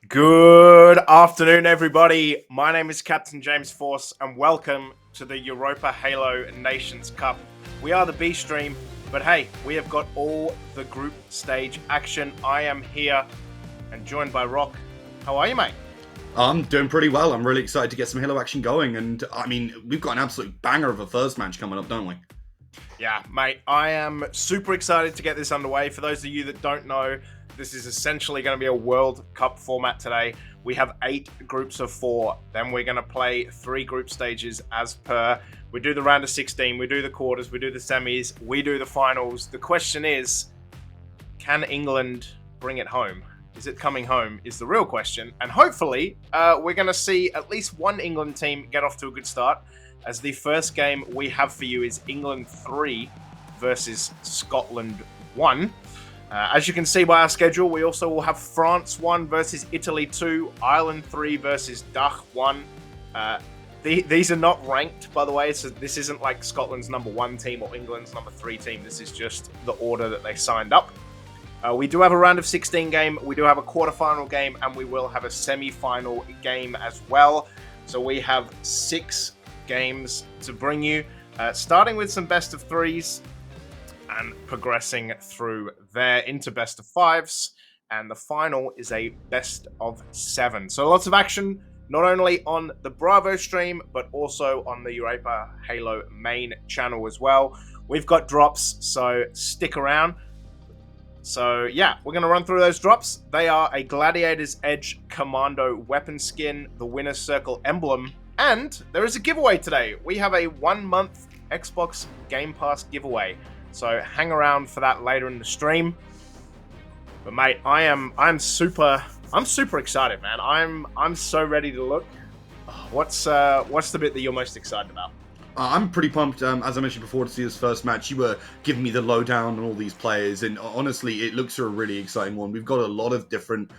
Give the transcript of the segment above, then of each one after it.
Good afternoon, everybody. My name is Captain James Force, and welcome to the Europa Halo Nations Cup. We are the B stream, but hey, we have got all the group stage action. I am here and joined by Rock. How are you, mate? I'm doing pretty well. I'm really excited to get some Halo action going. And I mean, we've got an absolute banger of a first match coming up, don't we? Yeah, mate, I am super excited to get this underway. For those of you that don't know, this is essentially going to be a World Cup format today. We have 8 groups of 4. Then we're going to play 3 group stages as per. We do the round of 16, we do the quarters, we do the semis, we do the finals. The question is, can England bring it home? Is it coming home is the real question. And hopefully, we're going to see at least one England team get off to a good start, as the first game we have for you is England 3 versus Scotland 1. As you can see by our schedule, we also will have France 1 versus Italy 2, Ireland 3 versus Dach 1. These are not ranked, by the way, so this isn't like Scotland's number 1 team or England's number 3 team. This is just the order that they signed up. We do have a round of 16 game, we do have a quarterfinal game, and we will have a semi-final game as well. So we have 6 games to bring you, starting with some best of 3s and progressing through there into best of 5s, and the final is a best of 7. So lots of action, not only on the Bravo stream, but also on the Europa Halo main channel as well. We've got drops, so stick around. So yeah, we're going to run through those drops. They are a Gladiator's Edge Commando weapon skin, the Winner's Circle emblem, and there is a giveaway today. We have a 1-month Xbox Game Pass giveaway. So hang around for that later in the stream. But mate, I'm super excited, man. I'm so ready to look. What's the bit that you're most excited about? I'm pretty pumped, as I mentioned before, to see this first match. You were giving me the lowdown on all these players, and honestly, it looks a really exciting one. We've got a lot of different,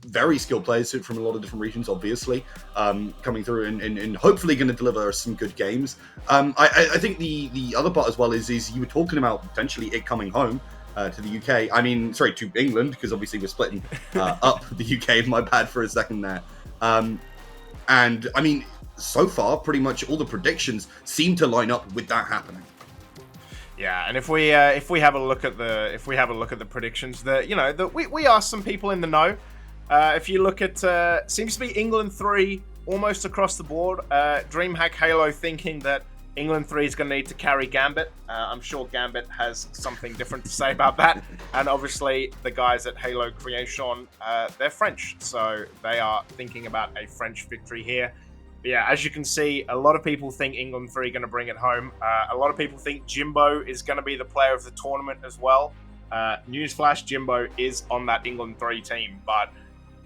very skilled players from a lot of different regions, obviously, coming through and hopefully going to deliver some good games. I think the other part as well is you were talking about potentially it coming home to the UK. I mean, sorry, to England, because obviously we're splitting up the UK. My bad for a second there. And I mean, so far, pretty much all the predictions seem to line up with that happening. Yeah, and if we have a look at the predictions, we asked some people in the know. If you look at seems to be England 3 almost across the board. DreamHack Halo thinking that England 3 is going to need to carry Gambit. I'm sure Gambit has something different to say about that. And obviously, the guys at Halo Creation, they're French, so they are thinking about a French victory here. But yeah, as you can see, a lot of people think England 3 are going to bring it home. A lot of people think Jimbo is going to be the player of the tournament as well. Newsflash, Jimbo is on that England 3 team. But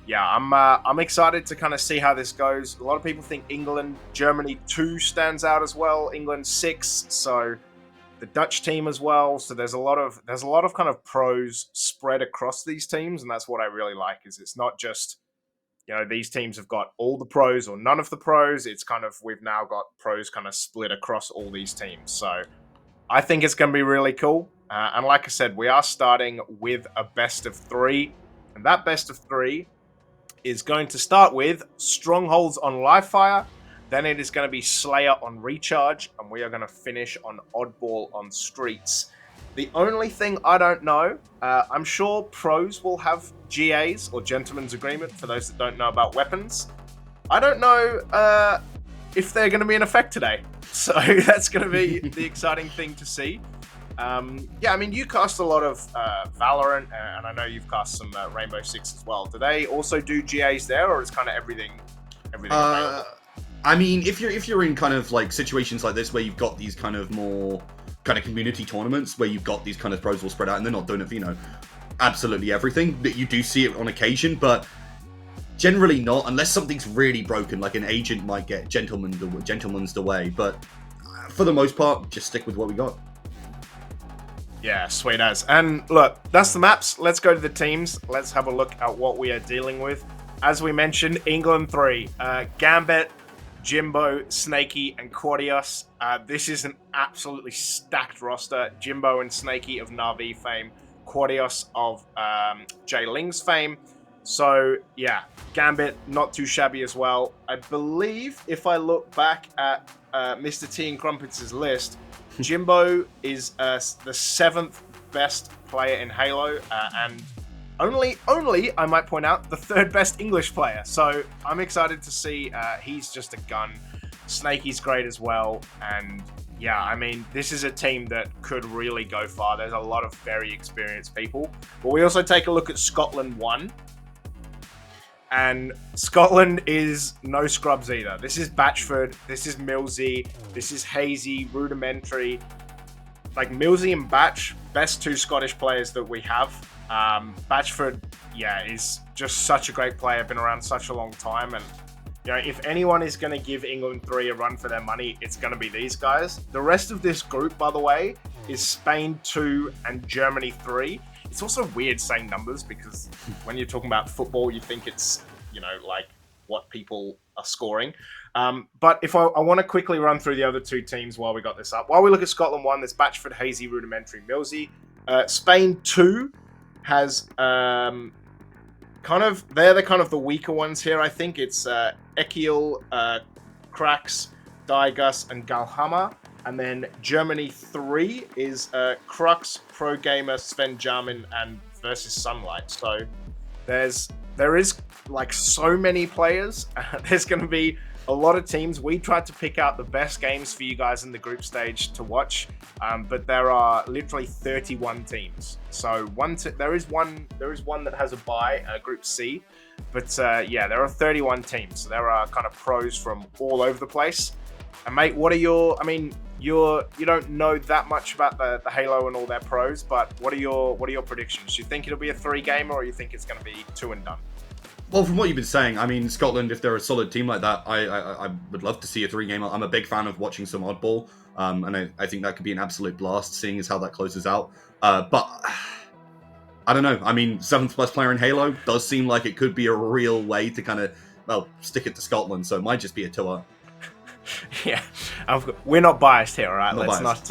yeah, I'm excited to kind of see how this goes. A lot of people think England, Germany 2 stands out as well. England 6, so the Dutch team as well. So there's a lot of kind of pros spread across these teams, and that's what I really like. Is it's not just, these teams have got all the pros or none of the pros. It's kind of, we've now got pros kind of split across all these teams. So I think it's going to be really cool. And like I said, we are starting with a best of 3. And that best of 3 is going to start with Strongholds on Livefire. Then it is going to be Slayer on Recharge. And we are going to finish on Oddball on Streets. The only thing I don't know, I'm sure pros will have GAs, or Gentleman's Agreement, for those that don't know about weapons. I don't know if they're going to be in effect today. So that's going to be the exciting thing to see. Yeah, I mean, you cast a lot of Valorant, and I know you've cast some Rainbow Six as well. Do they also do GAs there, or is kind of everything available? I mean, if you're in kind of like situations like this where you've got these kind of more kind of community tournaments where you've got these kind of pros all spread out and they're not doing it for, absolutely everything, but you do see it on occasion, but generally not, unless something's really broken, like an agent might get gentleman's away, but for the most part, just stick with what we got. Yeah, sweet as. And look, that's the maps. Let's go to the teams. Let's have a look at what we are dealing with. As we mentioned, England 3, Gambit, Jimbo, Snakey, and Quadios. This is an absolutely stacked roster. Jimbo and Snakey of Na'Vi fame, Quadios of Jay Ling's fame. So, yeah, Gambit, not too shabby as well. I believe if I look back at Mr. T and Crumpets' list, Jimbo is the 7th best player in Halo, and only, I might point out, the 3rd best English player. So I'm excited to see. He's just a gun. Snakey's great as well. And yeah, I mean, this is a team that could really go far. There's a lot of very experienced people. But we also take a look at Scotland 1. And Scotland is no scrubs either. This is Batchford, this is Millsy, this is Hazy, Rudimentary. Like, Millsy and Batch, best 2 Scottish players that we have. Batchford, yeah, is just such a great player, been around such a long time. And, you know, if anyone is going to give England 3 a run for their money, it's going to be these guys. The rest of this group, by the way, is Spain 2 and Germany 3. It's also weird saying numbers because when you're talking about football, you think it's, you know, like what people are scoring. But if I want to quickly run through the other 2 teams while we got this up. While we look at Scotland 1, there's Batchford, Hazy, Rudimentary, Millsy. Spain 2 has they're the kind of the weaker ones here, I think. It's Ekiel, Krax, Daigus, and Galhammer. And then Germany 3 is Crux, Pro Gamer, Sven Jarmin, and versus Sunlight. So there is like so many players. There's going to be a lot of teams. We tried to pick out the best games for you guys in the group stage to watch, but there are literally 31 teams. So there is one that has a bye, Group C. But yeah, there are 31 teams. So there are kind of pros from all over the place. And mate, what are your? I mean, you don't know that much about the Halo and all their pros, but what are your predictions? Do you think it'll be a 3-gamer, or you think it's going to be 2 and done? Well, from what you've been saying, I mean, Scotland, if they're a solid team like that, I would love to see a 3-gamer. I'm a big fan of watching some oddball, and I think that could be an absolute blast, seeing as how that closes out. But I don't know. I mean, 7th best player in Halo does seem like it could be a real way to kind of, well, stick it to Scotland. So it might just be a 2-er. Yeah, we're not biased here, all right? Let's not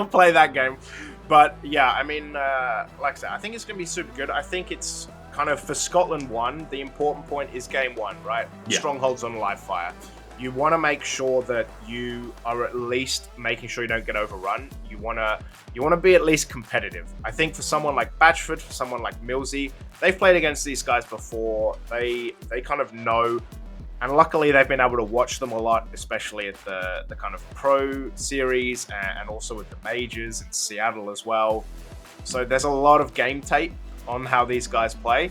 play that game. But yeah, I mean, like I said, I think it's going to be super good. I think it's kind of for Scotland 1, the important point is game 1, right? Yeah. Strongholds on live fire. You want to make sure that you are at least making sure you don't get overrun. You want to be at least competitive. I think for someone like Batchford, for someone like Millsy, they've played against these guys before. They kind of know. And luckily, they've been able to watch them a lot, especially at the kind of pro series and also with the majors in Seattle as well. So there's a lot of game tape on how these guys play.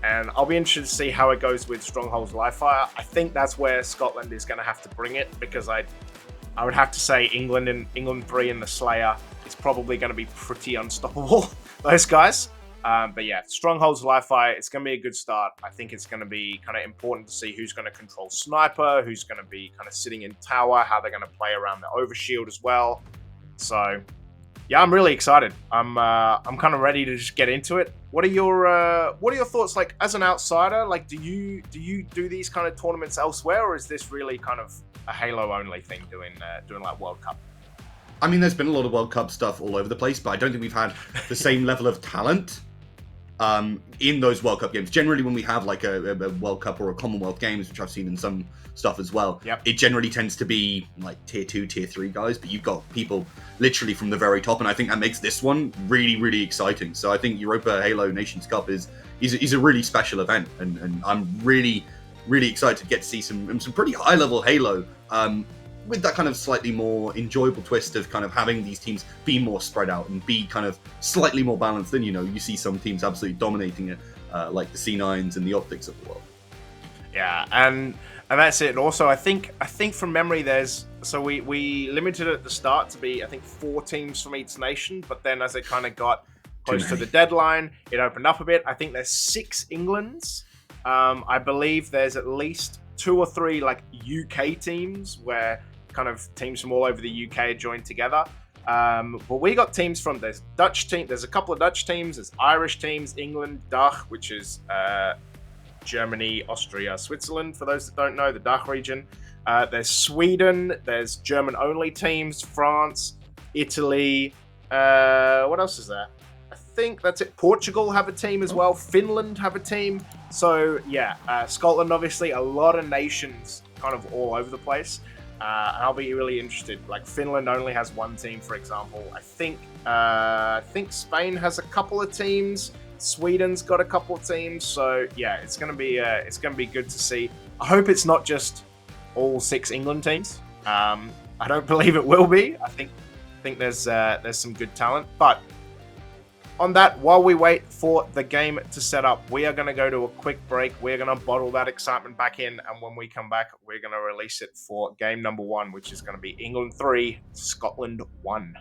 And I'll be interested to see how it goes with Strongholds Livefire. I think that's where Scotland is going to have to bring it, because I would have to say England 3 and the Slayer is probably going to be pretty unstoppable, those guys. But yeah, Strongholds Livefire, it's going to be a good start. I think it's going to be kind of important to see who's going to control Sniper, who's going to be kind of sitting in Tower, how they're going to play around the Overshield as well. So yeah, I'm really excited. I'm kind of ready to just get into it. What are your thoughts, like, as an outsider? Like, do you do these kind of tournaments elsewhere, or is this really kind of a Halo only thing, doing like World Cup? I mean, there's been a lot of World Cup stuff all over the place, but I don't think we've had the same level of talent in those World Cup games. Generally, when we have like a World Cup or a Commonwealth Games, which I've seen in some stuff as well, yep, it generally tends to be like tier 2, tier 3 guys, but you've got people literally from the very top, and I think that makes this one really, really exciting. So I think Europa Halo Nations Cup is a really special event, and I'm really, really excited to get to see some pretty high level Halo, with that kind of slightly more enjoyable twist of kind of having these teams be more spread out and be kind of slightly more balanced than, you see some teams absolutely dominating it, like the C9s and the Optics of the world. Yeah, and that's it. And also, I think from memory, we limited it at the start to be, I think, 4 teams from each nation, but then as it kind of got close to the deadline, it opened up a bit. I think there's 6 Englands. I believe there's at least 2 or 3 like UK teams where kind of teams from all over the UK joined together. But we got teams from, there's a couple of Dutch teams, there's Irish teams, England, Dach, which is Germany, Austria, Switzerland, for those that don't know, the Dach region. There's Sweden, there's German-only teams, France, Italy. What else is there? I think that's it. Portugal have a team as well. Finland have a team. So yeah, Scotland, obviously, a lot of nations kind of all over the place. I'll be really interested. Like Finland only has one team, for example. I think Spain has a couple of teams. Sweden's got a couple of teams. So yeah, it's gonna be good to see. I hope it's not just all 6 England teams. I don't believe it will be. I think there's some good talent. But on that, while we wait for the game to set up, we are going to go to a quick break. We're going to bottle that excitement back in. And when we come back, we're going to release it for game number 1, which is going to be England 3, Scotland 1.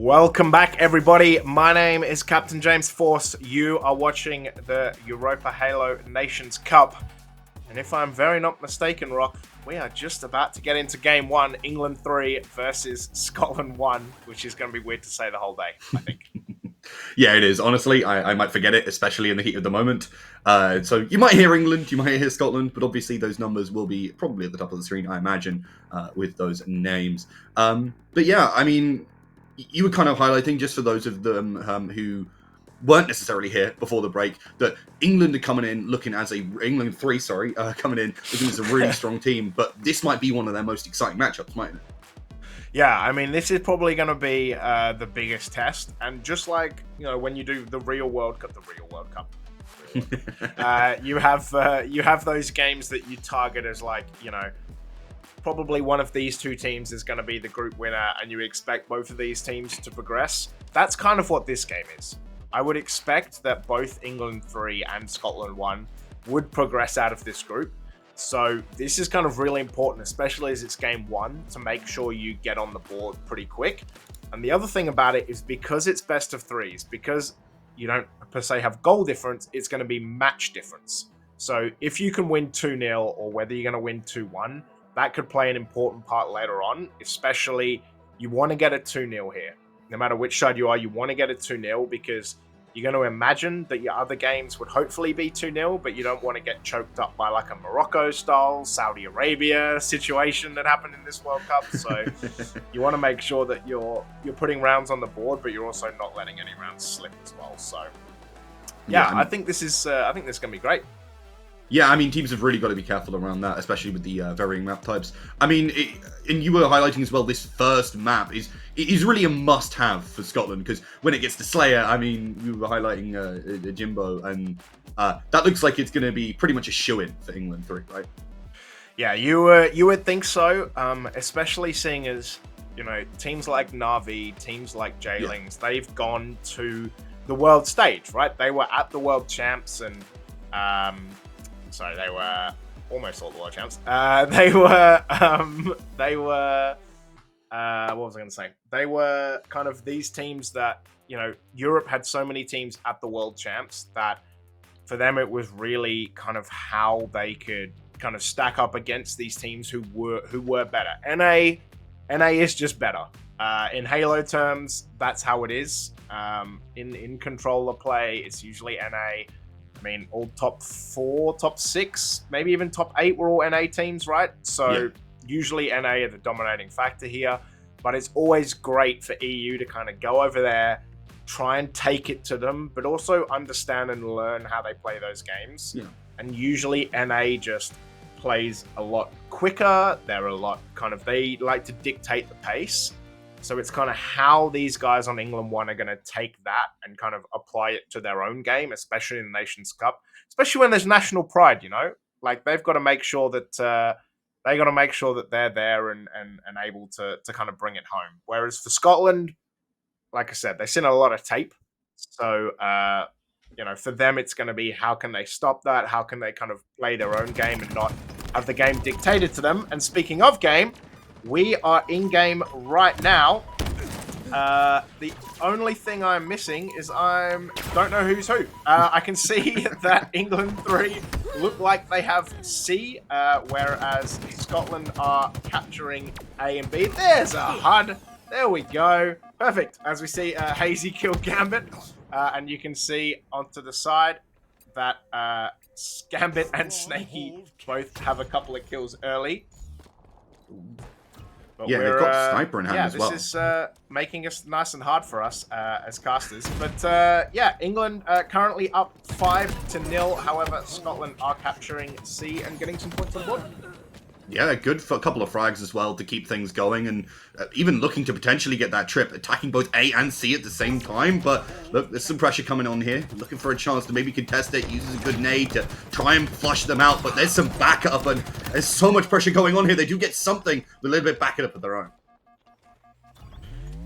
Welcome back, everybody. My name is Captain James Force. You are watching the Europa Halo Nations Cup. And if I'm very not mistaken, Rock, we are just about to get into Game 1, England 3 versus Scotland 1, which is going to be weird to say the whole day, I think. Yeah, it is. Honestly, I might forget it, especially in the heat of the moment. So you might hear England, you might hear Scotland, but obviously those numbers will be probably at the top of the screen, I imagine, with those names. But yeah, I mean, you were kind of highlighting, just for those of them who weren't necessarily here before the break, that England are coming in looking as England 3, coming in looking as a really strong team, but this might be one of their most exciting matchups, mightn't it? Yeah, I mean, this is probably going to be the biggest test. And just like, you know, when you do the real World Cup, you have those games that you target as like, you know, probably one of these two teams is going to be the group winner and you expect both of these teams to progress. That's kind of what this game is. I would expect that both England 3 and Scotland 1 would progress out of this group. So this is kind of really important, especially as it's game 1, to make sure you get on the board pretty quick. And the other thing about it is because it's best of 3s, because you don't per se have goal difference, it's going to be match difference. So if you can win 2-0 or whether you're going to win 2-1, that could play an important part later on, especially you want to get a 2-0 here. No matter which side you are, you want to get a 2-0 because you're going to imagine that your other games would hopefully be 2-0, but you don't want to get choked up by like a Morocco-style, Saudi Arabia situation that happened in this World Cup. So you want to make sure that you're putting rounds on the board, but you're also not letting any rounds slip as well. So yeah, I think this is going to be great. Yeah, I mean, teams have really got to be careful around that, especially with the varying map types. I mean, and you were highlighting as well, this first map is really a must-have for Scotland, because when it gets to Slayer, I mean, you were highlighting Jimbo, and that looks like it's going to be pretty much a shoo-in for England 3, right? Yeah, you would think so, especially seeing as, you know, teams like Na'Vi, teams like Jailings, they've gone to the world stage, right? They were at the world champs and... So they were almost all the world champs. They were, what was I going to say? They were kind of these teams that, you know, Europe had so many teams at the world champs that for them it was really kind of how they could kind of stack up against these teams who were better. NA is just better. In Halo terms, that's how it is. In controller play, it's usually NA. I mean, all top 4, top 6, maybe even top 8 were all NA teams, right? So usually NA are the dominating factor here, but it's always great for EU to kind of go over there, try and take it to them, but also understand and learn how they play those games. Yeah. And usually NA just plays a lot quicker. They're a lot they like to dictate the pace. So it's kind of how these guys on England 1 are going to take that and kind of apply it to their own game, especially in the Nations Cup, especially when there's national pride, you know? Like, they've got to make sure that they're there and able to kind of bring it home. Whereas for Scotland, like I said, they've seen a lot of tape. So, you know, for them, it's going to be how can they stop that? How can they kind of play their own game and not have the game dictated to them? And speaking of game, we are in game right now. The only thing I'm missing is don't know who's who. I can see that England 3 look like they have C, whereas Scotland are capturing A and B. There's a HUD. There we go. Perfect. As we see Hazy kill Gambit. And you can see onto the side that Gambit and Snaky both have a couple of kills early. But yeah, they've got Sniper in hand as well. This is making it nice and hard for us as casters. But yeah, England currently up 5-0. However, Scotland are capturing C and getting some points on board. Yeah, good for a couple of frags as well to keep things going, and even looking to potentially get that trip, attacking both A and C at the same time. But look, there's some pressure coming on here. Looking for a chance to maybe contest it, uses a good nade to try and flush them out. But there's some backup, and there's so much pressure going on here. They do get something, but a little bit back it up of their own.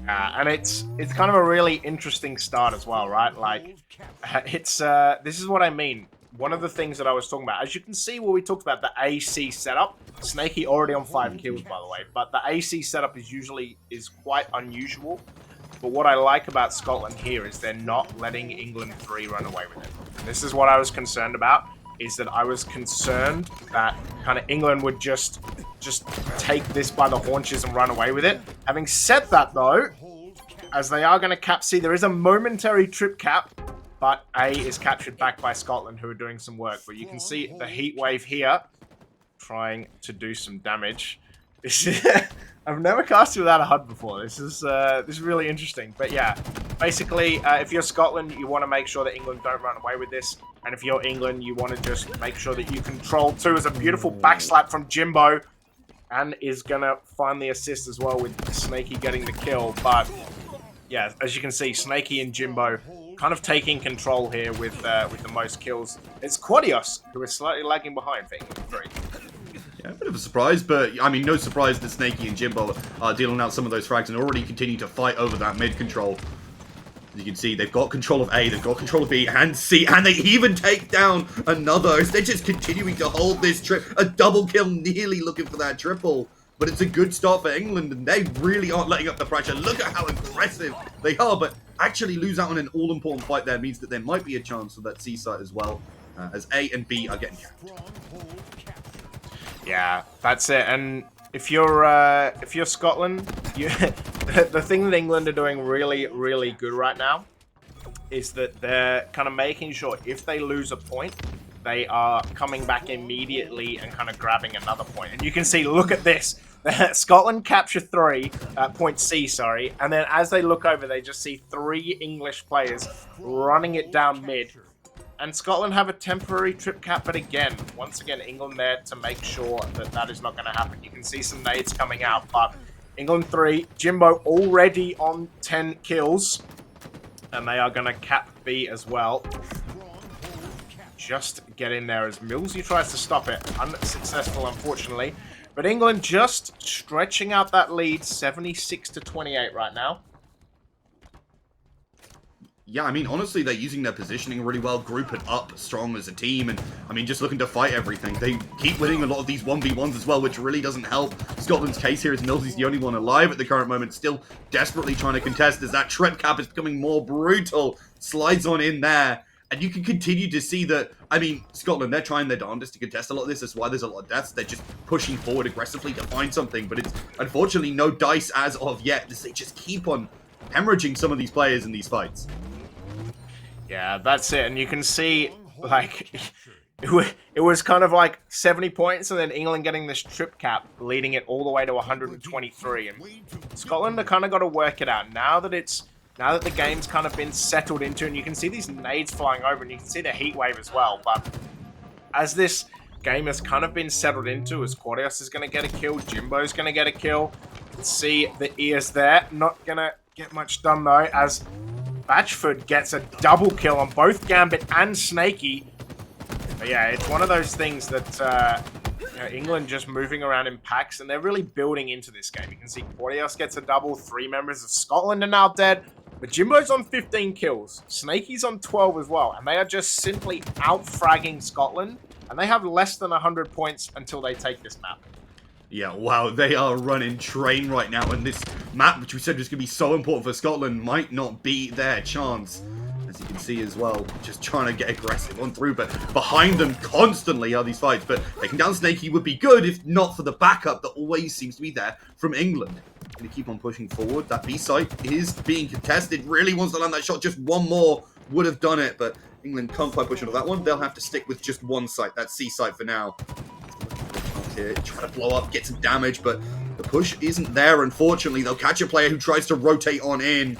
And it's kind of a really interesting start as well, right? Like, it's this is what I mean. One of the things that I was talking about, as you can see where we talked about the AC setup, Snaky already on 5 kills, by the way, but the AC setup is quite unusual. But what I like about Scotland here is they're not letting England 3 run away with it. And this is what I was concerned about, is that I was concerned that kind of England would just take this by the haunches and run away with it. Having said that, though, as they are going to cap C, there is a momentary trip cap, but A is captured back by Scotland, who are doing some work. But you can see the heat wave here trying to do some damage. I've never cast without a HUD before. This is really interesting. But yeah, basically, if you're Scotland, you want to make sure that England don't run away with this. And if you're England, you want to just make sure that you control too. As a beautiful backslap from Jimbo, and is gonna find the assist as well with Snaky getting the kill. But yeah, as you can see, Snaky and Jimbo kind of taking control here with the most kills. It's Quadios who is slightly lagging behind for England 3. Yeah, a bit of a surprise, but I mean, no surprise that Snaky and Jimbo are dealing out some of those frags and already continue to fight over that mid control. As you can see, they've got control of A, they've got control of B and C, and they even take down another. They're just continuing to hold this trip. A double kill, nearly looking for that triple. But it's a good start for England, and they really aren't letting up the pressure. Look at how aggressive they are, but actually lose out on an all-important fight there means that there might be a chance for that C site as well, as A and B are getting capped. Yeah, that's it. And if you're Scotland, the thing that England are doing really, really good right now is that they're kind of making sure if they lose a point, they are coming back immediately and kind of grabbing another point. And you can see, look at this. Scotland capture 3, point C, sorry. And then as they look over, they just see 3 English players running it down mid. And Scotland have a temporary trip cap, but again, once again, England there to make sure that that is not going to happen. You can see some nades coming out, but England 3, Jimbo already on 10 kills. And they are going to cap B as well. Just get in there as Millsy tries to stop it. Unsuccessful, unfortunately. But England just stretching out that lead, 76-28 right now. Yeah, I mean, honestly, they're using their positioning really well, grouping up strong as a team, and, I mean, just looking to fight everything. They keep winning a lot of these 1v1s as well, which really doesn't help Scotland's case here, as Millsy's the only one alive at the current moment, still desperately trying to contest as that trip cap is becoming more brutal. Slides on in there, and you can continue to see that, I mean, Scotland, they're trying their darndest to contest a lot of this. That's why there's a lot of deaths. They're just pushing forward aggressively to find something, but it's unfortunately no dice as of yet, as they just keep on hemorrhaging some of these players in these fights. Yeah, that's it. And you can see, like, it was kind of like 70 points, and then England getting this trip cap, leading it all the way to 123. And Scotland have kind of got to work it out now that the game's kind of been settled into, and you can see these nades flying over, and you can see the heat wave as well. But as this game has kind of been settled into, as Quadios is going to get a kill, Jimbo's going to get a kill. You can see the ears there. Not going to get much done, though, as Batchford gets a double kill on both Gambit and Snaky. But yeah, it's one of those things that England just moving around in packs, and they're really building into this game. You can see Quadios gets a double, 3 members of Scotland are now dead, but Jimbo's on 15 kills. Snaky's on 12 as well, and they are just simply out-fragging Scotland, and they have less than 100 points until they take this map. Yeah, wow, they are running train right now, and this map, which we said was going to be so important for Scotland, might not be their chance. As you can see as well, just trying to get aggressive on through, but behind them constantly are these fights. But taking down Snaky would be good, if not for the backup that always seems to be there from England. Going to keep on pushing forward. That B site is being contested, really wants to land that shot. Just one more would have done it, but England can't quite push onto that one. They'll have to stick with just one site, that C site for now. Here, trying to blow up, get some damage, but the push isn't there, unfortunately. They'll catch a player who tries to rotate on in.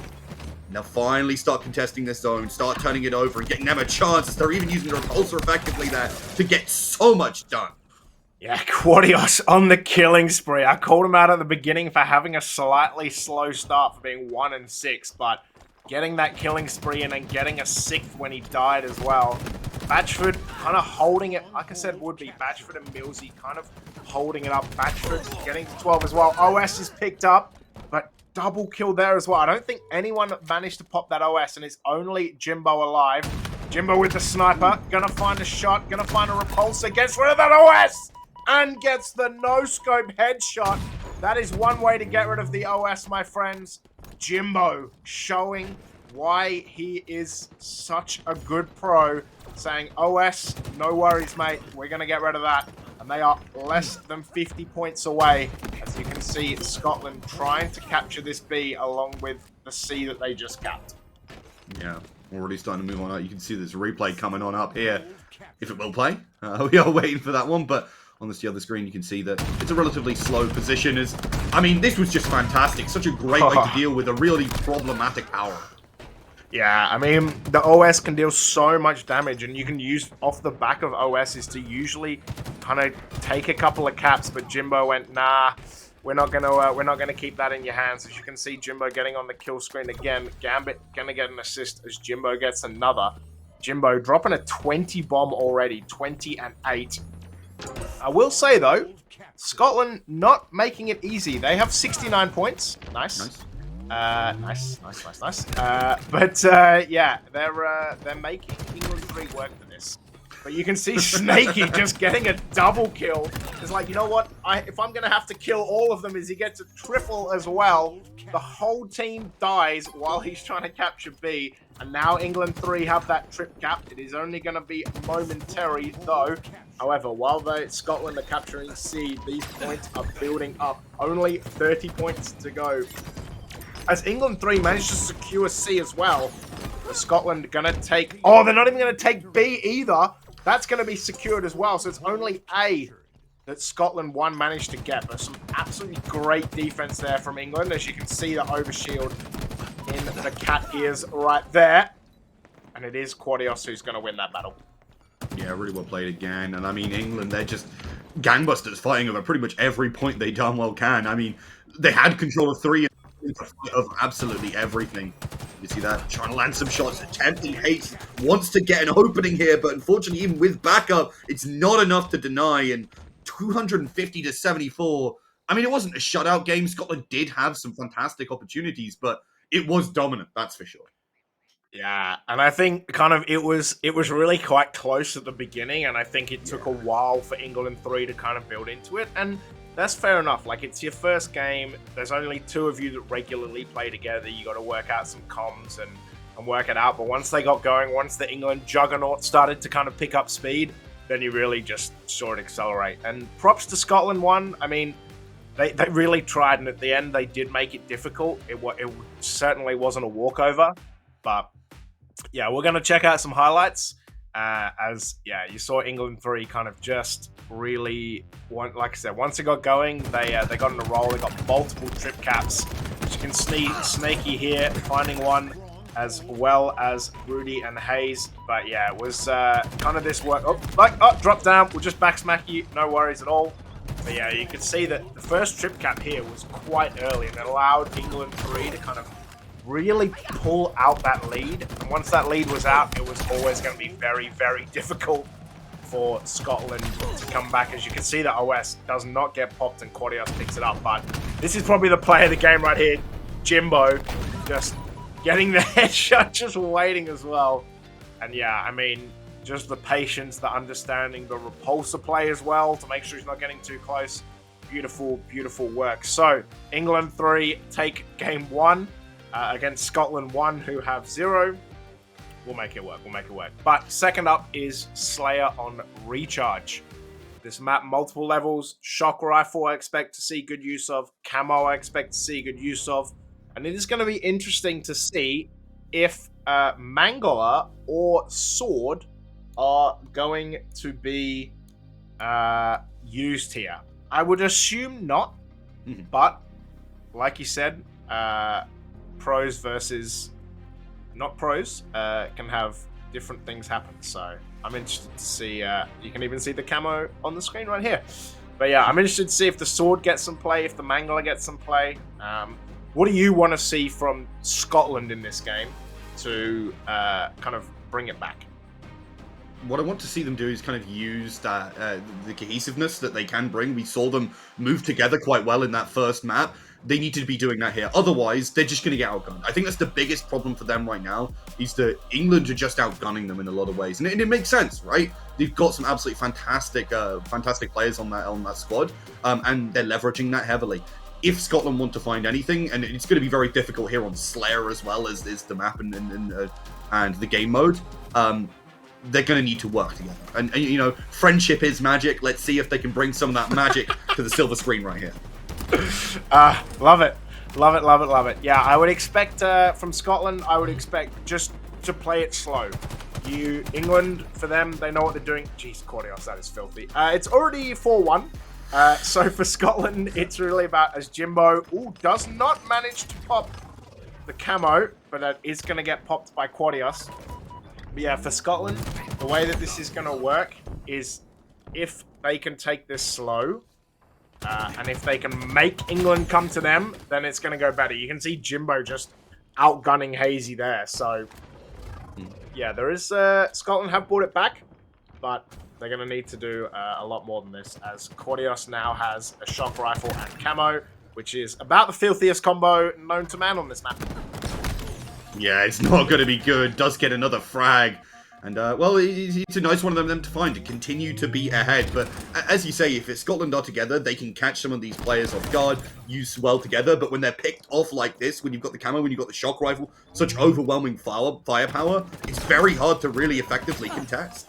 They'll finally start contesting this zone, start turning it over and getting them a chance, as they're even using the repulsor effectively there to get so much done. Yeah, Quadios on the killing spree. I called him out at the beginning for having a slightly slow start for being 1 and 6, but getting that killing spree and then getting a 6th when he died as well. Batchford kind of holding it, like I said, would be Batchford and Millsy kind of holding it up. Batchford getting to 12 as well. OS is picked up, but double kill there as well. I don't think anyone managed to pop that OS, and it's only Jimbo alive. Jimbo with the sniper, gonna find a shot, gonna find a repulsor, gets rid of that OS, and gets the no-scope headshot. That is one way to get rid of the OS, my friends. Jimbo showing why he is such a good pro, saying, OS, no worries, mate. We're going to get rid of that. And they are less than 50 points away. As you can see, Scotland trying to capture this B along with the C that they just capped. Yeah, already starting to move on up. You can see this replay coming on up here. If it will play. We are waiting for that one, but on the other screen, you can see that it's a relatively slow position. I mean, this was just fantastic. Such a great way to deal with a really problematic power. Yeah, I mean, the OS can deal so much damage, and you can use off the back of OSs to usually kind of take a couple of caps, but Jimbo went, nah, we're not gonna keep that in your hands. As you can see, Jimbo getting on the kill screen again. Gambit gonna get an assist as Jimbo gets another. Jimbo dropping a 20 bomb already, 20 and 8. I will say though, Scotland not making it easy. They have 69 points. Nice. Nice. But yeah, they're making England 3 work for this. But you can see Snaky just getting a double kill. It's like, you know what? If I'm gonna have to kill all of them, is he gets a triple as well. The whole team dies while he's trying to capture B. And now England 3 have that trip cap. It is only going to be momentary though. However, while Scotland are capturing C, these points are building up. Only 30 points to go. As England 3 managed to secure C as well, Scotland going to take... Oh, they're not even going to take B either. That's going to be secured as well. So it's only A that Scotland 1 managed to get. But some absolutely great defense there from England. As you can see, the overshield in the cat ears right there. And it is Quadios who's going to win that battle. Yeah, really well played again. And I mean, England, they're just gangbusters fighting over pretty much every point they darn well can. I mean, they had control of 3 of absolutely everything. You see that? Trying to land some shots, attempting haste, wants to get an opening here, but unfortunately, even with backup, it's not enough to deny. And 250 to 74. I mean, it wasn't a shutout game. Scotland did have some fantastic opportunities, but it was dominant, that's for sure. Yeah, and I think kind of it was really quite close at the beginning, and I think it took a while for England 3 to kind of build into it, and that's fair enough. Like, it's your first game. There's only 2 of you that regularly play together. You got to work out some comms and work it out. But once they got going, once the England juggernaut started to kind of pick up speed, then you really just saw it accelerate. And props to Scotland 1. I mean, they really tried, and at the end, they did make it difficult. It certainly wasn't a walkover, but yeah, we're going to check out some highlights. You saw England 3 kind of just really, like I said, once it got going, they got in a roll. They got multiple trip caps. As you can see, Snaky here finding one, as well as Rudy and Hayes. But yeah, it was kind of this work. Drop down. We'll just back smack you. No worries at all. But yeah, you can see that the first trip cap here was quite early, and it allowed England 3 to kind of really pull out that lead. And once that lead was out, it was always going to be very, very difficult for Scotland to come back. As you can see, the OS does not get popped and Quadios picks it up. But this is probably the play of the game right here. Jimbo just getting the headshot, just waiting as well. And yeah, I mean, just the patience, the understanding, the repulsor play as well to make sure he's not getting too close. Beautiful, beautiful work. So England 3 take game 1. Against Scotland 1, who have 0. We'll make it work. But second up is Slayer on Recharge. This map, multiple levels. Shock Rifle I expect to see good use of. Camo I expect to see good use of. And it is going to be interesting to see if Mangala or Sword are going to be used here. I would assume not. But, like you said, pros versus not pros can have different things happen. So I'm interested to see. You can even see the camo on the screen right here. But yeah, I'm interested to see if the Sword gets some play, if the Mangala gets some play. What do you want to see from Scotland in this game to kind of bring it back? What I want to see them do is kind of use that the cohesiveness that they can bring. We saw them move together quite well in that first map. They need to be doing that here. Otherwise, they're just going to get outgunned. I think that's the biggest problem for them right now, is that England are just outgunning them in a lot of ways. And it makes sense, right? They've got some absolutely fantastic players on that squad, and they're leveraging that heavily. if Scotland want to find anything, and it's going to be very difficult here on Slayer as well as the map and the game mode, they're going to need to work together. And, you know, friendship is magic. Let's see if they can bring some of that magic to the silver screen right here. Love it. Love it, love it, love it. Yeah, I would expect from Scotland, I would expect just to play it slow. England, for them, they know what they're doing. Jeez, Cordios, that is filthy. It's already 4-1. So for Scotland, it's really about as Jimbo does not manage to pop the camo, but that is going to get popped by Cordios. But yeah, for Scotland, the way that this is going to work is if they can take this slow, and if they can make England come to them, then it's going to go better. You can see Jimbo just outgunning Hazy there. So, yeah, there is... Scotland have brought it back, but they're going to need to do a lot more than this, as Cordios now has a shock rifle and camo, which is about the filthiest combo known to man on this map. Yeah, it's not going to be good. Does get another frag. And, well, it's a nice one of them to find, to continue to be ahead. But as you say, if Scotland are together, they can catch some of these players off guard, use well together. But when they're picked off like this, when you've got the camo, when you've got the shock rifle, such overwhelming firepower, it's very hard to really effectively contest.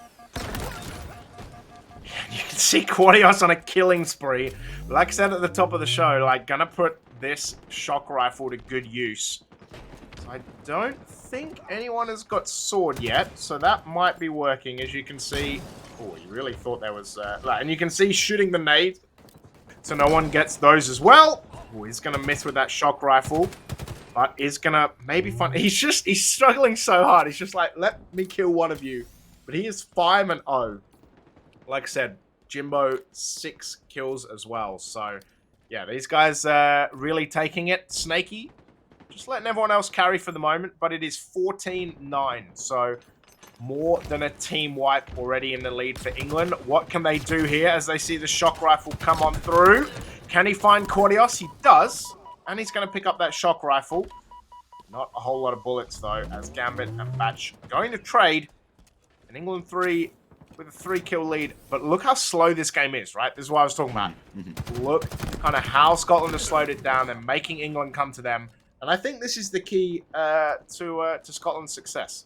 You can see Cordios on a killing spree. Like I said at the top of the show, like, gonna put this shock rifle to good use. I don't think anyone has got sword yet, so that might be working. As you can see, oh, you really thought there was, and you can see shooting the nade, so no one gets those as well. Oh, he's gonna miss with that shock rifle, but is gonna maybe find. He's struggling so hard. He's just like, let me kill one of you, but he is 5-0. Like I said, Jimbo 6 kills as well. So yeah, these guys really taking it. Snaky just letting everyone else carry for the moment, but it is 14-9, so more than a team wipe already in the lead for England. What can they do here as they see the shock rifle come on through? Can he find Cordios? He does, and he's going to pick up that shock rifle. Not a whole lot of bullets, though, as Gambit and Batch going to trade. And England 3 with a 3-kill lead. But look how slow this game is, right? This is what I was talking about. Look kind of how Scotland has slowed it down and making England come to them. And I think this is the key to Scotland's success.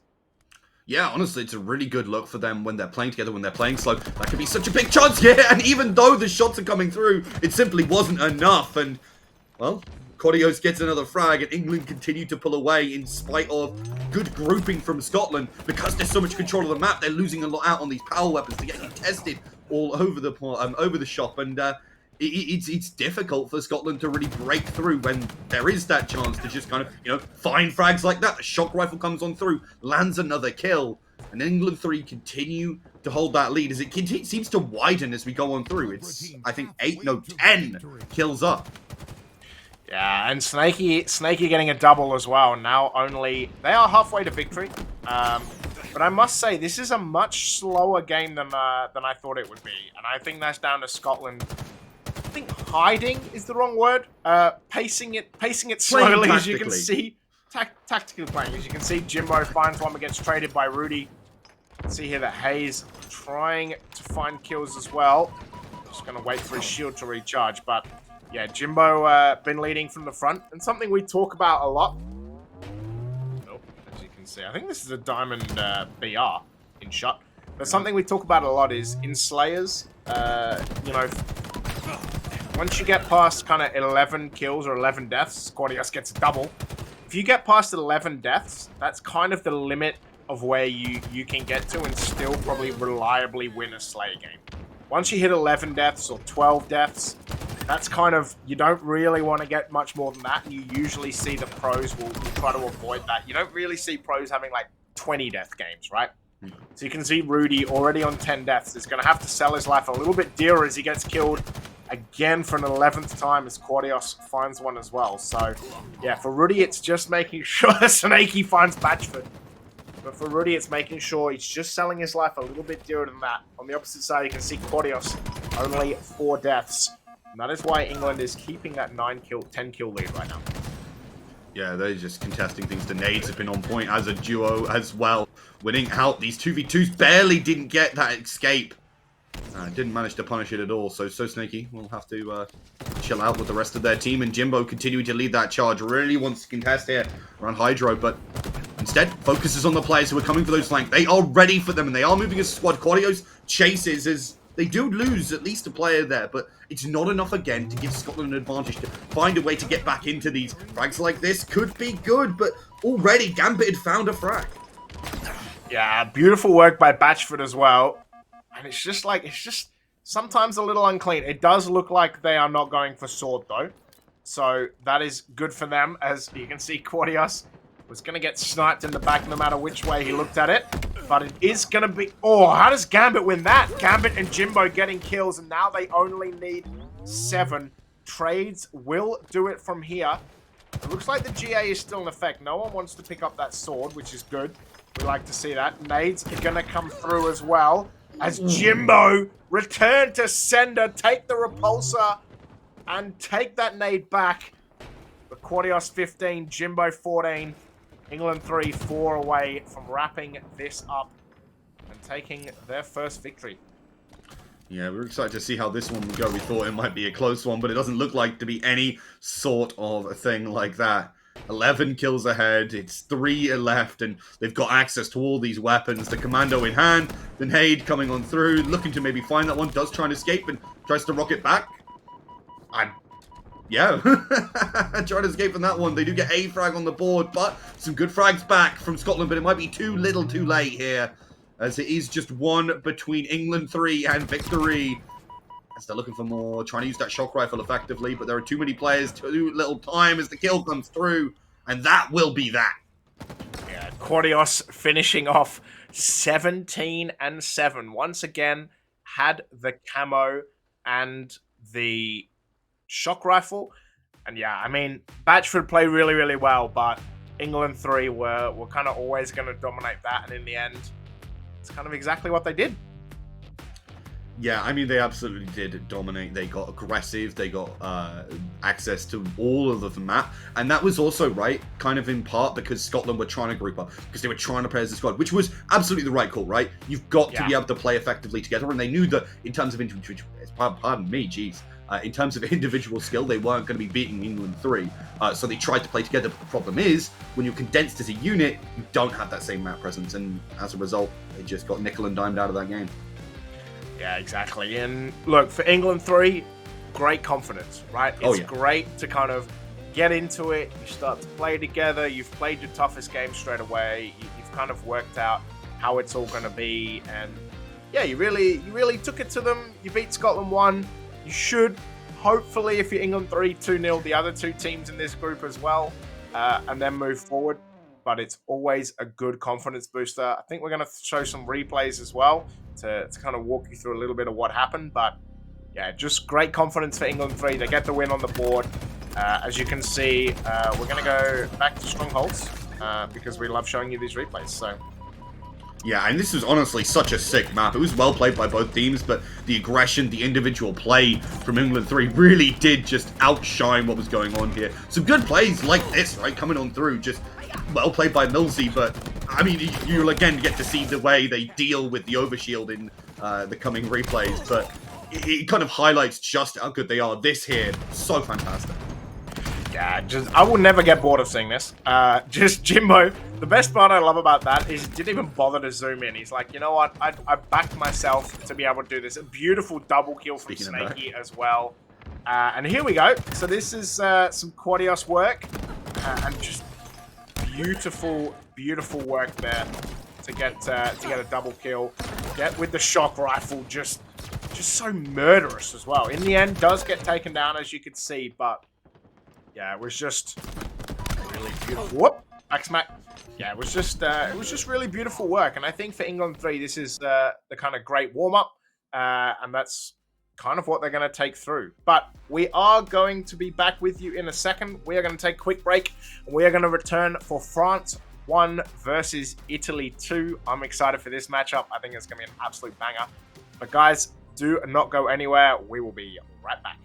Yeah, honestly, it's a really good look for them when they're playing together, when they're playing slow. That could be such a big chance, yeah, and even though the shots are coming through, it simply wasn't enough. And, well, Cordios gets another frag, and England continue to pull away in spite of good grouping from Scotland. Because there's so much control of the map, they're losing a lot out on these power weapons. They're getting tested all over the shop, and it's difficult for Scotland to really break through when there is that chance to just kind of, you know, find frags like that. The shock rifle comes on through, lands another kill, and England 3 continue to hold that lead as it seems to widen as we go on through. It's, I think, 10 kills up. Yeah, and Snaky getting a double as well. Now they are halfway to victory. But I must say, this is a much slower game than I thought it would be. And I think that's down to Scotland. I think hiding is the wrong word. Pacing it slowly, as you can see. Tactically playing, as you can see, Jimbo finds one but gets traded by Rudy. You can see here that Hayes trying to find kills as well. Just going to wait for his shield to recharge. But yeah, Jimbo been leading from the front. And something we talk about a lot. Oh, as you can see, I think this is a Diamond BR in shot. But something we talk about a lot is in Slayers, you know, once you get past kind of 11 kills or 11 deaths, Cordios gets a double. If you get past 11 deaths, that's kind of the limit of where you can get to and still probably reliably win a Slayer game. Once you hit 11 deaths or 12 deaths, that's kind of, you don't really want to get much more than that. And you usually see the pros will try to avoid that. You don't really see pros having like 20 death games, right? So you can see Rudy already on 10 deaths is going to have to sell his life a little bit dearer as he gets killed again for an 11th time as Cordios finds one as well. So, yeah, for Rudy, it's just making sure Snaky finds Batchford. But for Rudy, it's making sure he's just selling his life a little bit dearer than that. On the opposite side, you can see Cordios, only 4 deaths. And that is why England is keeping that 10-kill lead right now. Yeah, they're just contesting things. The nades have been on point as a duo as well. Winning out. These 2v2s barely didn't get that escape. Didn't manage to punish it at all. So Snaky will have to chill out with the rest of their team, and Jimbo continuing to lead that charge. Really wants to contest here around Hydro, but instead focuses on the players who are coming for those flanks. They are ready for them, and they are moving as a squad. Quadios chases as they do lose at least a player there, but it's not enough again to give Scotland an advantage to find a way to get back into these. Frags like this could be good, but already Gambit had found a frag. Yeah, beautiful work by Batchford as well. And it's just sometimes a little unclean. It does look like they are not going for sword though. So that is good for them. As you can see, Quadios was going to get sniped in the back no matter which way he looked at it. But it is going to be... Oh, how does Gambit win that? Gambit and Jimbo getting kills, and now they only need 7. Trades will do it from here. It looks like the GA is still in effect. No one wants to pick up that sword, which is good. We like to see that. Nades are going to come through as well. As Jimbo return to sender, take the repulsor, and take that nade back. But Quadios 15, Jimbo 14. England 3, 4 away from wrapping this up and taking their first victory. Yeah, we're excited to see how this one will go. We thought it might be a close one, but it doesn't look like to be any sort of a thing like that. 11 kills ahead, it's 3 left, and they've got access to all these weapons. The Commando in hand, the nade coming on through, looking to maybe find that one, does try and escape and tries to rocket back. Yeah, trying to escape from that one. They do get a frag on the board, but some good frags back from Scotland, but it might be too little too late here, as it is just 1 between England 3 and victory. As they're looking for more, trying to use that shock rifle effectively, but there are too many players, too little time as the kill comes through, and that will be that. Yeah, Quadios finishing off 17-7. Once again, had the camo and the shock rifle. And yeah, I mean, Batchford played really, really well, but England 3 were kind of always going to dominate that, and in the end, it's kind of exactly what they did. Yeah, I mean, they absolutely did dominate. They got aggressive. They got access to all of the map. And that was also, right, kind of in part because Scotland were trying to group up, because they were trying to play as a squad, which was absolutely the right call, right? You've got to be able to play effectively together. And they knew that in terms of individual, pardon me, geez. In terms of individual skill, they weren't going to be beating England 3. So they tried to play together. But the problem is, when you're condensed as a unit, you don't have that same map presence. And as a result, they just got nickel and dimed out of that game. Yeah, exactly. And look, for England 3, great confidence, right? It's great to kind of get into it. You start to play together. You've played your toughest game straight away. You've kind of worked out how it's all going to be. And yeah, you really took it to them. You beat Scotland 1. You should, hopefully, if you're England 3, 2-0 the other 2 teams in this group as well, and then move forward. But it's always a good confidence booster. I think we're going to show some replays as well to kind of walk you through a little bit of what happened. But yeah, just great confidence for England 3. They get the win on the board. As you can see, we're going to go back to Strongholds because we love showing you these replays. So yeah, and this was honestly such a sick map. It was well played by both teams, but the aggression, the individual play from England 3 really did just outshine what was going on here. Some good plays like this, right, coming on through, just well played by Millsy, but I mean, you'll again get to see the way they deal with the overshield in the coming replays, but it kind of highlights just how good they are. This here, so fantastic. Yeah, I will never get bored of seeing this. Just Jimbo, the best part I love about that is he didn't even bother to zoom in. He's like, you know what, I backed myself to be able to do this. A beautiful double kill from Snakey as well. And here we go. So this is some Quadios work, and just beautiful, beautiful work there to get a double kill. Get with the shock rifle, just so murderous as well. In the end, does get taken down, as you can see, but yeah, it was just really beautiful. Whoop! Backsmack. Yeah, it was just really beautiful work. And I think for England 3, this is the kind of great warm-up. And that's kind of what they're going to take through. But we are going to be back with you in a second. We are going to take a quick break. We are going to return for France 1 versus Italy 2. I'm excited for this matchup. I think it's going to be an absolute banger. But guys, do not go anywhere. We will be right back.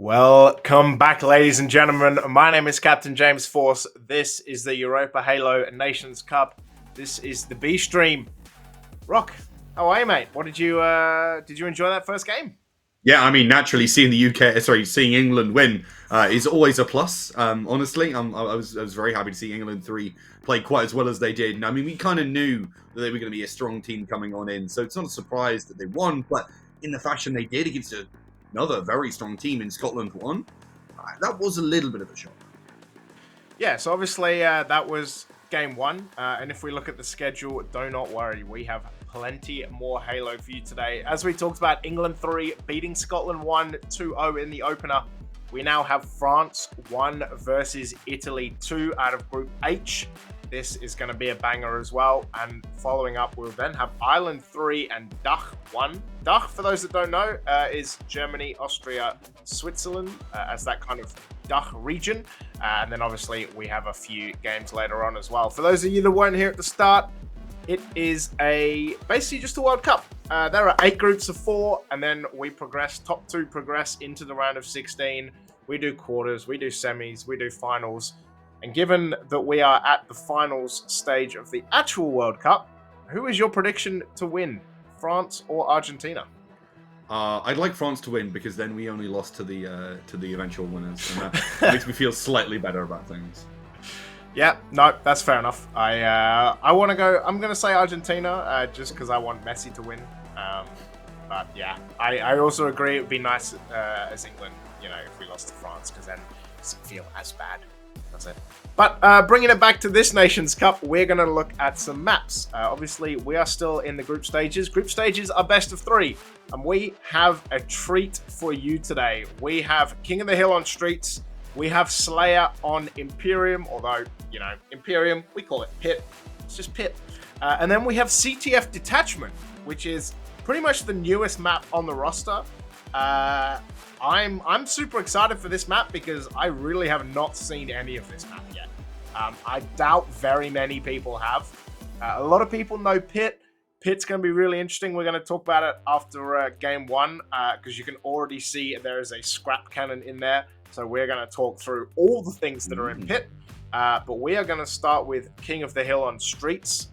Welcome back, ladies and gentlemen. My name is Captain James Force. This is the Europa Halo Nations Cup. This is the B stream. Rock, how are you, mate? What did you enjoy that first game? Yeah, I mean, naturally, seeing England win is always a plus. Honestly, I was very happy to see England 3 play quite as well as they did. And I mean, we kind of knew that they were going to be a strong team coming on in, so it's not a surprise that they won. But in the fashion they did against another very strong team in Scotland won, that was a little bit of a shock. Yeah, so obviously that was game one. And if we look at the schedule, do not worry. We have plenty more Halo for you today. As we talked about, England 3 beating Scotland 1-2-0 in the opener. We now have France 1 versus Italy 2 out of Group H. This is going to be a banger as well. And following up, we'll then have Ireland 3 and Dach 1. Dach, for those that don't know, is Germany, Austria, Switzerland, as that kind of Dach region. And then obviously we have a few games later on as well. For those of you that weren't here at the start, it is basically just a World Cup. There are 8 groups of 4, and then we progress. Top 2 progress into the round of 16. We do quarters, we do semis, we do finals. And given that we are at the finals stage of the actual World Cup, who is your prediction to win, France or Argentina? I'd like France to win because then we only lost to the eventual winners, and that makes me feel slightly better about things. Yeah, no, that's fair enough. I want to go. I'm going to say Argentina just because I want Messi to win. But yeah, I also agree it would be nice as England, if we lost to France, because then it doesn't feel as bad. That's it. But bringing it back to this Nations Cup, we're going to look at some maps. Obviously, we are still in the group stages. Group stages are best of 3. And we have a treat for you today. We have King of the Hill on Streets. We have Slayer on Imperium, although, Imperium, we call it Pit. It's just Pit. And then we have CTF Detachment, which is pretty much the newest map on the roster. I'm super excited for this map because I really have not seen any of this map yet. I doubt very many people have. A lot of people know Pit. Pit's going to be really interesting. We're going to talk about it after game 1 because you can already see there is a scrap cannon in there. So we're going to talk through all the things that are in Pit. But we are going to start with King of the Hill on Streets.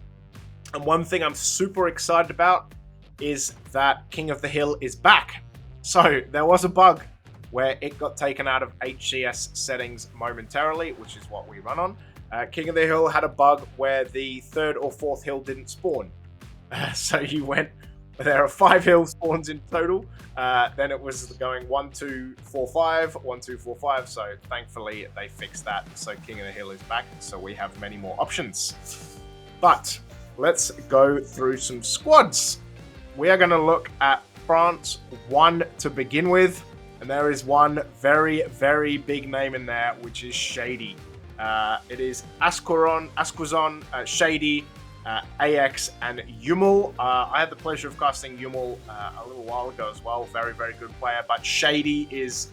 And one thing I'm super excited about is that King of the Hill is back. So there was a bug where it got taken out of HCS settings momentarily, which is what we run on. King of the Hill had a bug where the 3rd or 4th hill didn't spawn. So there are 5 hill spawns in total. Then it was going 1, 2, 4, 5, 1, 2, 4, 5. So thankfully they fixed that. So King of the Hill is back. So we have many more options. But let's go through some squads. We are going to look at France 1 to begin with. And there is one very, very big name in there, which is Shady. It is Asquizon, Shady, AX, and Yumul. I had the pleasure of casting Yumul a little while ago as well. Very, very good player. But Shady is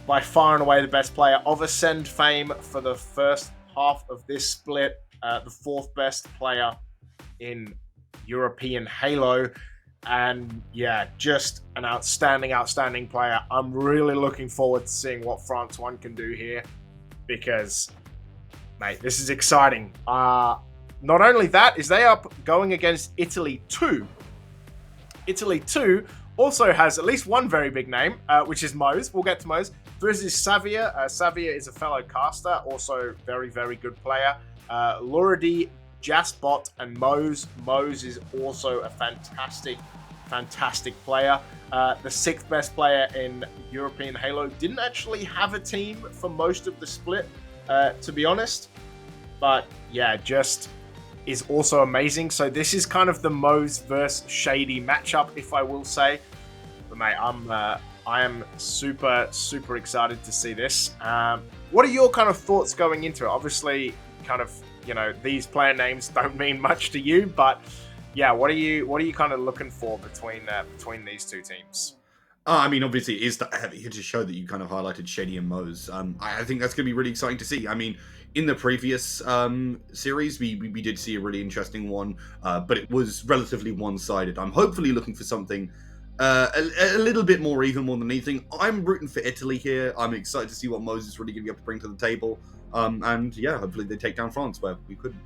by far and away the best player of Ascend fame for the first half of this split. The 4th best player in European Halo. And yeah, just an outstanding player. I'm really looking forward to seeing what France 1 can do here because, mate, this is exciting. Not only that, is they are going against Italy 2. Italy 2 also has at least one very big name, which is Mose. We'll get to Mose. First is Savia. Savia is a fellow caster, also very, very good player. Luridi, Jaspot, and Mose. Mose is also a fantastic player. The 6th best player in European Halo. Didn't actually have a team for most of the split, to be honest. But yeah, just is also amazing. So this is kind of the Mose versus Shady matchup, if I will say. But mate, I am super excited to see this. What are your kind of thoughts going into it? Obviously, kind of, these player names don't mean much to you, but yeah, what are you kind of looking for between these two teams? I mean, obviously, it is the heavy hitter show that you kind of highlighted, Shady and Mose. I think that's going to be really exciting to see. I mean, in the previous series, we did see a really interesting one, but it was relatively one-sided. I'm hopefully looking for something a little bit more even more than anything. I'm rooting for Italy here. I'm excited to see what Moses is really going to be able to bring to the table. And yeah, hopefully they take down France where we couldn't.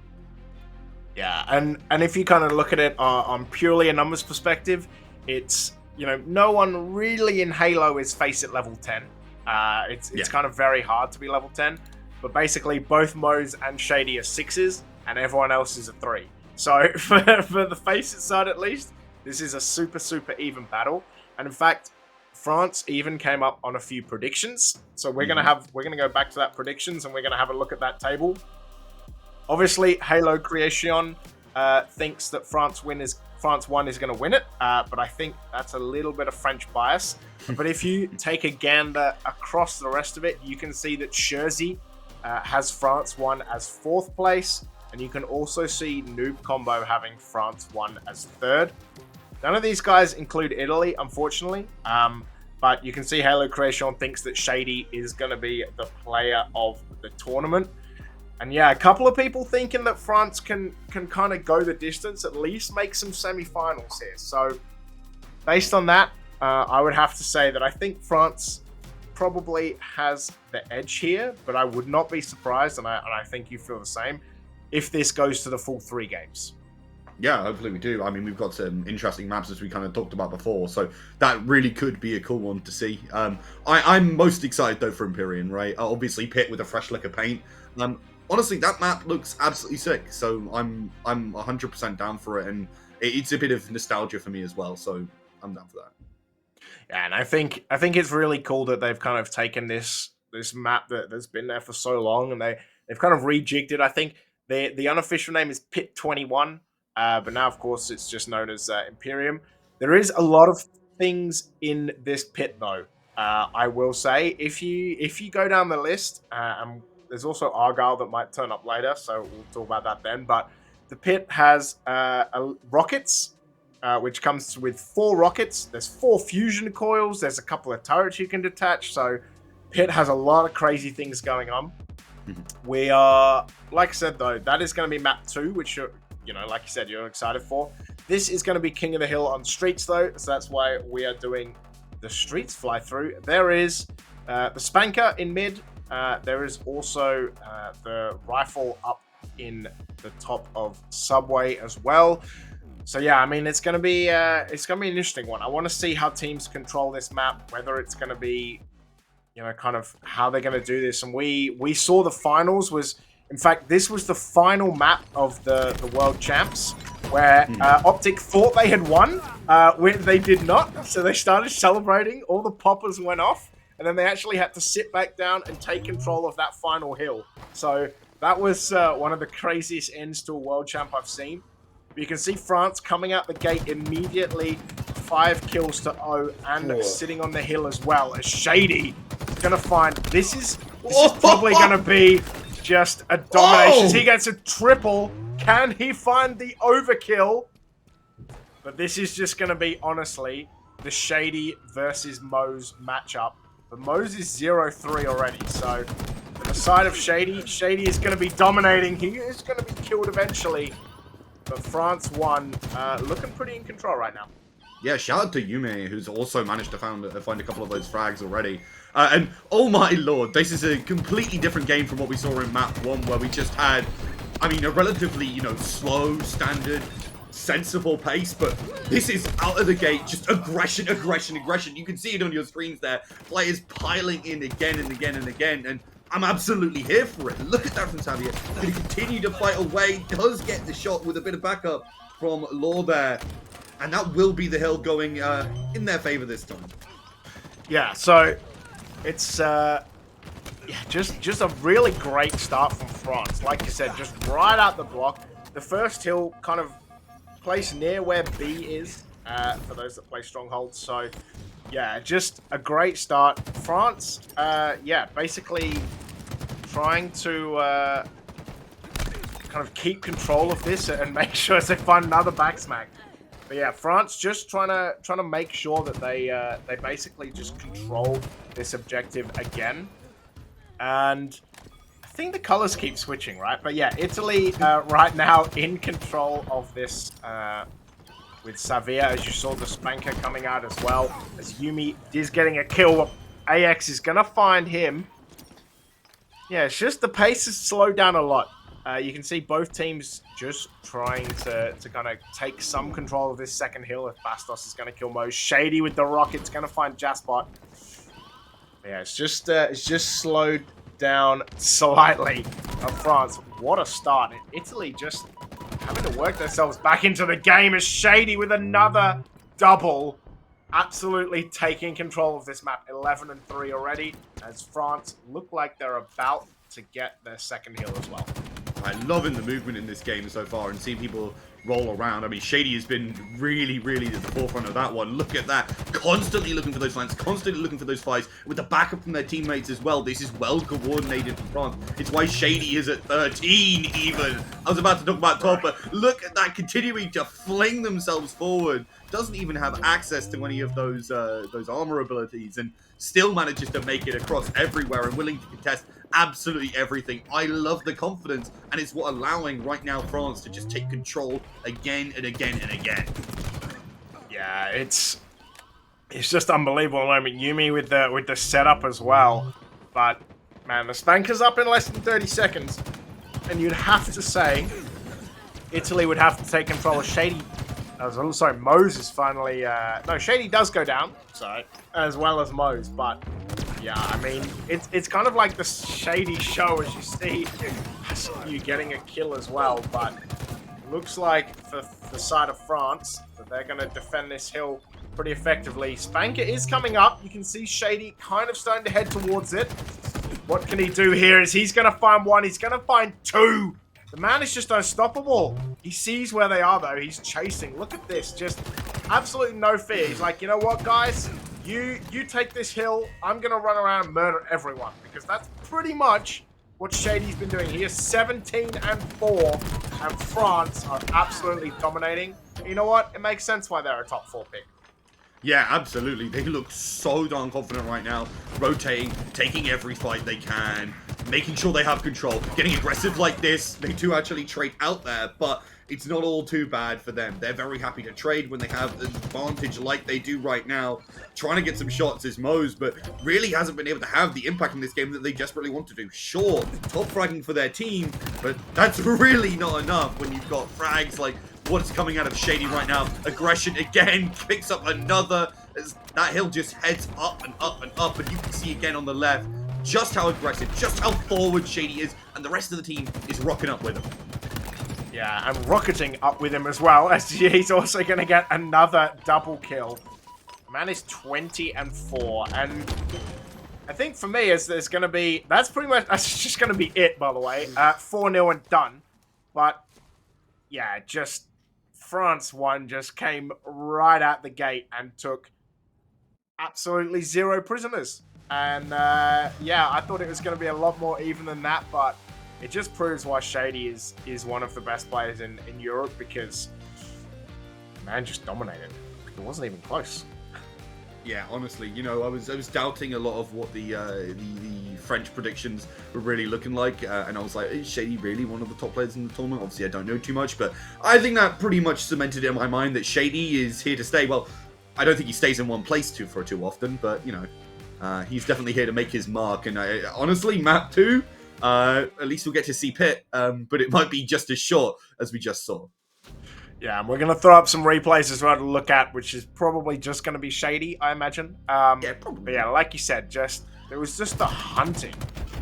Yeah, and if you kind of look at it on purely a numbers perspective, it's, you know, no one really in Halo is face at level 10. It's kind of very hard to be level 10, but basically both Moze and Shady are 6s, and everyone else is a 3. So for the Faceit side at least, this is a super even battle. And in fact, France even came up on a few predictions. So we're gonna go back to that predictions, and we're gonna have a look at that table. Obviously, Halo Creation thinks that France 1 is going to win it, but I think that's a little bit of French bias. But if you take a gander across the rest of it, you can see that Jersey has France 1 as 4th place, and you can also see Noob Combo having France 1 as 3rd. None of these guys include Italy, unfortunately, but you can see Halo Creation thinks that Shady is going to be the player of the tournament. And yeah, a couple of people thinking that France can kind of go the distance, at least make some semi-finals here. So based on that, I would have to say that I think France probably has the edge here, but I would not be surprised, and I think you feel the same, if this goes to the full 3 games. Yeah, hopefully we do. I mean, we've got some interesting maps, as we kind of talked about before, so that really could be a cool one to see. I'm most excited, though, for Empyrean, right? Obviously, Pit with a fresh lick of paint. Honestly, that map looks absolutely sick, so I'm 100% down for it, and it's a bit of nostalgia for me as well, so I'm down for that. Yeah, and I think it's really cool that they've kind of taken this map that's been there for so long, and they've kind of rejigged it. I think the unofficial name is Pit 21, but now, of course, it's just known as Imperium. There is a lot of things in this pit, though. I will say, if you go down the list, and there's also Argyle that might turn up later, so we'll talk about that then. But the pit has rockets, which comes with 4 rockets. There's 4 fusion coils. There's a couple of turrets you can detach. So pit has a lot of crazy things going on. We are, like I said, though, that is going to be map 2, which you're, you know, like you said, you're excited for. This is going to be King of the Hill on streets, though, so that's why we are doing the streets fly through. There is the Spanker in mid. There is also the rifle up in the top of Subway as well. So yeah, I mean, it's gonna be an interesting one. I want to see how teams control this map, whether it's gonna be, you know, kind of how they're gonna do this. And we saw the finals was, in fact, this was the final map of the World Champs, where Optic thought they had won, when they did not. So they started celebrating. All the poppers went off. And then they actually had to sit back down and take control of that final hill. So that was one of the craziest ends to a World Champ I've seen. But you can see France coming out the gate immediately, 5 kills to 0, and sitting on the hill as well. As Shady is going to find, this is probably going to be just a domination. He gets a triple. Can he find the overkill? But this is just going to be, honestly, the Shady versus Moze matchup. But Moze is 0-3 already, so on the side of Shady is going to be dominating. He is going to be killed eventually. But France 1, looking pretty in control right now. Yeah, shout out to Yume, who's also managed to find a couple of those frags already. And oh my lord, this is a completely different game from what we saw in map 1, where we just had, I mean, a relatively, you know, slow, standard, sensible pace, but this is out of the gate, just aggression. You can see it on your screens there. Players piling in again and again and again, and I'm absolutely here for it. Look at that from Xavier. Going to continue to fight away, does get the shot with a bit of backup from Law there, and that will be the hill going in their favor this time. Yeah, so it's just a really great start from France. Like you said, just right out the block. The first hill kind of placed near where B is, for those that play Stronghold. So yeah, just a great start. France, yeah, basically trying to kind of keep control of this and make sure they find another backsmack. But yeah, France just trying to make sure that they basically just control this objective again. And I think the colors keep switching, right? But yeah, Italy right now in control of this with Xavier, as you saw the Spanker coming out as well. As Yuumi is getting a kill, AX is going to find him. Yeah, it's just the pace has slowed down a lot. You can see both teams just trying to kind of take some control of this second hill if Bastos is going to kill Mose. Shady with the rocket's going to find Jaspot. Yeah, it's just slowed down slightly of France. What a start. Italy just having to work themselves back into the game as Shady with another double. Absolutely taking control of this map. 11-3 already, as France look like they're about to get their second hill as well. I'm loving the movement in this game so far and seeing people roll around. I mean, Shady has been really at the forefront of that one. Look at that. Constantly looking for those flanks, constantly looking for those fights with the backup from their teammates as well. This is well coordinated from France. It's why Shady is at 13 even. I was about to talk about top, but look at that, continuing to fling themselves forward. Doesn't even have access to any of those armor abilities and still manages to make it across everywhere and willing to contest absolutely everything. I love the confidence, and it's what allowing right now France to just take control again and again and again. Yeah, it's just unbelievable moment. Yuumi with the setup as well, but man, the Spanker's up in less than 30 seconds, and you'd have to say Italy would have to take control of Shady. Sorry, Mose is finally... no, Shady does go down, sorry, as well as Mose, but yeah, I mean, it's kind of like the Shady show, as you see you getting a kill as well, but it looks like for the side of France that they're going to defend this hill pretty effectively. Spanker is coming up. You can see Shady kind of starting to head towards it. What can he do here? Is he's going to find one, he's going to find two. The man is just unstoppable. He sees where they are, though. He's chasing. Look at this. Just absolutely no fear. He's like, you know what, guys? You take this hill. I'm going to run around and murder everyone. Because that's pretty much what Shady's been doing. He is 17-4. And France are absolutely dominating. You know what? It makes sense why they're a top 4 pick. Yeah, absolutely. They look so darn confident right now. Rotating, taking every fight they can, making sure they have control, getting aggressive like this. They do actually trade out there, but it's not all too bad for them. They're very happy to trade when they have an advantage like they do right now. Trying to get some shots is Mose, but really hasn't been able to have the impact in this game that they desperately want to do. Sure, top fragging for their team, but that's really not enough when you've got frags like what's coming out of Shady right now. Aggression again, picks up another. As that hill just heads up and up and up, and you can see again on the left just how aggressive, just how forward Shady is, and the rest of the team is rocking up with him. Yeah, and rocketing up with him as well, as he's also going to get another double kill. The man is 20-4, and I think for me, there's going to be... That's just going to be it, by the way. 4-0 and done. But, yeah, just... France 1 just came right out the gate and took absolutely 0 prisoners. And, yeah, I thought it was going to be a lot more even than that, but it just proves why Shady is one of the best players in Europe, because man just dominated. It wasn't even close. Yeah, honestly, you know, I was doubting a lot of what the French predictions were really looking like, and I was like, is Shady really one of the top players in the tournament? Obviously, I don't know too much, but I think that pretty much cemented in my mind that Shady is here to stay. Well, I don't think he stays in one place too often, but, you know, he's definitely here to make his mark, and honestly, map 2, at least we'll get to see Pitt, but it might be just as short as we just saw. Yeah, and we're going to throw up some replays as well to look at, which is probably just going to be Shady, I imagine. Yeah, probably. But yeah, like you said, there was just the hunting.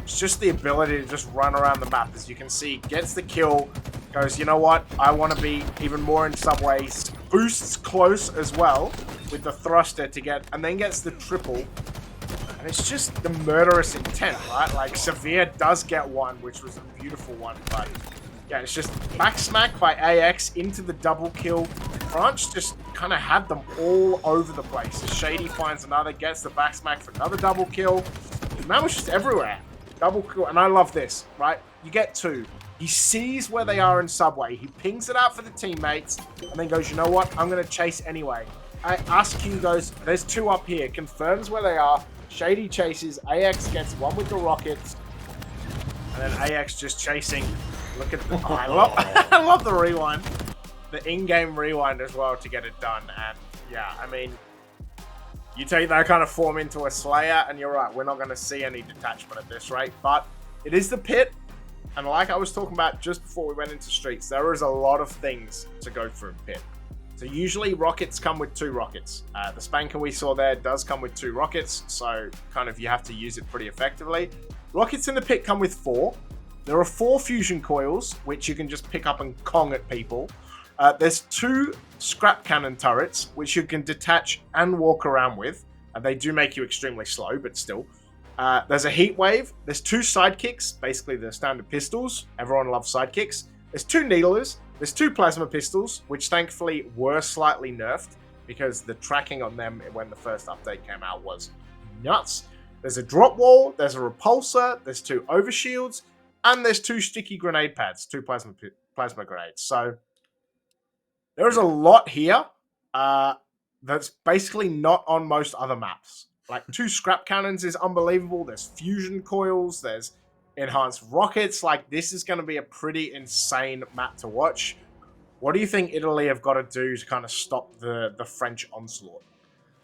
It's just the ability to just run around the map. As you can see, gets the kill, goes, you know what, I want to be even more in subways. Boosts close as well with the thruster to get, and then gets the triple. And it's just the murderous intent, right? Like, Xavier does get one, which was a beautiful one, but... yeah, it's just back smack by AX into the double kill. France just kind of had them all over the place. Shady finds another, gets the back smack for another double kill. The man was just everywhere. Double kill, and I love this, right? You get 2. He sees where they are in subway. He pings it out for the teammates, and then goes, you know what? I'm going to chase anyway. AskQ goes, there's 2 up here. Confirms where they are. Shady chases. AX gets one with the rockets. And then AX just chasing. Look at the, I love the rewind. the in-game rewind as well to get it done. And yeah, I mean, you take that kind of form into a Slayer, and you're right, we're not going to see any detachment at this rate. But it is the pit, and like I was talking about just before we went into Streets, there is a lot of things to go through pit. So usually rockets come with 2 rockets. The Spanker we saw there does come with 2 rockets, so kind of you have to use it pretty effectively. Rockets in the pit come with 4. There are 4 fusion coils, which you can just pick up and Kong at people. There's 2 scrap cannon turrets, which you can detach and walk around with. And they do make you extremely slow, but still. There's a heat wave. There's 2 sidekicks, basically the standard pistols. Everyone loves sidekicks. There's 2 needlers. There's 2 plasma pistols, which thankfully were slightly nerfed because the tracking on them when the first update came out was nuts. There's a drop wall. There's a repulsor. There's 2 overshields. And there's 2 sticky grenade pads, 2 plasma grenades. So there's a lot here that's basically not on most other maps. Like 2 scrap cannons is unbelievable. There's fusion coils. There's enhanced rockets. Like, this is going to be a pretty insane map to watch. What do you think Italy have got to do to kind of stop the French onslaught?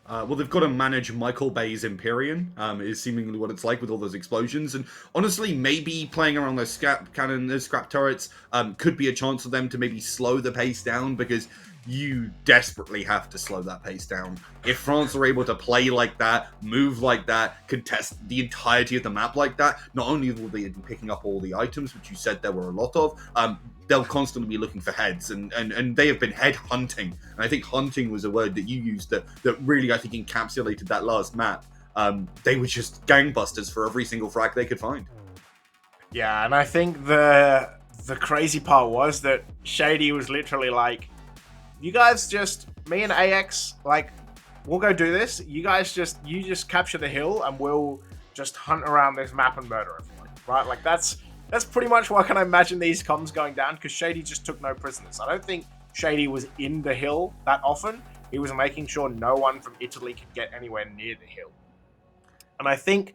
Well, they've got to manage Michael Bay's Empyrean, is seemingly what it's like with all those explosions. And honestly, maybe playing around those scrap cannon, those scrap turrets, could be a chance for them to maybe slow the pace down, because you desperately have to slow that pace down. If France are able to play like that, move like that, contest the entirety of the map like that, not only will they be picking up all the items, which you said there were a lot of, they'll constantly be looking for heads, and they have been head hunting. And I think hunting was a word that you used that really, I think, encapsulated that last map. They were just gangbusters for every single frag they could find. Yeah, and I think the crazy part was that Shady was literally like, you guys just, me and AX, like, we'll go do this. You just capture the hill and we'll just hunt around this map and murder everyone, right? Like, that's pretty much what I can imagine these comms going down, because Shady just took no prisoners. I don't think Shady was in the hill that often. He was making sure no one from Italy could get anywhere near the hill. And I think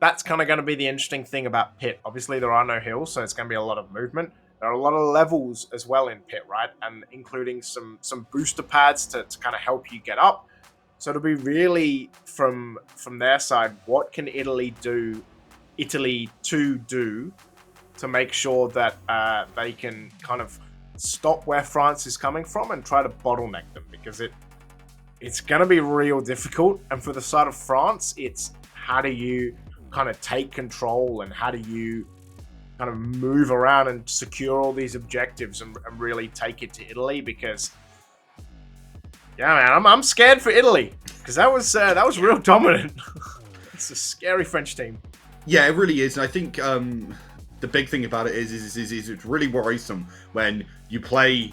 that's kind of going to be the interesting thing about Pit. Obviously, there are no hills, so it's going to be a lot of movement. There are a lot of levels as well in Pit, right? And including some booster pads to kind of help you get up. So it'll be really, from their side, what can Italy do to make sure that they can kind of stop where France is coming from and try to bottleneck them, because it's going to be real difficult. And for the side of France, it's how do you kind of take control, and how do you kind of move around and secure all these objectives and really take it to Italy, because yeah, man, I'm scared for Italy, because that was real dominant. It's a scary French team. Yeah, it really is. And I think the big thing about it is it's really worrisome when you play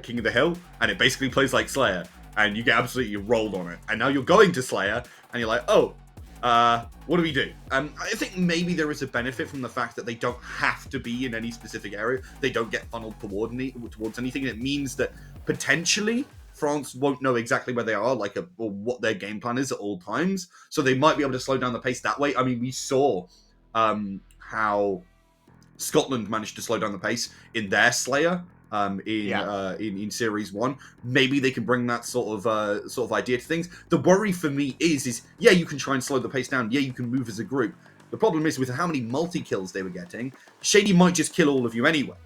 King of the Hill and it basically plays like Slayer and you get absolutely rolled on it. And now you're going to Slayer and you're like, oh, what do we do? I think maybe there is a benefit from the fact that they don't have to be in any specific area. They don't get funneled towards anything. And it means that potentially France won't know exactly where they are, or what their game plan is at all times. So they might be able to slow down the pace that way. I mean, we saw how Scotland managed to slow down the pace in their Slayer in Series 1. Maybe they can bring that sort of idea to things. The worry for me is yeah, you can try and slow the pace down. Yeah, you can move as a group. The problem is with how many multi-kills they were getting, Shady might just kill all of you anyway.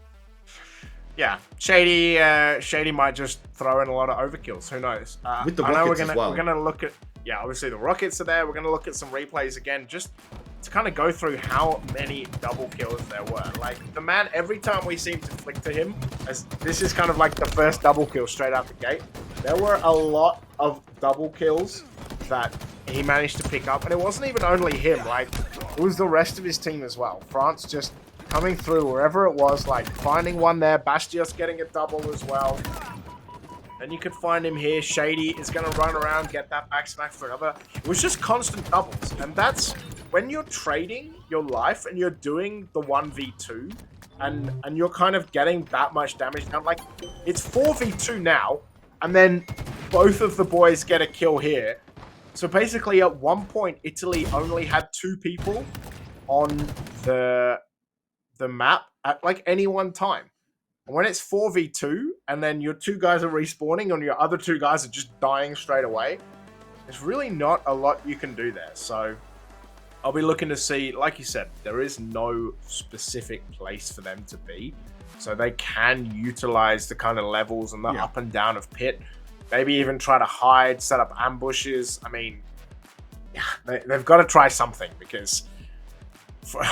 Yeah, Shady might just throw in a lot of overkills. Who knows? With the rockets as well. We're gonna look at, obviously the rockets are there. We're gonna look at some replays again, just to kind of go through how many double kills there were. Like, the man, every time we seem to flick to him, as this is kind of like the first double kill straight out the gate, there were a lot of double kills that he managed to pick up, and it wasn't even only him. Like, it was the rest of his team as well. France just coming through wherever it was, like finding one there. Bastios getting a double as well. Then you could find him here. Shady is going to run around, get that back smack for another. It was just constant doubles. And that's when you're trading your life and you're doing the 1v2 and you're kind of getting that much damage down. Like, it's 4v2 now, and then both of the boys get a kill here. So basically, at one point, Italy only had 2 people on the map at like any one time. When it's 4v2 and then your two guys are respawning and your other two guys are just dying straight away, there's really not a lot you can do there. So I'll be looking to see, like you said, there is no specific place for them to be. So they can utilize the kind of levels and the up and down of pit. Maybe even try to hide, set up ambushes. I mean, they've got to try something because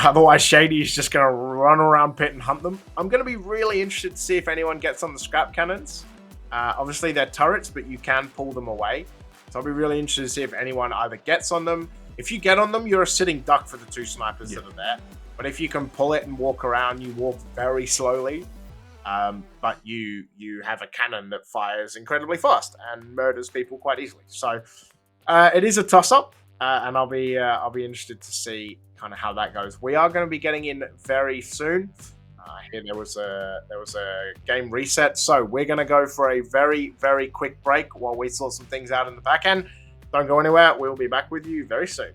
otherwise Shady is just going to run around pit and hunt them. I'm going to be really interested to see if anyone gets on the scrap cannons. Obviously, they're turrets, but you can pull them away. So I'll be really interested to see if anyone either gets on them. If you get on them, you're a sitting duck for the two snipers that are there. But if you can pull it and walk around, you walk very slowly. But you have a cannon that fires incredibly fast and murders people quite easily. So it is a toss-up, and I'll be interested to see kind of how that goes. We are going to be getting in very soon. Here there was a game reset, so we're going to go for a very, very quick break while we sort some things out in the back end. Don't go anywhere. We'll be back with you very soon.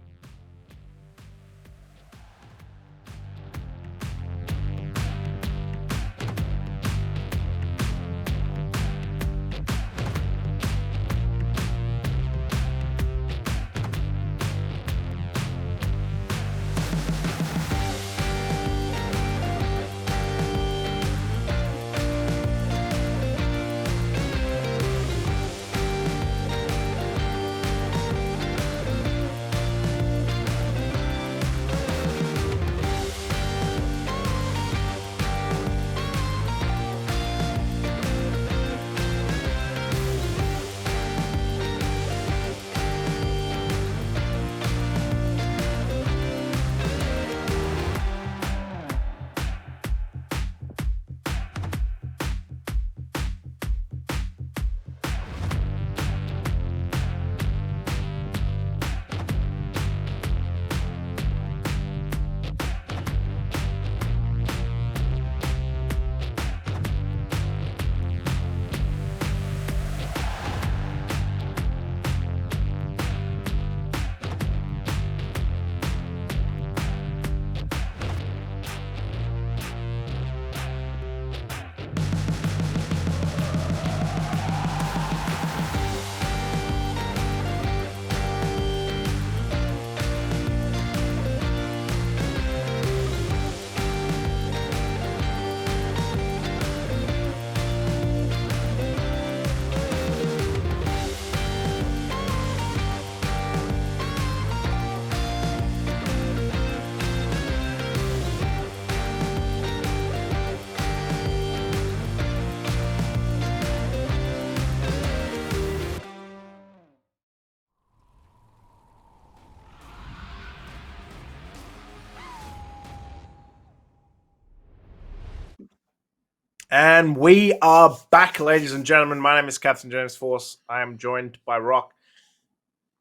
And we are back, ladies and gentlemen. My name is Captain James Force. I am joined by Rock.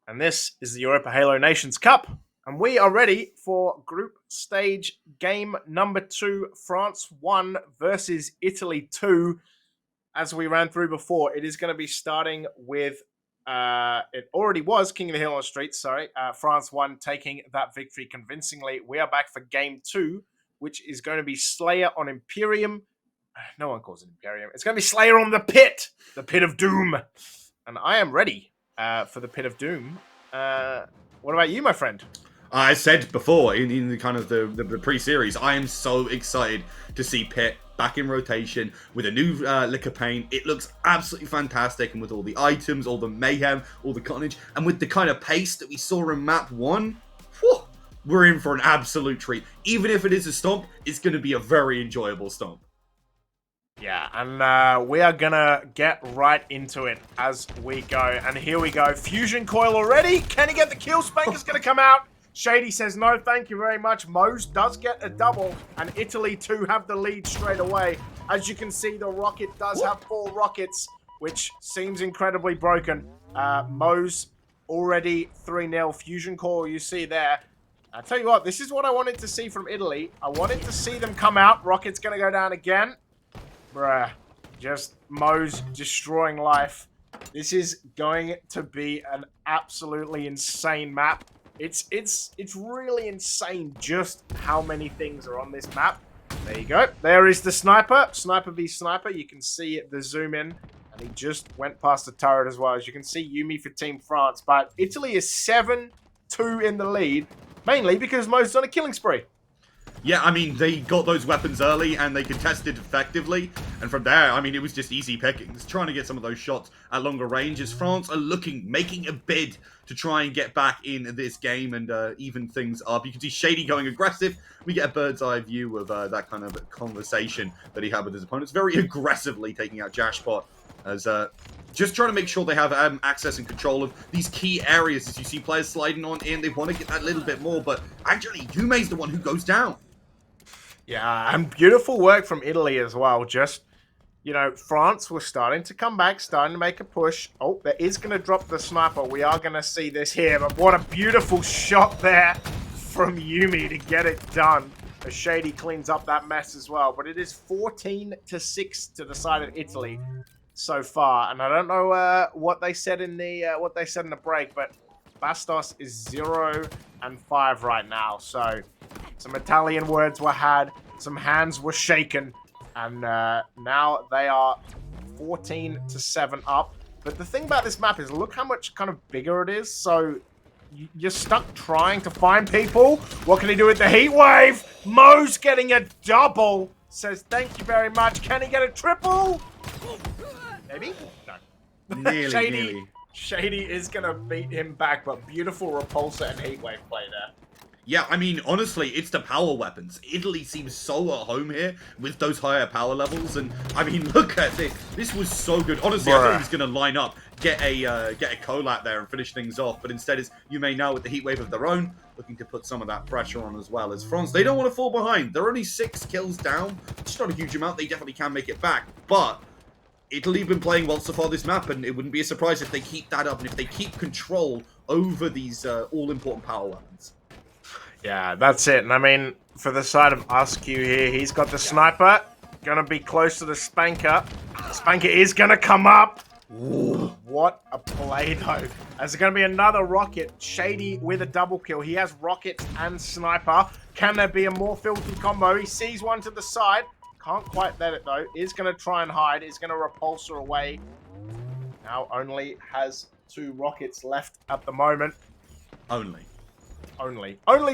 And this is the Europa Halo Nations Cup. And we are ready for group stage game number 2, France 1 versus Italy 2. As we ran through before, it is going to be starting with, it already was King of the Hill on the Streets, France 1 taking that victory convincingly. We are back for game 2, which is going to be Slayer on Imperium. No one calls it Imperium. It's going to be Slayer on the Pit of Doom. And I am ready for the Pit of Doom. What about you, my friend? I said before in the kind of the pre-series, I am so excited to see Pit back in rotation with a new lick of paint. It looks absolutely fantastic, and with all the items, all the mayhem, all the carnage, and with the kind of pace that we saw in map 1, whew, we're in for an absolute treat. Even if it is a stomp, it's going to be a very enjoyable stomp. Yeah, and we are going to get right into it as we go. And here we go. Fusion coil already. Can he get the kill? Spanker's going to come out. Shady says no, thank you very much. Mose does get a double, and Italy 2 have the lead straight away. As you can see, the rocket does have 4 rockets, which seems incredibly broken. Mose already 3-0. Fusion coil, you see there. I tell you what, this is what I wanted to see from Italy. I wanted to see them come out. Rocket's going to go down again. Bruh, just Mose destroying life. This is going to be an absolutely insane map. It's really insane just how many things are on this map. There you go. There is the sniper. Sniper v sniper. You can see the zoom in. And he just went past the turret as well. As you can see, Yumi for Team France. But Italy is 7-2 in the lead. Mainly because Mo's on a killing spree. Yeah, I mean, they got those weapons early and they contested effectively. And from there, I mean, it was just easy pickings. Trying to get some of those shots at longer range as France are making a bid to try and get back in this game and even things up. You can see Shady going aggressive. We get a bird's eye view of that kind of conversation that he had with his opponents. Very aggressively taking out Jashpot as just trying to make sure they have access and control of these key areas. As you see players sliding on in, they want to get that little bit more. But actually, Yume's the one who goes down. Yeah, and beautiful work from Italy as well. Just, you know, France was starting to come back, starting to make a push. Oh, there is going to drop the sniper. We are going to see this here. But what a beautiful shot there from Yumi to get it done. As Shady cleans up that mess as well. But it is 14-6 to the side of Italy so far. And I don't know what they said in the break, but Bastos is 0-5 right now. So some Italian words were had, some hands were shaken, and now they are 14-7 up. But the thing about this map is, look how much kind of bigger it is. So you're stuck trying to find people. What can he do with the heat wave? Mo's getting a double. Says thank you very much. Can he get a triple? Maybe? No. Nearly. Shady is going to beat him back, but beautiful repulsor and heat wave play there. Yeah, I mean, honestly, it's the power weapons. Italy seems so at home here with those higher power levels, and I mean, look at this. This was so good. Honestly, I thought he was going to line up, get a collab there and finish things off, but instead, as you may know, with the heat wave of their own, looking to put some of that pressure on as well. As France, they don't want to fall behind. They're only 6 kills down. It's not a huge amount. They definitely can make it back, but Italy have been playing well so far this map, and it wouldn't be a surprise if they keep that up and if they keep control over these all-important power weapons. Yeah, that's it. And I mean, for the side of Askew here, he's got the sniper. Gonna be close to the Spanker. Spanker is gonna come up. Ooh, what a play, though. As there's gonna be another rocket. Shady with a double kill. He has rockets and sniper. Can there be a more filthy combo? He sees one to the side. Can't quite let it, though. Is gonna try and hide. Is gonna repulse her away. Now only has 2 rockets left at the moment. Only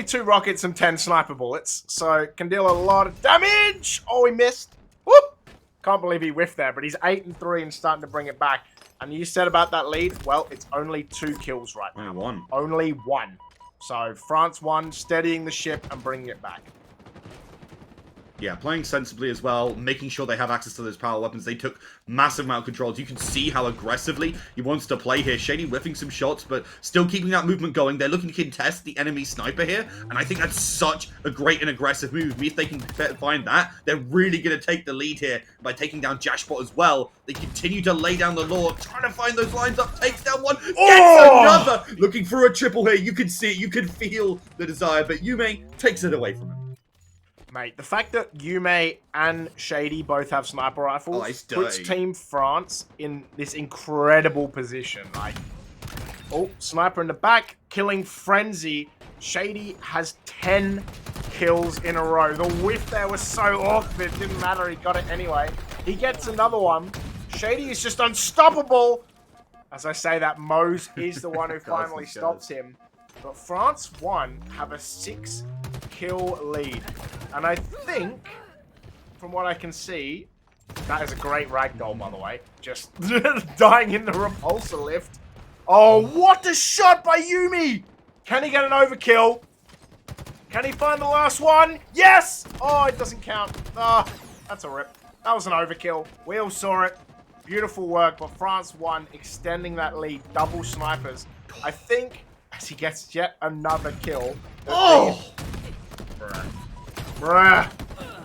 2 rockets and 10 sniper bullets, so can deal a lot of damage. Oh, he missed. Whoop! Can't believe he whiffed there, but he's 8-3 and starting to bring it back. And you said about that lead, well, it's only 2 kills right now. Only one. So France won, steadying the ship and bringing it back. Yeah, playing sensibly as well, making sure they have access to those power weapons. They took massive amount of controls. You can see how aggressively he wants to play here. Shady whiffing some shots, but still keeping that movement going. They're looking to contest the enemy sniper here, and I think that's such a great and aggressive move. If they can find that, they're really going to take the lead here by taking down Jashpot as well. They continue to lay down the law, trying to find those lines up, takes down one, gets another! Looking for a triple here. You can see it, you can feel the desire, but Yume takes it away from him. Mate, the fact that Yume and Shady both have sniper rifles puts Team France in this incredible position. Like, oh, sniper in the back, killing Frenzy. Shady has 10 kills in a row. The whiff there was so awkward, it didn't matter, he got it anyway. He gets another one. Shady is just unstoppable. As I say that, Mose is the one who finally stops him. But France 1 have a 6-kill lead. And I think, from what I can see, that is a great ragdoll, by the way. Just dying in the repulsor lift. Oh, what a shot by Yumi! Can he get an overkill? Can he find the last one? Yes! Oh, it doesn't count. Ah, oh, that's a rip. That was an overkill. We all saw it. Beautiful work, but France won, extending that lead. Double snipers. I think, as he gets yet another kill. Oh! Bruh.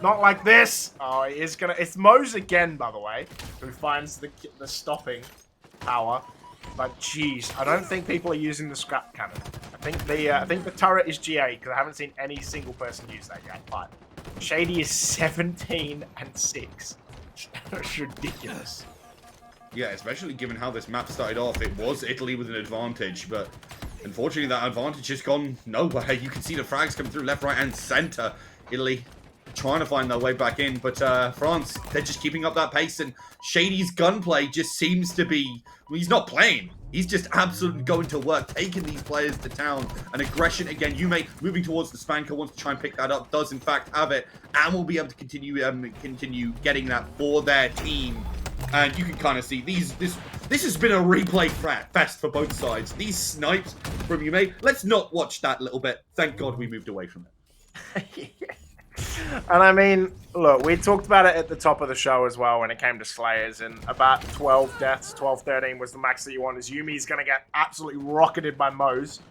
Not like this. Oh, he is gonna... It's Mose again, by the way, who finds the stopping power. But, jeez, I don't think people are using the scrap cannon. I think the turret is GA, because I haven't seen any single person use that yet. But Shady is 17-6. That's ridiculous. Yeah, especially given how this map started off. It was Italy with an advantage, but unfortunately that advantage has gone nowhere. You can see the frags coming through left, right, and center. Italy trying to find their way back in. But France, they're just keeping up that pace, and Shady's gunplay just seems to be, well, he's not playing. He's just absolutely going to work, taking these players to town. And aggression, again, Yume moving towards the Spanker, wants to try and pick that up, does in fact have it, and will be able to continue getting that for their team. And you can kind of see this has been a replay fest for both sides. These snipes from Yume, let's not watch that little bit. Thank God we moved away from it. And I mean, look, we talked about it at the top of the show as well when it came to Slayers, and about 12 deaths, 12, 13 was the max that you want, as Yumi's going to get absolutely rocketed by Moze.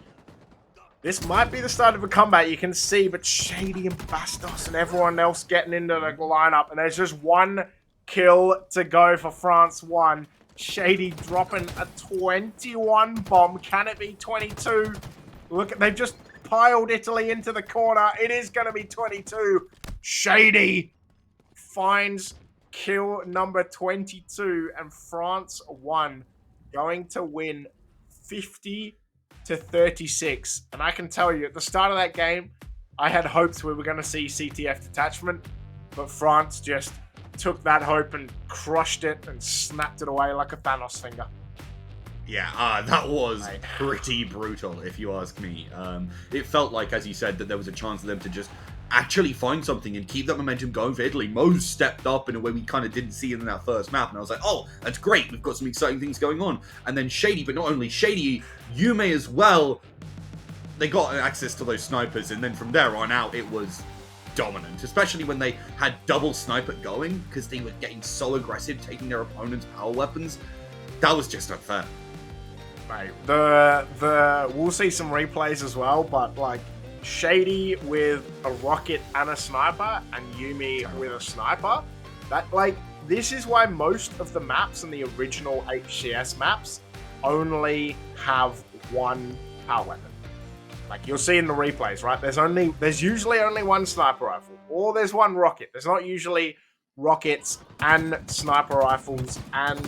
This might be the start of a comeback, you can see, but Shady and Bastos and everyone else getting into the lineup, and there's just one kill to go for France 1. Shady dropping a 21 bomb. Can it be 22? Look, they've just piled Italy into the corner. It is going to be 22. Shady finds kill number 22, and France 1 going to win 50-36. And I can tell you, at the start of that game, I had hopes we were going to see CTF detachment, but France just took that hope and crushed it and snapped it away like a Thanos finger. Yeah, that was pretty brutal, if you ask me. It felt like, as you said, that there was a chance for them to just actually find something and keep that momentum going for Italy. Moze stepped up in a way we kind of didn't see in that first map, and I was like, oh, that's great, we've got some exciting things going on. And then Shady, but not only Shady, Yume as well, they got access to those snipers, and then from there on out, it was dominant, especially when they had double sniper going, because they were getting so aggressive, taking their opponent's power weapons. That was just unfair. Right. We'll see some replays as well, but like Shady with a rocket and a sniper, and Yume with a sniper. That this is why most of the maps in the original HCS maps only have one power weapon. Like you'll see in the replays, right? There's usually only one sniper rifle, or there's one rocket. There's not usually rockets and sniper rifles and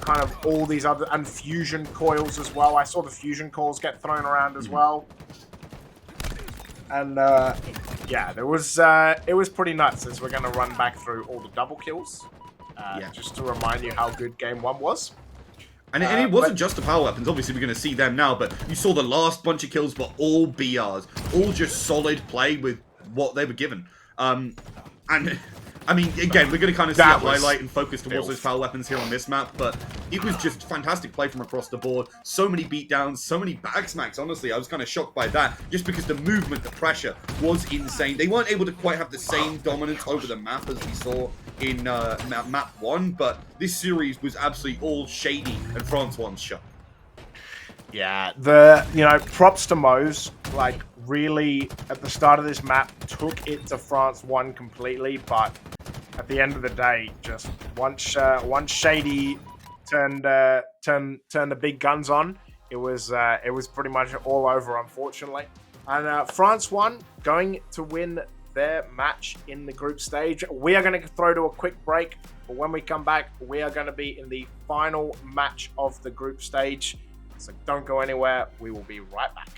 kind of all these other, and fusion coils as well. I saw the fusion coils get thrown around as well. And yeah, it was pretty nuts, as we're going to run back through all the double kills, just to remind you how good game 1 was. And it wasn't just the power weapons. Obviously, we're going to see them now, but you saw the last bunch of kills were all BRs. All just solid play with what they were given. And, I mean, again, we're going to kind of see a highlight and focus towards those power weapons here on this map, but it was just fantastic play from across the board. So many beatdowns, so many backsmacks, honestly. I was kind of shocked by that, just because the movement, the pressure was insane. They weren't able to quite have the same dominance over the map as we saw in map 1, but this series was absolutely all Shady and France 1's shot. Yeah, props to Moze, really, at the start of this map, took it to France 1 completely, but at the end of the day, just once Shady turned the big guns on, it was pretty much all over, unfortunately. And France 1 going to win their match in the group stage. We are going to throw to a quick break, but when we come back, we are going to be in the final match of the group stage. So don't go anywhere. We will be right back.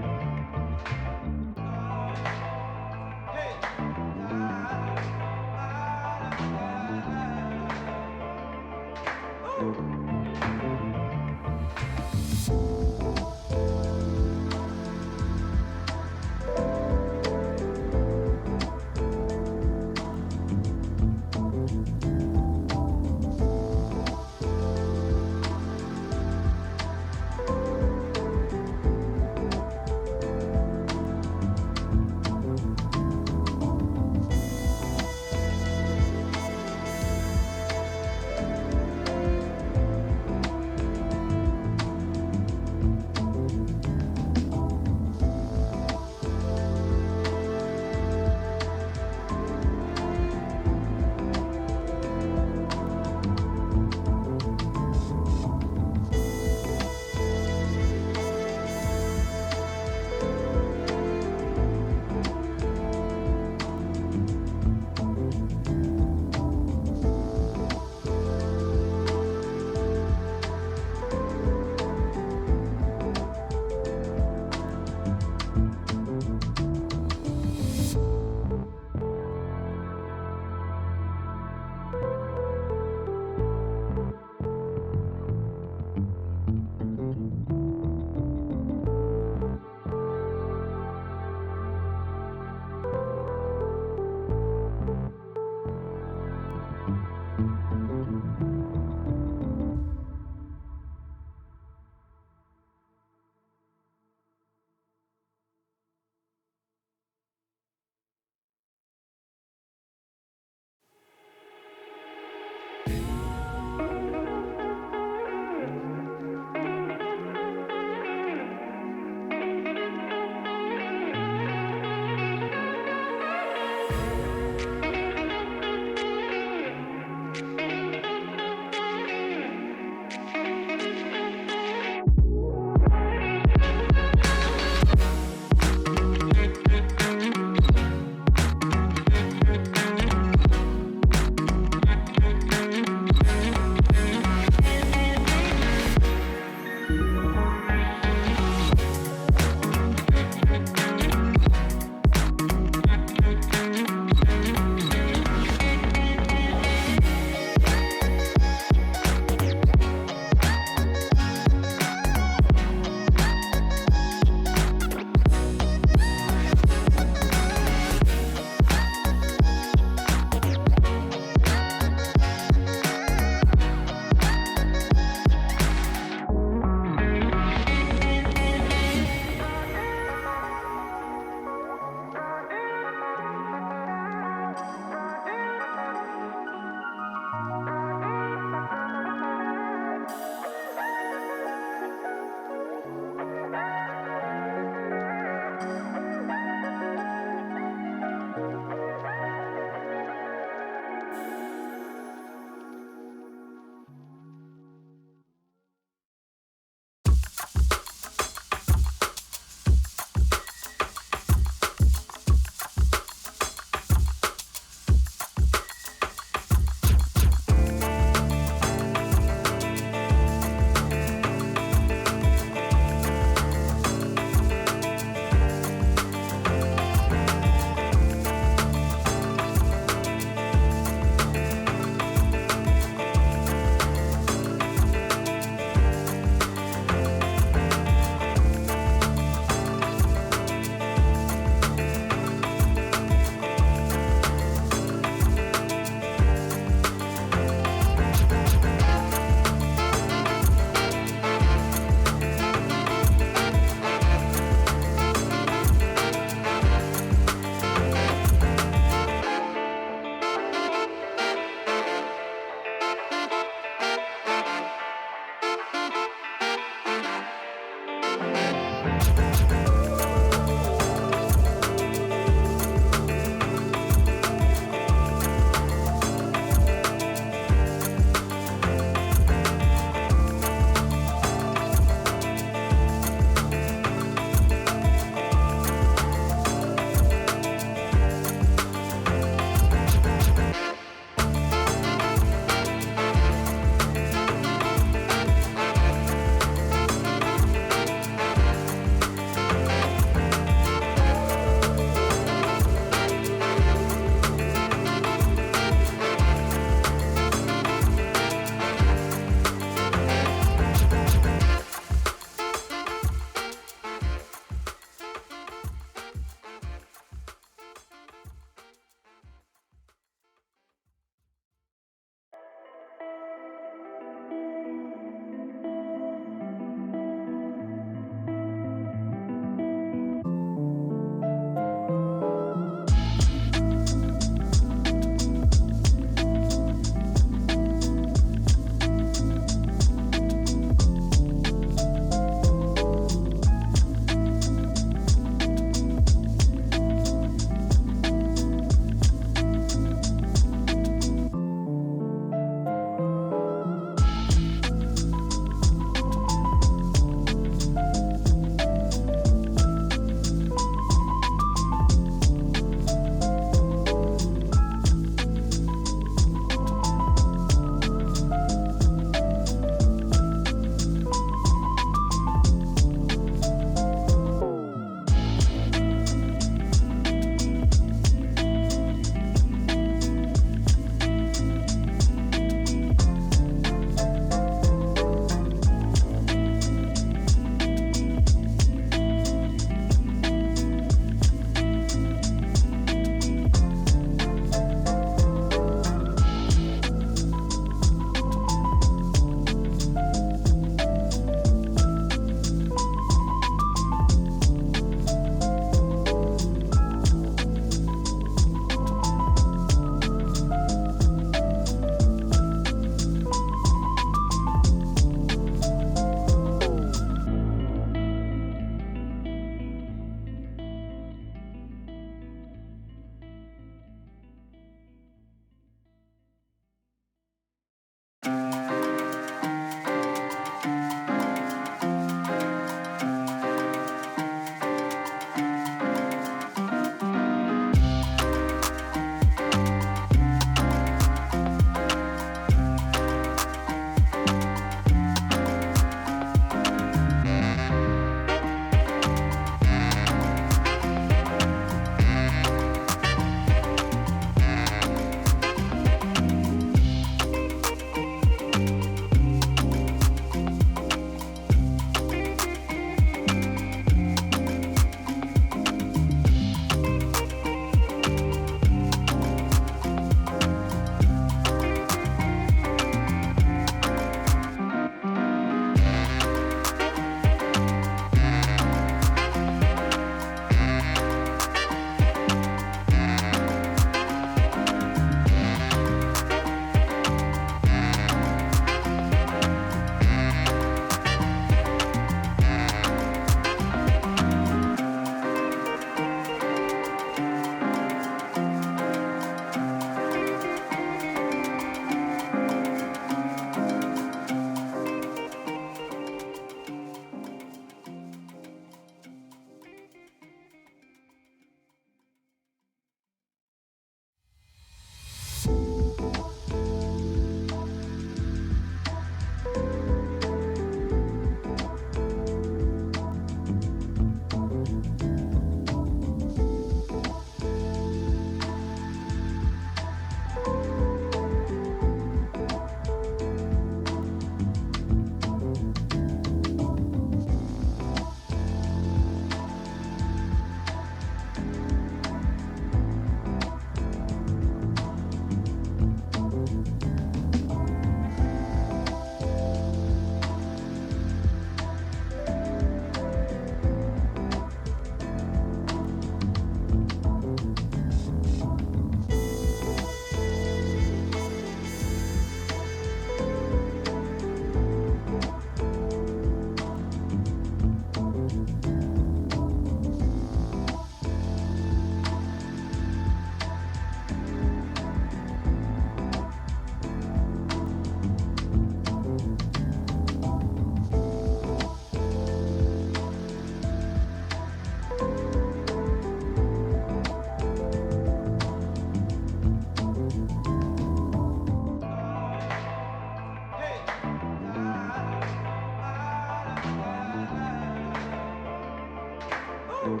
Good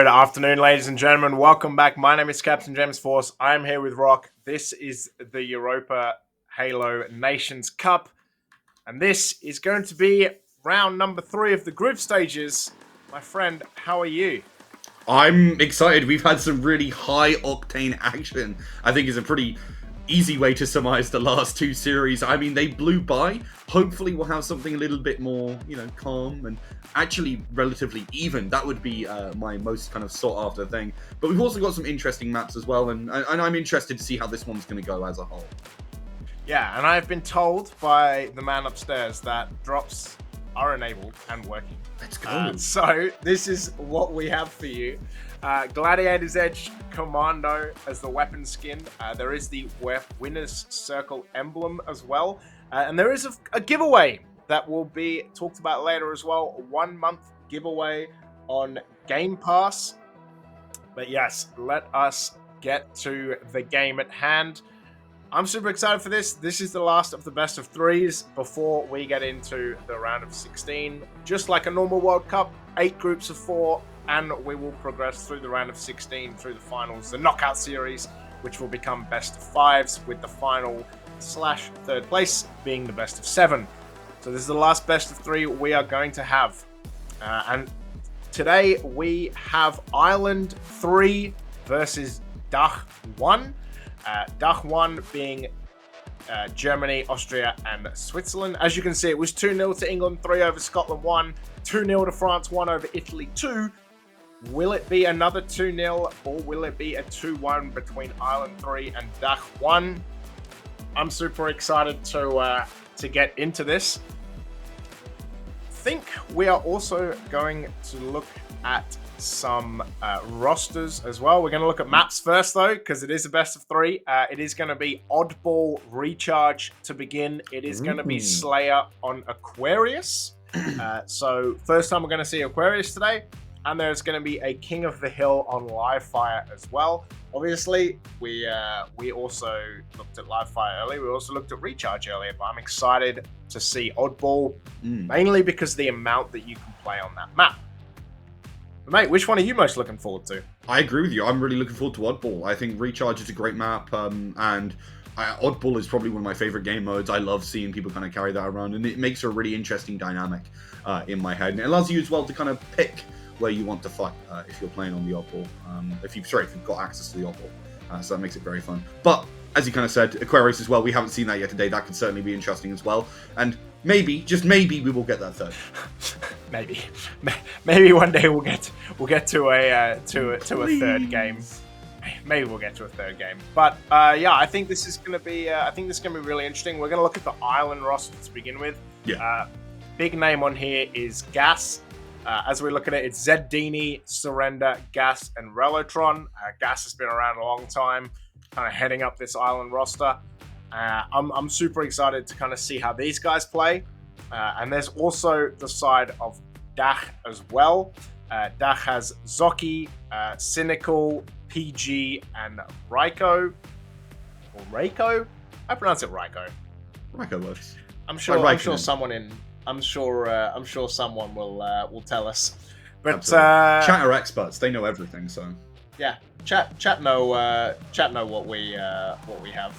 afternoon, ladies and gentlemen. Welcome back. My name is Captain James Force. I am here with Rock. This is the Europa Halo Nations Cup, and this is going to be round number 3 of the group stages. My friend, how are you? I'm excited. We've had some really high octane action. I think is a pretty easy way to surmise the last 2 series. I mean, they blew by. Hopefully we'll have something a little bit more, calm and actually relatively even. That would be my most kind of sought after thing. But we've also got some interesting maps as well, and I'm interested to see how this one's going to go as a whole. Yeah, and I've been told by the man upstairs that drops are enabled and working. Let's go. So this is what we have for you. Gladiator's Edge Commando as the weapon skin. There is the Winner's Circle emblem as well. And there is a giveaway that will be talked about later as well. A 1-month giveaway on Game Pass. But yes, let us get to the game at hand. I'm super excited for this. This is the last of the best of 3s before we get into the round of 16. Just like a normal World Cup, 8 groups of 4, and we will progress through the round of 16, through the finals, the knockout series, which will become best of 5s, with the final/3rd place being the best of 7. So this is the last best of 3 we are going to have. And today we have Ireland 3 versus Dach 1. Dach 1 being Germany, Austria, and Switzerland. As you can see, it was 2-0 to England, 3 over Scotland 1, 2-0 to France, 1 over Italy 2. Will it be another 2-0, or will it be a 2-1 between Ireland 3 and Dach 1? I'm super excited to get into this. I think we are also going to look at some rosters as well. We're going to look at maps first, though, because it is a best of 3. It is going to be Oddball Recharge to begin. It is going to be Slayer on Aquarius. So first time we're going to see Aquarius today. And there's going to be a King of the Hill on Livefire as well. Obviously, we also looked at Livefire earlier. We also looked at Recharge earlier, but I'm excited to see Oddball, mainly because of the amount that you can play on that map. But mate, which one are you most looking forward to? I agree with you. I'm really looking forward to Oddball. I think Recharge is a great map, and Oddball is probably one of my favorite game modes. I love seeing people kind of carry that around, and it makes a really interesting dynamic in my head. And it allows you as well to kind of pick where you want to fight if you're playing on the Oddball. If you've got access to the Oddball. So that makes it very fun. But as you kind of said, Aquarius as well, we haven't seen that yet today. That could certainly be interesting as well. And maybe, just maybe, we will get that third. Maybe one day we'll get to a third game. Maybe we'll get to a third game. But yeah, I think this is gonna be really interesting. We're gonna look at the Ireland roster to begin with. Yeah. Big name on here is Gas. As we look at it, it's Zeddini, Surrender, Gas, and Relotron. Gas has been around a long time, kind of heading up this Ireland roster. I'm super excited to kind of see how these guys play. And there's also the side of Dach as well. Dach has Zoki, Cynical, PG, and Raiko. Or Raiko? I pronounce it Raiko. Raiko works. I'm sure someone will tell us. But chat are experts; they know everything. So yeah, chat know what we have.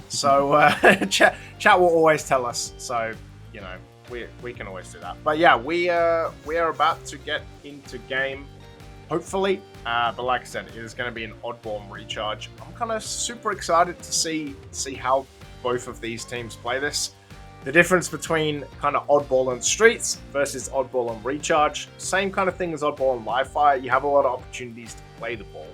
So chat will always tell us. So we can always do that. But yeah, we are about to get into game, hopefully. But like I said, it is going to be an Oddball Recharge. I'm kind of super excited to see how both of these teams play this. The difference between kind of Oddball and Streets versus Oddball and Recharge, same kind of thing as Oddball and Livefire. You have a lot of opportunities to play the ball.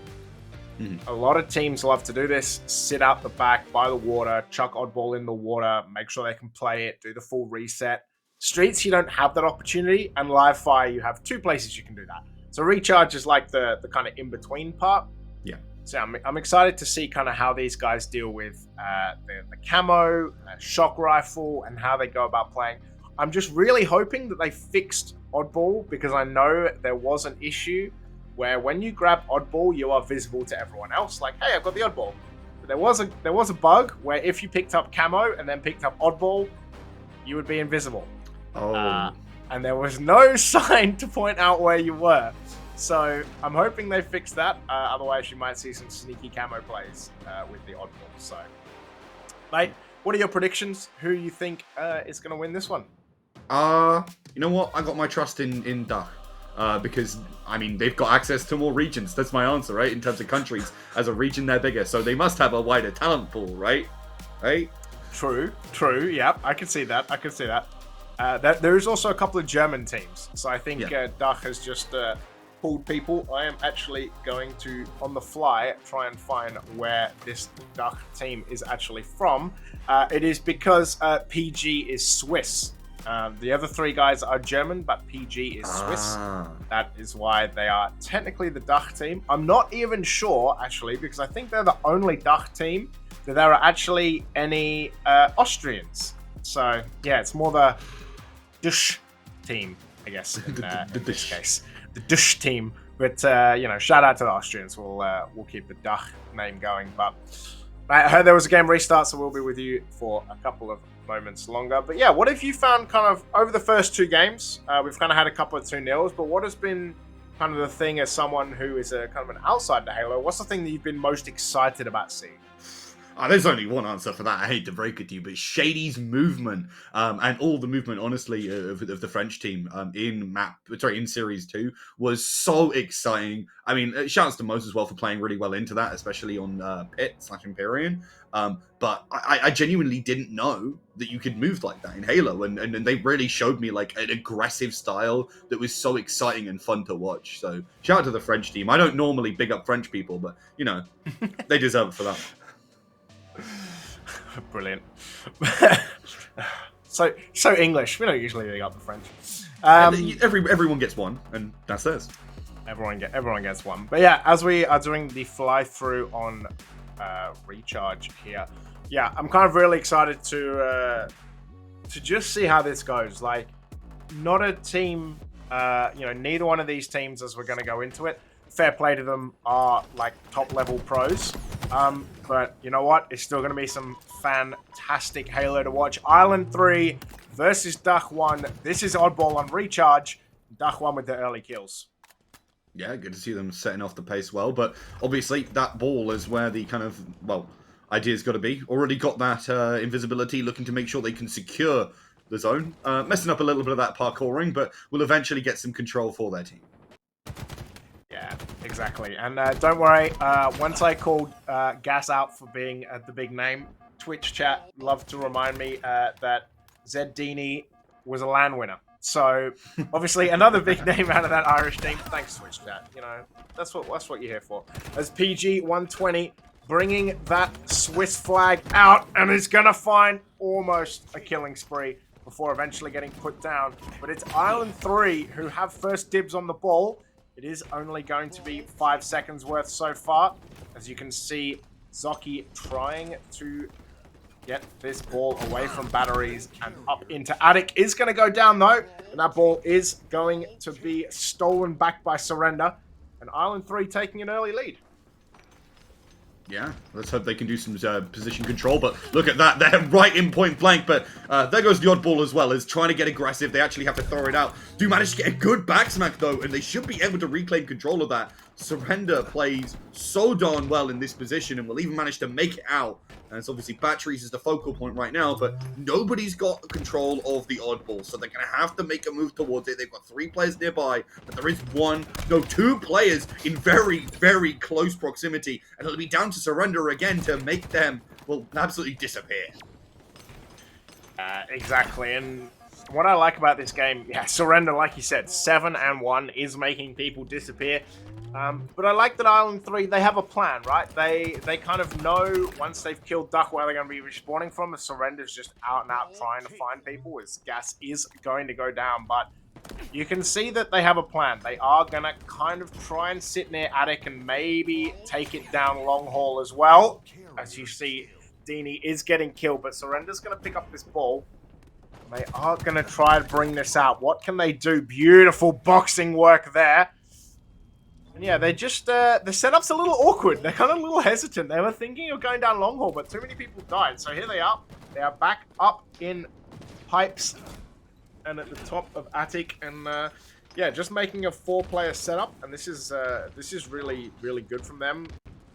A lot of teams love to do this, sit out the back by the water, chuck Oddball in the water, make sure they can play it, do the full reset. Streets, you don't have that opportunity, and Livefire, you have 2 places you can do that. So Recharge is like the kind of in-between part. Yeah. So I'm excited to see kind of how these guys deal with the camo, shock rifle, and how they go about playing. I'm just really hoping that they fixed Oddball, because I know there was an issue where when you grab Oddball, you are visible to everyone else. Like, hey, I've got the Oddball. But there was a bug where if you picked up camo and then picked up Oddball, you would be invisible. Oh. And there was no sign to point out where you were. So I'm hoping they fix that. Otherwise, you might see some sneaky camo plays with the Oddball. So, mate, what are your predictions? Who you think is going to win this one? You know what? I got my trust in Duck. Because, I mean, they've got access to more regions. That's my answer, right? In terms of countries. As a region, they're bigger. So they must have a wider talent pool, right? Right? True. Yep, I can see that. There is also a couple of German teams. So I think Duck has just pulled people. I am actually going to, on the fly, try and find where this Duck team is actually from. It is because PG is Swiss. The other three guys are German, but PG is Swiss. That is why they are technically the Dach team. I'm not even sure, actually, because I think they're the only Dach team that there are actually any Austrians. So, yeah, it's more the Dusch team, I guess, in this case. The Dusch team. But, shout out to the Austrians. We'll keep the Dach name going. But I heard there was a game restart, so we'll be with you for a couple of moments longer. But yeah, what have you found kind of over the first two games? We've kind of had a couple of 2-0s, but what has been kind of the thing as someone who is a kind of an outsider to Halo? What's the thing that you've been most excited about seeing? There's only one answer for that. I hate to break it to you, but Shady's movement and all the movement, honestly, of the French team in Series 2 was so exciting. I mean, shouts to Moses as well for playing really well into that, especially on Pit/Empyrean. But I genuinely didn't know that you could move like that in Halo, and they really showed me like an aggressive style that was so exciting and fun to watch. So shout out to the French team. I don't normally big up French people, but they deserve it for that. Brilliant. so English. We don't usually big up the French. Everyone gets one, and that's theirs. Everyone gets one. But yeah, as we are doing the fly through on Recharge here, yeah, I'm kind of really excited to just see how this goes. Like, not a team. Neither one of these teams, as we're going to go into it, fair play to them, are like top level pros. But you know what? It's still going to be some fantastic Halo to watch. Island 3 versus Dach 1. This is Oddball on Recharge. Dach 1 with the early kills. Yeah, good to see them setting off the pace well. But obviously, that ball is where the kind of, idea's got to be. Already got that invisibility, looking to make sure they can secure the zone. Messing up a little bit of that parkouring, but will eventually get some control for their team. Yeah, exactly. And don't worry, once I called Gas out for being the big name, Twitch chat loved to remind me that Zed Dini was a LAN winner. So, obviously, another big name out of that Irish team. Thanks, Twitch chat. That's what you're here for. As PG 120 bringing that Swiss flag out, and is going to find almost a killing spree before eventually getting put down. But it's Island 3 who have first dibs on the ball. It is only going to be 5 seconds worth so far. As you can see, Zoki trying to get this ball away from batteries and up into Attic. Is going to go down though, and that ball is going to be stolen back by Surrender. And Island 3 taking an early lead. Yeah, let's hope they can do some position control, but look at that, they're right in point blank, but there goes the oddball as well, as trying to get aggressive, they actually have to throw it out. Do manage to get a good backsmack though, and they should be able to reclaim control of that. Surrender plays so darn well in this position and will even manage to make it out. And it's obviously batteries is the focal point right now, but nobody's got control of the oddball, so they're going to have to make a move towards it. They've got 3 players nearby, but there is 2 players in very, very close proximity, and it'll be down to Surrender again to make them, absolutely disappear. Exactly, and what I like about this game, Surrender, like you said, 7-1 is making people disappear. But I like that Island 3, they have a plan, right? They kind of know once they've killed Duck where they're going to be respawning from. The Surrender's just out and out trying to find people, as Gas is going to go down. But you can see that they have a plan. They are going to kind of try and sit near Attic and maybe take it down long haul as well. As you see, Dini is getting killed, but Surrender's going to pick up this ball. They are going to try to bring this out. What can they do? Beautiful boxing work there. And yeah, they just, the setup's a little awkward. They're kind of a little hesitant. They were thinking of going down long haul, but too many people died. So here they are. They are back up in pipes and at the top of Attic. And yeah, just making a 4-player setup. And this is really, really good from them,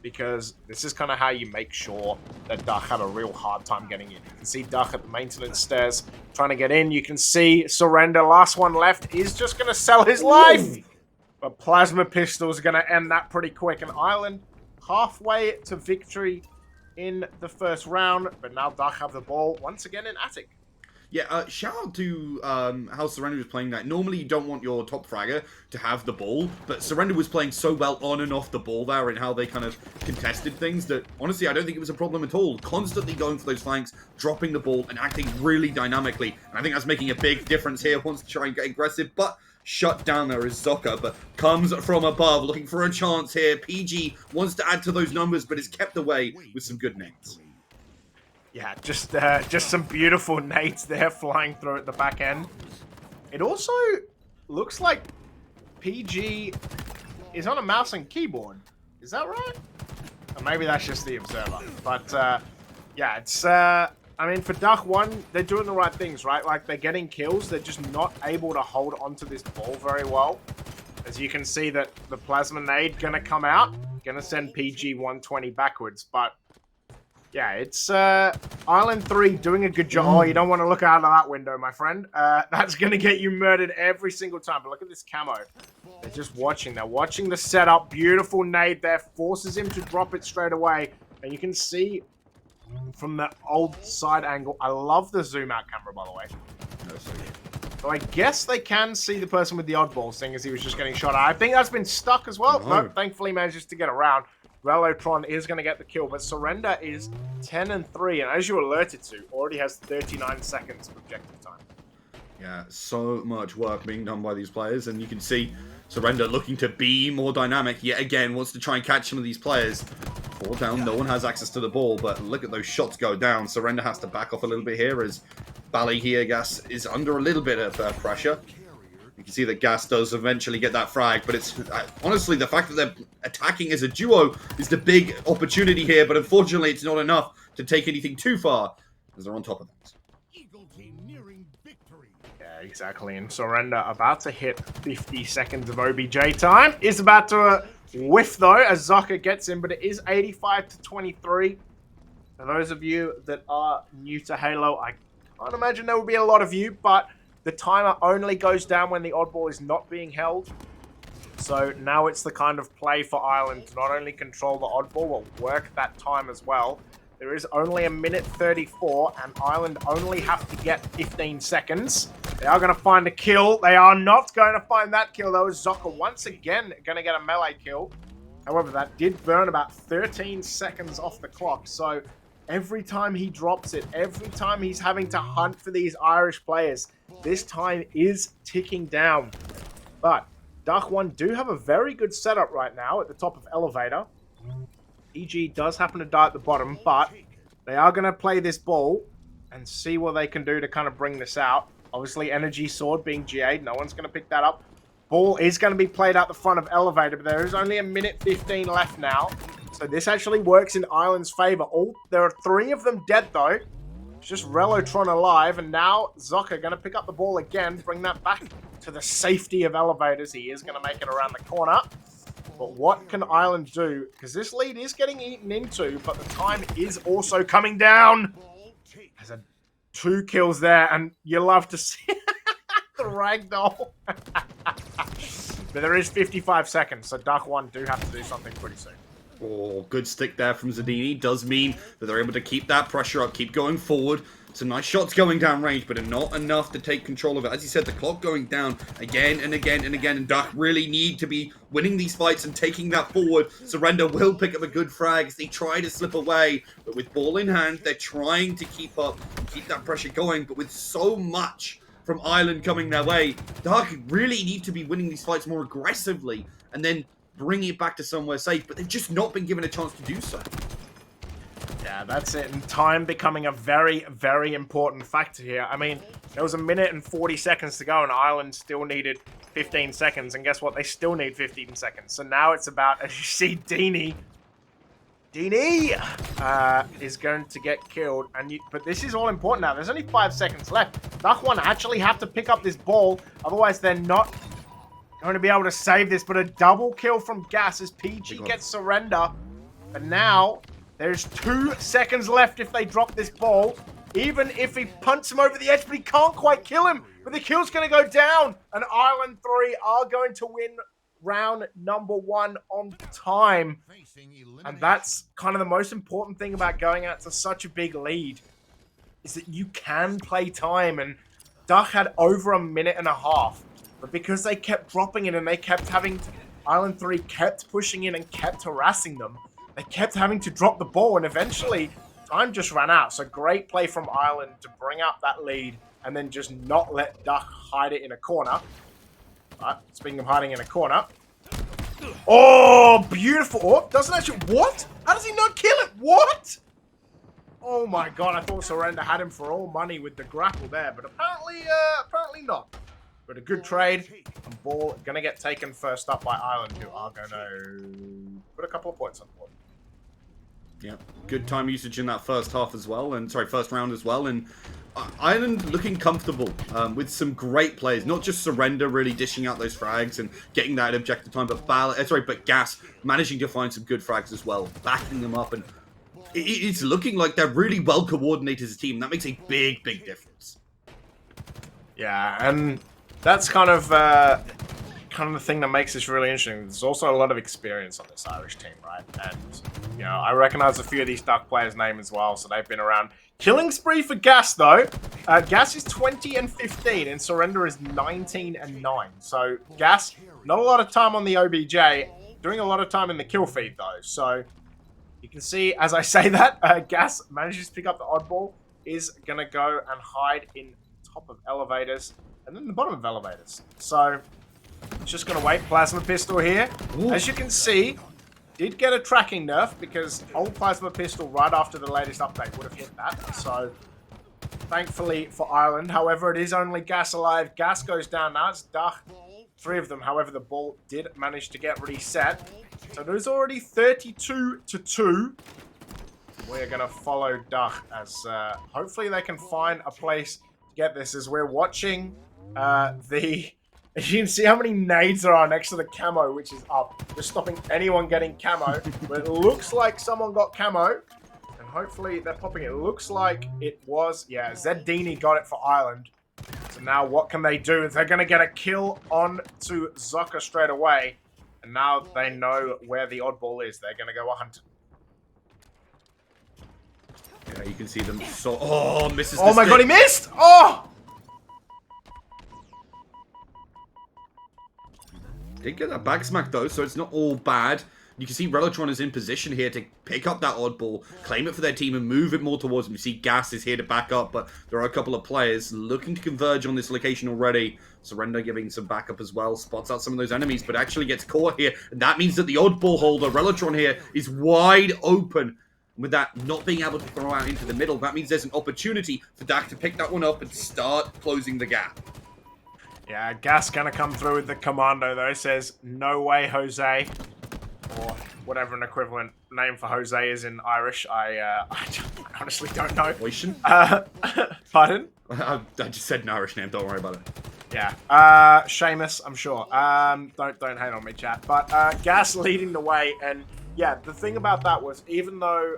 because this is kind of how you make sure that Duck had a real hard time getting in. You can see Duck at the maintenance stairs trying to get in. You can see Surrender, last one left, is just going to sell his life. But Plasma Pistol's going to end that pretty quick. And Island halfway to victory in the first round. But now Duck have the ball once again in Attic. Yeah, shout out to how Surrender was playing that. Normally you don't want your top fragger to have the ball, but Surrender was playing so well on and off the ball there and how they kind of contested things that, honestly, I don't think it was a problem at all. Constantly going for those flanks, dropping the ball, and acting really dynamically. And I think that's making a big difference here. Wants to try and get aggressive, but shut down there is Zoka, but comes from above, looking for a chance here. PG wants to add to those numbers, but is kept away with some good nades. Yeah, just some beautiful nades there flying through at the back end. It also looks like PG is on a mouse and keyboard. Is that right? Or maybe that's just the observer. But yeah, it's I mean, for Duck 1, they're doing the right things, right? Like, they're getting kills. They're just not able to hold onto this ball very well. As you can see that the Plasma Nade gonna come out, gonna send PG 120 backwards. But yeah, it's Island 3 doing a good job. Oh, you don't want to look out of that window, my friend. That's going to get you murdered every single time. But look at this camo. They're just watching. They're watching the setup. Beautiful nade there. Forces him to drop it straight away. And you can see from the old side angle. I love the zoom out camera, by the way. So I guess they can see the person with the oddball, seeing as he was just getting shot at. I think that's been stuck as well. No, thankfully manages to get around. Relotron is going to get the kill, but Surrender is 10-3, and as you alerted to, already has 39 seconds of objective time. Yeah, so much work being done by these players, and you can see Surrender looking to be more dynamic yet again, wants to try and catch some of these players. Fall down, no one has access to the ball, but look at those shots go down. Surrender has to back off a little bit here as Bally here, Gas, is under a little bit of pressure. You can see that Gas does eventually get that frag, but it's honestly the fact that they're attacking as a duo is the big opportunity here, but unfortunately it's not enough to take anything too far as they're on top of things. Yeah, exactly. And Surrender about to hit 50 seconds of OBJ time. Is about to whiff though as Zoka gets in, but it is 85-23. For those of you that are new to Halo, I can't imagine there will be a lot of you, but the timer only goes down when the oddball is not being held. So now it's the kind of play for Island to not only control the oddball, but work that time as well. There is only a minute 34, and Island only have to get 15 seconds. They are going to find a kill. They are not going to find that kill, though. Zoka once again going to get a melee kill. However, that did burn about 13 seconds off the clock. So every time he drops it, every time he's having to hunt for these Irish players, this time is ticking down. But Duck 1 do have a very good setup right now at the top of Elevator. EG does happen to die at the bottom, but they are going to play this ball and see what they can do to kind of bring this out. Obviously, Energy Sword being GA'd, no one's going to pick that up. Ball is going to be played out the front of Elevator, but there is only a minute 15 left now. So this actually works in Island's favor. There are 3 of them dead, though. It's just Relotron alive, and now Zoka going to pick up the ball again, bring that back to the safety of Elevators. He is going to make it around the corner. But what can Island do? Because this lead is getting eaten into, but the time is also coming down. There's 2 kills there, and you love to see the ragdoll. But there is 55 seconds, so Duck 1 do have to do something pretty soon. Oh, good stick there from Zadini. Does mean that they're able to keep that pressure up, keep going forward. Some nice shots going down range, but not enough to take control of it. As you said, the clock going down again and again and again, and Duck really need to be winning these fights and taking that forward. Surrender will pick up a good frag as they try to slip away, but with ball in hand, they're trying to keep up and keep that pressure going, but with so much from Ireland coming their way. Dark really need to be winning these fights more aggressively and then bringing it back to somewhere safe, but they've just not been given a chance to do so. Yeah, that's it. And time becoming a very, very important factor here. I mean, there was 1 minute and 40 seconds to go, and Ireland still needed 15 seconds. And guess what? They still need 15 seconds. So now it's about, as you see, Deanie is going to get killed. But this is all important now. There's only 5 seconds left. Dachwan actually have to pick up this ball. Otherwise, they're not going to be able to save this. But a double kill from Gas as PG gets surrender. And now there's 2 seconds left if they drop this ball. Even if he punts him over the edge, but he can't quite kill him. But the kill's going to go down. And Ireland 3 are going to win round number 1 on time. And that's kind of the most important thing about going out to such a big lead, is that you can play time. And Duck had over 1.5 minutes. But because they kept dropping it and they kept having... Ireland 3 kept pushing in and kept harassing them, they kept having to drop the ball, and eventually time just ran out. So great play from Ireland to bring up that lead and then just not let Duck hide it in a corner. Right, speaking of hiding in a corner. Oh, beautiful. Oh, doesn't actually... What? How does he not kill it? What? Oh my god, I thought Surrender had him for all money with the grapple there, but apparently not. But a good trade, and ball going to get taken first up by Ireland, who are going to put a couple of points on the board. Yeah, good time usage in that first half as well, and first round as well, and Ireland looking comfortable with some great players, not just Surrender really dishing out those frags and getting that objective time, but but Gas managing to find some good frags as well, backing them up, and it's looking like they're really well coordinated as a team. That makes a big difference. Yeah, and that's kind of the thing that makes this really interesting. There's also a lot of experience on this Irish team, right? And, you know, I recognize a few of these Duck players' names as well, so they've been around. Killing spree for Gas, though. Gas is 20-15, and Surrender is 19-9. So, Gas, not a lot of time on the OBJ, doing a lot of time in the kill feed, though. So, you can see, as I say that, Gas manages to pick up the oddball, is going to go and hide in top of elevators, and then the bottom of elevators. So, just going to wait. Plasma Pistol here. Ooh. As you can see, did get a tracking nerf because old Plasma Pistol right after the latest update would have hit that. So, thankfully for Ireland. However, it is only Gas alive. Gas goes down now. It's Dach. 3 of them. However, the ball did manage to get reset. So, there's already 32-2. We're going to follow Dach as hopefully they can find a place to get this as we're watching as you can see how many nades there are next to the camo, which is up. Just stopping anyone getting camo. But it looks like someone got camo. And hopefully they're popping it. It looks like it was... Yeah, Zeddini got it for Ireland. So now what can they do? They're going to get a kill on to Zucker straight away. And now they know where the oddball is. They're going to go hunt. Yeah, you can see them. So, oh, misses. Oh my god, he missed! Oh! Did get that back smack though, so it's not all bad. You can see Relotron is in position here to pick up that oddball, claim it for their team, and move it more towards them. You see Gas is here to back up, but there are a couple of players looking to converge on this location already. Surrender giving some backup as well, spots out some of those enemies, but actually gets caught here. And that means that the oddball holder, Relotron here, is wide open. With that not being able to throw out into the middle, that means there's an opportunity for Dak to pick that one up and start closing the gap. Yeah, Gas gonna come through with the commando though. Says, no way, Jose. Or whatever an equivalent name for Jose is in Irish. I honestly don't know. Pardon? I just said an Irish name, don't worry about it. Yeah. Seamus, I'm sure. Don't hate on me, chat. But Gas leading the way, and yeah, the thing about that was, even though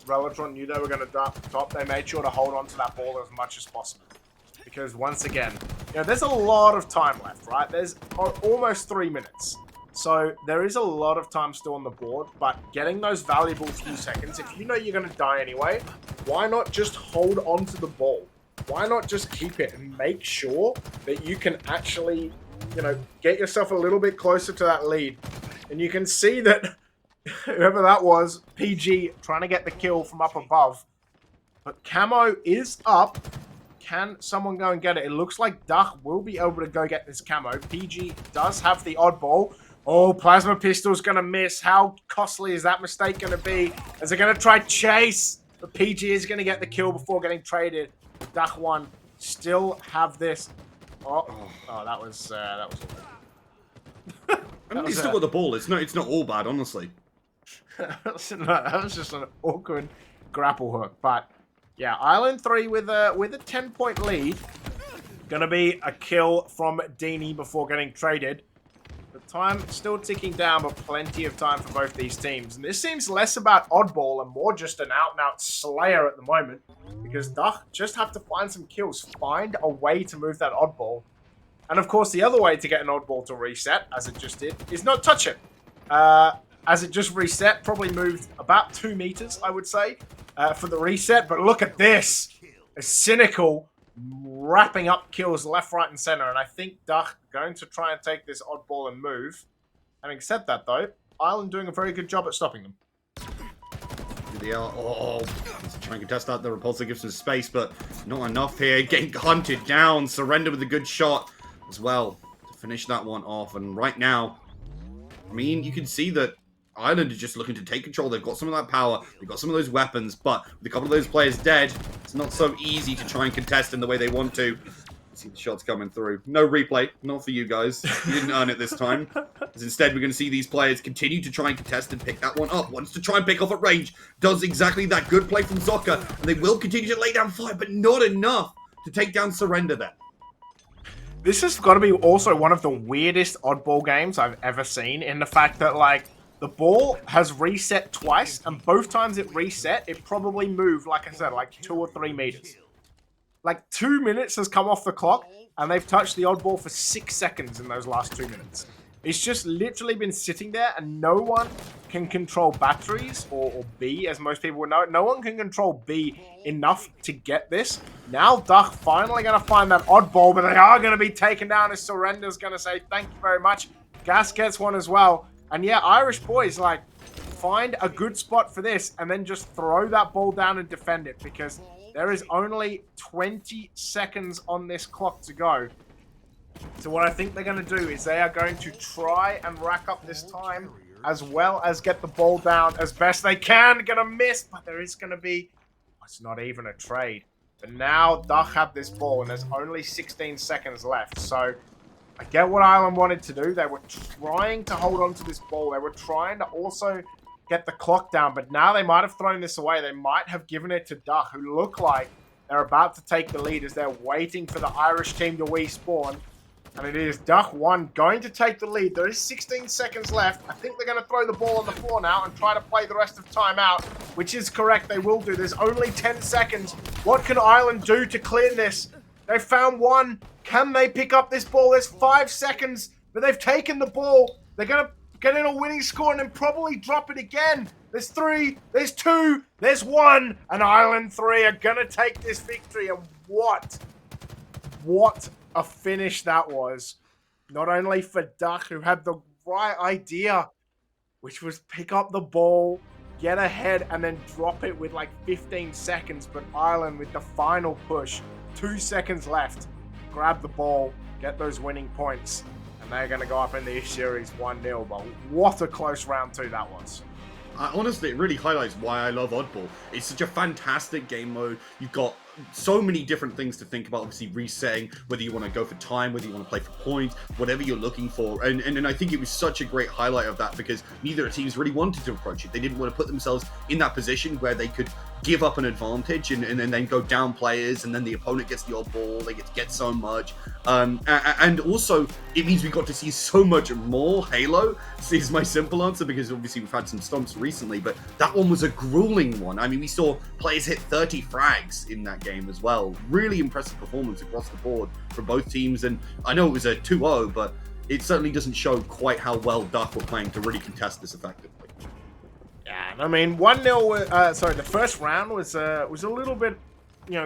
Relotron knew they were going to drop top, they made sure to hold on to that ball as much as possible. Because once again, you know, there's a lot of time left, right? There's almost 3 minutes. So there is a lot of time still on the board, but getting those valuable few seconds, if you know you're going to die anyway, why not just hold on to the ball? Why not just keep it and make sure that you can actually, you know, get yourself a little bit closer to that lead? And you can see that whoever that was, PG, trying to get the kill from up above. But Camo is up. Can someone go and get it? It looks like Duck will be able to go get this camo. PG does have the oddball. Oh, Plasma Pistol's going to miss. How costly is that mistake going to be? Is it going to try chase? But PG is going to get the kill before getting traded. Duck 1 still have this. Oh, that was I mean, he's still got the ball. It's not all bad, honestly. That was just an awkward grapple hook. But yeah, Island 3 with a 10-point lead. Gonna be a kill from Dini before getting traded. The time still ticking down, but plenty of time for both these teams. And this seems less about oddball and more just an out-and-out slayer at the moment. Because Duck just have to find some kills. Find a way to move that oddball. And of course, the other way to get an oddball to reset, as it just did, is not touch it. As it just reset, probably moved about 2 meters, I would say, for the reset. But look at this. A cynical wrapping up kills left, right, and center. And I think Duck going to try and take this oddball and move. Having said that, though, Ireland doing a very good job at stopping them. They are. Oh, trying to test out the repulsor, gives some space, but not enough here. Getting hunted down. Surrender with a good shot as well to finish that one off. And right now, I mean, you can see that Ireland are just looking to take control. They've got some of that power. They've got some of those weapons. But with a couple of those players dead, it's not so easy to try and contest in the way they want to. See the shots coming through. No replay. Not for you guys. You didn't earn it this time. As instead, we're going to see these players continue to try and contest and pick that one up. Wants to try and pick off at range. Does exactly that. Good play from Zocca. And they will continue to lay down fire, but not enough to take down Surrender there. This has got to be also one of the weirdest oddball games I've ever seen, in the fact that, like, the ball has reset twice, and both times it reset, it probably moved, like I said, like 2 or 3 meters. Like 2 minutes has come off the clock, and they've touched the oddball for 6 seconds in those last 2 minutes. It's just literally been sitting there, and no one can control batteries, or B, as most people would know. No one can control B enough to get this. Now Duck finally going to find that oddball, but they are going to be taken down as Surrender's going to say, thank you very much. Gas gets one as well. And yeah, Irish boys, like, find a good spot for this, and then just throw that ball down and defend it, because there is only 20 seconds on this clock to go. So what I think they're going to do is they are going to try and rack up this time, as well as get the ball down as best they can. Going to miss, but there is going to be... It's not even a trade. But now Duck have this ball, and there's only 16 seconds left. So I get what Ireland wanted to do. They were trying to hold on to this ball. They were trying to also get the clock down, but now they might have thrown this away. They might have given it to Duck, who look like they're about to take the lead as they're waiting for the Irish team to respawn. And it is Duck 1 going to take the lead. There is 16 seconds left. I think they're going to throw the ball on the floor now and try to play the rest of time out, which is correct. They will do. There's only 10 seconds. What can Ireland do to clear this? They found one. Can they pick up this ball? There's 5 seconds, but they've taken the ball. They're going to get in a winning score and then probably drop it again. There's 3, there's 2, there's 1, and Ireland 3 are going to take this victory. And what a finish that was. Not only for Duck, who had the right idea, which was pick up the ball, get ahead, and then drop it with like 15 seconds, but Ireland with the final push, 2 seconds left, grab the ball, get those winning points, and they're going to go up in the series 1-0. But what a close round 2 that was. Honestly, it really highlights why I love Oddball. It's such a fantastic game mode. You've got so many different things to think about, obviously resetting, whether you want to go for time, whether you want to play for points, whatever you're looking for. And I think it was such a great highlight of that, because neither teams really wanted to approach it. They didn't want to put themselves in that position where they could give up an advantage and then go down players, and then the opponent gets the odd ball, they get so much. And also, it means we got to see so much more Halo, is my simple answer, because obviously we've had some stomps recently, but that one was a grueling one. I mean, we saw players hit 30 frags in that game as well. Really impressive performance across the board for both teams, and I know it was a 2-0, but it certainly doesn't show quite how well Duck were playing to really contest this effectively. Yeah, I mean, 1-0, the first round was a little bit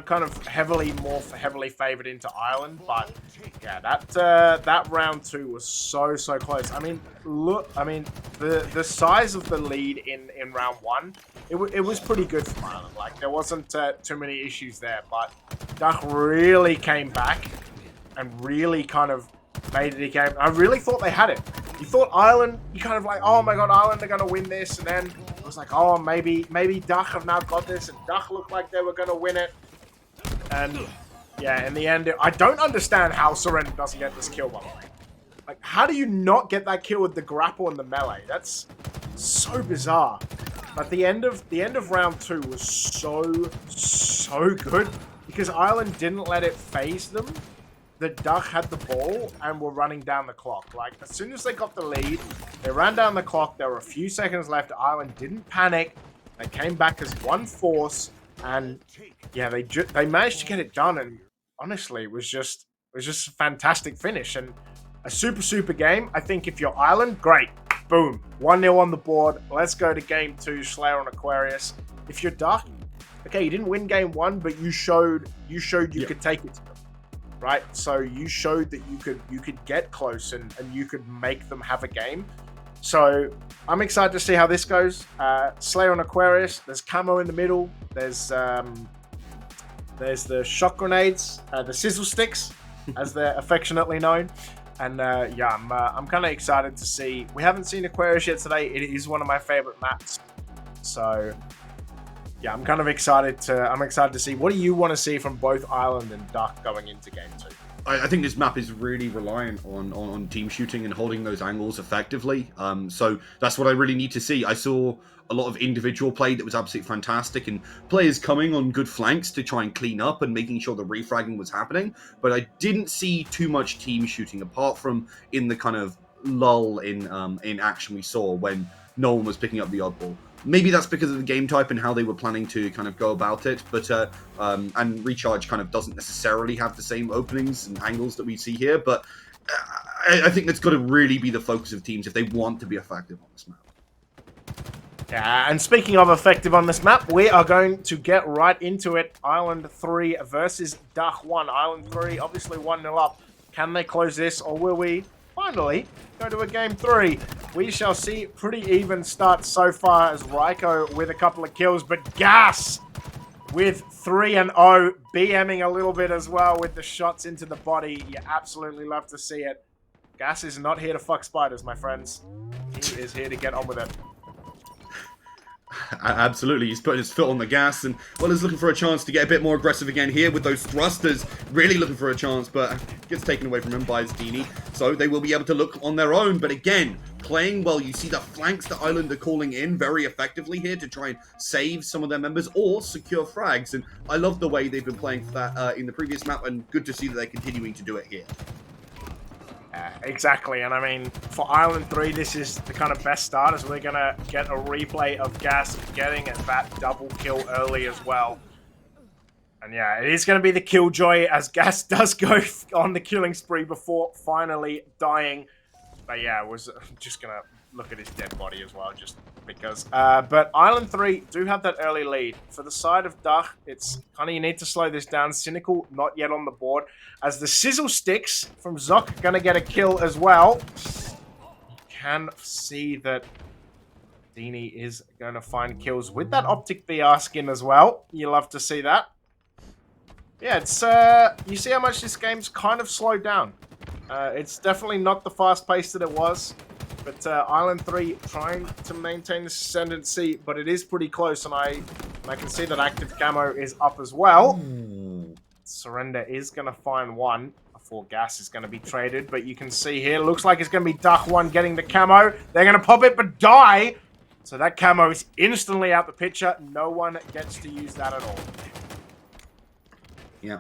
kind of more heavily favored into Ireland, but yeah, that round 2 was so close. I mean, look, the size of the lead in round 1, it was pretty good for Ireland. Like there wasn't too many issues there, but Duck really came back and really kind of made it a game. I really thought they had it. You thought Ireland, you kind of like, oh my god, Ireland are going to win this, and then I was like, oh, maybe Duck have now got this, and Duck looked like they were going to win it. And yeah, in the end, I don't understand how Surrender doesn't get this kill, by the way. Like, how do you not get that kill with the grapple and the melee? That's so bizarre. But the end of round 2 was so good because Ireland didn't let it phase them. The Duck had the ball and were running down the clock. Like, as soon as they got the lead, they ran down the clock. There were a few seconds left. Ireland didn't panic. They came back as one force. And yeah, they managed to get it done, and honestly, it was just a fantastic finish and a super game. I think if you're Ireland, great, boom, 1-0 on the board. Let's go to game 2, Slayer on Aquarius. If you're Duck, okay, you didn't win game 1, but you showed you could take it to them, right? So you showed that you could get close and you could make them have a game. So I'm excited to see how this goes. Slayer on Aquarius. There's camo in the middle. There's the shock grenades, the sizzle sticks, as they're affectionately known. And yeah, I'm kind of excited to see. We haven't seen Aquarius yet today. It is one of my favorite maps. So yeah, I'm kind of excited to see. What do you want to see from both Ireland and Duck going into game 2? I think this map is really reliant on team shooting and holding those angles effectively. So that's what I really need to see. I saw a lot of individual play that was absolutely fantastic, and players coming on good flanks to try and clean up and making sure the refragging was happening. But I didn't see too much team shooting, apart from in the kind of lull in action we saw when no one was picking up the oddball. Maybe that's because of the game type and how they were planning to kind of go about it, but and Recharge kind of doesn't necessarily have the same openings and angles that we see here, but I think that's got to really be the focus of teams if they want to be effective on this map. Yeah, and speaking of effective on this map, we are going to get right into it. Ireland 3 versus Duck 1. Ireland 3, obviously 1-0 up. Can they close this, or will we finally go to a game 3? We shall see. Pretty even start so far as Ryko with a couple of kills, but Gas with 3-0, BMing a little bit as well with the shots into the body. You absolutely love to see it. Gas is not here to fuck spiders, my friends. He is here to get on with it. Absolutely, he's putting his foot on the gas, and well, he's looking for a chance to get a bit more aggressive again here with those thrusters. Really looking for a chance, but gets taken away from him by his Dini. So they will be able to look on their own, but again, playing well. You see the flanks that Ireland are calling in very effectively here to try and save some of their members or secure frags, and I love the way they've been playing for that in the previous map, and good to see that they're continuing to do it here. Exactly, and I mean, for Ireland 3, this is the kind of best start, as we're going to get a replay of Gas getting that double kill early as well. And yeah, it is going to be the killjoy, as Gas does go on the killing spree before finally dying. But yeah, was just going to look at his dead body as well, just because. But Ireland 3 do have that early lead. For the side of Duck, it's kind of, you need to slow this down. Cynical not yet on the board, as the sizzle sticks from Zoc going to get a kill as well. Can see that Dini is going to find kills with that Optic VR skin as well. You love to see that. Yeah, it's you see how much this game's kind of slowed down. It's definitely not the fast pace that it was. But Ireland 3 trying to maintain this ascendancy, but it is pretty close, and I can see that active camo is up as well. Surrender is going to find one before Gas is going to be traded, but you can see here, looks like it's going to be Duck 1 getting the camo. They're going to pop it, but die! So that camo is instantly out the picture. No one gets to use that at all. Yeah.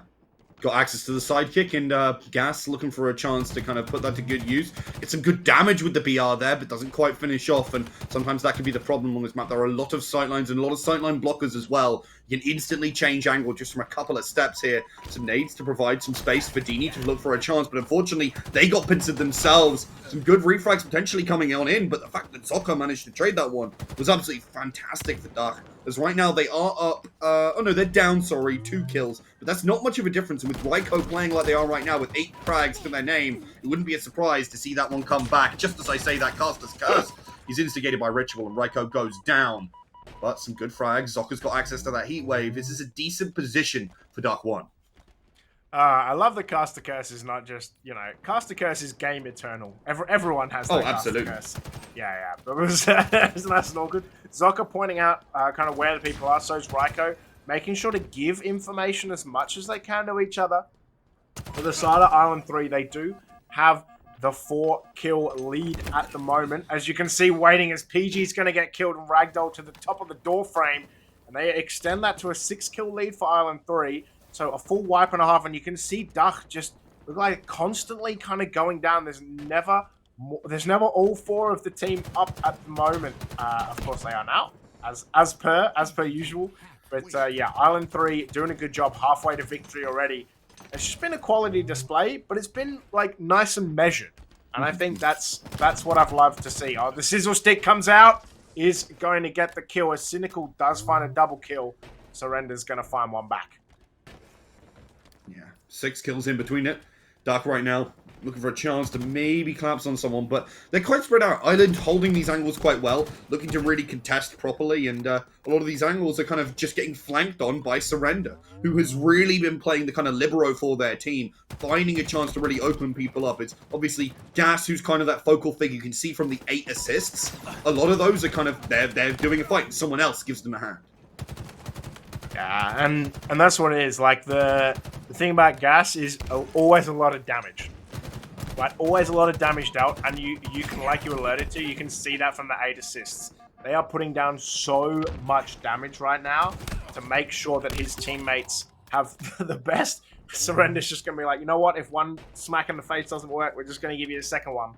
Got access to the sidekick, and Gas looking for a chance to kind of put that to good use. Get some good damage with the BR there, but doesn't quite finish off, and sometimes that can be the problem on this map. There are a lot of sightlines and a lot of sightline blockers as well. You can instantly change angle just from a couple of steps here. Some nades to provide some space for Dini to look for a chance, but unfortunately, they got pincered themselves. Some good refrags potentially coming on in, but the fact that Zoka managed to trade that one was absolutely fantastic for Duck. as right now they are up, oh no, they're down, sorry, 2 kills, but that's not much of a difference, and with Ryko playing like they are right now with 8 frags to their name, it wouldn't be a surprise to see that one come back. Just as I say that, Caster's Curse, he's instigated by Ritual, and Ryko goes down. But some good frags, Zocker's got access to that heat wave. This is a decent position for Dark 1. I love the Caster Curse is not just, you know, Caster Curse is game eternal. Everyone has that absolutely. Caster Curse. Yeah. But it was nice and all good. Zocker pointing out kind of where the people are, so is Ryko, making sure to give information as much as they can to each other. For the side of Island 3, they do have the 4-kill lead at the moment. As you can see, waiting as PG's going to get killed and ragdoll to the top of the door frame. And they extend that to a 6-kill lead for Island 3. So a full wipe and a half, and you can see Duck just look like constantly kind of going down. There's never all 4 of the team up at the moment. Of course, they are now, as per usual. But yeah, Island 3 doing a good job, halfway to victory already. It's just been a quality display, but it's been like nice and measured, and I think that's what I've loved to see. Oh, the sizzle stick comes out, is going to get the kill. As Cynical does find a double kill, Surrender's going to find one back. Yeah, 6 kills in between it. Dark right now looking for a chance to maybe collapse on someone, but they're quite spread out. Island holding these angles quite well, looking to really contest properly, and a lot of these angles are kind of just getting flanked on by Surrender, who has really been playing the kind of libero for their team, finding a chance to really open people up. It's obviously Gas, who's kind of that focal figure. You can see from the 8 assists, a lot of those are kind of, they're doing a fight, someone else gives them a hand. Yeah, and that's what it is. Like, the thing about Gas is always a lot of damage. Right, always a lot of damage dealt, and you can, like you alerted to, you can see that from the 8 assists. They are putting down so much damage right now to make sure that his teammates have the best. Surrender's just going to be like, you know what, if one smack in the face doesn't work, we're just going to give you the second one.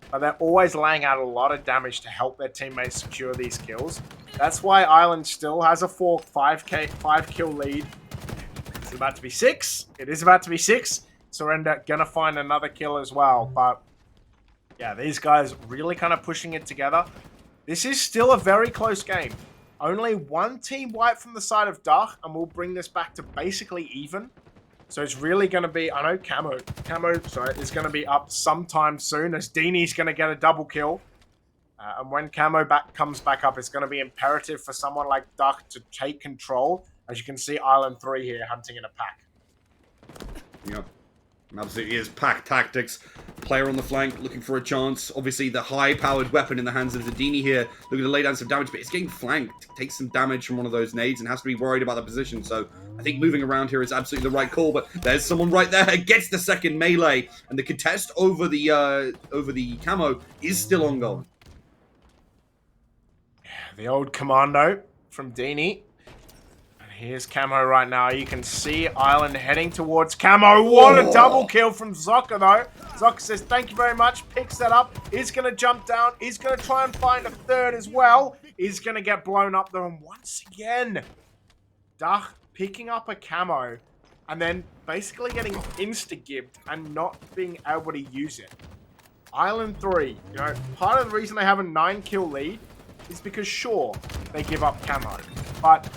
But they're always laying out a lot of damage to help their teammates secure these kills. That's why Island still has a 5-kill lead. It's about to be 6. It is about to be 6. Surrender gonna find another kill as well, but yeah, these guys really kind of pushing it together. This is still a very close game. Only one team wipe from the side of Dark, and we'll bring this back to basically even. So it's really going to be, I know Camo, is going to be up sometime soon, as Deanie's going to get a double kill. And when Camo comes back up, it's going to be imperative for someone like Duck to take control. As you can see, Island 3 here hunting in a pack. Yep. Absolutely is pack tactics. Player on the flank looking for a chance. Obviously, the high-powered weapon in the hands of Zadini here, looking to lay down some damage, but it's getting flanked. Takes some damage from one of those nades and has to be worried about the position. So I think moving around here is absolutely the right call. But there's someone right there, gets the second melee, and the contest over the camo is still ongoing. The old commando from Deanie. Here's Camo right now. You can see Island heading towards Camo. What a double kill from Zocker, though. Zocker says, thank you very much. Picks that up. Is going to jump down. Is going to try and find a third as well. Is going to get blown up, though. And once again, Duck picking up a Camo and then basically getting insta-gibbed and not being able to use it. Island 3, you know, part of the reason they have a 9-kill lead is because, sure, they give up Camo. But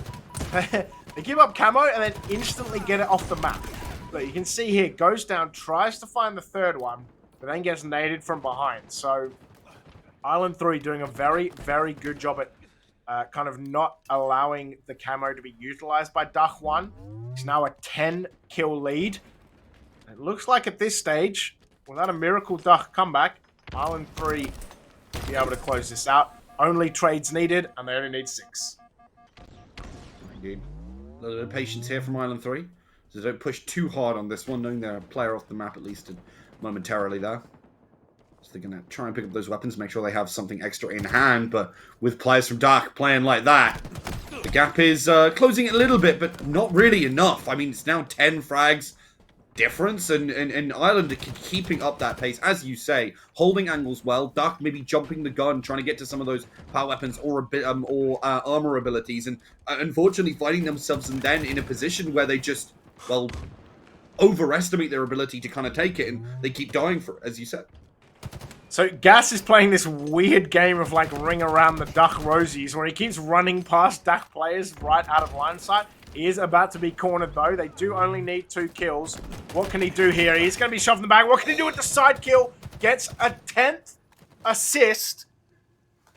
they give up Camo and then instantly get it off the map. But you can see here, goes down, tries to find the third one, but then gets naded from behind. So Island 3 doing a very, very good job at kind of not allowing the Camo to be utilized by Duck 1. It's now a 10-kill lead. It looks like at this stage, without a miracle Duck comeback, Island 3 will be able to close this out. Only trades needed, and they only need 6. Indeed. A little bit of patience here from Island 3. So don't push too hard on this one, knowing they're a player off the map at least momentarily there. So they're going to try and pick up those weapons, make sure they have something extra in hand. But with players from Dark playing like that, the gap is closing it a little bit, but not really enough. I mean, it's now 10 frags difference, and Ireland are keeping up that pace, as you say, holding angles well. Dark maybe jumping the gun, trying to get to some of those power weapons or a bit armor abilities, and unfortunately finding themselves and then in a position where they just, well, overestimate their ability to kind of take it, and they keep dying for it, as you said. So Gas is playing this weird game of like ring around the duck rosies where he keeps running past duck players right out of line sight. He is about to be cornered though. They do only need 2 kills. What can he do here? He's going to be shoved in the bag. What can he do with the side kill? Gets a 10th assist.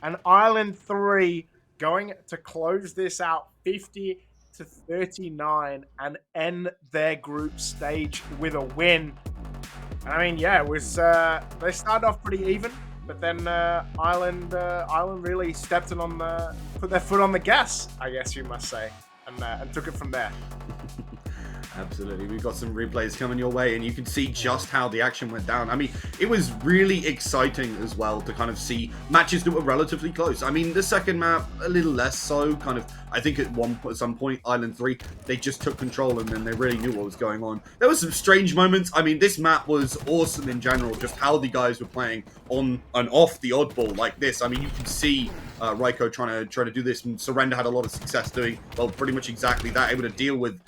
And Ireland 3 going to close this out 50-39 and end their group stage with a win. I mean, yeah, it was. They started off pretty even, but then Ireland really stepped in on put their foot on the gas, I guess you must say, and took it from there. Absolutely. We've got some replays coming your way, and you can see just how the action went down. I mean, it was really exciting as well to kind of see matches that were relatively close. I mean, the second map, a little less so. Kind of, I think at some point, Island 3, they just took control, and then they really knew what was going on. There were some strange moments. I mean, this map was awesome in general, just how the guys were playing on and off the oddball like this. I mean, you can see Raiko trying to do this, and Surrender had a lot of success doing, well, pretty much exactly that, able to deal with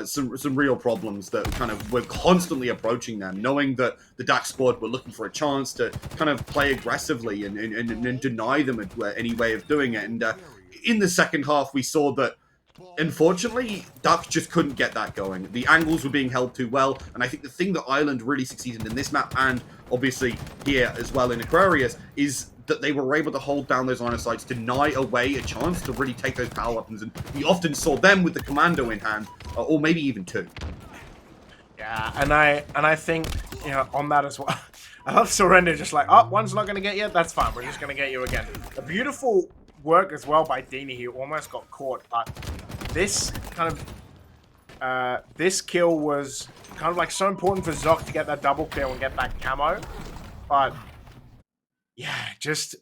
some real problems that kind of were constantly approaching them, knowing that the DAX squad were looking for a chance to kind of play aggressively and deny them any way of doing it. And in the second half, we saw that, unfortunately, Duck just couldn't get that going. The angles were being held too well, and I think the thing that Ireland really succeeded in this map, and obviously here as well in Aquarius, is that they were able to hold down those line of sights, deny away a chance to really take those power weapons, and we often saw them with the commando in hand, or maybe even 2. Yeah, and I think, you know, on that as well, I love Surrender just like, oh, one's not going to get you, that's fine, we're just going to get you again. A beautiful work as well by Dini, who almost got caught, but this kind of, this kill was kind of like so important for Zoc to get that double kill and get that camo, but yeah, just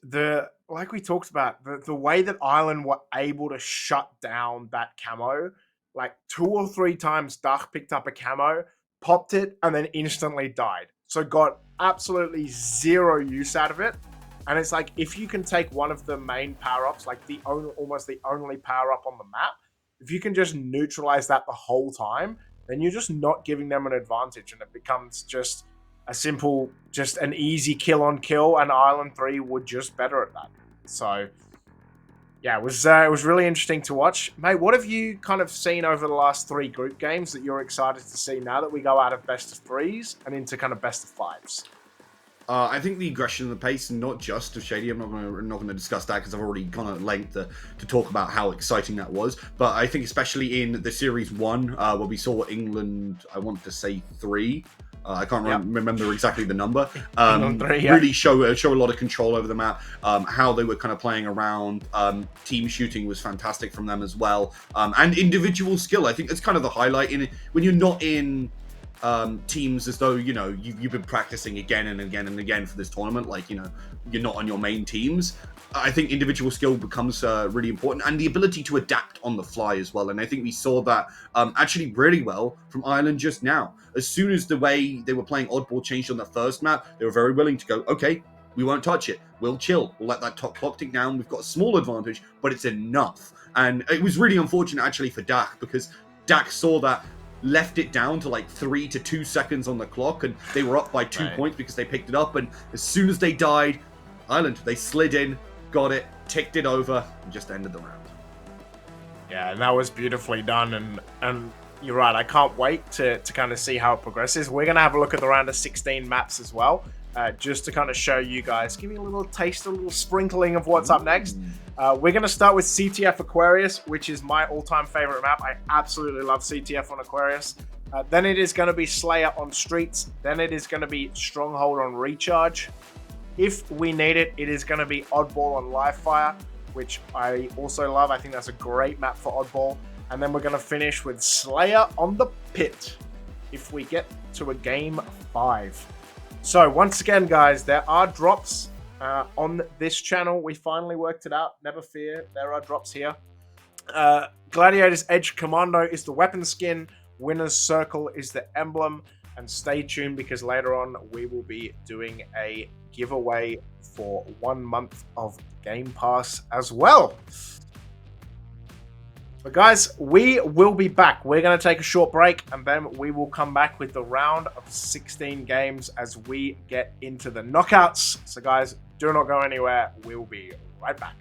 like we talked about, the way that Ireland were able to shut down that camo, like 2 or 3 times Duck picked up a camo, popped it, and then instantly died. So got absolutely 0 use out of it. And it's like, if you can take one of the main power-ups, like almost the only power-up on the map, if you can just neutralize that the whole time, then you're just not giving them an advantage, and it becomes just a simple, just an easy kill on kill, and Ireland 3 were just better at that. So, yeah, it was really interesting to watch. Mate, what have you kind of seen over the last 3 group games that you're excited to see now that we go out of best of 3s and into kind of best of 5s? I think the aggression and the pace, and not just of Shady. I'm not going to discuss that because I've already gone at length to talk about how exciting that was. But I think especially in the Series 1, where we saw England, I want to say 3. I can't remember exactly the number. 3, yeah. Really show a lot of control over the map. How they were kind of playing around. Team shooting was fantastic from them as well. And individual skill. I think that's kind of the highlight in it. When you're not in teams as though, you know, you've been practicing again and again and again for this tournament, like, you know, you're not on your main teams. I think individual skill becomes really important, and the ability to adapt on the fly as well. And I think we saw that actually really well from Ireland just now. As soon as the way they were playing oddball changed on the first map, they were very willing to go, okay, we won't touch it. We'll chill. We'll let that top clock tick down. We've got a small advantage, but it's enough. And it was really unfortunate actually for Dak, because Dak saw that, left it down to like 3 to 2 seconds on the clock, and they were up by 2 points because they picked it up. And as soon as they died, Ireland, they slid in, got it, ticked it over, and just ended the round. Yeah, and that was beautifully done. And you're right, I can't wait to kind of see how it progresses. We're going to have a look at the round of 16 maps as well, just to kind of show you guys, give you a little taste, a little sprinkling of what's up next. We're going to start with CTF Aquarius, which is my all-time favorite map. I absolutely love CTF on Aquarius. Then it is going to be Slayer on Streets. Then it is going to be Stronghold on Recharge. If we need it, it is going to be Oddball on Livefire, which I also love. I think that's a great map for Oddball. And then we're going to finish with Slayer on the Pit if we get to a game 5. So once again, guys, there are drops on this channel. We finally worked it out. Never fear, there are drops here. Gladiator's Edge Commando is the weapon skin. Winner's Circle is the emblem. And stay tuned, because later on we will be doing a giveaway for 1 month of Game Pass as well. But guys, we will be back. We're going to take a short break, and then we will come back with the round of 16 games as we get into the knockouts. So guys, do not go anywhere. We'll be right back.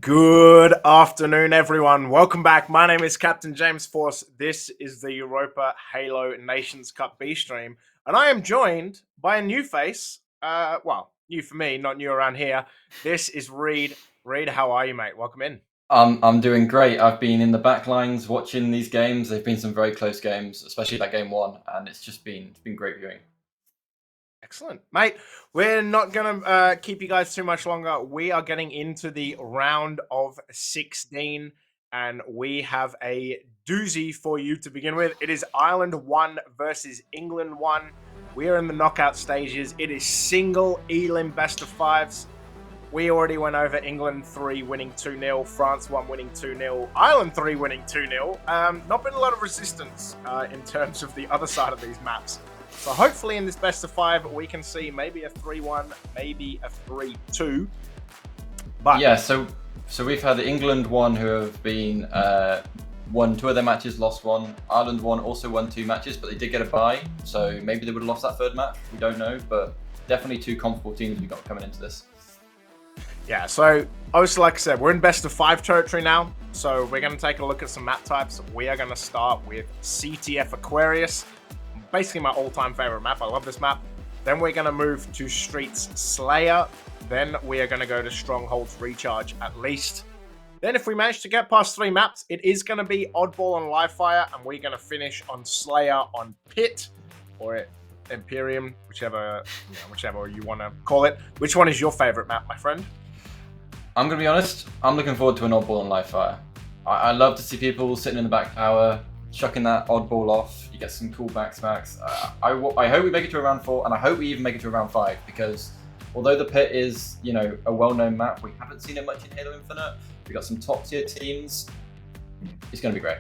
Good afternoon, everyone. Welcome back. My name is Captain James Force. This is the Europa Halo Nations Cup B stream, and I am joined by a new face. New for me, not new around here. This is Reed. Reed, how are you, mate? Welcome in. I'm doing great. I've been in the back lines watching these games. They've been some very close games, especially that game one, and it's been great viewing. Excellent, mate. We're not going to keep you guys too much longer. We are getting into the round of 16, and we have a doozy for you to begin with. It is Ireland 1 versus England 1. We are in the knockout stages. It is single Elim best of fives. We already went over England 3 winning 2-0, France 1 winning 2-0, Ireland 3 winning 2-0. Not been a lot of resistance in terms of the other side of these maps. So hopefully in this best of 5, we can see maybe a 3-1, maybe a 3-2. But yeah, so we've had England 1 who have been won 2 of their matches, lost 1. Ireland 1 also won 2 matches, but they did get a bye, so maybe they would have lost that 3rd match. We don't know, but definitely 2 comfortable teams we got coming into this. Yeah, so obviously, like I said, we're in best of 5 territory now. So we're going to take a look at some map types. We are going to start with CTF Aquarius. Basically my all-time favorite map. I love this map. Then we're going to move to Streets Slayer. Then we are going to go to Strongholds Recharge at least. Then if we manage to get past 3 maps, it is going to be Oddball on Livefire, and we're going to finish on Slayer on Pit, or Imperium, whichever you want to call it. Which one is your favorite map, my friend? I'm going to be honest, I'm looking forward to an Oddball on Livefire. I love to see people sitting in the back tower, chucking that Oddball off. You get some cool backsmacks. I hope we make it to a round 4, and I hope we even make it to a round 5, because although the Pit is, a well-known map, we haven't seen it much in Halo Infinite. We got some top-tier teams. It's going to be great.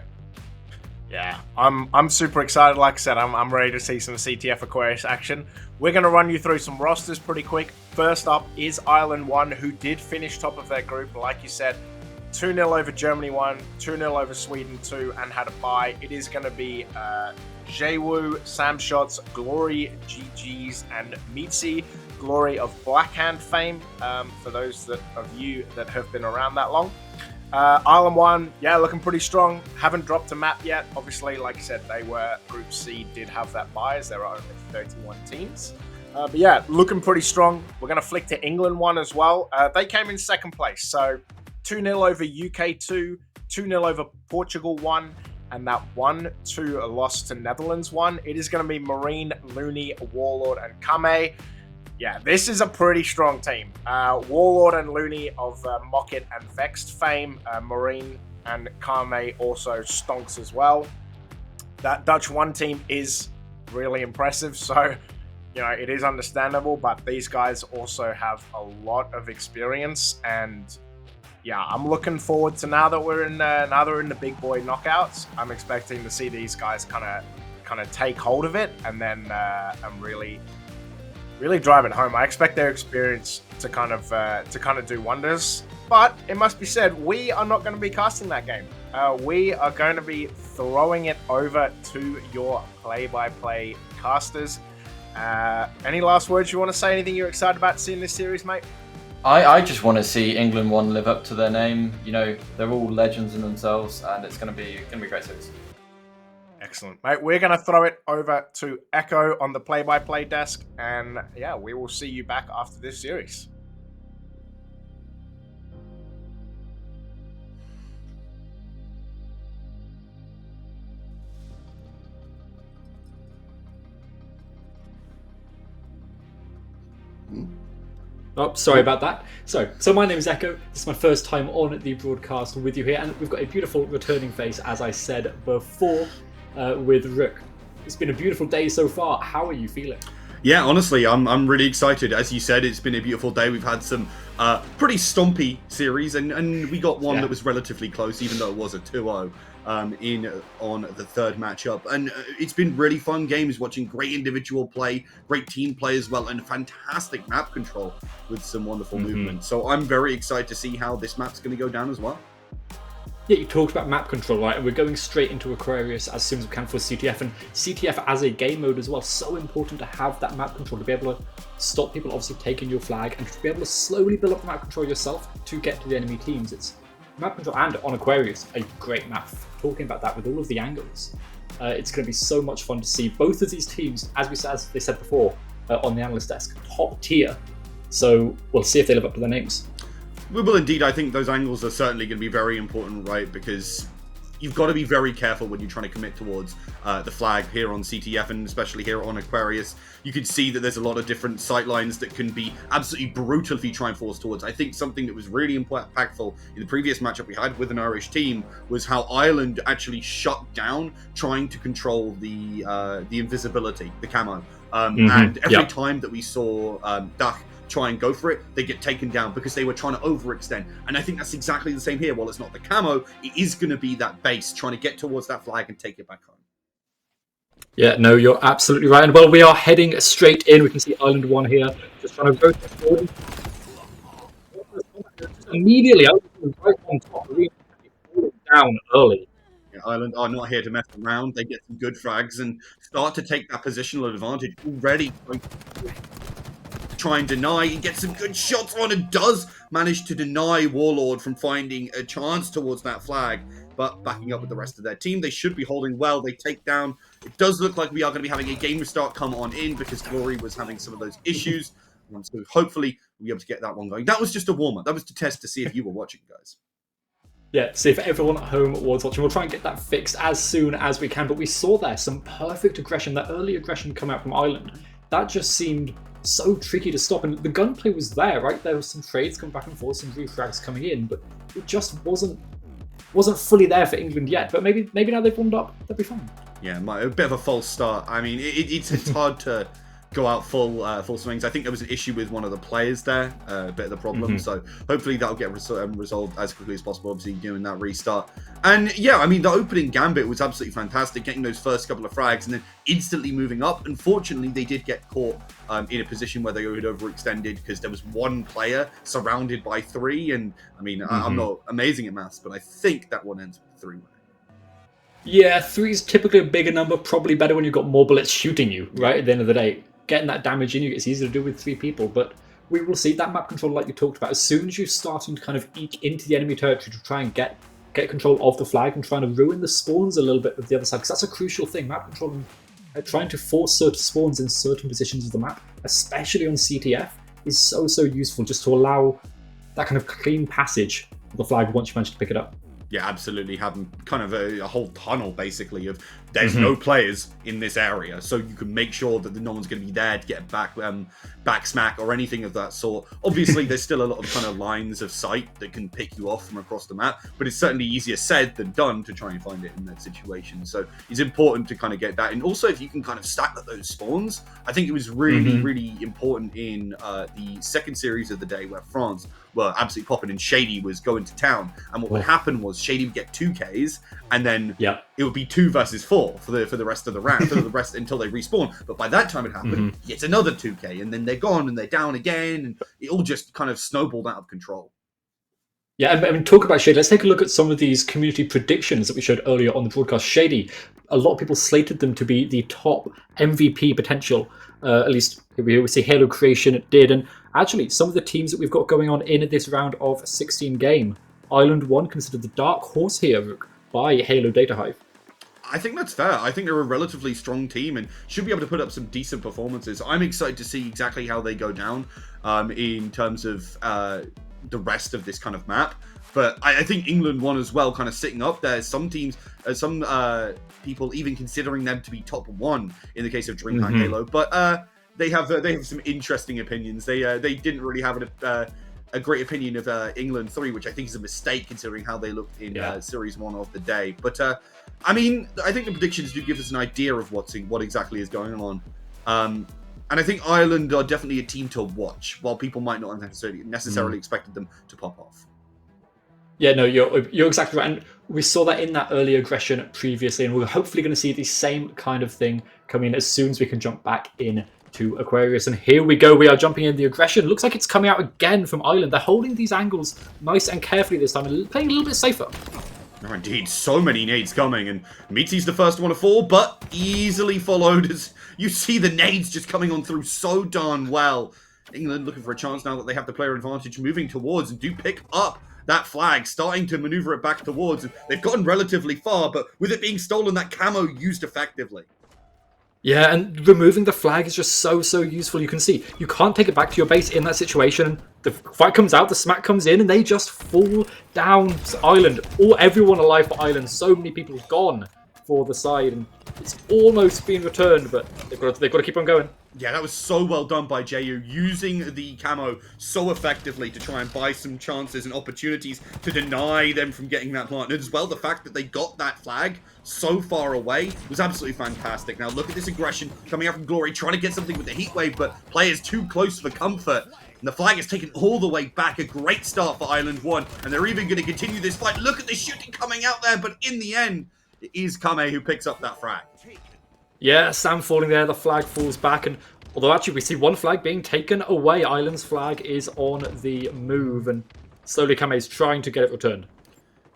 Yeah, I'm super excited. Like I said, I'm ready to see some CTF Aquarius action. We're going to run you through some rosters pretty quick. First up is Ireland 1, who did finish top of their group. Like you said, 2-0 over Germany 1, 2-0 over Sweden 2, and had a bye. It is going to be Jwoo, Sam Shots, Glory, GG's, and Mitzi. Glory of Blackhand fame, for those of you that have been around that long. Ireland 1, yeah, looking pretty strong. Haven't dropped a map yet. Obviously, like I said, they were Group C, did have that bye as there are only 31 teams. But yeah, looking pretty strong. We're going to flick to England 1 as well. They came in 2nd place, so 2-0 over UK 2, 2-0 over Portugal 1, and that 1-2 loss to Netherlands 1. It is going to be Marine, Looney, Warlord, and Kame. Yeah, this is a pretty strong team. Warlord and Looney of Mocket and Vexed fame. Marine and Kame also stonks as well. That Dutch 1 team is really impressive, so it is understandable, but these guys also have a lot of experience, and yeah, I'm looking forward to now that we're in the big boy knockouts. I'm expecting to see these guys kind of take hold of it, and then I'm really drive it home. I expect their experience to kind of do wonders. But it must be said, we are not going to be casting that game. We are going to be throwing it over to your play-by-play casters. Any last words you want to say? Anything you're excited about seeing this series, mate? I just want to see England 1 live up to their name. They're all legends in themselves, and it's going to be a great series. Excellent, mate. We're going to throw it over to Echo on the play-by-play desk, and yeah, we will see you back after this series. Oh, sorry about that. So my name is Echo. This is my first time on the broadcast with you here, and we've got a beautiful returning face, as I said before, with Rook. It's been a beautiful day so far. How are you feeling? Yeah, honestly, I'm really excited. As you said, it's been a beautiful day. We've had some pretty stompy series, and we got one that was relatively close, even though it was a 2-0 on the 3rd matchup. And it's been really fun games, watching great individual play, great team play as well, and fantastic map control with some wonderful movement. So I'm very excited to see how this map's going to go down as well. Yeah, you talked about map control, right? And we're going straight into Aquarius as soon as we can for CTF. And CTF as a game mode as well, so important to have that map control, to be able to stop people obviously taking your flag and to be able to slowly build up the map control yourself to get to the enemy teams. It's map control, and on Aquarius, a great map. Talking about that with all of the angles, it's going to be so much fun to see both of these teams, as they said before, on the analyst desk, top tier. So we'll see if they live up to their names. We will indeed. I think those angles are certainly going to be very important, right? Because you've got to be very careful when you're trying to commit towards the flag here on CTF, and especially here on Aquarius. You can see that there's a lot of different sight lines that can be absolutely brutal if you try and force towards. I think something that was really impactful in the previous matchup we had with an Irish team was how Ireland actually shut down trying to control the invisibility, the camo. And every time that we saw Dach try and go for it, they get taken down because they were trying to overextend. And I think that's exactly the same here. While it's not the camo, it is going to be that base trying to get towards that flag and take it back home. Yeah, no, you're absolutely right. And well, we are heading straight in. We can see Island 1 here, just trying to go forward. Immediately, Island was right on top, really down early. Yeah, Ireland are not here to mess around. They get some good frags and start to take that positional advantage already. Try and deny. He gets some good shots on and does manage to deny Warlord from finding a chance towards that flag, but backing up with the rest of their team. They should be holding well. They take down. It does look like we are going to be having a game restart come on in because Glory was having some of those issues. So hopefully we'll be able to get that one going. That was just a warm-up. That was to test to see if you were watching, guys. Yeah, see if everyone at home was watching. We'll try and get that fixed as soon as we can. But we saw there some perfect aggression. That early aggression come out from Ireland. That just seemed so tricky to stop, and the gunplay was there, right? There was some trades coming back and forth, some refrags coming in, but it just wasn't fully there for England yet. But maybe now they've warmed up, they'll be fine. Yeah, a bit of a false start. I mean, it's hard to go out full swings. I think there was an issue with one of the players there, a bit of the problem. So hopefully that'll get resolved as quickly as possible, obviously doing that restart. And yeah, I mean, the opening gambit was absolutely fantastic, getting those first couple of frags and then instantly moving up. Unfortunately, they did get caught in a position where they had overextended because there was one player surrounded by three. And I mean, I'm not amazing at maths, but I think that one ends with 3. Yeah, 3 is typically a bigger number, probably better when you've got more bullets shooting you, right, at the end of the day. Getting that damage in you, it's easier to do with 3 people, but we will see that map control like you talked about. As soon as you're starting to kind of eke into the enemy territory to try and get control of the flag and trying to ruin the spawns a little bit of the other side, because that's a crucial thing. Map control and trying to force certain spawns in certain positions of the map, especially on CTF, is so useful just to allow that kind of clean passage of the flag once you manage to pick it up. Yeah, absolutely. Having kind of a whole tunnel, basically, of there's no players in this area, so you can make sure that no one's going to be there to get back smack or anything of that sort. Obviously, there's still a lot of kind of lines of sight that can pick you off from across the map, but it's certainly easier said than done to try and find it in that situation. So it's important to kind of get that. And also, if you can kind of stack those spawns, I think it was really important in the second series of the day where France were absolutely popping and Shady was going to town. And what would happen was Shady would get 2Ks and then it would be 2 versus 4 for the rest of the round, for the rest until they respawn. But by that time it happened, he gets another 2K and then they're gone and they're down again, and it all just kind of snowballed out of control. Yeah, I mean, talk about Shady. Let's take a look at some of these community predictions that we showed earlier on the broadcast. Shady, a lot of people slated them to be the top MVP potential. At least we see Halo Creation, it did. And actually, some of the teams that we've got going on in this round of 16 game, Island 1 considered the dark horse here by Halo Data Hive. I think that's fair. I think they're a relatively strong team and should be able to put up some decent performances. I'm excited to see exactly how they go down in terms of the rest of this kind of map. But I think England won as well, kind of sitting up there. Some teams, some people even considering them to be top 1 in the case of DreamHack Halo. But they have some interesting opinions. They didn't really have a great opinion of England 3, which I think is a mistake considering how they looked in Series 1 of the day. But I mean, I think the predictions do give us an idea of what exactly is going on. And I think Ireland are definitely a team to watch, while people might not necessarily expected them to pop off. Yeah, no, you're exactly right. And we saw that in that early aggression previously, and we're hopefully going to see the same kind of thing come in as soon as we can jump back in to Aquarius. And here we go. We are jumping in the aggression. Looks like it's coming out again from Ireland. They're holding these angles nice and carefully this time and playing a little bit safer. Oh, indeed, so many nades coming, and Mitzi's the first one to fall, but easily followed as you see the nades just coming on through so darn well. England looking for a chance now that they have the player advantage, moving towards and do pick up that flag, starting to maneuver it back towards, and they've gotten relatively far, but with it being stolen, that camo used effectively. Yeah, and removing the flag is just so useful. You can see, you can't take it back to your base in that situation. The fight comes out, the smack comes in, and they just fall down Island. Everyone alive for Island. So many people gone for the side, and it's almost been returned, but they've got to keep on going. Yeah, that was so well done by Ju, using the camo so effectively to try and buy some chances and opportunities to deny them from getting that plant. And as well, the fact that they got that flag so far away was absolutely fantastic. Now look at this aggression coming out from Glory, trying to get something with the heat wave, but players too close for comfort. And the flag is taken all the way back. A great start for Island 1, and they're even going to continue this fight. Look at the shooting coming out there, but in the end, it is Kame who picks up that frag. Yeah, Sam falling there, the flag falls back, and although actually we see one flag being taken away, Island's flag is on the move, and slowly Kame's trying to get it returned.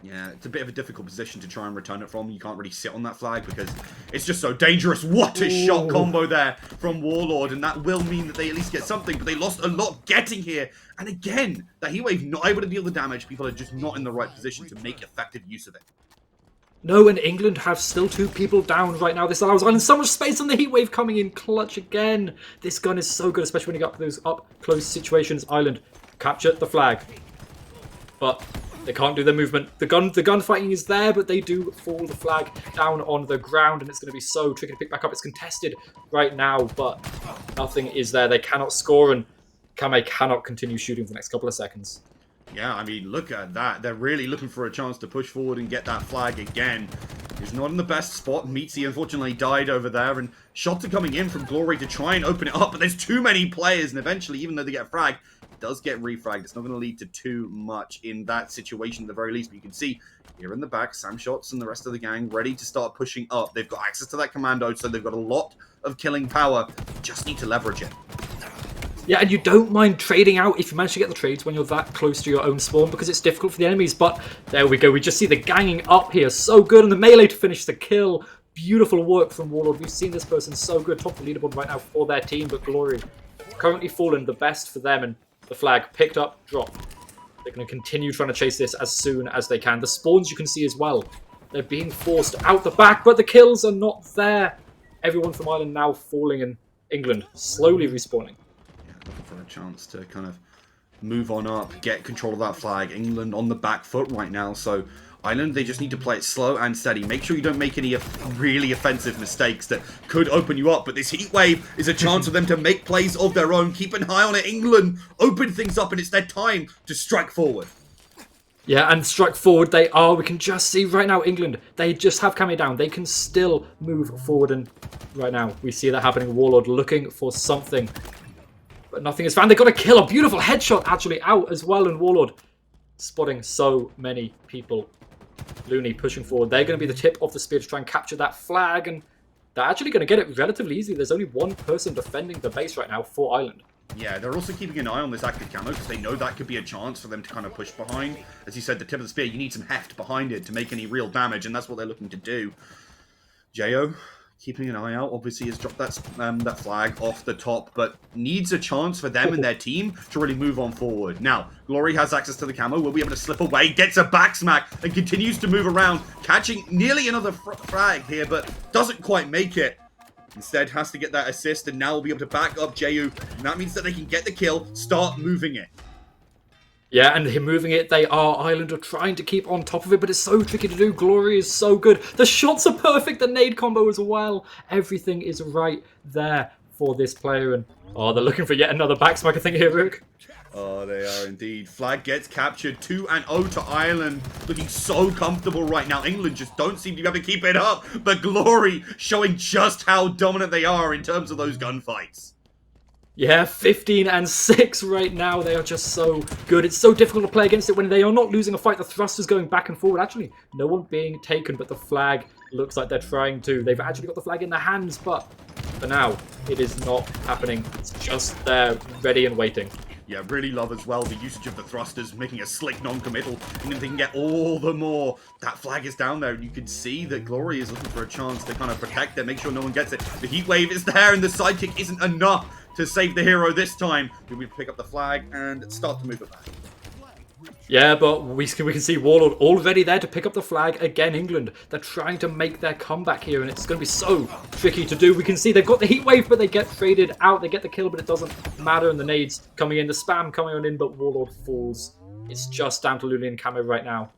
Yeah, it's a bit of a difficult position to try and return it from. You can't really sit on that flag because it's just so dangerous. What a shot combo there from Warlord, and that will mean that they at least get something, but they lost a lot getting here. And again, that heat wave not able to deal the damage. People are just not in the right position to make effective use of it. No, and England have still 2 people down right now. This allows Ireland so much space, and the heat wave coming in clutch again. This gun is so good, especially when you get up those up-close situations. Ireland capture the flag, but they can't do their movement. The gunfighting is there, but they do fall the flag down on the ground, and it's going to be so tricky to pick back up. It's contested right now, but nothing is there. They cannot score, and Kame cannot continue shooting for the next couple of seconds. Yeah, I mean, look at that. They're really looking for a chance to push forward and get that flag again. He's not in the best spot. Mitzi unfortunately died over there, and shots are coming in from Glory to try and open it up, but there's too many players, and eventually, even though they get fragged, it does get refragged. It's not going to lead to too much in that situation at the very least, but you can see here in the back, Sam Shots and the rest of the gang ready to start pushing up. They've got access to that commando, so they've got a lot of killing power. Just need to leverage it. Yeah, and you don't mind trading out if you manage to get the trades when you're that close to your own spawn, because it's difficult for the enemies. But there we go. We just see the ganging up here. So good. And the melee to finish the kill. Beautiful work from Warlord. We've seen this person so good. Top of the leaderboard right now for their team. But Glory currently fallen, the best for them. And the flag picked up, dropped. They're going to continue trying to chase this as soon as they can. The spawns you can see as well. They're being forced out the back, but the kills are not there. Everyone from Ireland now falling, and England slowly respawning. Looking for a chance to kind of move on up, get control of that flag. England on the back foot right now, so Ireland, they just need to play it slow and steady. Make sure you don't make any really offensive mistakes that could open you up, but this heat wave is a chance for them to make plays of their own. Keep an eye on it. England open things up, and it's their time to strike forward. Yeah, and strike forward they are. We can just see right now England, they just have Kame down. They can still move forward, and right now we see that happening. Warlord looking for something, but nothing is found. They got a kill, a beautiful headshot actually out as well, and Warlord spotting so many people. Looney pushing forward. They're going to be the tip of the spear to try and capture that flag, and they're actually going to get it relatively easily. There's only one person defending the base right now for Ireland. Yeah, they're also keeping an eye on this active camo because they know that could be a chance for them to kind of push behind. As you said, the tip of the spear, you need some heft behind it to make any real damage, and that's what they're looking to do. Jo, keeping an eye out, obviously has dropped that flag off the top, but needs a chance for them and their team to really move on forward. Now, Glory has access to the camo, will be able to slip away, gets a back smack, and continues to move around, catching nearly another frag here, but doesn't quite make it. Instead, has to get that assist, and now will be able to back up Ju, and that means that they can get the kill, start moving it. Yeah, and him moving it, they are. Ireland are trying to keep on top of it, but it's so tricky to do. Glory is so good. The shots are perfect, the nade combo as well. Everything is right there for this player, and oh, they're looking for yet another backsmack, I think, here, Rook. Oh, they are indeed. Flag gets captured, 2-0 to Ireland. Looking so comfortable right now. England just don't seem to be able to keep it up, but Glory showing just how dominant they are in terms of those gunfights. Yeah, 15-6 right now. They are just so good. It's so difficult to play against it when they are not losing a fight. The thrusters going back and forward. Actually, no one being taken, but the flag looks like they're trying to. They've actually got the flag in their hands, but for now, it is not happening. It's just there, ready and waiting. Yeah, really love as well the usage of the thrusters, making a slick non-committal, and if they can get all the more, that flag is down there, and you can see that Glory is looking for a chance to kind of protect it, make sure no one gets it. The heat wave is there, and the sidekick isn't enough to save the hero this time. We pick up the flag and start to move it back. Yeah, but we can see Warlord already there to pick up the flag. Again, England, they're trying to make their comeback here, and it's going to be so tricky to do. We can see they've got the heat wave, but they get traded out. They get the kill, but it doesn't matter. And the nades coming in, the spam coming on in, but Warlord falls. It's just down to Luli and Camo right now.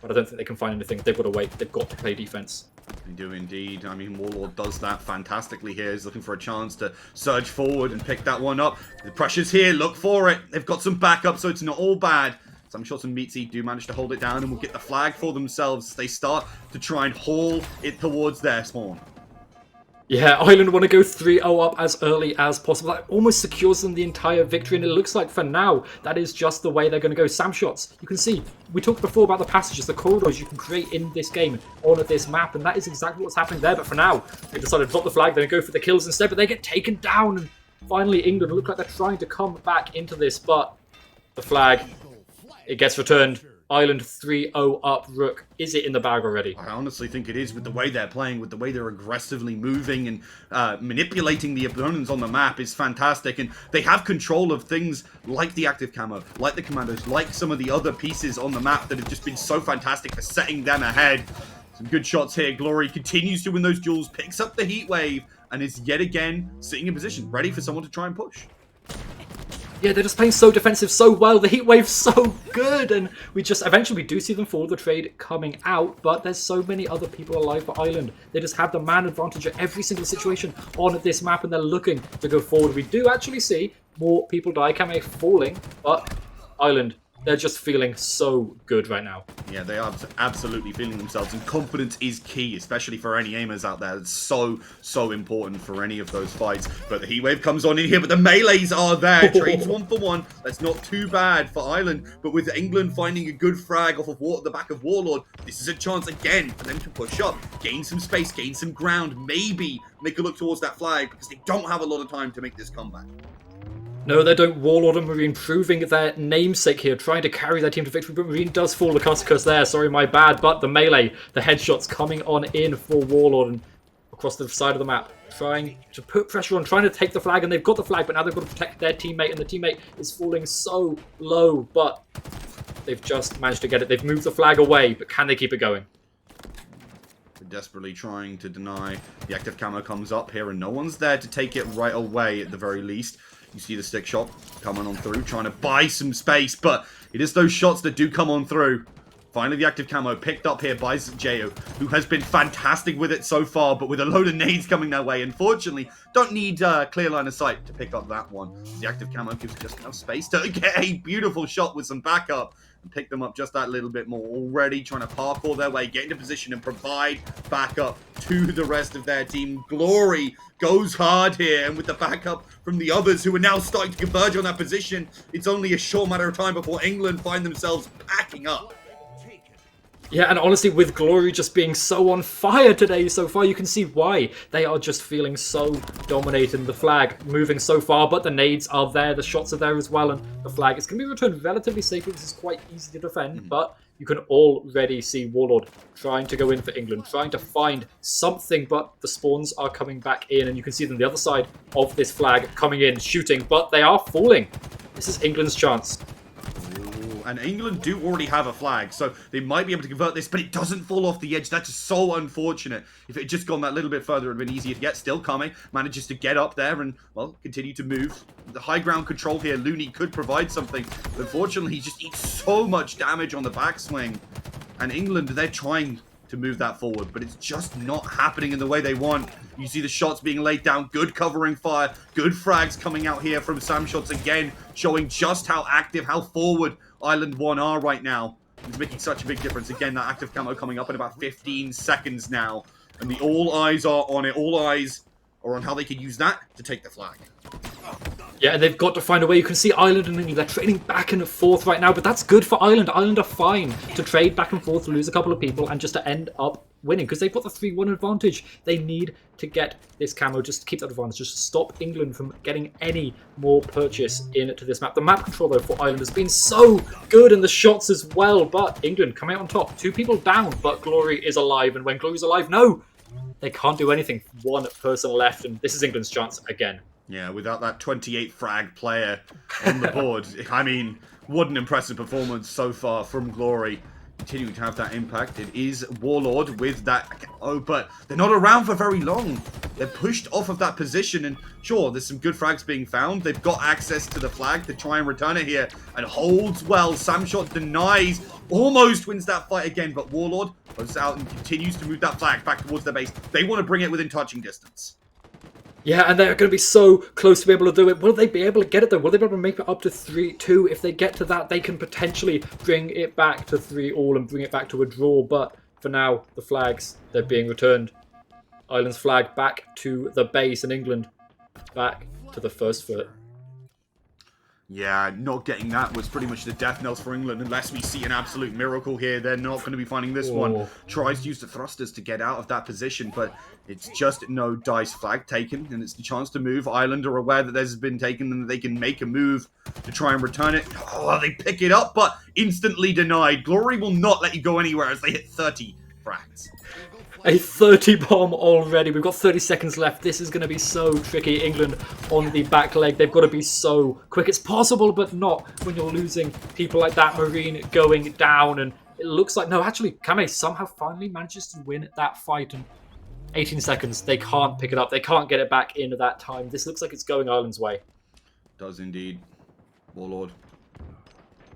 But I don't think they can find anything. They've got to wait. They've got to play defense. They do indeed. I mean, Warlord does that fantastically here. He's looking for a chance to surge forward and pick that one up. The pressure's here. Look for it. They've got some backup, so it's not all bad. Some shots and Meatsy do manage to hold it down and will get the flag for themselves. They start to try and haul it towards their spawn. Yeah, Ireland want to go 3-0 up as early as possible. That almost secures them the entire victory, and it looks like for now, that is just the way they're going to go. Sam shots, you can see, we talked before about the passages, the corridors you can create in this game on this map, and that is exactly what's happening there. But for now, they decided to drop the flag, they're going to go for the kills instead, but they get taken down, and finally England look like they're trying to come back into this, but the flag, it gets returned. Ireland 3-0 up. Rook, is it in the bag already? I honestly think it is, with the way they're playing, with the way they're aggressively moving and manipulating the opponents on the map is fantastic. And they have control of things like the active camo, like the commandos, like some of the other pieces on the map that have just been so fantastic for setting them ahead. Some good shots here. Glory continues to win those duels, picks up the heat wave, and is yet again sitting in position, ready for someone to try and push. Yeah, they're just playing so defensive so well. The heat wave's so good, and we just eventually do see them fall the trade coming out, but there's so many other people alive for Ireland. They just have the man advantage at every single situation on this map, and they're looking to go forward. We do actually see more people die. Kame falling, but Ireland, they're just feeling so good right now. Yeah, they are absolutely feeling themselves, and confidence is key, especially for any aimers out there. It's so important for any of those fights. But the heat wave comes on in here, but the melees are there. Trades 1 for 1. That's not too bad for Ireland. But with England finding a good frag off of the back of Warlord, this is a chance again for them to push up, gain some space, gain some ground, maybe make a look towards that flag, because they don't have a lot of time to make this comeback. No, they don't. Warlord and Marine proving their namesake here, trying to carry their team to victory, but Marine does fall the curse there. Sorry, my bad. But the melee, the headshots coming on in for Warlord and across the side of the map, trying to put pressure on, trying to take the flag, and they've got the flag, but now they've got to protect their teammate, and the teammate is falling so low, but they've just managed to get it. They've moved the flag away, but can they keep it going? They're desperately trying to deny. The active camo comes up here, and no one's there to take it right away at the very least. You see the stick shot coming on through, trying to buy some space, but it is those shots that do come on through. Finally, the active camo picked up here by Jeo, who has been fantastic with it so far, but with a load of nades coming their way. Unfortunately, don't need clear line of sight to pick up that one. The active camo gives just enough space to get a beautiful shot with some backup and pick them up just that little bit more. Already trying to parkour their way, get into position and provide backup to the rest of their team. Glory goes hard here, and with the backup from the others who are now starting to converge on that position, it's only a short matter of time before England find themselves packing up. Yeah, and honestly, with Glory just being so on fire today so far, you can see why. They are just feeling so dominating. The flag moving so far, but the nades are there, the shots are there as well, and the flag is going to be returned relatively safely. This is quite easy to defend, but you can already see Warlord trying to go in for England, trying to find something, but the spawns are coming back in, and you can see them the other side of this flag coming in, shooting, but they are falling. This is England's chance. And England do already have a flag, so they might be able to convert this, but it doesn't fall off the edge. That's just so unfortunate. If it had just gone that little bit further, it would have been easier to get. Still, Kame manages to get up there and, well, continue to move. The high ground control here, Looney could provide something. But unfortunately, he just eats so much damage on the backswing. And England, they're trying to move that forward, but it's just not happening in the way they want. You see the shots being laid down, good covering fire, good frags coming out here from Sam shots again, showing just how active, how forward Ireland 1 are right now. It's making such a big difference. Again, that active camo coming up in about 15 seconds now, and the all eyes are on it. All eyes are on how they can use that to take the flag. Yeah, and they've got to find a way. You can see Ireland and England, they're trading back and forth right now, but that's good for Ireland. Ireland are fine to trade back and forth, lose a couple of people, and just to end up winning because they've got the 3-1 advantage. They need to get this camo just to keep that advantage, just to stop England from getting any more purchase into this map. The map control, though, for Ireland has been so good, and the shots as well, but England coming out on top. 2 people down, but Glory is alive, and when Glory's alive, no! They can't do anything. 1 person left, and this is England's chance again. Yeah, without that 28 frag player on the board, I mean, what an impressive performance so far from Glory. Continuing to have that impact. It is Warlord with that. Oh, but they're not around for very long. They're pushed off of that position, and sure, there's some good frags being found. They've got access to the flag to try and return it here, and holds well. Samshot denies, almost wins that fight again, but Warlord goes out and continues to move that flag back towards their base. They want to bring it within touching distance. Yeah, and they're going to be so close to be able to do it. Will they be able to get it, though? Will they be able to make it up to 3-2? If they get to that, they can potentially bring it back to 3-all and bring it back to a draw. But for now, the flags, they're being returned. Ireland's flag back to the base, and England back to the first foot. Yeah, not getting that was pretty much the death knells for England. Unless we see an absolute miracle here, they're not going to be finding this one. Tries to use the thrusters to get out of that position, but it's just no dice flag taken, and it's the chance to move. Ireland are aware that this has been taken and that they can make a move to try and return it. Oh, they pick it up, but instantly denied. Glory will not let you go anywhere as they hit 30 frags. A 30 bomb already. We've got 30 seconds left. This is going to be so tricky. England on the back leg. They've got to be so quick. It's possible, but not when you're losing people like that. Marine going down, and it looks like... No, actually, Kame somehow finally manages to win that fight. And 18 seconds. They can't pick it up. They can't get it back into that time. This looks like it's going Ireland's way. Does indeed. Warlord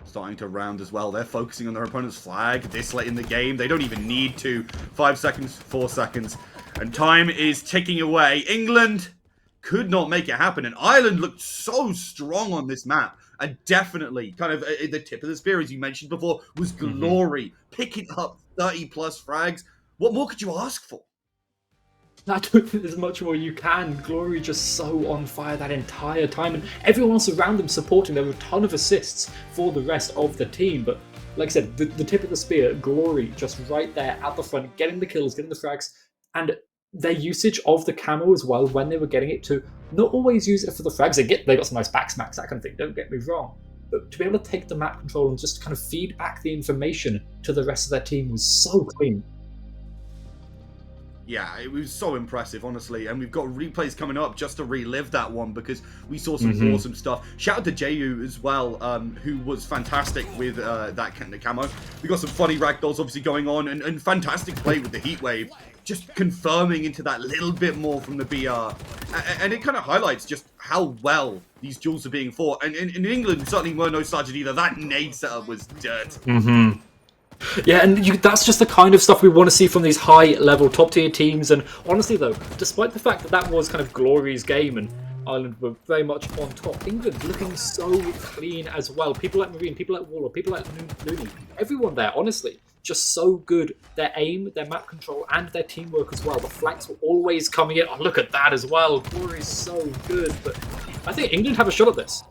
starting to round as well. They're focusing on their opponent's flag this late in the game. They don't even need to. 5 seconds, 4 seconds. And time is ticking away. England could not make it happen. And Ireland looked so strong on this map. And definitely, kind of the tip of the spear, as you mentioned before, was Glory. Picking up 30 plus frags. What more could you ask for? I don't think there's much more you can. Glory just so on fire that entire time, and everyone else around them supporting. There were a ton of assists for the rest of the team, but like I said, the tip of the spear, Glory just right there at the front, getting the kills, getting the frags, and their usage of the camo as well when they were getting it to not always use it for the frags. They got some nice backsmacks, that kind of thing, don't get me wrong, but to be able to take the map control and just kind of feed back the information to the rest of their team was so clean. Yeah, it was so impressive, honestly. And we've got replays coming up just to relive that one because we saw some awesome stuff. Shout out to Jayu as well, who was fantastic with that kind of camo. We got some funny ragdolls obviously going on and fantastic play with the heat wave. Just confirming into that little bit more from the BR. And it kind of highlights just how well these duels are being fought. And in England, certainly were no sergeant either. That nade setup was dirt. Yeah, and that's just the kind of stuff we want to see from these high-level, top-tier teams. And honestly, though, despite the fact that that was kind of Glory's game and Ireland were very much on top, England looking so clean as well. People like Marine, people like Warlord, people like Looney, everyone there, honestly, just so good. Their aim, their map control, and their teamwork as well. The flanks were always coming in. Oh, look at that as well. Glory's so good. But I think England have a shot at this.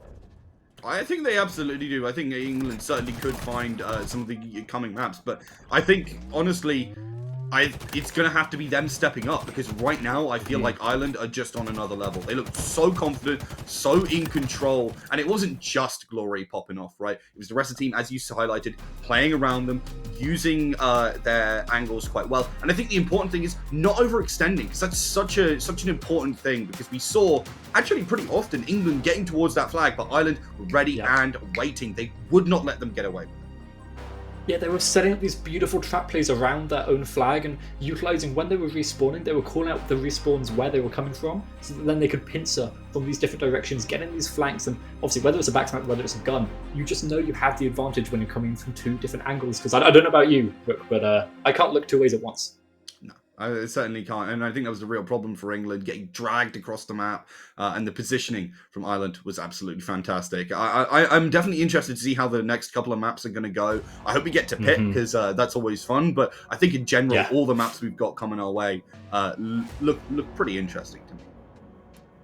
I think they absolutely do. I think England certainly could find some of the coming maps, but I think, honestly, it's going to have to be them stepping up because right now I feel like Ireland are just on another level. They looked so confident, so in control, and it wasn't just Glory popping off, right? It was the rest of the team, as you highlighted, playing around them, using their angles quite well. And I think the important thing is not overextending, because that's such an important thing, because we saw actually pretty often England getting towards that flag, but Ireland were ready and waiting. They would not let them get away with it. Yeah, they were setting up these beautiful trap plays around their own flag and utilising when they were respawning, they were calling out the respawns where they were coming from, so that then they could pincer from these different directions, get in these flanks, and obviously whether it's a backsmack, whether it's a gun, you just know you have the advantage when you're coming from 2 different angles, because I don't know about you, Brooke, but I can't look 2 ways at once. I certainly can't, and I think that was the real problem for England, getting dragged across the map, and the positioning from Ireland was absolutely fantastic. I'm definitely interested to see how the next couple of maps are going to go. I hope we get to pit, because that's always fun, but I think in general, all the maps we've got coming our way look pretty interesting to me.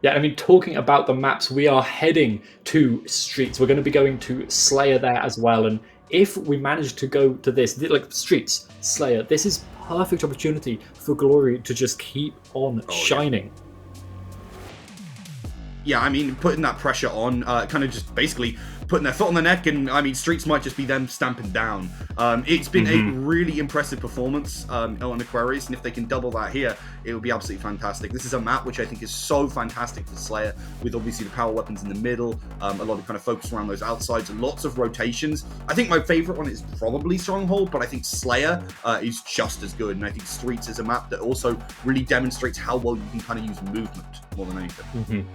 Yeah, I mean, talking about the maps, we are heading to Streets. We're going to be going to Slayer there as well, and if we manage to go to this, like Streets, Slayer, this is perfect opportunity for Glory to just keep on shining. Yeah, I mean, putting that pressure on, kind of just basically putting their foot on the neck, and I mean, Streets might just be them stamping down. It's been a really impressive performance on Aquarius, and if they can double that here, it would be absolutely fantastic. This is a map which I think is so fantastic for Slayer, with obviously the power weapons in the middle, a lot of kind of focus around those outsides, and lots of rotations. I think my favorite one is probably Stronghold, but I think Slayer is just as good, and I think Streets is a map that also really demonstrates how well you can kind of use movement more than anything.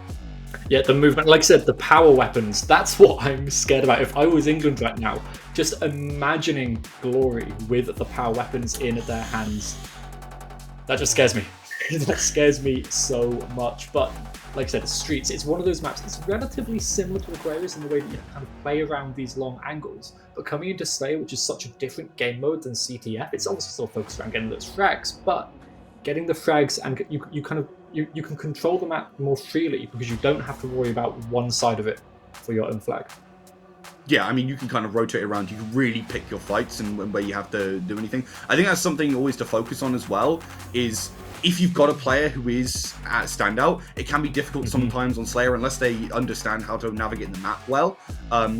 Yeah, the movement, like I said, the power weapons, that's what I'm scared about. If I was England right now, just imagining Glory with the power weapons in their hands, that just scares me. That scares me so much. But like I said, Streets, it's one of those maps that's relatively similar to Aquarius in the way that you kind of play around these long angles. But coming into Slayer, which is such a different game mode than CTF, it's obviously still focused around getting those frags, but getting the frags, and you can control the map more freely because you don't have to worry about one side of it for your own flag. Yeah, I mean, you can kind of rotate around. You can really pick your fights and where you have to do anything. I think that's something always to focus on as well, is if you've got a player who is at standout, it can be difficult sometimes on Slayer unless they understand how to navigate the map well,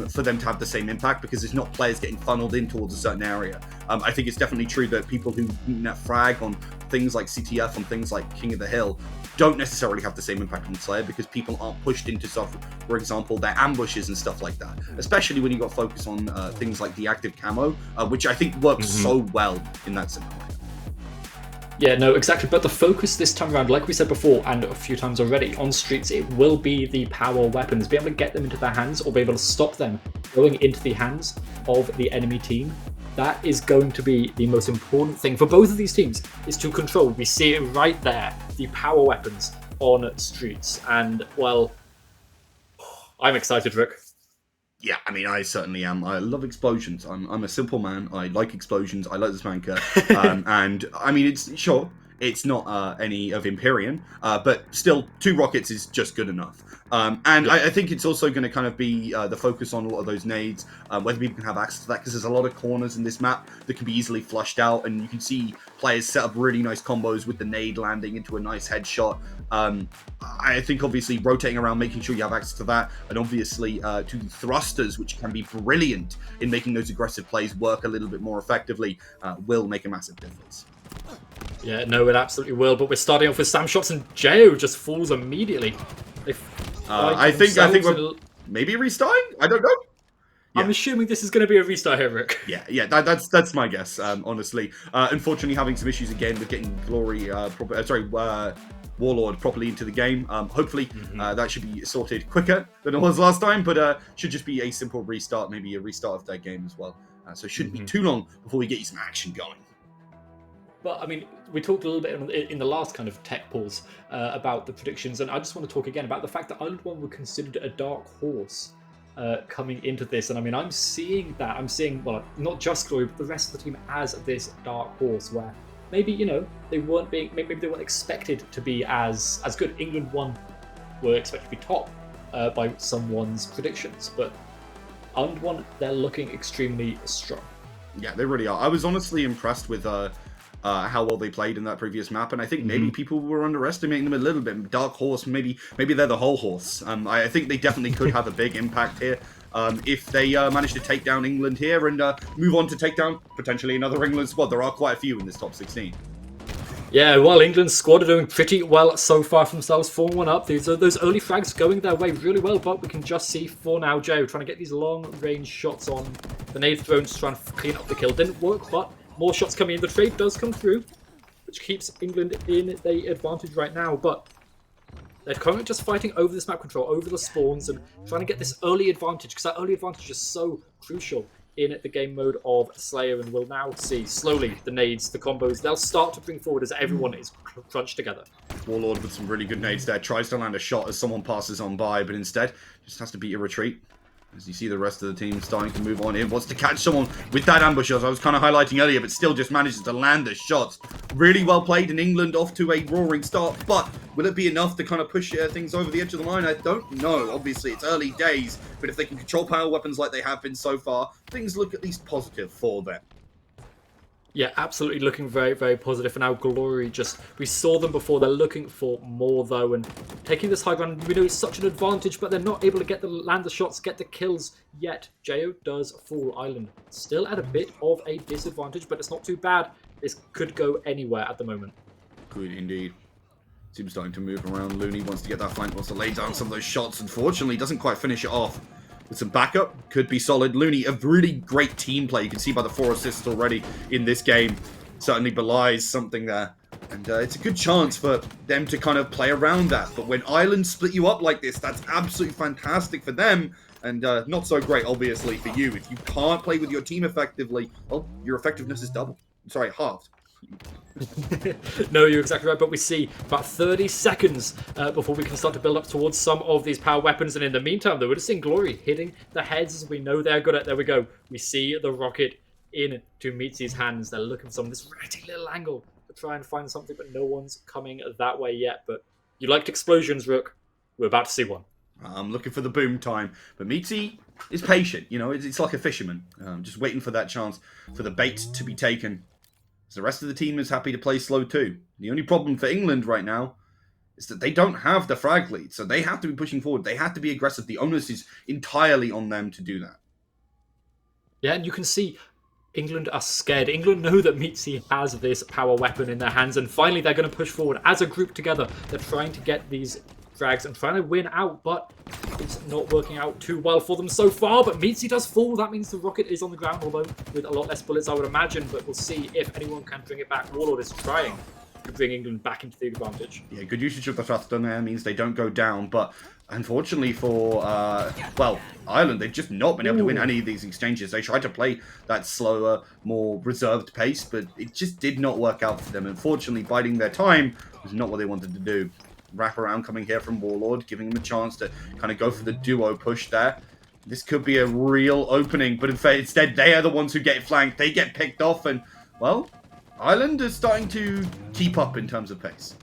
for them to have the same impact, because there's not players getting funneled in towards a certain area. I think it's definitely true that people who net frag on things like CTF, on things like King of the Hill, don't necessarily have the same impact on Slayer because people aren't pushed into stuff, for example, their ambushes and stuff like that. Especially when you got focus on things like the active camo, which I think works so well in that scenario. Yeah, no, exactly. But the focus this time around, like we said before, and a few times already, on Streets, it will be the power weapons. Be able to get them into their hands, or be able to stop them going into the hands of the enemy team. That is going to be the most important thing for both of these teams, is to control. We see it right there, the power weapons on Streets. And, well, I'm excited, Rick. Yeah, I mean, I certainly am. I love explosions. I'm a simple man. I like explosions. I like the smanker. And, I mean, it's not any of Empyrean, but still, 2 rockets is just good enough. I think it's also going to kind of be the focus on a lot of those nades, whether people can have access to that, because there's a lot of corners in this map that can be easily flushed out, and you can see players set up really nice combos with the nade landing into a nice headshot. I think obviously rotating around, making sure you have access to that, and obviously to thrusters, which can be brilliant in making those aggressive plays work a little bit more effectively, will make a massive difference. Yeah, no, it absolutely will. But we're starting off with Sam shots, and Jo just falls immediately. I think we're maybe restarting. I don't know. I'm assuming this is going to be a restart here, Rick. Yeah, that's my guess. Honestly, unfortunately, having some issues again with getting Glory, Warlord properly into the game. Hopefully, that should be sorted quicker than it was last time, but should just be a simple restart, maybe a restart of their game as well. So it shouldn't be too long before we get you some action going. But, I mean, we talked a little bit in the last kind of tech pause about the predictions, and I just want to talk again about the fact that Island 1 were considered a dark horse coming into this. And, I mean, I'm seeing that. I'm seeing, well, not just Glory, but the rest of the team as this dark horse, where maybe, they weren't expected to be as good. England 1 were expected to be top by someone's predictions, but Island 1, they're looking extremely strong. Yeah, they really are. I was honestly impressed with how well they played in that previous map, and I think maybe people were underestimating them a little bit. Dark Horse, maybe they're the whole horse. I think they definitely could have a big impact here if they manage to take down England here and move on to take down potentially another England squad. There are quite a few in this top 16. Yeah, well, England's squad are doing pretty well so far for themselves, 4-1 up. Those early frags going their way really well, but we can just see for now Jo trying to get these long-range shots on the nade thrones to try and clean up the kill. Didn't work, but more shots coming in. The trade does come through, which keeps England in the advantage right now, but they're currently just fighting over this map control, over the spawns, and trying to get this early advantage, because that early advantage is so crucial in the game mode of Slayer, and we'll now see slowly the nades, the combos, they'll start to bring forward as everyone is crunched together. Warlord with some really good nades there, tries to land a shot as someone passes on by, but instead just has to beat a retreat. As you see the rest of the team starting to move on in. Wants to catch someone with that ambush shot. I was kind of highlighting earlier, but still just manages to land the shots. Really well played in England, off to a roaring start. But will it be enough to kind of push things over the edge of the line? I don't know. Obviously, it's early days. But if they can control power weapons like they have been so far, things look at least positive for them. Yeah, absolutely looking very, very positive. And now Glory we saw them before. They're looking for more, though. And taking this high ground, we know it's such an advantage, but they're not able to land the shots, get the kills yet. Jo does fall. Island still at a bit of a disadvantage, but it's not too bad. This could go anywhere at the moment. Good indeed. Team starting to move around. Looney wants to get that flank, wants to lay down some of those shots. Unfortunately, doesn't quite finish it off. With some backup, could be solid. Looney, a really great team play. You can see by the 4 assists already in this game. Certainly belies something there. And it's a good chance for them to kind of play around that. But when Ireland split you up like this, that's absolutely fantastic for them. And not so great, obviously, for you. If you can't play with your team effectively, well, your effectiveness is doubled. Sorry, halved. No, you're exactly right, but we see about 30 seconds before we can start to build up towards some of these power weapons, and in the meantime, though, we're just seeing Glory hitting the heads as we know they're good at. There we go. We see the rocket into Mitzi's hands. They're looking for some of this ratty little angle to try and find something, but no one's coming that way yet. But you liked explosions, Rook. We're about to see one. I'm looking for the boom time, but Mitzi is patient. You know, it's like a fisherman, just waiting for that chance for the bait to be taken. The rest of the team is happy to play slow too. The only problem for England right now is that they don't have the frag lead, so they have to be pushing forward. They have to be aggressive. The onus is entirely on them to do that. Yeah, and you can see England are scared. England know that Mitzi has this power weapon in their hands, and finally they're going to push forward as a group together. They're trying to get these frags and trying to win out, but it's not working out too well for them so far. But Mitzi does fall. That means the rocket is on the ground, although with a lot less bullets, I would imagine. But we'll see if anyone can bring it back. Warlord is trying to bring England back into the advantage. Yeah, good usage of the thruster there means they don't go down, but unfortunately for, well, Ireland, they've just not been able to win any of these exchanges. They tried to play that slower, more reserved pace, but it just did not work out for them. Unfortunately, biding their time was not what they wanted to do. Wrap around coming here from Warlord, giving him a chance to kind of go for the duo push there. This could be a real opening, but instead they are the ones who get flanked. They get picked off, and, well, Ireland is starting to keep up in terms of pace.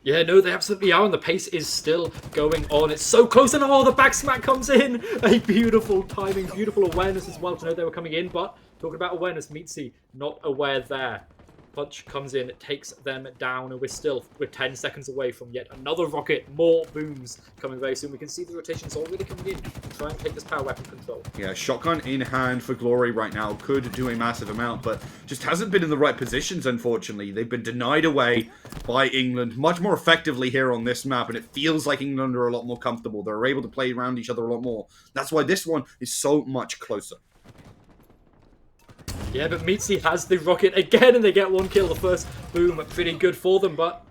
Yeah, no, they absolutely are, and the pace is still going on. It's so close, and oh, the back smack comes in. A beautiful timing, beautiful awareness as well to know they were coming in, but talking about awareness, Mitzi not aware there. Punch comes in, takes them down, and we're 10 seconds away from yet another rocket. More booms coming very soon. We can see the rotations already coming in to try and take this power weapon control. Yeah, shotgun in hand for Glory right now. Could do a massive amount, but just hasn't been in the right positions, unfortunately. They've been denied away by England much more effectively here on this map, and it feels like England are a lot more comfortable. They're able to play around each other a lot more. That's why this one is so much closer. Yeah, but Mitzi has the rocket again, and they get one kill. The first boom, pretty good for them, but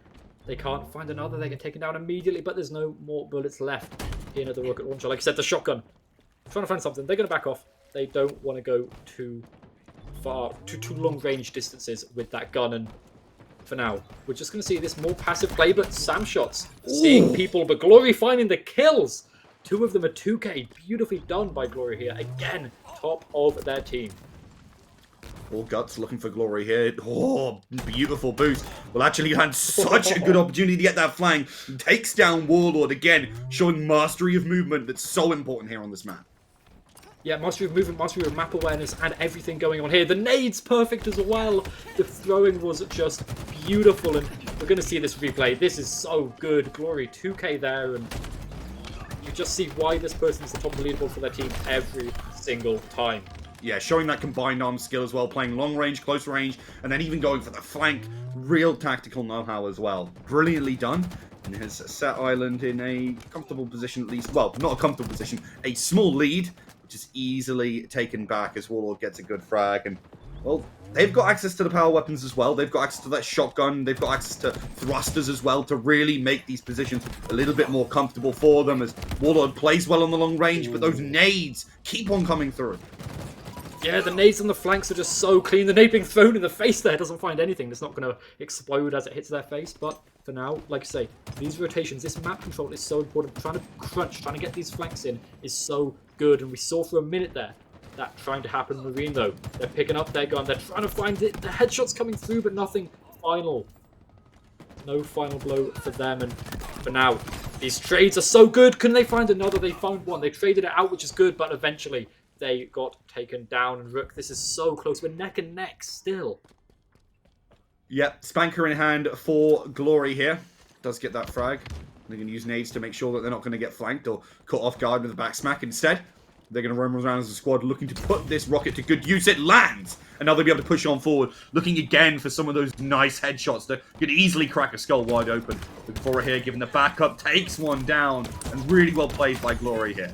they can't find another. They get taken down immediately, but there's no more bullets left in the rocket launcher. Like I said, the shotgun. Trying to find something. They're going to back off. They don't want to go too far, too long range distances with that gun, and for now, we're just going to see this more passive play, but Sam shots. Seeing people, but Glory finding the kills. 2 of them are 2K. Beautifully done by Glory here. Again, top of their team. All guts looking for Glory here. Oh, beautiful boost. Well, actually had such a good opportunity to get that flank. Takes down Warlord again, showing mastery of movement that's so important here on this map. Yeah, mastery of movement, mastery of map awareness, and everything going on here. The nade's perfect as well. The throwing was just beautiful, and we're going to see this replay. This is so good. Glory 2K there, and you just see why this person is the top leaderboard for their team every single time. Yeah, showing that combined arm skill as well, playing long range, close range, and then even going for the flank. Real tactical know-how as well. Brilliantly done. And has set Ireland in a comfortable position at least. Well, not a comfortable position, a small lead, which is easily taken back as Warlord gets a good frag. And, well, they've got access to the power weapons as well. They've got access to that shotgun. They've got access to thrusters as well to really make these positions a little bit more comfortable for them as Warlord plays well on the long range, but those nades keep on coming through. Yeah, the nades on the flanks are just so clean. The nade being thrown in the face there doesn't find anything. It's not going to explode as it hits their face. But for now, like I say, these rotations, this map control is so important. Trying to crunch, trying to get these flanks in is so good. And we saw for a minute there that trying to happen. Marine, though, they're picking up their gun. They're trying to find it. The headshots coming through, but nothing final. No final blow for them. And for now, these trades are so good. Couldn't they find another? They found one. They traded it out, which is good, but eventually they got taken down. And Rook, this is so close. We're neck and neck still. Yep, Spanker in hand for Glory here. Does get that frag. They're going to use nades to make sure that they're not going to get flanked or caught off guard with a back smack. Instead, they're going to roam around as a squad looking to put this rocket to good use. It lands! And now they'll be able to push on forward, looking again for some of those nice headshots that could easily crack a skull wide open. Looking for it here, giving the backup, takes one down, and really well played by Glory here.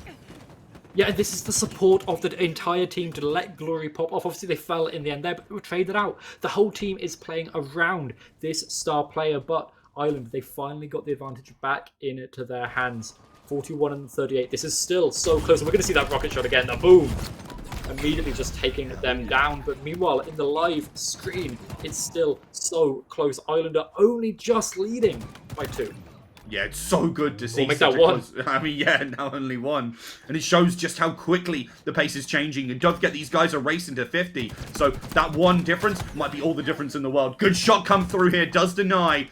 Yeah, this is the support of the entire team to let Glory pop off. Obviously, they fell in the end there, but they were traded out. The whole team is playing around this star player, but Ireland, they finally got the advantage back into their hands. 41 and 38. This is still so close. And we're going to see that rocket shot again. The boom! Immediately just taking them down. But meanwhile, in the live screen, it's still so close. Ireland are only just leading by 2. Yeah, it's so good to see. We'll make that one. I mean, yeah, now only 1. And it shows just how quickly the pace is changing. And don't forget, these guys are racing to 50. So that one difference might be all the difference in the world. Good shot come through here. Does deny.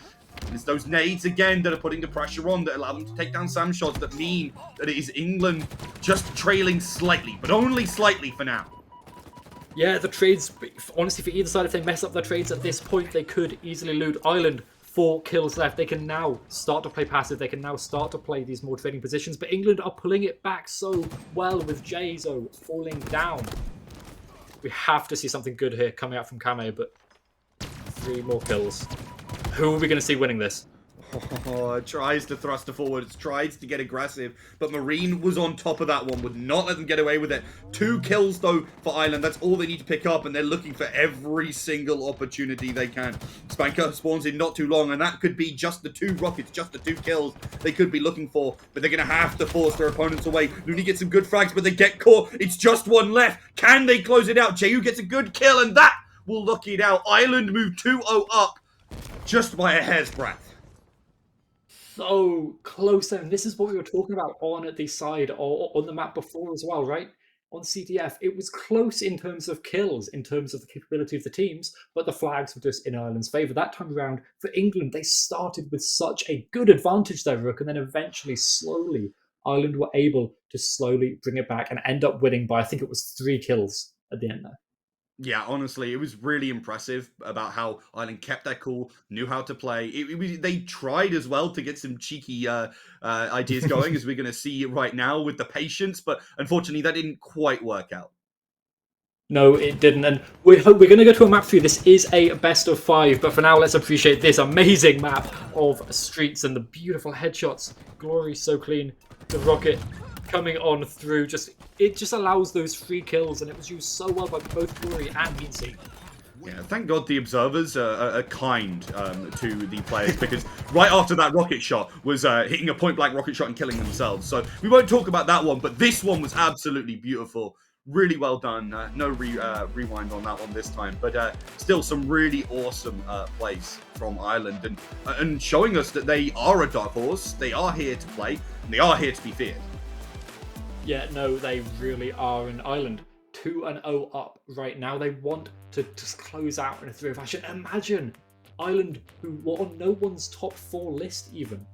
And it's those nades again that are putting the pressure on, that allow them to take down Sam shots, that mean that it is England just trailing slightly, but only slightly for now. Yeah, the trades, honestly, for either side, if they mess up their trades at this point, they could easily loot. Ireland, 4 kills left. They can now start to play passive. They can now start to play these more trading positions. But England are pulling it back so well with Jazo falling down. We have to see something good here coming out from Kame, but 3 more kills. Who are we going to see winning this? Oh, it tries to thrust it forward. It tries to get aggressive. But Marine was on top of that one. Would not let them get away with it. 2 kills, though, for Ireland. That's all they need to pick up. And they're looking for every single opportunity they can. Spanker spawns in not too long. And that could be just the 2 rockets, just the 2 kills they could be looking for. But they're going to have to force their opponents away. Looney gets some good frags, but they get caught. It's just 1 left. Can they close it out? Jayu gets a good kill. And that will lock it out. Ireland move 2-0 up just by a hair's breadth. So close, and this is what we were talking about on the side or on the map before as well, right? On CTF, it was close in terms of kills, in terms of the capability of the teams, but the flags were just in Ireland's favour. That time around, for England, they started with such a good advantage there, Rook, and then eventually, slowly, Ireland were able to slowly bring it back and end up winning by, I think it was 3 kills at the end there. Yeah, honestly, it was really impressive about how Ireland kept their cool, knew how to play. They tried as well to get some cheeky ideas going, as we're going to see right now with the patience, but unfortunately that didn't quite work out. No, it didn't, and we're going to go to a map 3. This is a best of 5, but for now, let's appreciate this amazing map of streets and the beautiful headshots. Glory so clean. The rocket coming on through, it just allows those 3 kills, and it was used so well by both Glory and Meansy. Yeah, thank God the observers are kind to the players, because right after that rocket shot was hitting a point-blank rocket shot and killing themselves. So we won't talk about that one, but this one was absolutely beautiful. Really well done. No rewind on that one this time, but still some really awesome plays from Ireland, and showing us that they are a dark horse. They are here to play, and they are here to be feared. Yeah, no, they really are. In Ireland, 2-0 up right now. They want to just close out in a 3-0 fashion. Imagine Ireland, who were on no one's top 4 list even,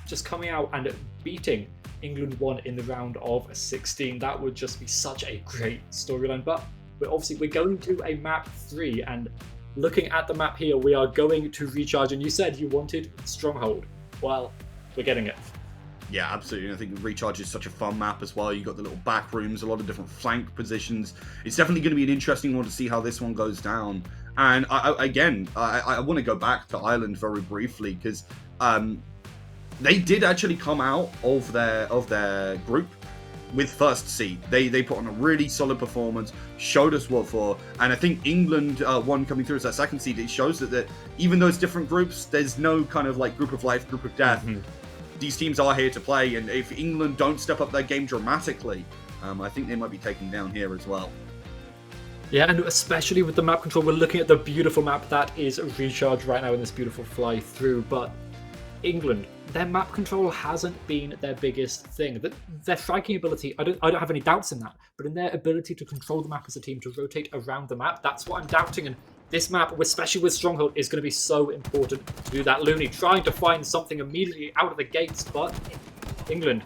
just coming out and beating England 1 in the round of 16. That would just be such a great storyline. But we're going to a map 3, and looking at the map here, we are going to Recharge. And you said you wanted Stronghold. Well, we're getting it. Yeah, absolutely. I think Recharge is such a fun map as well. You've got the little back rooms, a lot of different flank positions. It's definitely going to be an interesting one to see how this one goes down. And I want to go back to Ireland very briefly, because they did actually come out of their group with first seed. They put on a really solid performance, showed us what for, and I think England one coming through as that second seed. It shows that even though it's different groups, there's no kind of like group of life, group of death. Mm-hmm. These teams are here to play, and if England don't step up their game dramatically, I think they might be taken down here as well. Yeah, and especially with the map control, we're looking at the beautiful map that is Recharge right now in this beautiful fly through, but England, their map control hasn't been their biggest thing. Their striking ability, I don't have any doubts in that, but in their ability to control the map as a team, to rotate around the map, that's what I'm doubting. And this map, especially with Stronghold, is going to be so important to do that. Looney trying to find something immediately out of the gates, but England,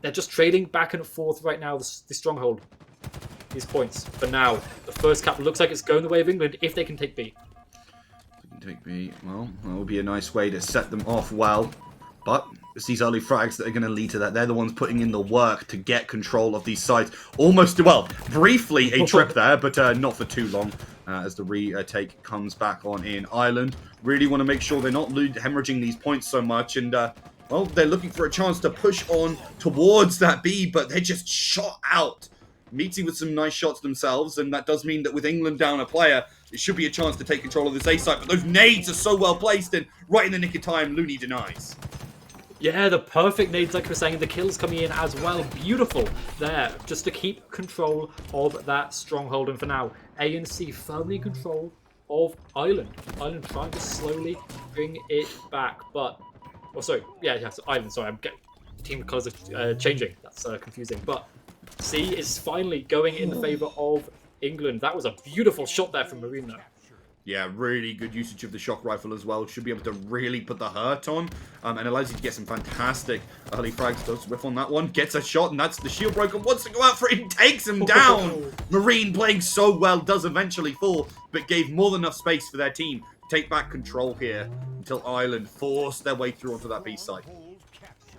they're just trading back and forth right now, the Stronghold. These points. For now, the first cap looks like it's going the way of England if they can take B. Take B. Well, that would be a nice way to set them off well. But it's these early frags that are going to lead to that. They're the ones putting in the work to get control of these sites. Almost, well, briefly a trip there, but not for too long. As the retake comes back on in Ireland. Really want to make sure they're not hemorrhaging these points so much. And, well, they're looking for a chance to push on towards that B, but they're just shot out. Meeting with some nice shots themselves, and that does mean that with England down a player, it should be a chance to take control of this A site, but those nades are so well placed, and right in the nick of time, Looney denies. Yeah, the perfect nades, like we were saying, the kills coming in as well. Beautiful there, just to keep control of that stronghold. And for now, A and C firmly in control of Ireland. Ireland trying to slowly bring it back, but... Oh, sorry. Yeah, so Ireland, sorry, I'm getting... Team colours are changing. That's confusing, but... C is finally going in the favour of England. That was a beautiful shot there from Marine, though. Yeah, really good usage of the shock rifle as well. Should be able to really put the hurt on. And allows you to get some fantastic early frags. Does whiff on that one. Gets a shot, and that's the shield broker. Wants to go out for it and takes him down. Marine playing so well. Does eventually fall, but gave more than enough space for their team to take back control here until Ireland forced their way through onto that B side.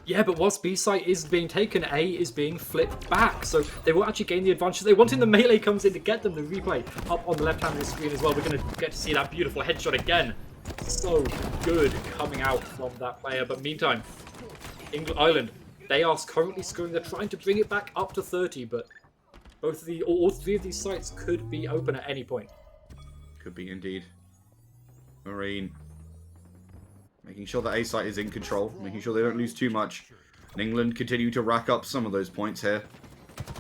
Yeah, but whilst B site is being taken, A is being flipped back. So they will actually gain the advantage. They wanted the melee comes in to get them the replay up on the left hand of the screen as well. We're going to get to see that beautiful headshot again. So good coming out from that player. But meantime, Ireland, they are currently scoring. They're trying to bring it back up to 30, but all three of these sites could be open at any point. Could be indeed. Marine. Making sure that A site is in control, making sure they don't lose too much. And England continue to rack up some of those points here.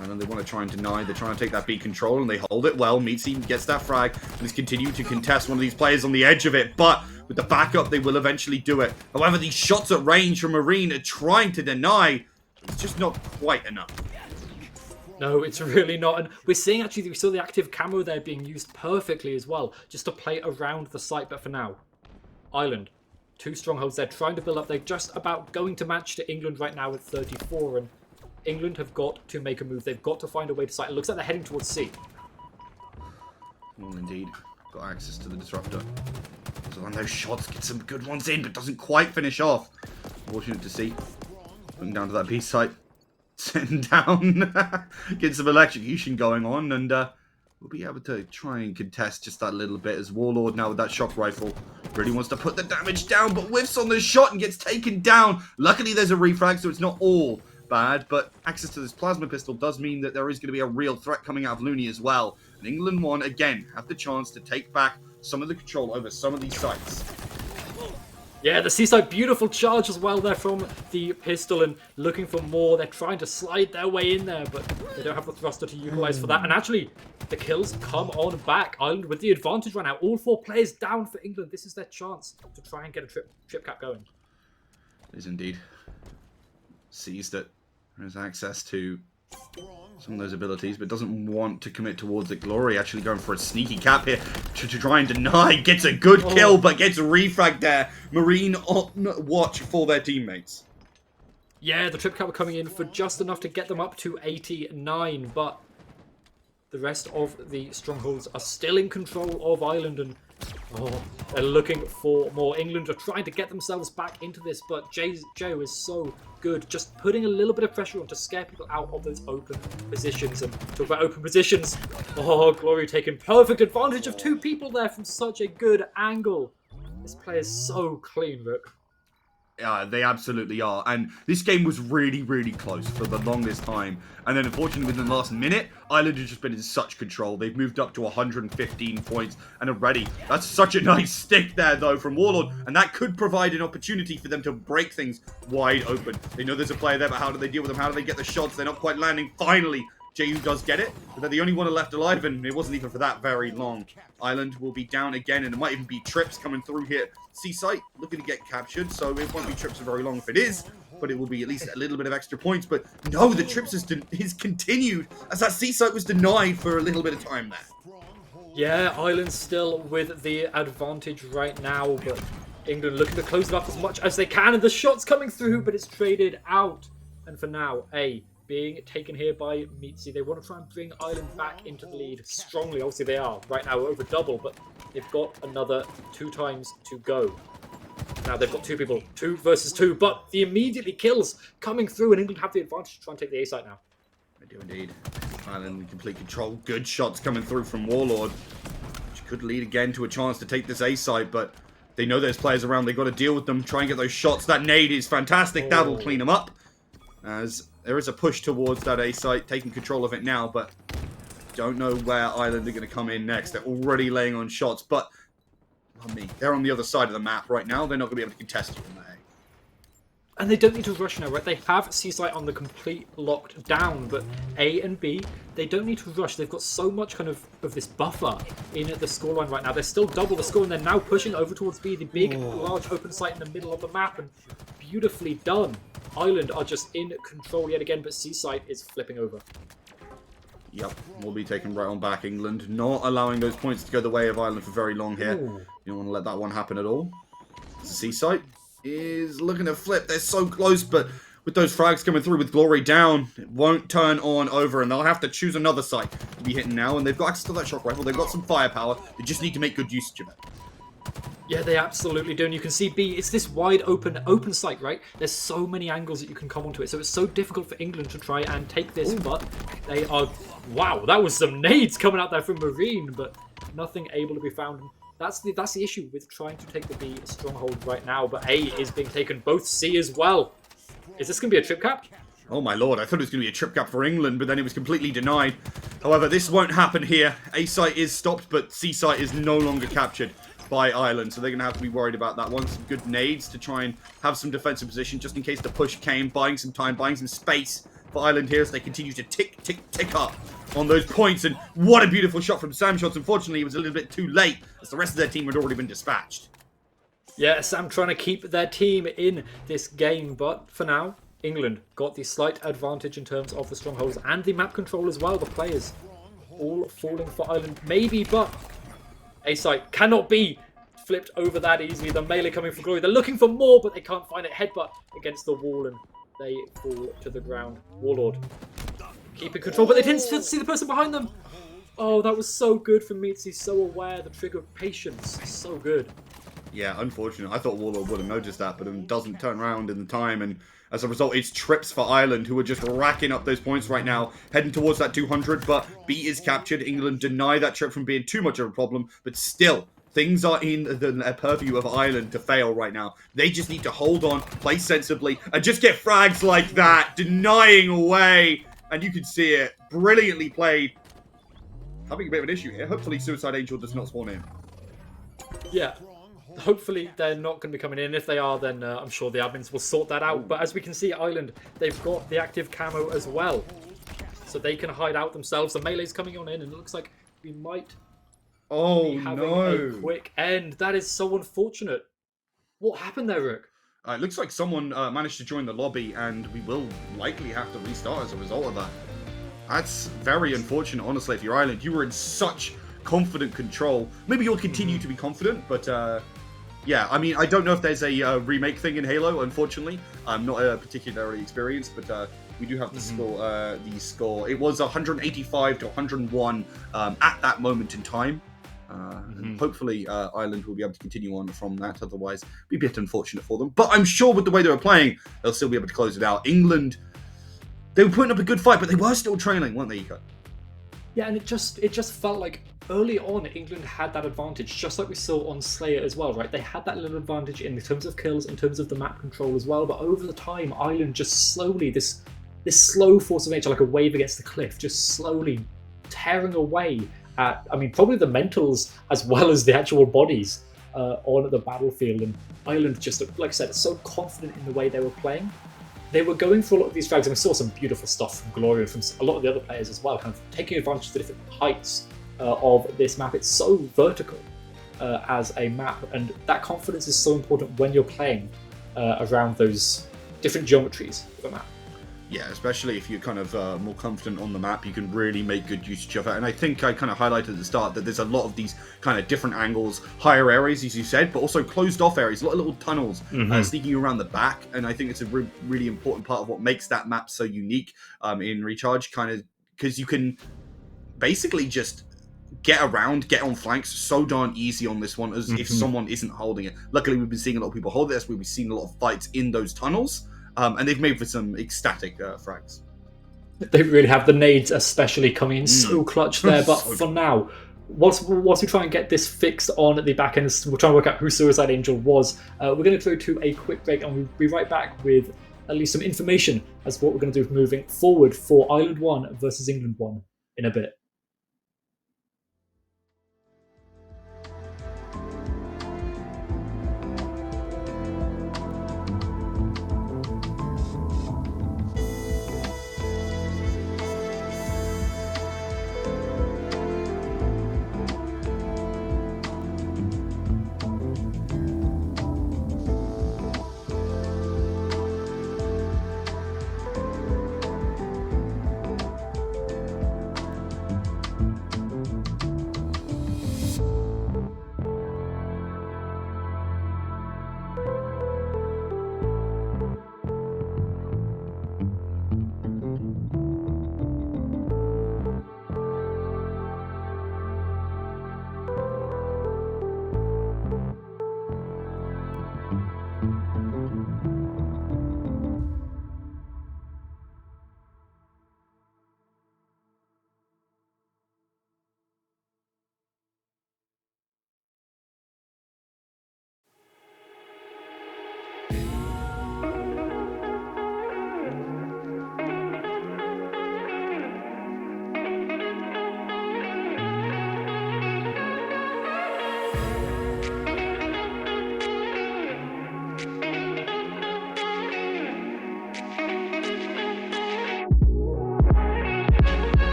And then they want to try and deny. They're trying to take that B control, and they hold it well. Meatsy gets that frag, and is continuing to contest one of these players on the edge of it. But with the backup, they will eventually do it. However, these shots at range from Marine are trying to deny. It's just not quite enough. No, it's really not. And we're seeing actually, we saw the active camo there being used perfectly as well, just to play around the site. But for now, Ireland. Two strongholds they're trying to build up. They're just about going to match to England right now at 34, and England have got to make a move. They've got to find a way to sight. It looks like they're heading towards C. Well, indeed. Got access to the disruptor. So on those shots, get some good ones in, but doesn't quite finish off. Fortunate to see. Going down to that B site. Sitting down. Get some electrocution going on, and we'll be able to try and contest just that little bit as Warlord now with that shock rifle. Really wants to put the damage down, but whiffs on the shot and gets taken down. Luckily, there's a refrag, so it's not all bad, but access to this plasma pistol does mean that there is going to be a real threat coming out of Looney as well. And England won, again, have the chance to take back some of the control over some of these sites. Yeah, the Seaside, beautiful charge as well there from the pistol, and looking for more. They're trying to slide their way in there, but they don't have the thruster to utilize for that. And actually, the kills come on back. Ireland with the advantage right now. All four players down for England. This is their chance to try and get a trip cap going. It is indeed. Sees that there's access to some of those abilities, but doesn't want to commit towards it. Glory actually going for a sneaky cap here to try and deny. Gets a good kill, but gets refragged there. Marine on watch for their teammates. Yeah, the trip cap coming in for just enough to get them up to 89, but the rest of the strongholds are still in control of Ireland, and they're looking for more. England are trying to get themselves back into this, but Joe is so good, just putting a little bit of pressure on to scare people out of those open positions. And talk about open positions. Glory taking perfect advantage of two people there from such a good angle. This player's so clean, Rook. Yeah, they absolutely are. And this game was really, really close for the longest time. And then, unfortunately, within the last minute, Ireland has just been in such control. They've moved up to 115 points and are ready. That's such a nice stick there, though, from Warlord. And that could provide an opportunity for them to break things wide open. They know there's a player there, but how do they deal with them? How do they get the shots? They're not quite landing. Finally, JU does get it, but they're the only one left alive, and it wasn't even for that very long. Ireland will be down again, and it might even be Trips coming through here. Seaside looking to get captured, so it won't be Trips for very long if it is, but it will be at least a little bit of extra points. But no, the Trips is continued, as that Seaside was denied for a little bit of time there. Yeah, Ireland still with the advantage right now, but England looking to close it up as much as they can, and the shot's coming through, but it's traded out. And for now, being taken here by Mitzi. They want to try and bring Ireland back into the lead strongly. Obviously, they are right now over double, but they've got another 2 times to go. Now they've got 2 people, 2 versus 2, but the immediately kills coming through, and England have the advantage to try and take the A site now. They do indeed. Ireland in complete control. Good shots coming through from Warlord, which could lead again to a chance to take this A site, but they know there's players around. They've got to deal with them, try and get those shots. That nade is fantastic. That'll clean them up. As there is a push towards that A site, taking control of it now, but don't know where Ireland are going to come in next. They're already laying on shots, but they're on the other side of the map right now. They're not going to be able to contest you from there. And they don't need to rush now, right? They have C-Site on the complete locked down, but A and B, they don't need to rush. They've got so much kind of this buffer in the scoreline right now. They're still double the score, and they're now pushing over towards B, the big, large open site in the middle of the map, and beautifully done. Ireland are just in control yet again, but C-Site is flipping over. Yep, will be taken right on back. England not allowing those points to go the way of Ireland for very long here. You don't want to let that one happen at all. C-Site is looking to flip. They're so close, but with those frags coming through with Glory down, it won't turn on over, and they'll have to choose another site to be hitting now, and they've got access to that shock rifle. They've got some firepower. They just need to make good usage of it. Yeah, they absolutely do, and you can see B, it's this wide open site, right? There's so many angles that you can come onto it, so it's so difficult for England to try and take this, but they are... Wow, that was some nades coming out there from Marine, but nothing able to be found. That's the issue with trying to take the B stronghold right now, but A is being taken, both C as well. Is this going to be a trip cap? Oh my lord, I thought it was going to be a trip cap for England, but then it was completely denied. However, this won't happen here. A site is stopped, but C site is no longer captured by Ireland, so they're going to have to be worried about that one. Some good nades to try and have some defensive position, just in case the push came, buying some time, buying some space for Ireland here, so they continue to tick up on those points. And what a beautiful shot from Sam Shots. Unfortunately, it was a little bit too late, as the rest of their team had already been dispatched. Yeah, Sam trying to keep their team in this game, but for now, England got the slight advantage in terms of the strongholds and the map control as well. The players all falling for Ireland, maybe, but A site cannot be flipped over that easily. The melee coming for Glory. They're looking for more, but they can't find it. Headbutt against the wall, and they fall to the ground. Warlord keeping control, but they didn't see the person behind them. Oh, that was so good for Mitzi. So aware, the trigger of patience. So good. Yeah, unfortunate. I thought Warlord would have noticed that, but it doesn't turn around in the time, and as a result, it's trips for Ireland, who are just racking up those points right now, heading towards that 200, but B is captured. England deny that trip from being too much of a problem, but still, things are in the purview of Ireland to fail right now. They just need to hold on, play sensibly, and just get frags like that, denying away, and you can see it, brilliantly played. Having a bit of an issue here. Hopefully Suicide Angel does not spawn in. Yeah. Hopefully they're not going to be coming in. If they are, then I'm sure the admins will sort that out. But as we can see, Ireland, they've got the active camo as well. So they can hide out themselves. The melee's coming on in, and it looks like we might be having a quick end. That is so unfortunate. What happened there, Rook? It looks like someone managed to join the lobby, and we will likely have to restart as a result of that. That's very unfortunate, honestly, if you're Ireland. You were in such confident control. Maybe you'll continue to be confident, but yeah, I mean, I don't know if there's a remake thing in Halo, unfortunately. I'm not particularly experienced, but we do have the score. It was 185 to 101 at that moment in time. And hopefully Ireland will be able to continue on from that. Otherwise, it'd be a bit unfortunate for them. But I'm sure with the way they were playing, they'll still be able to close it out. England, they were putting up a good fight, but they were still trailing, weren't they, Iko? Yeah, and it just felt like early on England had that advantage, just like we saw on Slayer as well, right? They had that little advantage in terms of kills, in terms of the map control as well, but over the time, Ireland just slowly, this slow force of nature, like a wave against the cliff, just slowly tearing away at, I mean, probably the mentals as well as the actual bodies on the battlefield. And Ireland just, like I said, so confident in the way they were playing. they were going for a lot of these frags, and we saw some beautiful stuff from Gloria, from a lot of the other players as well, kind of taking advantage of the different heights of this map. It's so vertical as a map, and that confidence is so important when you're playing around those different geometries of a map. Yeah, especially if you're kind of more confident on the map, you can really make good usage of it. And I think I kind of highlighted at the start that there's a lot of these kind of different angles, higher areas, as you said, but also closed off areas, a lot of little tunnels sneaking around the back. And I think it's a really important part of what makes that map so unique in Recharge, kind of because you can basically just get around, get on flanks so darn easy on this one as if someone isn't holding it. Luckily, we've been seeing a lot of people hold this. We've been seeing a lot of fights in those tunnels. And they've made for some ecstatic frags. They really have. The nades especially coming in so clutch there. But for now, whilst we try and get this fixed on the back end, we'll try and work out who Suicide Angel was. We're going to go to a quick break, and we'll be right back with at least some information as to what we're going to do moving forward for Ireland 1 versus England 1 in a bit.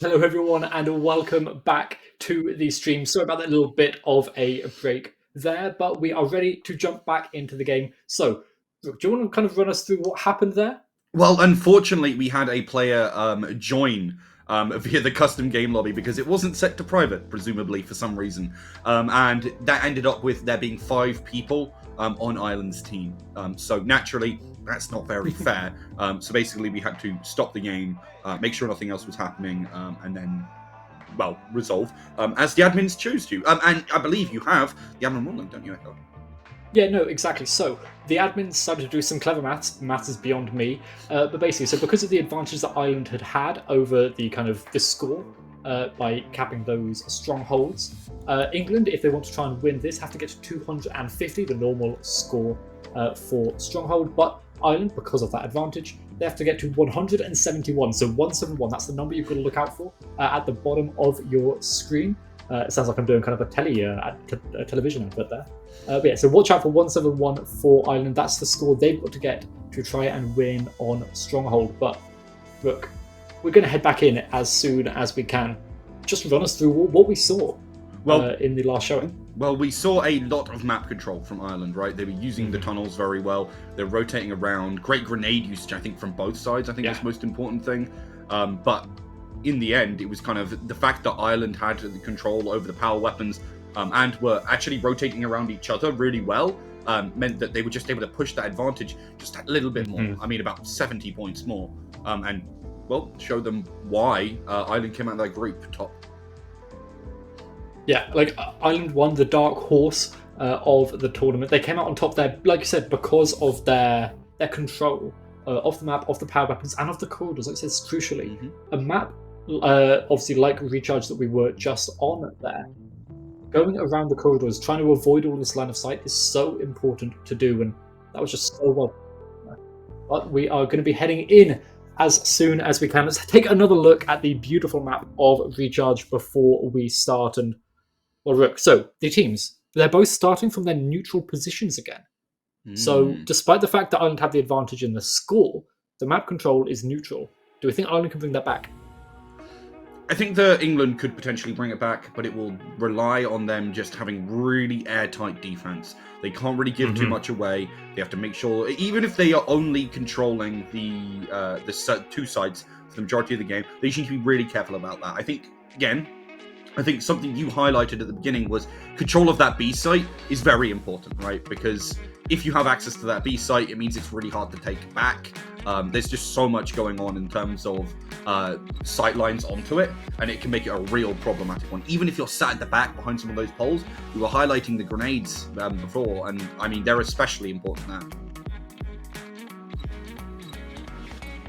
Hello everyone and welcome back to the stream. Sorry about that little bit of a break there, but we are ready to jump back into the game. So, do you want to kind of run us through what happened there? Well, unfortunately, we had a player join via the custom game lobby because it wasn't set to private, presumably for some reason, and that ended up with there being 5 people on Ireland's team. So naturally, that's not very fair. So basically, we had to stop the game, make sure nothing else was happening, and then, well, resolve as the admins choose to. And I believe you have the admin ruling, don't you, Echo? Yeah, no, exactly. So the admins decided to do some clever maths. Maths is beyond me, but basically, so because of the advantage that Ireland had over the kind of the score by capping those strongholds, England, if they want to try and win this, have to get to 250, the normal score for stronghold. But Ireland, because of that advantage, they have to get to 171. So 171, that's the number you've got to look out for at the bottom of your screen. It sounds like I'm doing kind of a television advert there. But yeah, so watch out for 171 for Ireland. That's the score they've got to get to try and win on Stronghold. But look, we're going to head back in as soon as we can. Just run us through what we saw in the last showing. Well, we saw a lot of map control from Ireland, right? They were using the tunnels very well. They're rotating around. Great grenade usage, I think, from both sides. I think that's the most important thing. But in the end, it was kind of the fact that Ireland had the control over the power weapons and were actually rotating around each other really well, meant that they were just able to push that advantage just a little bit more. I mean, about 70 points more. And, well, show them why Ireland came out of that group top. Yeah, like Ireland won the dark horse of the tournament. They came out on top there, like you said, because of their control of the map, of the power weapons, and of the corridors. Like I said, crucially, a map obviously like Recharge that we were just on there. Going around the corridors, trying to avoid all this line of sight is so important to do, and that was just so well. But we are going to be heading in as soon as we can. Let's take another look at the beautiful map of Recharge before we start. And well, Rook, so the teams, they're both starting from their neutral positions again. So despite the fact that Ireland had the advantage in the score, the map control is neutral. Do we think Ireland can bring that back? I think that England could potentially bring it back, but it will rely on them just having really airtight defense. They can't really give too much away. They have to make sure, even if they are only controlling the 2 sides for the majority of the game, they should be really careful about that. I think something you highlighted at the beginning was control of that B site is very important, right? Because if you have access to that B site, it means it's really hard to take back. There's just so much going on in terms of sight lines onto it, and it can make it a real problematic one. Even if you're sat at the back behind some of those poles, we were highlighting the grenades before, and I mean, they're especially important now.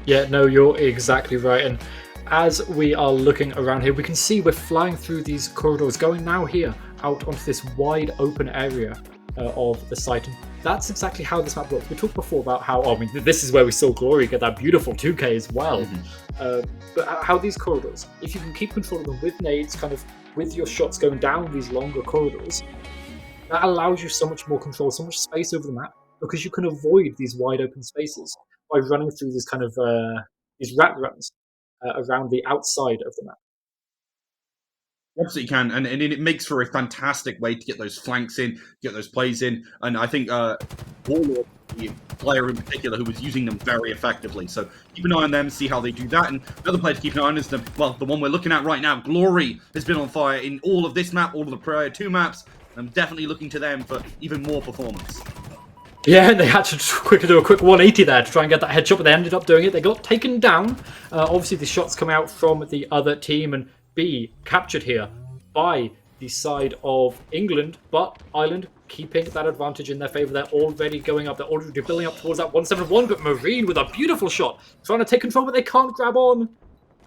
Yeah, no, you're exactly right. And as we are looking around here, we can see we're flying through these corridors, going now here out onto this wide open area of the site. And that's exactly how this map works. We talked before about how, I mean, this is where we saw Glory get that beautiful 2K as well. But how these corridors, if you can keep control of them with nades, kind of with your shots going down these longer corridors, that allows you so much more control, so much space over the map, because you can avoid these wide open spaces by running through these kind of these rat runs around the outside of the map. Absolutely can, and it makes for a fantastic way to get those flanks in, get those plays in, and I think Warlord, the player in particular, who was using them very effectively. So keep an eye on them, see how they do that, and the other player to keep an eye on is the one we're looking at right now. Glory has been on fire in all of this map, all of the prior 2 maps. I'm definitely looking to them for even more performance. Yeah, and they had to do a quick 180 there to try and get that headshot, but they ended up doing it. They got taken down. Obviously, the shots come out from the other team and be captured here by the side of England, but Ireland keeping that advantage in their favour. They're already going up. They're already building up towards that 171, but Marine with a beautiful shot, trying to take control, but they can't grab on.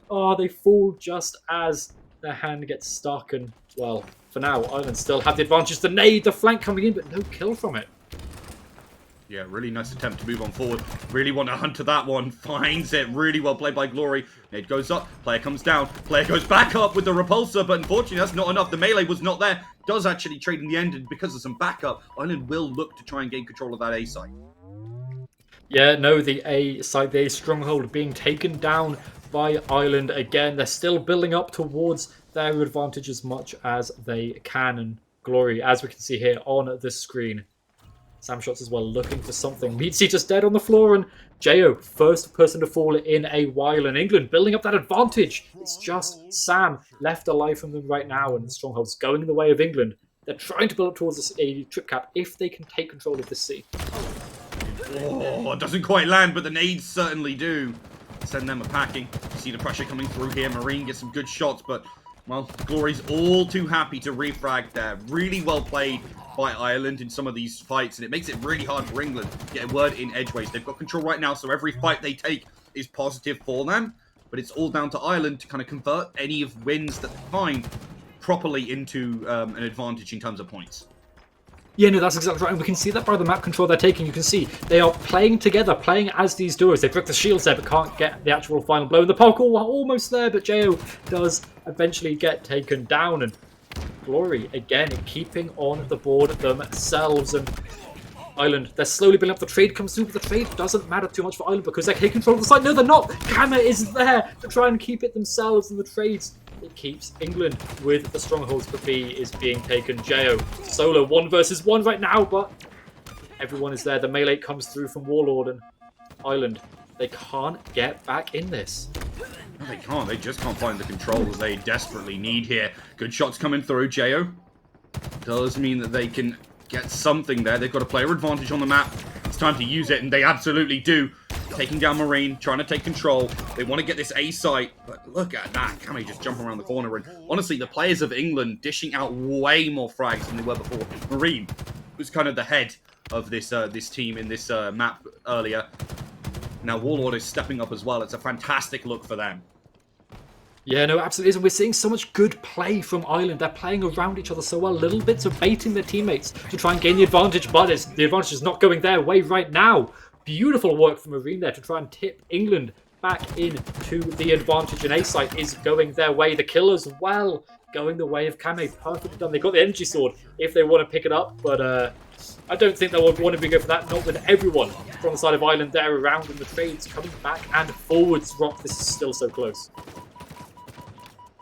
Oh, they fall just as their hand gets stuck, and, well, for now, Ireland still have the advantage. The nade, the flank coming in, but no kill from it. Yeah, really nice attempt to move on forward. Really want to hunt to that one. Finds it. Really well played by Glory. Nade goes up. Player comes down. Player goes back up with the repulsor, but unfortunately that's not enough. The melee was not there. Does actually trade in the end, and because of some backup, Ireland will look to try and gain control of that A site. Yeah, no, the A side, the A stronghold being taken down by Ireland again. They're still building up towards their advantage as much as they can. And Glory, as we can see here on the screen. Sam Shots as well, looking for something. Meatsy just dead on the floor, and Jo, first person to fall in a while. And England building up that advantage. It's just Sam left alive from them right now, and the Stronghold's going in the way of England. They're trying to build up towards a trip cap if they can take control of the sea. Oh, it doesn't quite land, but the nades certainly do. Send them a packing. You see the pressure coming through here. Marine gets some good shots, but, well, Glory's all too happy to refrag there. Really well played by Ireland in some of these fights, and it makes it really hard for England to get a word in edgeways. They've got control right now, so every fight they take is positive for them, but it's all down to Ireland to kind of convert any of wins that they find properly into an advantage in terms of points. Yeah, no, that's exactly right. And we can see that by the map control they're taking. You can see they are playing together, playing as these duos. They broke the shields there, but can't get the actual final blow. And the parkour were almost there, but Jo does eventually get taken down. And Glory, again, keeping on the board themselves. And Ireland, they're slowly building up. The trade comes through, but the trade doesn't matter too much for Ireland because they're taking control of the site. No, they're not. Kama is there to try and keep it themselves, and the trades, it keeps England with the strongholds, but B is being taken. Jo solo 1 versus 1 right now, but everyone is there. The melee comes through from Warlord, and Ireland, they can't get back in this. No, they can't. They just can't find the controls they desperately need here. Good shots coming through. Jo does mean that they can get something there. They've got a player advantage on the map. It's time to use it, and they absolutely do. Taking down Marine, trying to take control. They want to get this A site, but look at that. Kame just jumping around the corner. And honestly, the players of England dishing out way more frags than they were before. Marine was kind of the head of this this team in this map earlier. Now Warlord is stepping up as well. It's a fantastic look for them. Yeah, no, absolutely is. And we're seeing so much good play from Ireland. They're playing around each other so well. Little bits of baiting their teammates to try and gain the advantage, but the advantage is not going their way right now. Beautiful work from Marine there to try and tip England back into the advantage. And A-Site is going their way. The kill as well going the way of Kame. Perfectly done. They've got the energy sword if they want to pick it up, but I don't think they'll want to go for that. Not with everyone from the side of Ireland there around, and the trades coming back and forwards. Rock, this is still so close.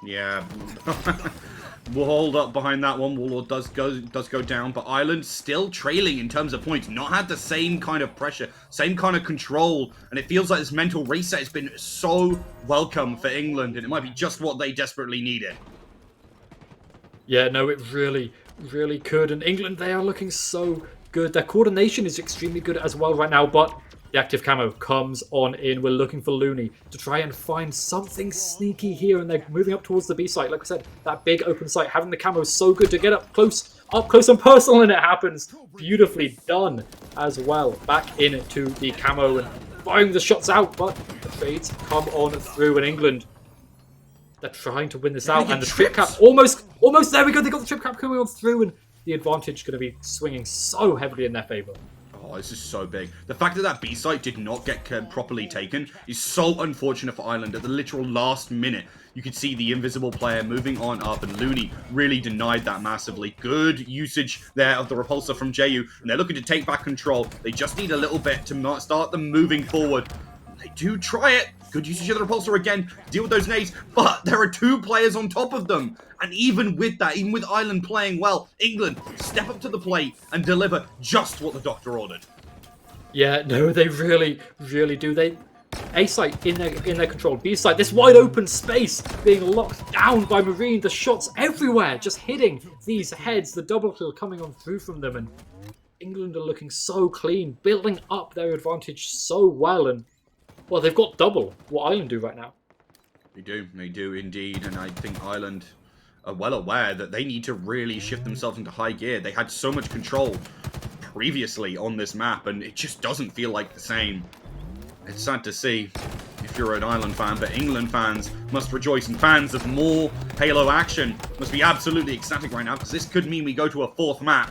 Yeah. We'll hold up behind that one. Warlord does go down, but Ireland still trailing in terms of points. Not had the same kind of pressure, same kind of control, and it feels like this mental reset has been so welcome for England, and it might be just what they desperately needed. Yeah, no, it really, really could. And England, they are looking so good. Their coordination is extremely good as well right now, but the active camo comes on in. We're looking for Looney to try and find something sneaky here, and they're moving up towards the B site. Like I said, that big open site, having the camo is so good to get up close and personal, and it happens. Beautifully done as well. Back into the camo and firing the shots out, but the trades come on through, and England, they're trying to win this out, and the trip cap almost there we go. They got the trip cap coming on through, and the advantage going to be swinging so heavily in their favor. Oh, this is so big. The fact that that B site did not get properly taken is so unfortunate for Ireland. At the literal last minute, you could see the invisible player moving on up, and Looney really denied that massively. Good usage there of the repulsor from Jeyu, and they're looking to take back control. They just need a little bit to start them moving forward. They do try it. Good usage of the repulsor again. Deal with those nades, but there are two players on top of them. And even with that, even with Ireland playing well, England step up to the plate and deliver just what the doctor ordered. Yeah, no, they really, really do. They A site in their control. B site, this wide open space being locked down by Marine. The shots everywhere, just hitting these heads. The double kill coming on through from them, and England are looking so clean, building up their advantage so well, and well, they've got double what Ireland do right now. They do indeed, and I think Ireland are well aware that they need to really shift themselves into high gear. They had so much control previously on this map, and it just doesn't feel like the same. It's sad to see if you're an Ireland fan, but England fans must rejoice, and fans of more Halo action must be absolutely ecstatic right now, because this could mean we go to a fourth map.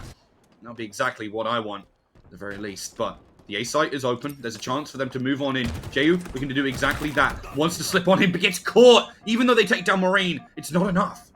That'll be exactly what I want, at the very least, but the A site is open. There's a chance for them to move on in. Jeyu looking to do exactly that. Wants to slip on in, but gets caught. Even though they take down Marine, it's not enough.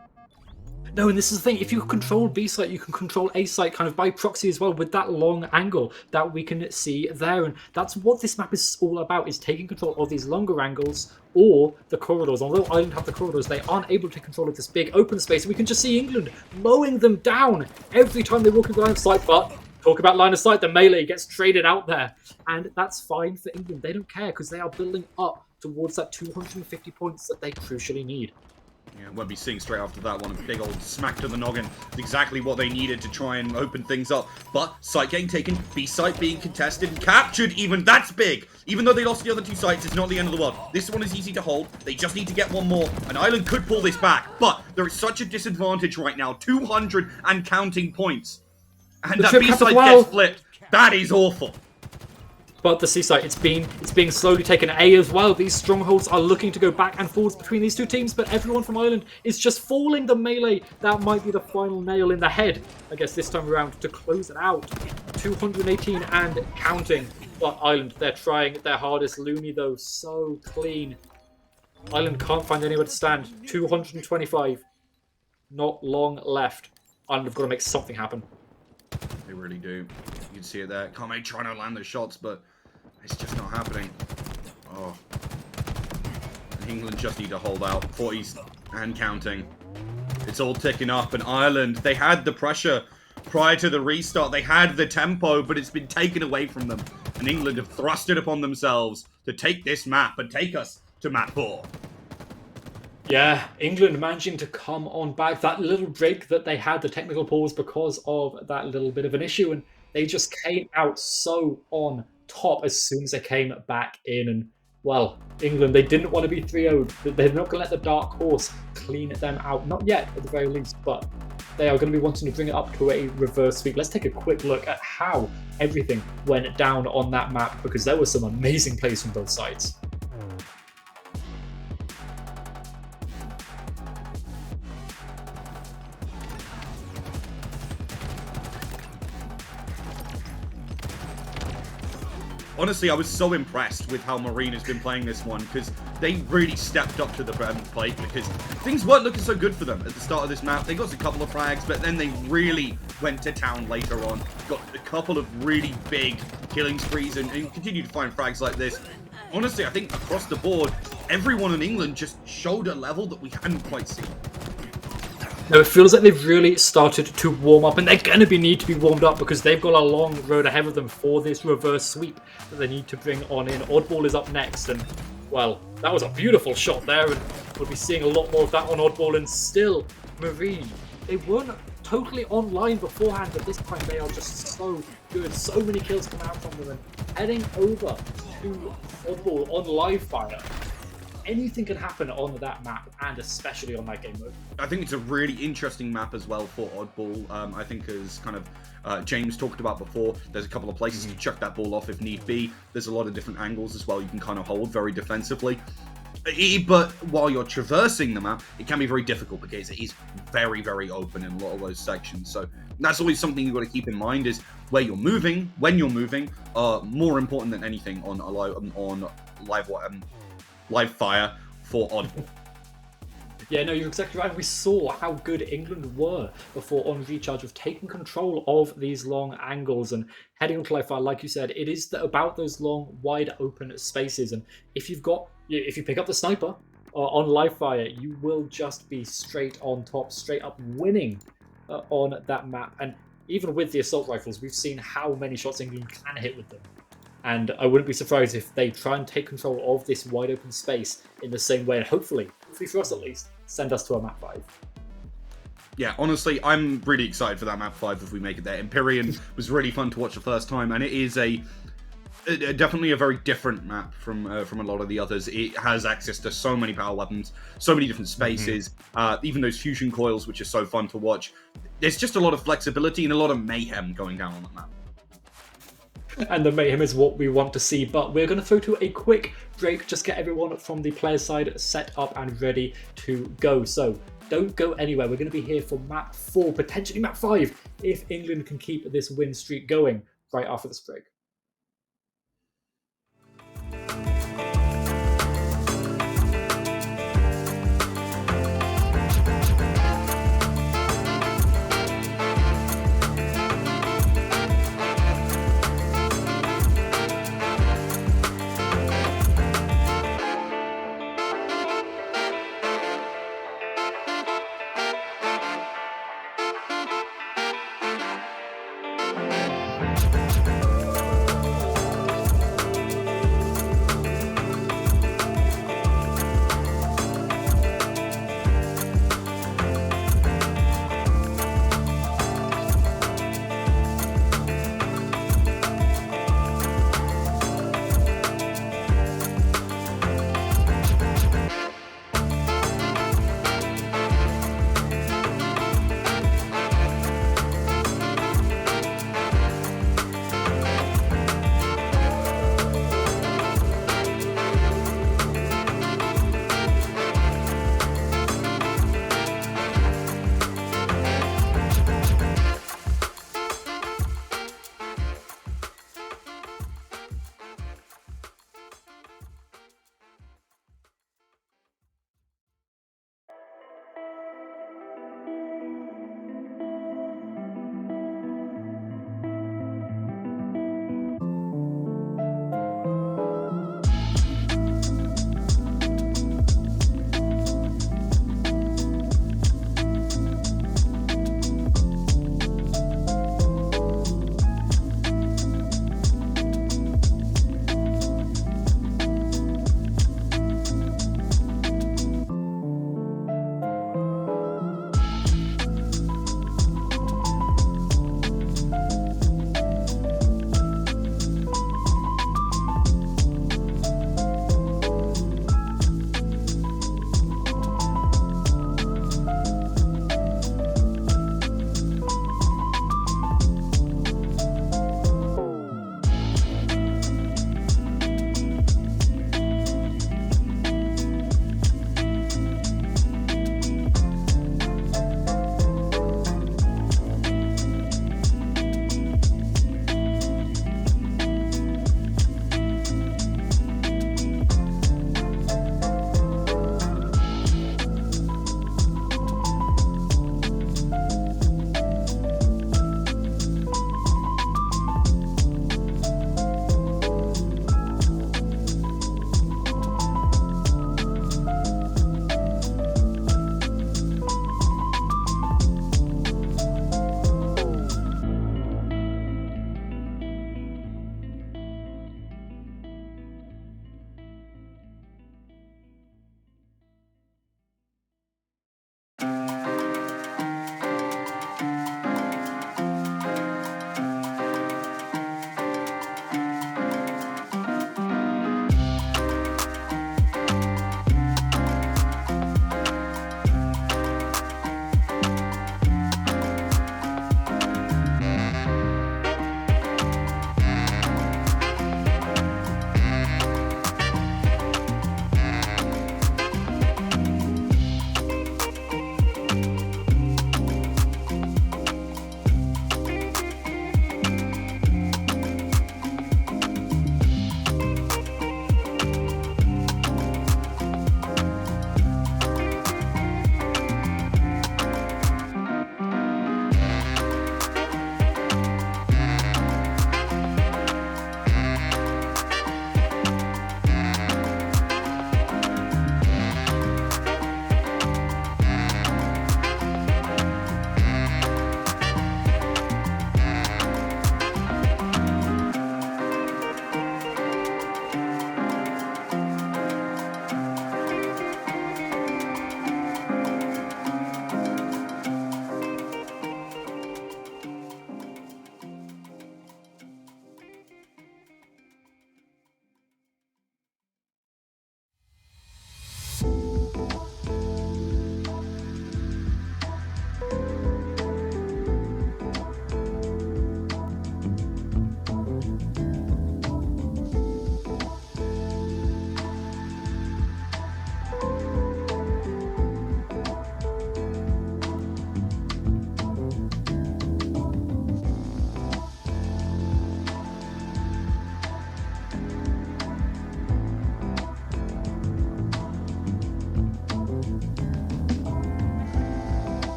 No, and this is the thing. If you control B site, you can control A site kind of by proxy as well with that long angle that we can see there. And that's what this map is all about, is taking control of these longer angles or the corridors. Although Ireland have the corridors, they aren't able to take control of this big open space. We can just see England mowing them down every time they walk into the line of sight. But talk about line of sight, the melee gets traded out there. And that's fine for England. They don't care because they are building up towards that 250 points that they crucially need. Yeah, we'll be seeing straight after that one a big old smack to the noggin. Exactly what they needed to try and open things up. But site getting taken, B site being contested and captured even. That's big. Even though they lost the other two sites, it's not the end of the world. This one is easy to hold. They just need to get one more. And Ireland could pull this back. But there is such a disadvantage right now. 200 and counting points. And that B site gets flipped. That is awful. But the C site, it's being slowly taken. A as well. These strongholds are looking to go back and forwards between these two teams, but everyone from Ireland is just falling the melee. That might be the final nail in the head, I guess, this time around to close it out. 218 and counting. But Ireland, they're trying their hardest. Looney, though, so clean. Ireland can't find anywhere to stand. 225. Not long left. Ireland have got to make something happen. They really do. You can see it there. Kame trying to land the shots, but it's just not happening. Oh. England just need to hold out. 40s and counting. It's all ticking up, and Ireland, they had the pressure prior to the restart. They had the tempo, but it's been taken away from them. And England have thrust it upon themselves to take this map and take us to map 4. Yeah, England managing to come on back. That little break that they had, the technical pause because of that little bit of an issue, and they just came out so on top as soon as they came back in. And, well, England, they didn't want to be 3-0'd. They're not going to let the dark horse clean them out. Not yet, at the very least, but they are going to be wanting to bring it up to a reverse sweep. Let's take a quick look at how everything went down on that map, because there were some amazing plays from both sides. Honestly, I was so impressed with how Marine has been playing this one, because they really stepped up to the plate, because things weren't looking so good for them at the start of this map. They got a couple of frags, but then they really went to town later on. Got a couple of really big killing sprees and continued to find frags like this. Honestly, I think across the board, everyone in England just showed a level that we hadn't quite seen. No, it feels like they've really started to warm up, and they're going to need to be warmed up because they've got a long road ahead of them for this reverse sweep that they need to bring on in. Oddball is up next, and, well, that was a beautiful shot there, and we'll be seeing a lot more of that on Oddball. And still, Marine, they weren't totally online beforehand, but this time they are just so good. So many kills come out from them, and heading over to Oddball on live fire. Anything can happen on that map, and especially on that game mode. I think it's a really interesting map as well for Oddball. I think as kind of James talked about before, there's a couple of places to chuck that ball off if need be. There's a lot of different angles as well you can kind of hold very defensively. But while you're traversing the map, it can be very difficult because it is very, very open in a lot of those sections. So that's always something you've got to keep in mind, is where you're moving, when you're moving, are more important than anything on live fire for Oddball. Yeah, no, you're exactly right. We saw how good England were before on recharge of taking control of these long angles and heading onto live fire. Like you said, it is about those long, wide open spaces. And if you pick up the sniper on live fire, you will just be straight on top, straight up winning on that map. And even with the assault rifles, we've seen how many shots England can hit with them. And I wouldn't be surprised if they try and take control of this wide open space in the same way, and hopefully for us at least, send us to a map 5. Yeah, honestly, I'm really excited for that map 5 if we make it there. Empyrean was really fun to watch the first time, and it is definitely a very different map from a lot of the others. It has access to so many power weapons, so many different spaces, even those fusion coils, which are so fun to watch. There's just a lot of flexibility and a lot of mayhem going down on that map. And the mayhem is what we want to see, but we're going to throw to a quick break, just get everyone from the player side set up and ready to go. So don't go anywhere. We're going to be here for map 4, potentially map 5, if England can keep this win streak going right after this break.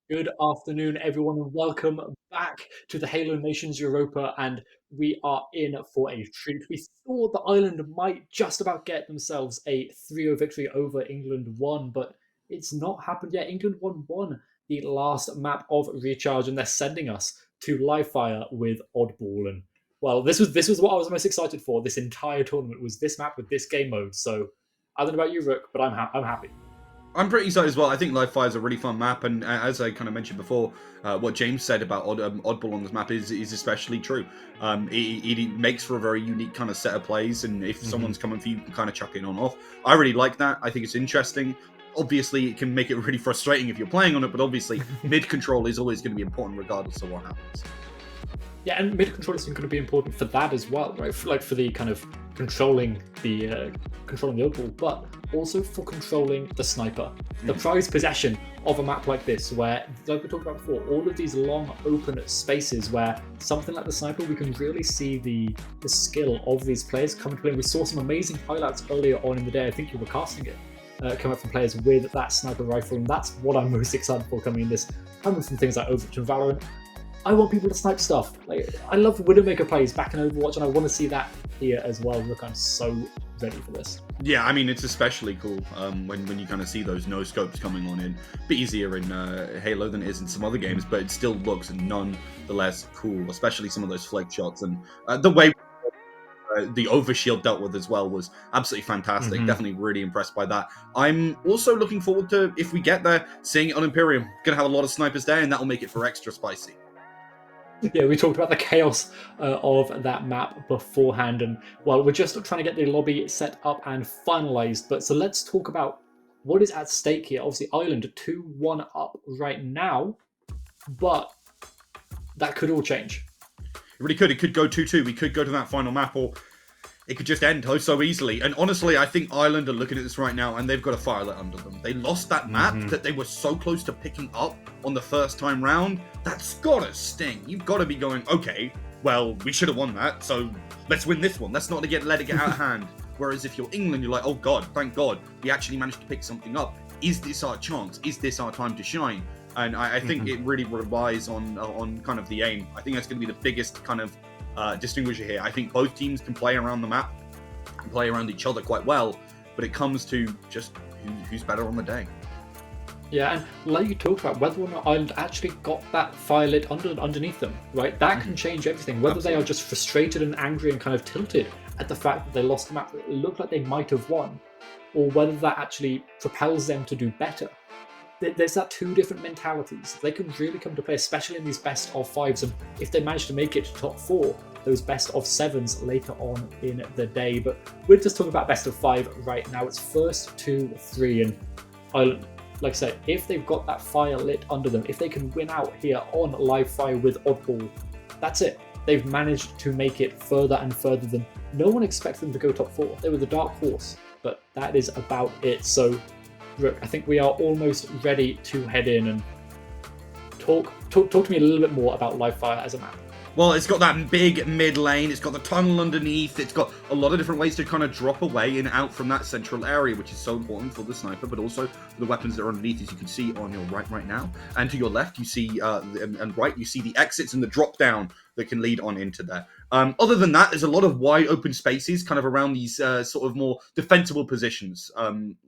Good afternoon, everyone, and welcome back to the Halo Nations Europa. And we are in for a treat. We thought the island might just about get themselves a 3-0 victory over England 1, but it's not happened yet. England 1 the last map of Recharge, and they're sending us to live fire with Oddball. And well, this was what I was most excited for. This entire tournament was this map with this game mode. So I don't know about you, Rook, but I'm happy. I'm pretty excited as well. I think Live Fire is a really fun map, and as I kind of mentioned before, what James said about Oddball on this map is especially true. It makes for a very unique kind of set of plays, and if someone's coming for you, you can kind of chuck it on off. I really like that. I think it's interesting. Obviously, it can make it really frustrating if you're playing on it, but obviously, mid control is always going to be important regardless of what happens. Yeah, and mid control is going to be important for that as well, right? For the kind of controlling the oddball, but also for controlling the sniper. The prized possession of a map like this, where, like we talked about before, all of these long open spaces where something like the sniper, we can really see the skill of these players come to play. We saw some amazing highlights earlier on in the day. I think you were casting it. Come up from players with that sniper rifle, and that's what I'm most excited for coming from things like Overwatch and Valorant. I want people to snipe stuff. Like, I love Widowmaker plays back in Overwatch, and I want to see that here as well. Look, I'm so ready for this. Yeah, I mean, it's especially cool when you kind of see those no scopes coming on in. A bit easier in Halo than it is in some other games, but it still looks nonetheless cool, especially some of those flake shots. And the way the overshield dealt with as well was absolutely fantastic. Definitely really impressed by that. I'm also looking forward to, if we get there, seeing it on Imperium. Gonna have a lot of snipers there, and that'll make it for extra spicy. Yeah, we talked about the chaos of that map beforehand, and well, we're just trying to get the lobby set up and finalized. But so let's talk about what is at stake here. Obviously, Ireland 2-1 up right now, but that could all change. It really could. It could go 2-2. We could go to that final map, or it could just end so easily. And honestly, I think Ireland are looking at this right now, and they've got a fire lit under them. They lost that map that they were so close to picking up on the first time round. That's gotta sting. You've got to be going, okay, well, we should have won that, so let's win this one. Let's not let it get out of hand. Whereas if you're England, you're like, oh God, thank God, we actually managed to pick something up. Is this our chance? Is this our time to shine? And I think it really relies on kind of the aim. I think that's going to be the biggest kind of distinguisher here. I think both teams can play around the map, can play around each other quite well, but it comes to just who's better on the day. Yeah, and like you talked about, whether or not Ireland actually got that fire lit underneath them, right? That can change everything. Whether they are just frustrated and angry and kind of tilted at the fact that they lost the map that looked like they might have won, or whether that actually propels them to do better. There's that two different mentalities. They can really come to play, especially in these best of fives, and if they manage to make it to top 4, those best of 7s later on in the day. But we're just talking about best of 5 right now. It's first 2, 3, and Ireland, like I said, if they've got that fire lit under them, if they can win out here on live fire with Oddball, that's it. They've managed to make it further and further than no one expected them to go top 4. They were the dark horse, but that is about it. So Rook, I think we are almost ready to head in and talk to me a little bit more about live fire as a map. Well, it's got that big mid lane, it's got the tunnel underneath, it's got a lot of different ways to kind of drop away and out from that central area, which is so important for the sniper, but also for the weapons that are underneath, as you can see on your right now. And to your left, you see, and right, you see the exits and the drop down that can lead on into there. Other than that, there's a lot of wide open spaces kind of around these sort of more defensible positions,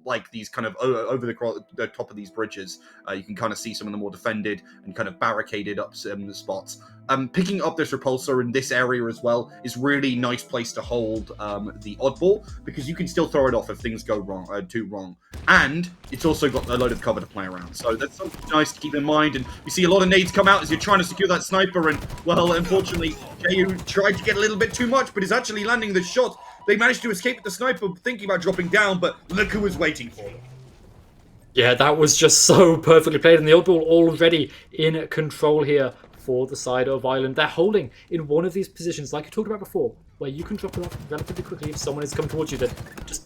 like these kind of over the top of these bridges. You can kind of see some of the more defended and kind of barricaded up spots. Picking up this repulsor in this area as well is really nice place to hold the oddball, because you can still throw it off if things go too wrong. And it's also got a load of cover to play around. So that's something nice to keep in mind. And we see a lot of nades come out as you're trying to secure that sniper. And, well, unfortunately, JU tried to get a little bit too much, but is actually landing the shot. They managed to escape with the sniper, thinking about dropping down, but look who was waiting for them. Yeah, that was just so perfectly played. And the oddball already in control here for the side of Ireland. They're holding in one of these positions, like you talked about before, where you can drop it off relatively quickly if someone is coming towards you.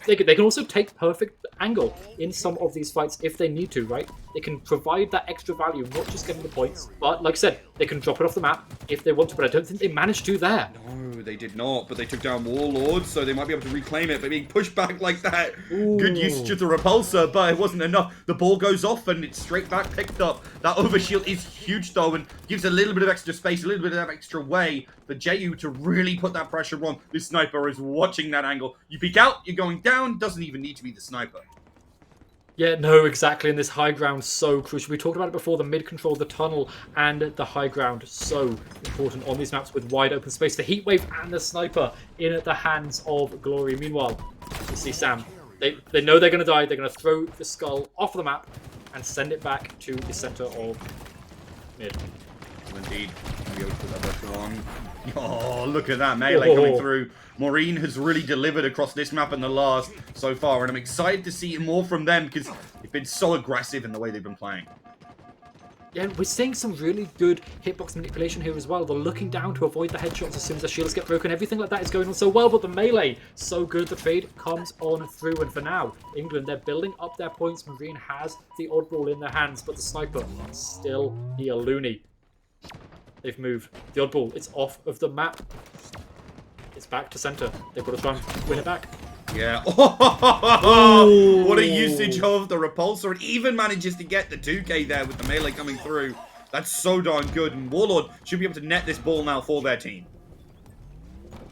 They can also take perfect angle in some of these fights if they need to, right? They can provide that extra value, not just getting the points, but like I said, they can drop it off the map if they want to, but I don't think they managed to there. No, they did not, but they took down Warlord, so they might be able to reclaim it, but being pushed back like that. Ooh. Good usage of the repulsor, but it wasn't enough. The ball goes off and it's straight back picked up. That overshield is huge though, and gives a little bit of extra space, a little bit of extra way for Ju to really put that pressure on. This sniper is watching that angle. You peek out, you're going down, doesn't even need to be the sniper. Yeah, no, exactly. And this high ground so crucial. We talked about it before, the mid control, the tunnel, and the high ground so important on these maps with wide open space. The heat wave and the sniper in the hands of Glory. Meanwhile, you see Sam. They know they're going to die. They're going to throw the skull off the map and send it back to the center of mid. Indeed. Go for that pressure on. Oh, look at that melee coming through. Maureen has really delivered across this map and the last so far, and I'm excited to see more from them because they've been so aggressive in the way they've been playing. Yeah, we're seeing some really good hitbox manipulation here as well. They're looking down to avoid the headshots as soon as the shields get broken. Everything like that is going on so well, but the melee, so good. The trade comes on through, and for now, England, they're building up their points. Marine has the oddball in their hands, but the sniper still here. Looney. They've moved. The oddball, it's off of the map. It's back to center. They've got to try and win it back. Yeah. Oh, what a usage of the repulsor. It even manages to get the 2k there with the melee coming through. That's so darn good. And Warlord should be able to net this ball now for their team.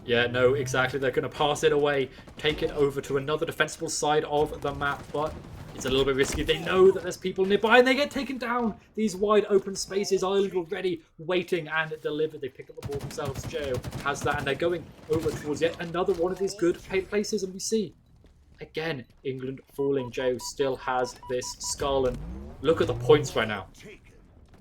Yeah, no, exactly. They're going to pass it away, take it over to another defensible side of the map, but it's a little bit risky. They know that there's people nearby and they get taken down. These wide open spaces, Ireland already waiting and delivered. They pick up the ball themselves. Jo has that and they're going over towards yet another one of these good places. And we see, again, England falling. Jo still has this skull and look at the points right now.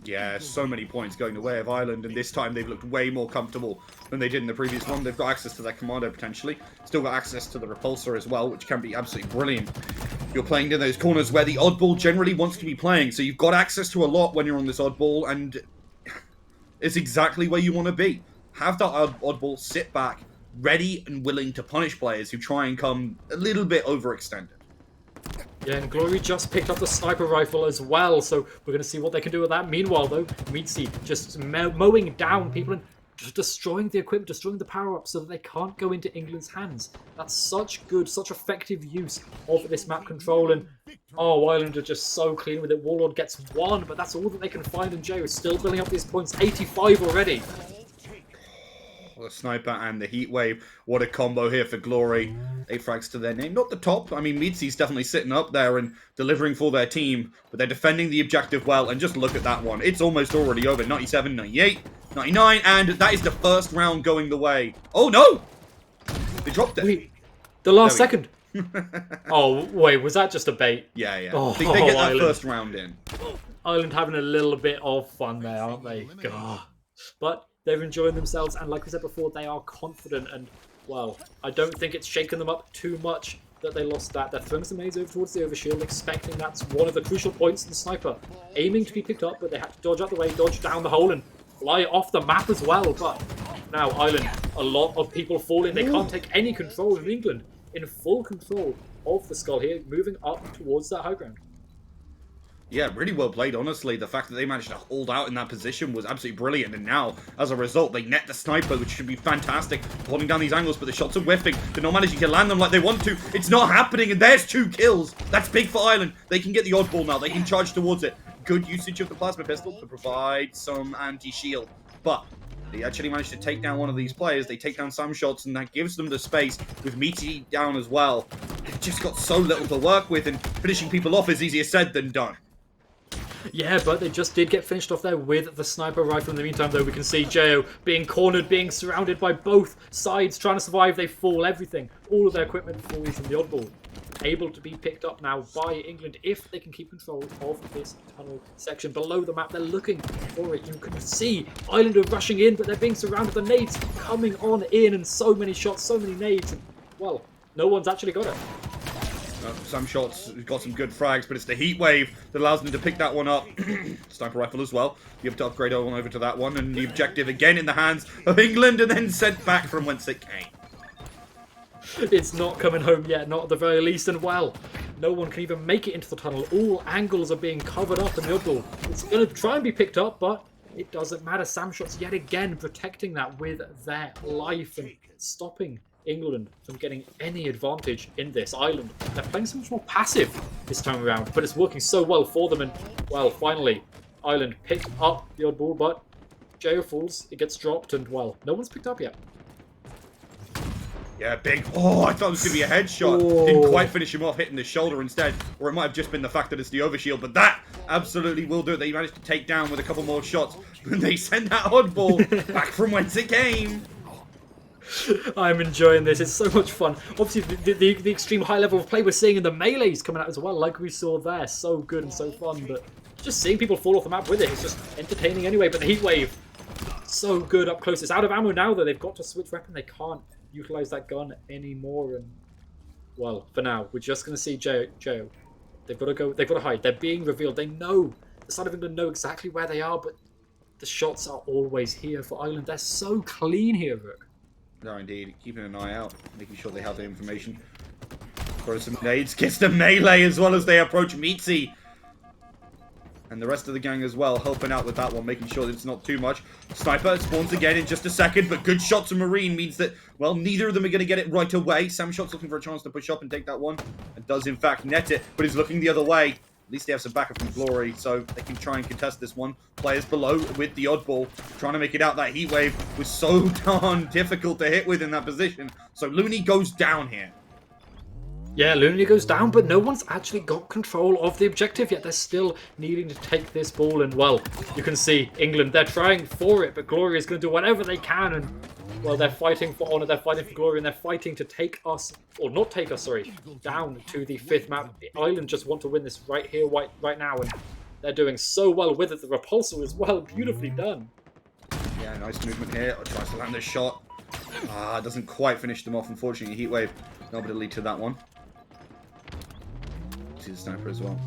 Yeah, so many points going the way of Ireland, and this time they've looked way more comfortable than they did in the previous one. They've got access to their commando potentially. Still got access to the repulsor as well, which can be absolutely brilliant. You're playing in those corners where the oddball generally wants to be playing, so you've got access to a lot when you're on this oddball, and it's exactly where you want to be. Have that oddball sit back, ready and willing to punish players who try and come a little bit overextended. Yeah, and Glory just picked up the sniper rifle as well, so we're going to see what they can do with that. Meanwhile, though, Mitzi just mowing down people and just destroying the equipment, destroying the power-ups so that they can't go into England's hands. That's such good, such effective use of this map control, and oh, Ireland are just so clean with it. Warlord gets one, but that's all that they can find, and Jay is still building up these points. 85 already. The sniper and the heat wave. What a combo here for Glory. 8 frags to their name. Not the top. I mean, Mitzi's definitely sitting up there and delivering for their team, but they're defending the objective well, and just look at that one. It's almost already over. 97, 98, 99, and that is the first round going the way. Oh, no! They dropped it. Wait, the last second. Oh, wait, was that just a bait? Yeah, yeah. Oh, they get that Ireland. first round in. Ireland having a little bit of fun there, aren't they? God. But they're enjoying themselves, and like we said before, they are confident, and, well, I don't think it's shaken them up too much that they lost that. They're throwing some nades over towards the overshield, expecting that's one of the crucial points in the sniper. Aiming to be picked up, but they had to dodge out the way, dodge down the hole, and fly off the map as well. But now, Ireland, a lot of people falling. They can't take any control in England. In full control of the skull here, moving up towards that high ground. Yeah, really well played, honestly. The fact that they managed to hold out in that position was absolutely brilliant. And now, as a result, they net the sniper, which should be fantastic. Holding down these angles, but the shots are whiffing. They're not managing to land them like they want to. It's not happening, and there's 2 kills. That's big for Ireland. They can get the oddball now. They can charge towards it. Good usage of the plasma pistol to provide some anti-shield. But they actually managed to take down one of these players. They take down some shots, and that gives them the space with Meaty down as well. They've just got so little to work with, and finishing people off is easier said than done. Yeah, but they just did get finished off there with the sniper rifle. In the meantime, though, we can see Jo being cornered, being surrounded by both sides, trying to survive. They fall, everything. All of their equipment falls from the oddball. Able to be picked up now by England if they can keep control of this tunnel section. Below the map, they're looking for it. You can see Ireland are rushing in, but they're being surrounded. The nades coming on in, and so many shots, so many nades. And, well, no one's actually got it. Some shots got some good frags, but it's the heat wave that allows them to pick that one up. Sniper rifle as well. You have to upgrade on over to that one, and the objective again in the hands of England, and then sent back from whence it came. It's not coming home yet, not at the very least, and well, no one can even make it into the tunnel. All angles are being covered up in the oddball. It's going to try and be picked up, but it doesn't matter. Samshots yet again protecting that with their life and stopping England from getting any advantage in this island. They're playing so much more passive this time around, but it's working so well for them. And, well, finally, Ireland picked up the odd ball, but Jail falls, it gets dropped, and, well, no one's picked up yet. Yeah, big. Oh, I thought it was going to be a headshot. Oh. Didn't quite finish him off, hitting the shoulder instead. Or it might have just been the fact that it's the overshield, but that absolutely will do it. They managed to take down with a couple more shots. And they send that oddball back from whence it came. I'm enjoying this. It's so much fun. Obviously, the extreme high level of play we're seeing in the melees coming out as well, like we saw there. So good and so fun. But just seeing people fall off the map with it, it's just entertaining anyway. But the heat wave, so good up close. It's out of ammo now, though. They've got to switch weapon. They can't utilize that gun anymore. And, well, for now, we're just going to see Joe. They've got to go. They've got to hide. They're being revealed. They know. The side of England know exactly where they are, but the shots are always here for Ireland. They're so clean here, Rook. No, indeed. Keeping an eye out, making sure they have the information. Throw some nades, gets the melee as well as they approach Mitzi. And the rest of the gang as well, helping out with that one, making sure that it's not too much. Sniper spawns again in just a second, but good shots of Marine means that, well, neither of them are going to get it right away. Samshot's looking for a chance to push up and take that one, and does in fact net it, but is looking the other way. At least they have some backup from Glory, so they can try and contest this one. Players below with the oddball, trying to make it out. That heat wave was so darn difficult to hit with in that position. So Looney goes down here. Yeah, Looney goes down, but no one's actually got control of the objective yet. They're still needing to take this ball, and, well, you can see England, they're trying for it, but Glory is going to do whatever they can, and, well, they're fighting for honour, they're fighting for glory, and they're fighting to take us, or not take us, sorry, down to the 5th map. Ireland just want to win this right here, right now, and they're doing so well with it. The repulsor as well, beautifully done. Yeah, nice movement here. Tries to land the shot. Doesn't quite finish them off, unfortunately. Heatwave, not going to lead to that one. See the sniper as well.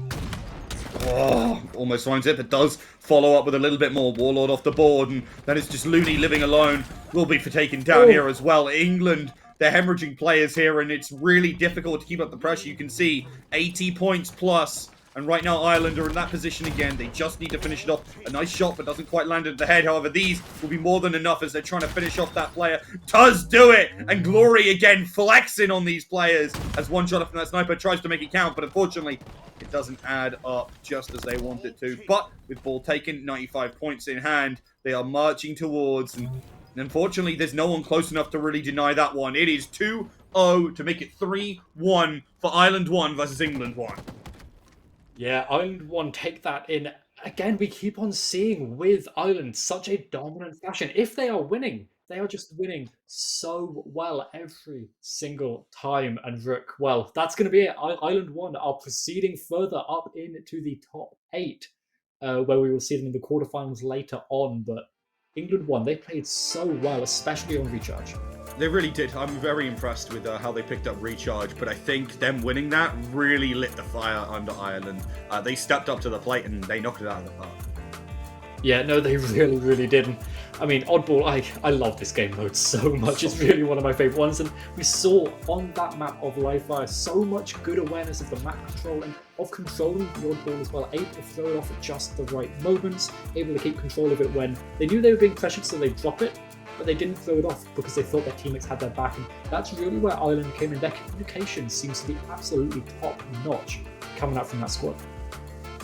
Oh, almost finds it, but does follow up with a little bit more. Warlord off the board, and then it's just Looney living alone. Will be for taken down here as well. England, they're hemorrhaging players here, and it's really difficult to keep up the pressure. You can see 80 points plus. And right now, Ireland are in that position again. They just need to finish it off. A nice shot, but doesn't quite land at the head. However, these will be more than enough as they're trying to finish off that player. Does do it! And Glory again flexing on these players as one shot from that sniper tries to make it count. But unfortunately, it doesn't add up just as they want it to. But with ball taken, 95 points in hand, they are marching towards. And unfortunately, there's no one close enough to really deny that one. It is 2-0 to make it 3-1 for Ireland 1 versus England 1. Yeah, Ireland 1 take that in. Again, we keep on seeing with Ireland such a dominant fashion. If they are winning, they are just winning so well every single time. And Rook, well, that's going to be it. Ireland 1 are proceeding further up into the top 8, where we will see them in the quarterfinals later on. But England 1, they played so well, especially on recharge. They really did. I'm very impressed with how they picked up recharge, but I think them winning that really lit the fire under Ireland. They stepped up to the plate and they knocked it out of the park. Yeah, no, they really, really did. And, I mean, Oddball, I love this game mode so much. It's really one of my favourite ones. And we saw on that map of Livefire so much good awareness of the map control and of controlling the Oddball as well. Able to throw it off at just the right moments. Able to keep control of it when they knew they were being pressured, so they drop it. But they didn't throw it off because they thought their teammates had their back. And that's really where Ireland came in. Their communication seems to be absolutely top-notch coming out from that squad.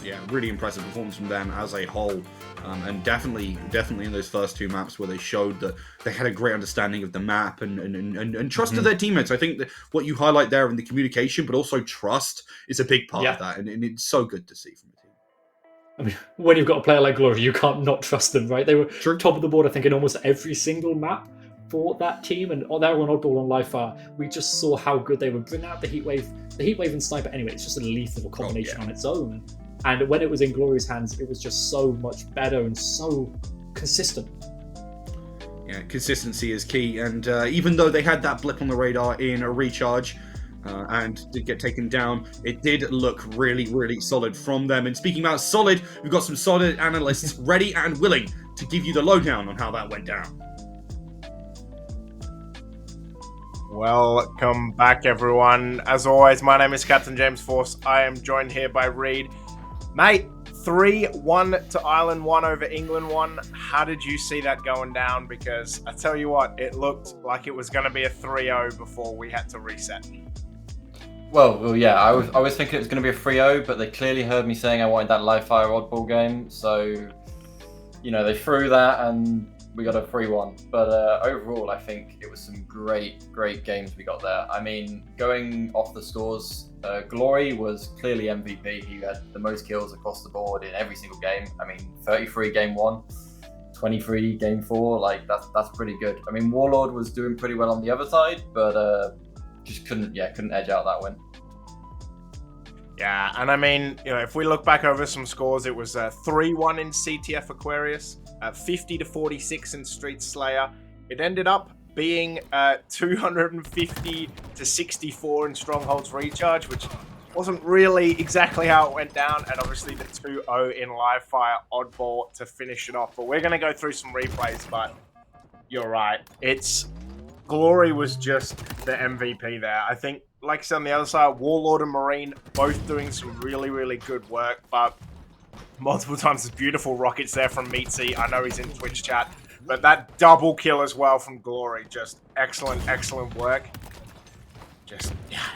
Yeah, really impressive performance from them as a whole. And definitely in those first 2 maps where they showed that they had a great understanding of the map and trusted their teammates. I think that what you highlight there in the communication, but also trust, is a big part of that. And it's so good to see from the team. I mean, when you've got a player like Glory, you can't not trust them, right? They were top of the board, I think, in almost every single map for that team, and they were on Oddball on Livefire. We just saw how good they would bring out the Heatwave and Sniper anyway. It's just a lethal combination on its own. And when it was in Glory's hands, it was just so much better and so consistent. Yeah, consistency is key, and even though they had that blip on the radar in a recharge, and did get taken down, it did look really, really solid from them. And speaking about solid, we've got some solid analysts ready and willing to give you the lowdown on how that went down. Welcome back, everyone. As always, my name is Captain James Force. I am joined here by Reed. Mate, 3-1 to Ireland 1 over England 1. How did you see that going down? Because I tell you what, it looked like it was going to be a 3-0 before we had to reset. Well, yeah, I was thinking it was going to be a 3-0, but they clearly heard me saying I wanted that live fire oddball game, so they threw that and we got a 3-1. But overall, I think it was some great games we got there. I mean, going off the scores, Glory was clearly MVP. He had the most kills across the board in every single game. I mean, 33 game 1, 23 game 4. Like that's pretty good. I mean, Warlord was doing pretty well on the other side, but just couldn't edge out that win. Yeah, and I mean, if we look back over some scores, it was 3-1 in CTF Aquarius, 50-46 in Street Slayer. It ended up being 250-64 in Strongholds Recharge, which wasn't really exactly how it went down, and obviously the 2-0 in Live Fire Oddball to finish it off. But we're going to go through some replays, but you're right. Glory was just the MVP there. I think, like I said on the other side, Warlord and Marine both doing some really good work, but multiple times there's beautiful rockets there from Meatsy. I know he's in Twitch chat, but that double kill as well from Glory, just excellent work.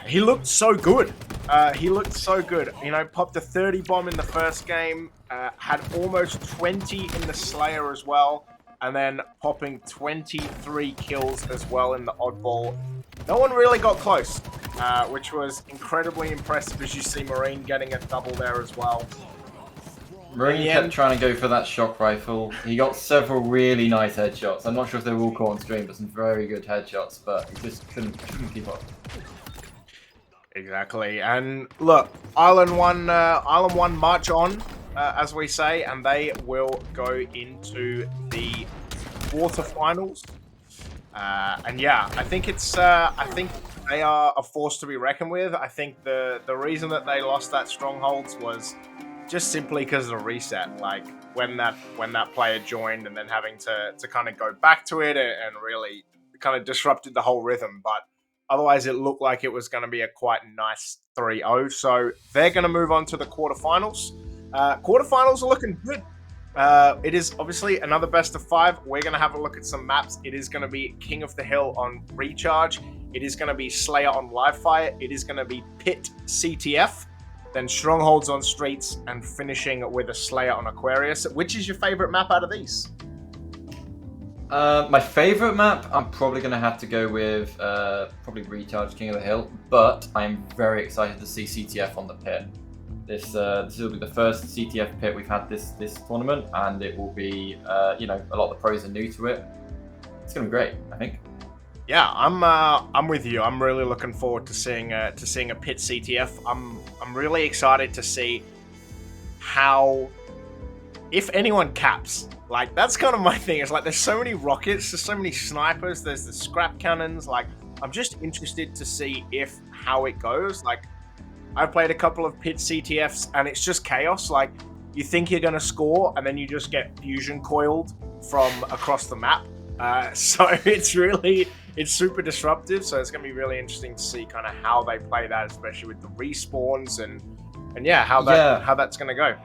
He looked so good. Popped a 30 bomb in the first game, had almost 20 in the Slayer as well, and then popping 23 kills as well in the oddball. No one really got close, which was incredibly impressive, as you see Marine getting a double there as well. Marine kept trying to go for that shock rifle. He got several really nice headshots. I'm not sure if they were all caught on stream, but some very good headshots, but he just couldn't keep up. Exactly, and look, Ireland won march on, as we say, and they will go into the quarterfinals. And yeah, I think they are a force to be reckoned with. I think the reason that they lost that Strongholds was just simply because of the reset. Like when that player joined and then having to kind of go back to it and really kind of disrupted the whole rhythm. But otherwise, it looked like it was going to be a quite nice 3-0. So they're going to move on to the quarterfinals. Quarterfinals are looking good. It is obviously another best of 5. We're going to have a look at some maps. It is going to be King of the Hill on Recharge. It is going to be Slayer on Livefire. It is going to be Pit CTF. Then Strongholds on Streets, and finishing with a Slayer on Aquarius. Which is your favorite map out of these? My favorite map, I'm probably going to have to go with probably Recharge King of the Hill, but I'm very excited to see CTF on the Pit. This will be the first CTF pit we've had this tournament, and it will be a lot of the pros are new to it. It's gonna be great, I think. Yeah, I'm with you. I'm really looking forward to seeing a pit CTF. I'm really excited to see how, if anyone caps. Like that's kind of my thing. It's like there's so many rockets, there's so many snipers, there's the scrap cannons. Like I'm just interested to see how it goes. Like I've played a couple of pit CTFs and it's just chaos. Like you think you're going to score and then you just get fusion coiled from across the map. So it's super disruptive. So it's going to be really interesting to see kind of how they play that, especially with the respawns and how that's going to go.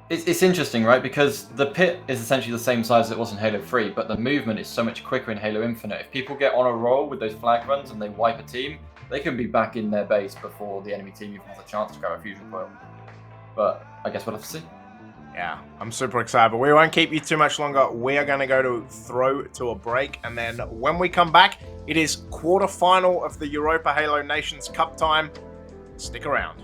It's interesting, right? Because the pit is essentially the same size as it was in Halo 3, but the movement is so much quicker in Halo Infinite. If people get on a roll with those flag runs and they wipe a team, they can be back in their base before the enemy team even has a chance to grab a fusion coil. But I guess we'll have to see. Yeah, I'm super excited, but we won't keep you too much longer. We are going to go to throw to a break, and then when we come back, it is quarterfinal of the Europa Halo Nations Cup time. Stick around.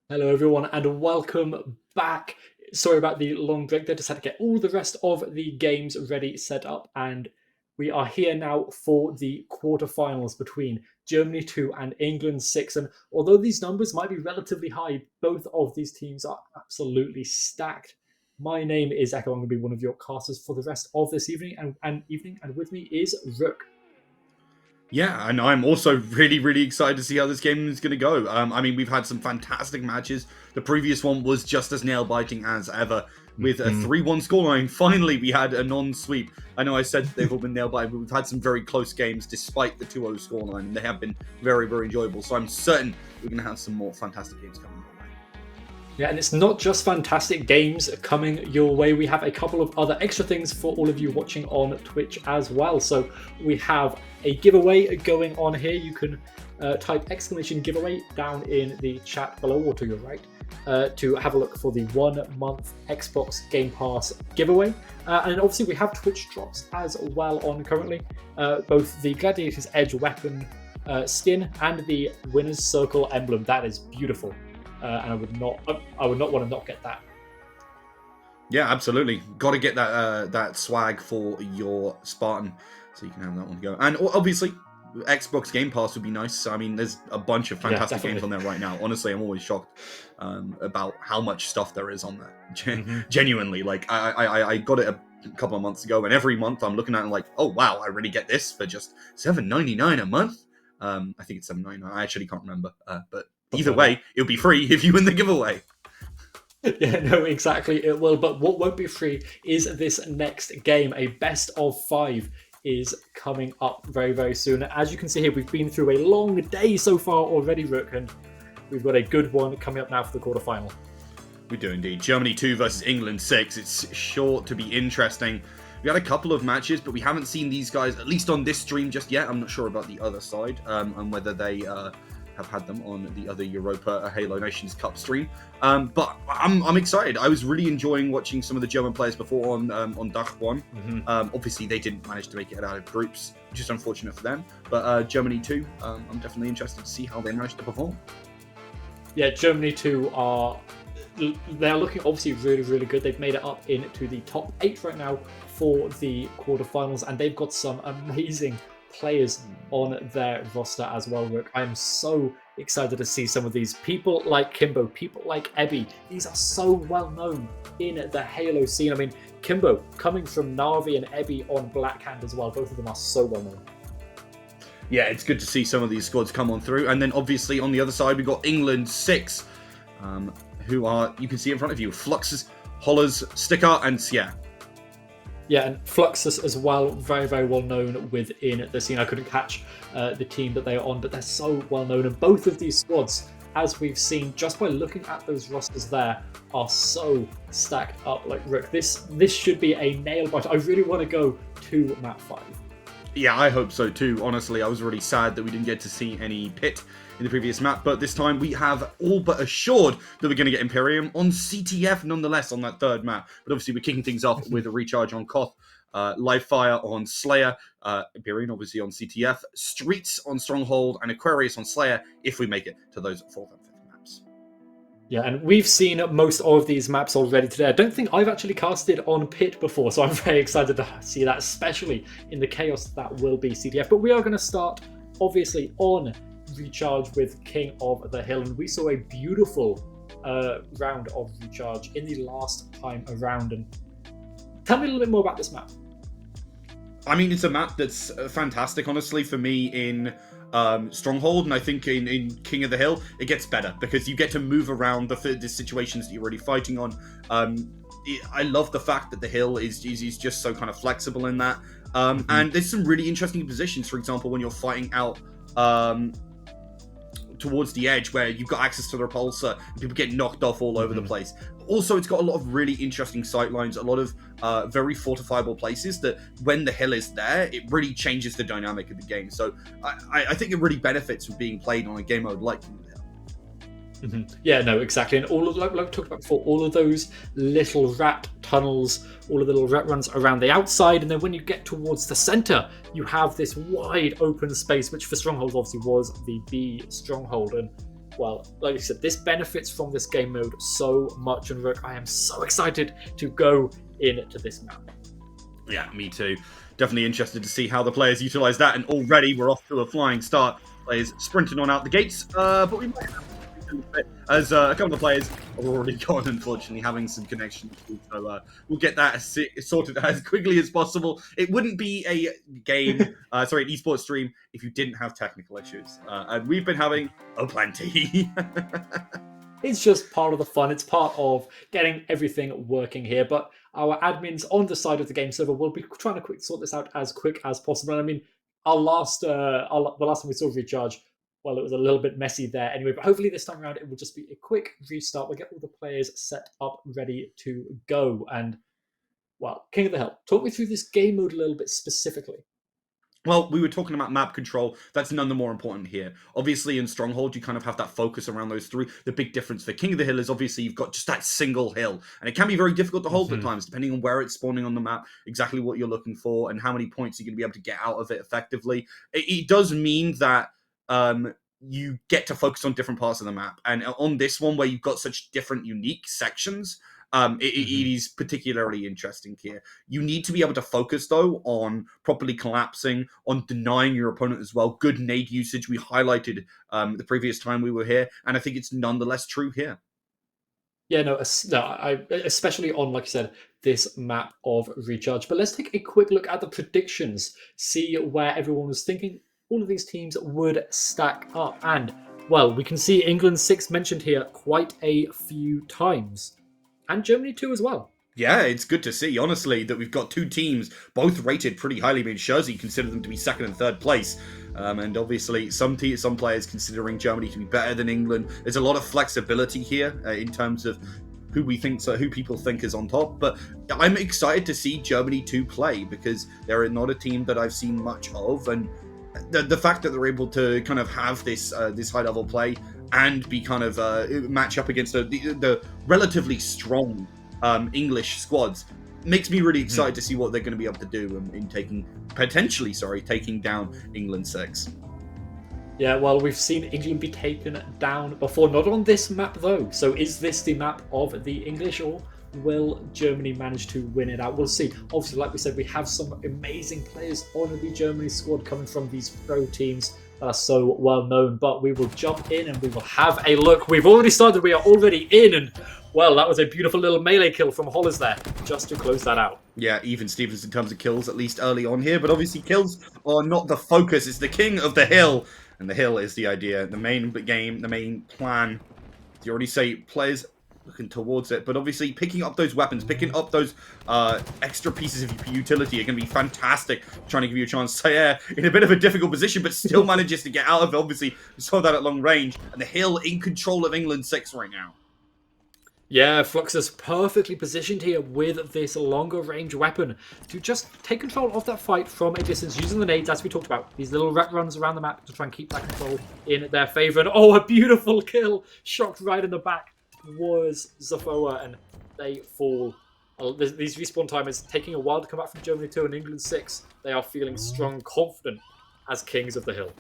Hello, everyone, and welcome back. Sorry about the long break there. Just had to get all the rest of the games ready, set up, and we are here now for the quarterfinals between Germany 2 and England 6. And although these numbers might be relatively high, both of these teams are absolutely stacked. My name is Echo. I'm going to be one of your casters for the rest of this evening, and with me is Rook. Yeah, and I'm also really excited to see how this game is going to go. I mean, we've had some fantastic matches. The previous one was just as nail-biting as ever, with a 3-1 scoreline. Finally, we had a non-sweep. I know I said they've all been nail-biting, but we've had some very close games despite the 2-0 scoreline, and they have been very enjoyable. So I'm certain we're going to have some more fantastic games coming our way. Yeah, and it's not just fantastic games coming your way. We have a couple of other extra things for all of you watching on Twitch as well. So we have a giveaway going on here. You can type !giveaway down in the chat below or to your right to have a look for the 1 month Xbox Game Pass giveaway. And obviously we have Twitch drops as well on currently. Both the Gladiator's Edge weapon skin and the Winner's Circle emblem. That is beautiful. And I would not want to not get that. Yeah, absolutely. Got to get that swag for your Spartan, so you can have that one to go. And obviously, Xbox Game Pass would be nice. I mean, there's a bunch of fantastic games on there right now. Honestly, I'm always shocked about how much stuff there is on there. Genuinely, like I got it a couple of months ago, and every month I'm looking at it like, oh wow, I really get this for just $7.99 a month. I think it's $7.99. I actually can't remember, but either way, it'll be free if you win the giveaway. Yeah, no, exactly, it will. But what won't be free is this next game. A best of 5 is coming up very soon. As you can see here, we've been through a long day so far already, Rook, and we've got a good one coming up now for the quarterfinal. We do indeed. Germany 2 versus England 6. It's sure to be interesting. We had a couple of matches, but we haven't seen these guys, at least on this stream, just yet. I'm not sure about the other side, and whether they have had them on the other Europa Halo Nations Cup stream. But I'm excited. I was really enjoying watching some of the German players before on Dach 1. Obviously, they didn't manage to make it out of groups, which is unfortunate for them. But Germany 2, I'm definitely interested to see how they managed to perform. Yeah, Germany 2 they're looking obviously really good. They've made it up into the top 8 right now for the quarterfinals, and they've got some amazing players on their roster as well, Rook. I am so excited to see some of these people like Kimbo, people like Ebby. These are so well known in the Halo scene. I mean, Kimbo coming from Na'Vi and Ebby on Blackhand as well. Both of them are so well known. Yeah, it's good to see some of these squads come on through. And then obviously on the other side, we've got England 6, who are, you can see in front of you, Fluxes, Hollers, Sticker, and Sierra. Yeah, and Fluxus as well, very, very well known within the scene. I couldn't catch the team that they are on, but they're so well known. And both of these squads, as we've seen just by looking at those rosters there, are so stacked up. Like, Rook, this should be a nail biter. I really want to go to map 5. Yeah, I hope so too. Honestly, I was really sad that we didn't get to see any pit in the previous map, but this time we have all but assured that we're going to get Imperium on CTF nonetheless on that third map. But obviously we're kicking things off with a recharge on Koth, Live Fire on Slayer, Imperium obviously on CTF, Streets on Stronghold, and Aquarius on Slayer if we make it to those 4th and 5th maps. Yeah, and we've seen most of these maps already today. I don't think I've actually casted on Pit before, so I'm very excited to see that, especially in the chaos that will be CTF. But we are going to start, obviously, on Recharge with King of the Hill, and we saw a beautiful round of Recharge in the last time around. And tell me a little bit more about this map. I mean, it's a map that's fantastic, honestly, for me in Stronghold, and I think in King of the Hill, it gets better because you get to move around the situations that you're already fighting on. I love the fact that the hill is just so kind of flexible in that. And there's some really interesting positions, for example, when you're fighting out towards the edge where you've got access to the repulsor and people get knocked off all over the place. Also, it's got a lot of really interesting sight lines, a lot of very fortifiable places that when the hill is there, it really changes the dynamic of the game. So I think it really benefits from being played on a game mode like King of the Hill. Yeah, no, exactly. And all of, like we talked about before, all of those little rat tunnels, all of the little rat runs around the outside, and then when you get towards the center, you have this wide open space, which for Stronghold obviously was the B Stronghold. And well, like I said, this benefits from this game mode so much, and Rook, I am so excited to go into this map. Yeah, me too. Definitely interested to see how the players utilize that, and already we're off to a flying start. Players sprinting on out the gates, but we might have as a couple of players are already gone, unfortunately, having some connection issues. So we'll get that sorted as quickly as possible. It wouldn't be a game, an esports stream, if you didn't have technical issues. And we've been having plenty. It's just part of the fun. It's part of getting everything working here. But our admins on the side of the game server will be trying to sort this out as quick as possible. And I mean, the last time we saw Recharge, well, it was a little bit messy there anyway, but hopefully this time around it will just be a quick restart. We'll get all the players set up, ready to go. And, well, King of the Hill, talk me through this game mode a little bit specifically. Well, we were talking about map control. That's none the more important here. Obviously, in Stronghold, you kind of have that focus around those three. The big difference for King of the Hill is obviously you've got just that single hill. And it can be very difficult to hold at times, depending on where it's spawning on the map, exactly what you're looking for, and how many points you're going to be able to get out of it effectively. It does mean that you get to focus on different parts of the map. And on this one, where you've got such different, unique sections, it is particularly interesting here. You need to be able to focus, though, on properly collapsing, on denying your opponent as well. Good nade usage, we highlighted the previous time we were here, and I think it's nonetheless true here. Yeah, no, I especially on, like I said, this map of Recharge. But let's take a quick look at the predictions, see where everyone was thinking all of these teams would stack up. And, well, we can see England 6 mentioned here quite a few times. And Germany too as well. Yeah, it's good to see, honestly, that we've got two teams, both rated pretty highly. I mean, Jersey consider them to be second and third place. And obviously, some players considering Germany to be better than England. There's a lot of flexibility here in terms of who people think is on top. But I'm excited to see Germany 2 play, because they're not a team that I've seen much of. And the fact that they're able to kind of have this high level play and be kind of match up against the relatively strong English squads makes me really excited to see what they're going to be able to do in taking down England 6. Yeah, well, we've seen England be taken down before, not on this map though. So is this the map of the English, or will Germany manage to win it out? We'll see. Obviously, like we said, we have some amazing players on the Germany squad coming from these pro teams that are so well known, but we will jump in and we will have a look. We've already started, we are already in, and well, that was a beautiful little melee kill from Hollis there, just to close that out. Yeah, even Stevens in terms of kills, at least early on here, but obviously kills are not the focus. It's the King of the Hill, and the hill is the idea, the main game, the main plan. You already say players looking towards it, but obviously picking up those weapons, picking up those extra pieces of utility are going to be fantastic, trying to give you a chance. So yeah, in a bit of a difficult position, but still manages to get out of it. Obviously, we saw that at long range, and the hill in control of England 6 right now. Yeah, Flux is perfectly positioned here with this longer range weapon to just take control of that fight from a distance using the nades, as we talked about. These little rat runs around the map to try and keep that control in their favour. And oh, a beautiful kill! Shocked right in the back was Zafoa, and they fall. These respawn timers taking a while to come back from Germany 2 and England 6. They are feeling strong, confident as kings of the hill.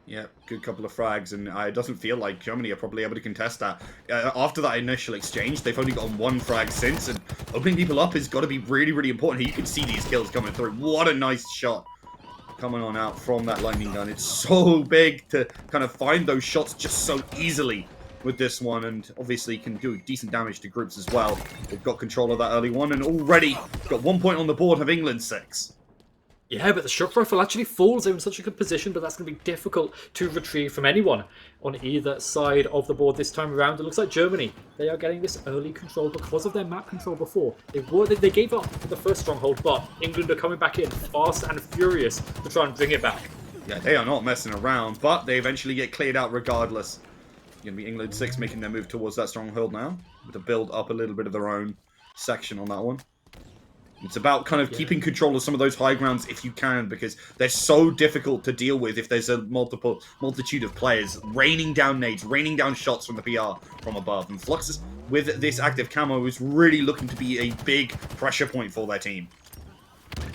Yeah, good couple of frags, and it doesn't feel like Germany are probably able to contest that. After that initial exchange, they've only gotten 1 frag since, and opening people up has got to be really, really important. You can see these kills coming through. What a nice shot coming on out from that lightning gun. It's so big to kind of find those shots just so easily with this one, and obviously can do decent damage to groups as well. They've got control of that early one, and already got 1 point on the board of England 6. Yeah, but the shock rifle actually falls. They're in such a good position, but that's going to be difficult to retrieve from anyone on either side of the board this time around. It looks like Germany, they are getting this early control because of their map control before. They gave up for the first stronghold, but England are coming back in fast and furious to try and bring it back. Yeah, they are not messing around, but they eventually get cleared out regardless. Going to be England 6 making their move towards that stronghold now, to build up a little bit of their own section on that one. It's about kind of keeping control of some of those high grounds if you can, because they're so difficult to deal with if there's a multitude of players raining down nades, raining down shots from the PR from above. And Fluxus, with this active camo, is really looking to be a big pressure point for their team.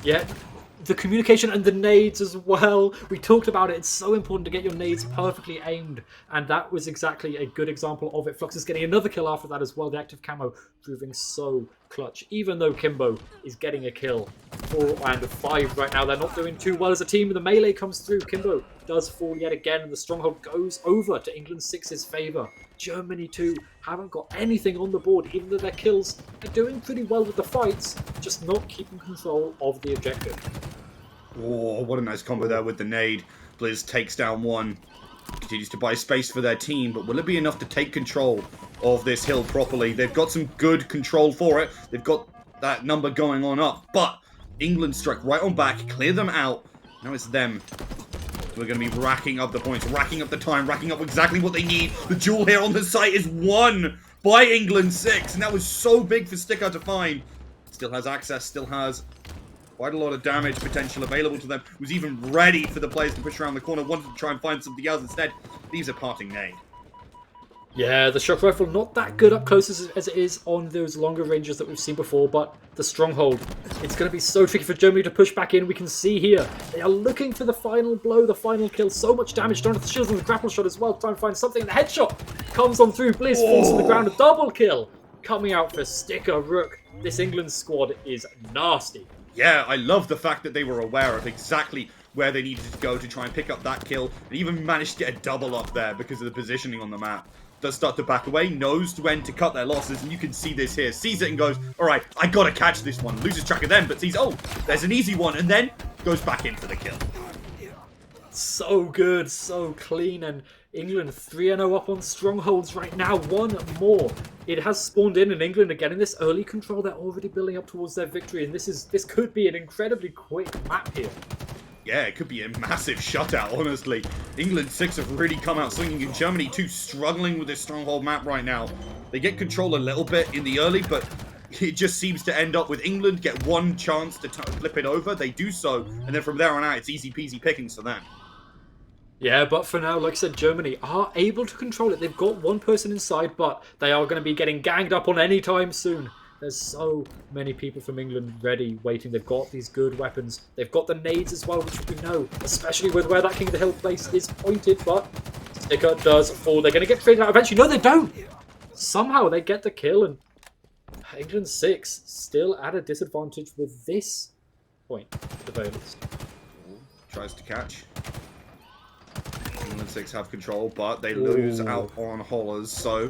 Yeah, the communication and the nades as well. We talked about it. It's so important to get your nades perfectly aimed, and that was exactly a good example of it. Flux is getting another kill after that as well. The active camo proving so clutch, even though Kimbo is getting a kill. 4 and 5 right now. They're not doing too well as a team. The melee comes through. Kimbo does fall yet again, and the stronghold goes over to England 6's favour. Germany 2 haven't got anything on the board, even though their kills are doing pretty well with the fights, just not keeping control of the objective. Oh, what a nice combo there with the nade. Blizz takes down one. Continues to buy space for their team, but will it be enough to take control of this hill properly? They've got some good control for it. They've got that number going on up, but England struck right on back, clear them out. Now it's them. We're going to be racking up the points, racking up the time, racking up exactly what they need. The duel here on the site is won by England 6, and that was so big for Sticker to find. Still has access, still has quite a lot of damage potential available to them. Was even ready for the players to push around the corner, wanted to try and find something else. Instead, leaves a parting nade. Yeah, the shock rifle not that good up close as it is on those longer ranges that we've seen before, but the stronghold, it's going to be so tricky for Germany to push back in. We can see here, they are looking for the final blow, the final kill. So much damage done to the shields and the grapple shot as well, trying to find something, and the headshot comes on through. Blizz falls to the ground, a double kill coming out for Sticker Rook. This England squad is nasty. Yeah, I love the fact that they were aware of exactly where they needed to go to try and pick up that kill, and even managed to get a double up there because of the positioning on the map. Does start to back away, knows when to cut their losses, and you can see this here. Sees it and goes, alright, I gotta catch this one. Loses track of them, but sees, oh, there's an easy one, and then goes back in for the kill. So good, so clean, and England 3-0 up on strongholds right now. One more. It has spawned in, and England are getting this early control. They're already building up towards their victory, and this could be an incredibly quick map here. Yeah, it could be a massive shutout, honestly. England 6 have really come out swinging, and Germany 2 struggling with this stronghold map right now. They get control a little bit in the early, but it just seems to end up with England get one chance to flip it over. They do so, and then from there on out, it's easy peasy pickings for them. Yeah, but for now, like I said, Germany are able to control it. They've got one person inside, but they are going to be getting ganged up on any time soon. There's so many people from England ready, waiting. They've got these good weapons. They've got the nades as well, which we know, especially with where that King of the Hill place is pointed, but Sticker does fall. They're going to get traded out eventually. No, they don't! Somehow they get the kill, and England 6 still at a disadvantage with this point, at the very least. Tries to catch. England 6 have control, but they lose out on Hollers, so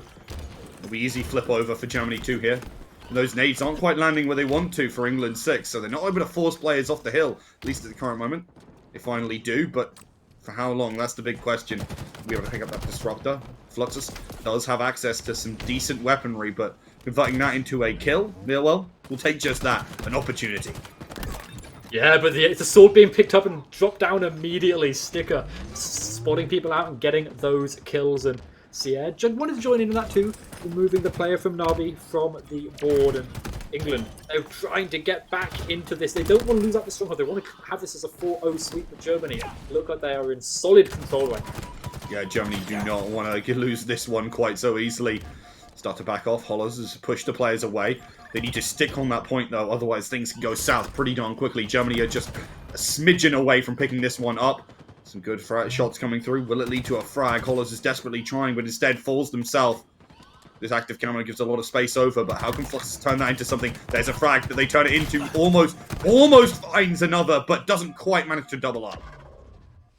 it'll be easy flip over for Germany 2 here. And those nades aren't quite landing where they want to for England 6, so they're not able to force players off the hill, at least at the current moment. They finally do, but For how long? That's the big question. We'll be able to pick up that Disruptor. Fluxus does have access to some decent weaponry, but converting that into a kill, yeah, well, we'll take just that. An opportunity. Yeah, but the sword being picked up and dropped down immediately. Sticker spotting people out and getting those kills. And Sierra wanted to join in on that too, removing the player from Navi from the board. And England, they're trying to get back into this. They don't want to lose out the stronghold. They want to have this as a 4-0 sweep for Germany. Look like they are in solid control right now. Yeah, Germany do not want to lose this one quite so easily. Start to back off. Hollows has pushed the players away. They need to stick on that point, though. Otherwise, things can go south pretty darn quickly. Germany are just a smidgen away from picking this one up. Some good shots coming through. Will it lead to a frag? Hollows is desperately trying, but instead falls themselves. This active camera gives a lot of space over, but how can Fluxus turn that into something? There's a frag that they turn it into. Almost finds another, but doesn't quite manage to double up.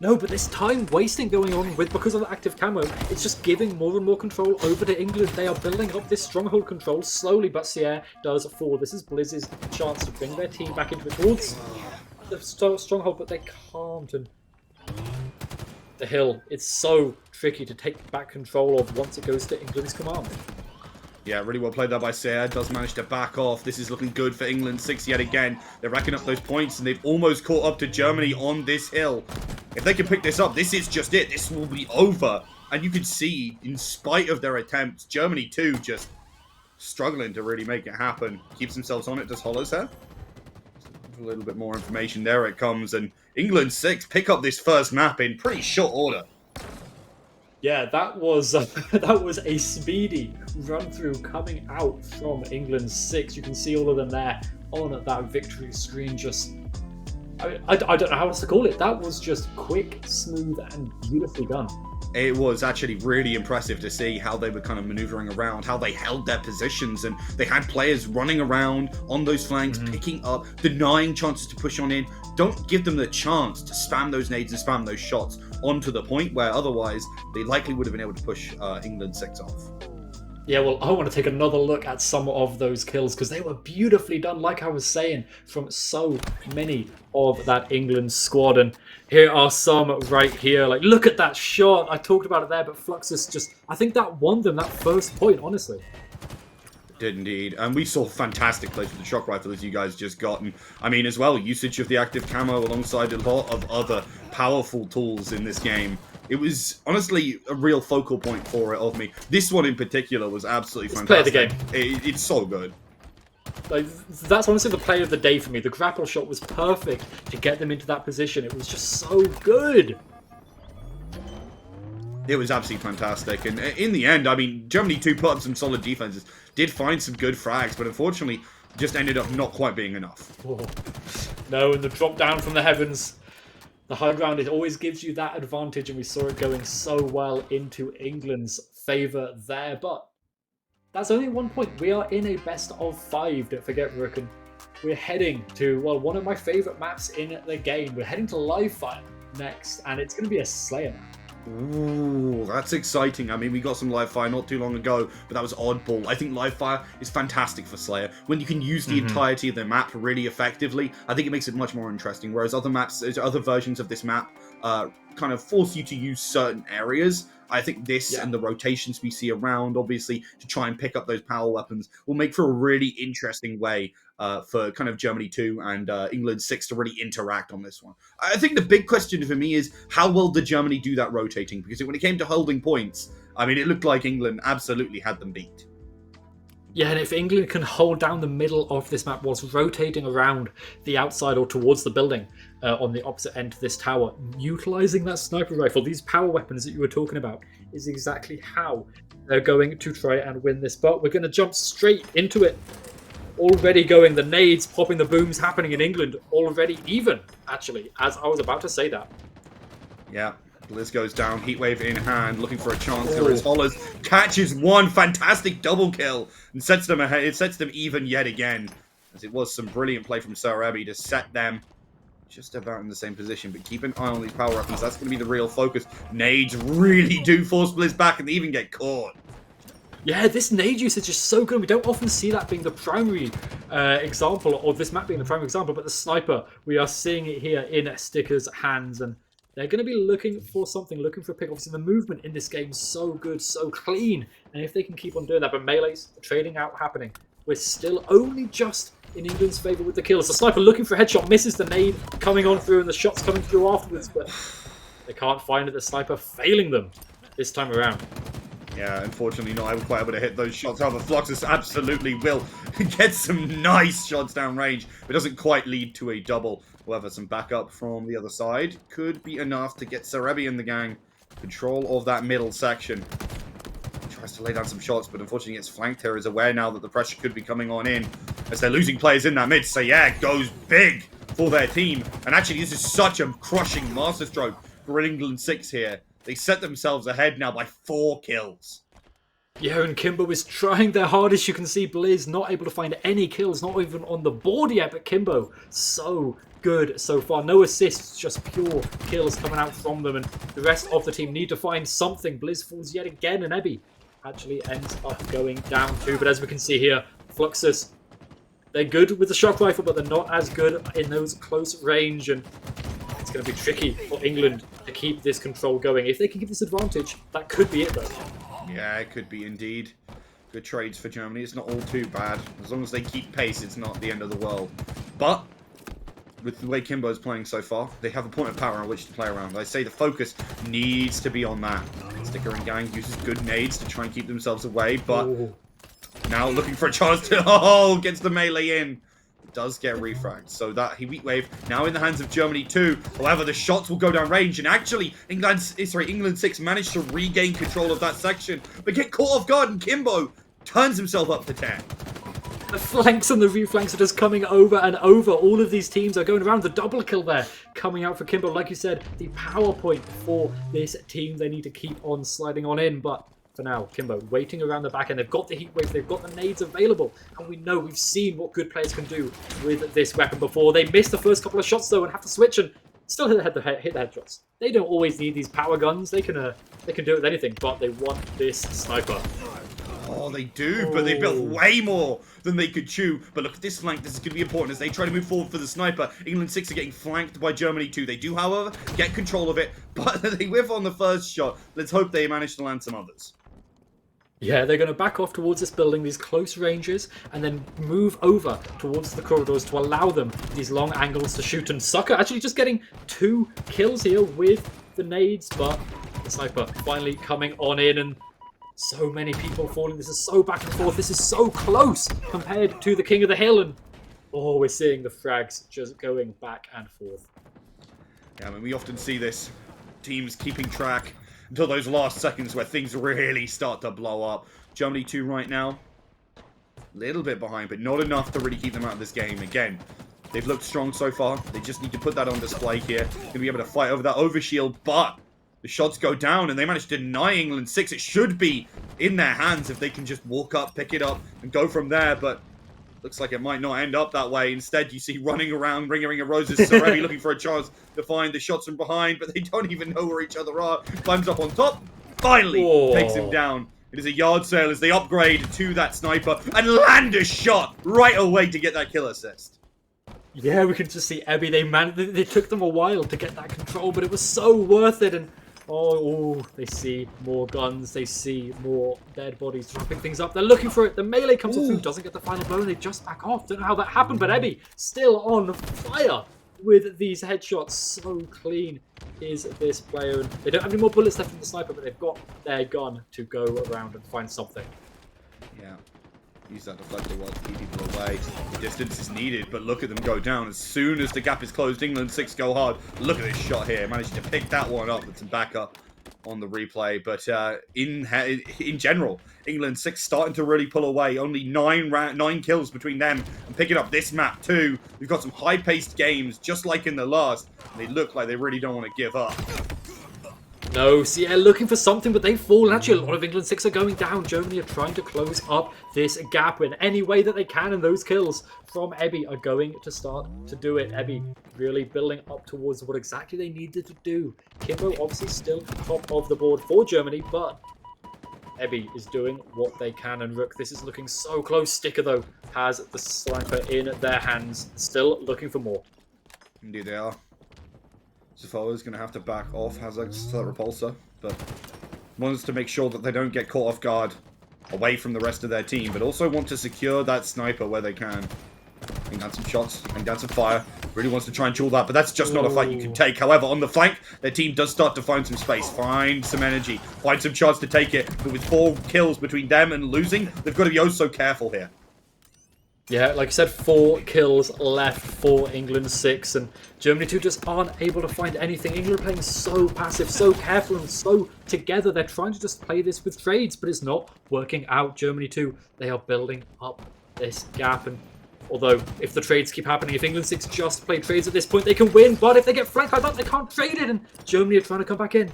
No, but there's time wasting going on because of the active camo. It's just giving more and more control over to England. They are building up this stronghold control slowly, but Sierra does fall. This is Blizz's chance to bring their team back into it towards the stronghold, but they can't. And the hill, it's so tricky to take back control of once it goes to England's command. Yeah, really well played there by Sierra. Does manage to back off. This is looking good for England 6 yet again. They're racking up those points, and they've almost caught up to Germany on this hill. If they can pick this up, this is just it. This will be over. And you can see, in spite of their attempts, Germany too just struggling to really make it happen. Keeps themselves on it. Does Hollows have a little bit more information? There it comes. And England 6 pick up this first map in pretty short order. Yeah, that was a speedy run through coming out from England 6. You can see all of them there on that victory screen. Just, I don't know how else to call it. That was just quick, smooth, and beautifully done. It was actually really impressive to see how they were kind of maneuvering around, how they held their positions, and they had players running around on those flanks, picking up, denying chances to push on in. Don't give them the chance to spam those nades and spam those shots onto the point where otherwise they likely would have been able to push England 6 off. Yeah, well, I want to take another look at some of those kills because they were beautifully done, like I was saying, from so many of that England squad. And here are some right here. Like, look at that shot. I talked about it there, but Fluxus just, I think that won them that first point, honestly. Did indeed. And we saw fantastic plays with the shock rifle as you guys just got. And I mean, as well, usage of the active camo alongside a lot of other powerful tools in this game. It was honestly a real focal point for it of me. This one in particular was absolutely fantastic. Play of the game. It's so good. Like, that's honestly the play of the day for me. The grapple shot was perfect to get them into that position. It was just so good. It was absolutely fantastic. And in the end, I mean, Germany 2 put up some solid defenses. Did find some good frags, but unfortunately just ended up not quite being enough. Oh. No, and the drop down from the heavens. The high ground, it always gives you that advantage, and we saw it going so well into England's favour there. But that's only 1 point. We are in a best of 5, don't forget, Rook. And we're heading to, well, one of my favourite maps in the game. We're heading to Live Fire next, and it's going to be a Slayer map. Ooh, that's exciting. I mean, we got some live fire not too long ago, but that was oddball. I think live fire is fantastic for Slayer. When you can use the entirety of the map really effectively, I think it makes it much more interesting. Whereas other maps, other versions of this map, kind of force you to use certain areas. I think this and the rotations we see around, obviously, to try and pick up those power weapons, will make for a really interesting way for kind of Germany 2 and England 6 to really interact on this one. I think the big question for me is, how well did Germany do that rotating? Because when it came to holding points, I mean, it looked like England absolutely had them beat. Yeah, and if England can hold down the middle of this map whilst rotating around the outside or towards the building on the opposite end of this tower, utilising that sniper rifle, these power weapons that you were talking about, is exactly how they're going to try and win this. But we're going to jump straight into it. Already going, the nades, popping the booms happening in England, already even, actually, as I was about to say that. Yeah. Blizz goes down, Heatwave in hand, looking for a chance. There is Hollers, catches one fantastic double kill and sets them ahead. It sets them even yet again, as it was some brilliant play from Sir Ebby to set them just about in the same position. But keep an eye on these power weapons. That's going to be the real focus. Nades really do force Blizz back and they even get caught. Yeah, this nade usage is so good. We don't often see that being the primary example, or this map being the primary example, but the sniper, we are seeing it here in Sticker's hands. And they're going to be looking for something, looking for a pick. Obviously, the movement in this game is so good, so clean. And if they can keep on doing that, but melees, the trading out happening. We're still only just in England's favour with the kills. The sniper looking for a headshot, misses the nade coming on through, and the shots coming through afterwards, but they can't find it. The sniper failing them this time around. Yeah, unfortunately not quite able to hit those shots. However, Fluxus absolutely will get some nice shots down range, but doesn't quite lead to a double. However, some backup from the other side could be enough to get Serebi and the gang control of that middle section. Tries to lay down some shots, but unfortunately gets flanked here. Is aware now that the pressure could be coming on in as they're losing players in that mid. So yeah, goes big for their team. And actually, this is such a crushing masterstroke for England 6 here. They set themselves ahead now by 4 kills. Yeah, and Kimbo is trying their hardest. You can see Blizz not able to find any kills, not even on the board yet, but Kimbo so good so far. No assists, just pure kills coming out from them, and the rest of the team need to find something. Blizz falls yet again, and Ebby actually ends up going down too. But as we can see here, Fluxus, they're good with the shock rifle, but they're not as good in those close range, and it's going to be tricky for England to keep this control going. If they can get this advantage, that could be it though. Yeah, it could be indeed. Good trades for Germany. It's not all too bad. As long as they keep pace, it's not the end of the world. But with the way Kimbo's playing so far, they have a point of power on which to play around. I say the focus needs to be on that. Sticker and gang uses good nades to try and keep themselves away, but now looking for a chance to gets the melee in. Does get refragged, so that heat wave now in the hands of Germany too. However, the shots will go down range, and actually England 6 managed to regain control of that section, but get caught off guard, and Kimbo turns himself up to 10. The flanks and the reflanks are just coming over and over. All of these teams are going around. The double kill there coming out for Kimbo. Like you said, the power point for this team. They need to keep on sliding on in, but for now, Kimbo waiting around the back end. They've got the heat wave, they've got the nades available, and we know, we've seen what good players can do with this weapon before. They missed the first couple of shots though and have to switch and still hit the headshots. They don't always need these power guns. They can do it with anything, but they want this sniper. Oh, they do, but they built way more than they could chew. But look at this flank. This is going to be important as they try to move forward for the sniper. England 6 are getting flanked by Germany 2. They do, however, get control of it, but they whiff on the first shot. Let's hope they manage to land some others. Yeah, they're going to back off towards this building, these close ranges, and then move over towards the corridors to allow them these long angles to shoot. And Sucker actually just getting 2 kills here with the nades, but the sniper finally coming on in, and so many people falling. This is so back and forth. This is so close compared to the King of the Hill, and oh, we're seeing the frags just going back and forth. Yeah, I mean, we often see this. Teams keeping track until those last seconds where things really start to blow up. Germany 2 right now, a little bit behind, but not enough to really keep them out of this game. Again, they've looked strong so far. They just need to put that on display here. Going to be able to fight over that overshield, but the shots go down and they manage to deny England 6. It should be in their hands if they can just walk up, pick it up, and go from there, but looks like it might not end up that way. Instead, you see running around, ring of roses, Serebi looking for a chance to find the shots from behind, but they don't even know where each other are. Climbs up on top, finally takes him down. It is a yard sale as they upgrade to that sniper and land a shot right away to get that kill assist. Yeah, we can just see Ebby. They took them a while to get that control, but it was so worth it. And they see more guns. They see more dead bodies dropping things up. They're looking for it. The melee comes through, doesn't get the final blow, and they just back off. Don't know how that happened, but Ebby still on fire with these headshots. So clean is this player. And they don't have any more bullets left from the sniper, but they've got their gun to go around and find something. Yeah. Use that deflector while to keep people away. The distance is needed, but look at them go down. As soon as the gap is closed, England 6 go hard. Look at this shot here. Managed to pick that one up with some backup on the replay. But in general, England 6 starting to really pull away. Only 9 kills between them and picking up this map too. We've got some high-paced games, just like in the last. And they look like they really don't want to give up. No, so yeah, looking for something, but they've fallen. Actually, a lot of England 6 are going down. Germany are trying to close up this gap in any way that they can, and those kills from Ebby are going to start to do it. Ebby really building up towards what exactly they needed to do. Kimbo obviously still top of the board for Germany, but Ebby is doing what they can, and Rook, this is looking so close. Sticker, though, has the sniper in their hands, still looking for more. Indeed they are. Zafoa's going to have to back off, has a slight repulsor, but wants to make sure that they don't get caught off guard away from the rest of their team, but also want to secure that sniper where they can. Bring down some shots, bring down some fire. Really wants to try and duel that, but that's just not a fight you can take. However, on the flank, their team does start to find some space, find some energy, find some chance to take it. But with 4 kills between them and losing, they've got to be oh so careful here. Yeah, like I said, 4 kills left for England, 6, and Germany 2 just aren't able to find anything. England are playing so passive, so careful, and so together. They're trying to just play this with trades, but it's not working out. Germany 2, they are building up this gap, and although if the trades keep happening, if England 6 just play trades at this point, they can win, but if they get flanked like that, they can't trade it, and Germany are trying to come back in.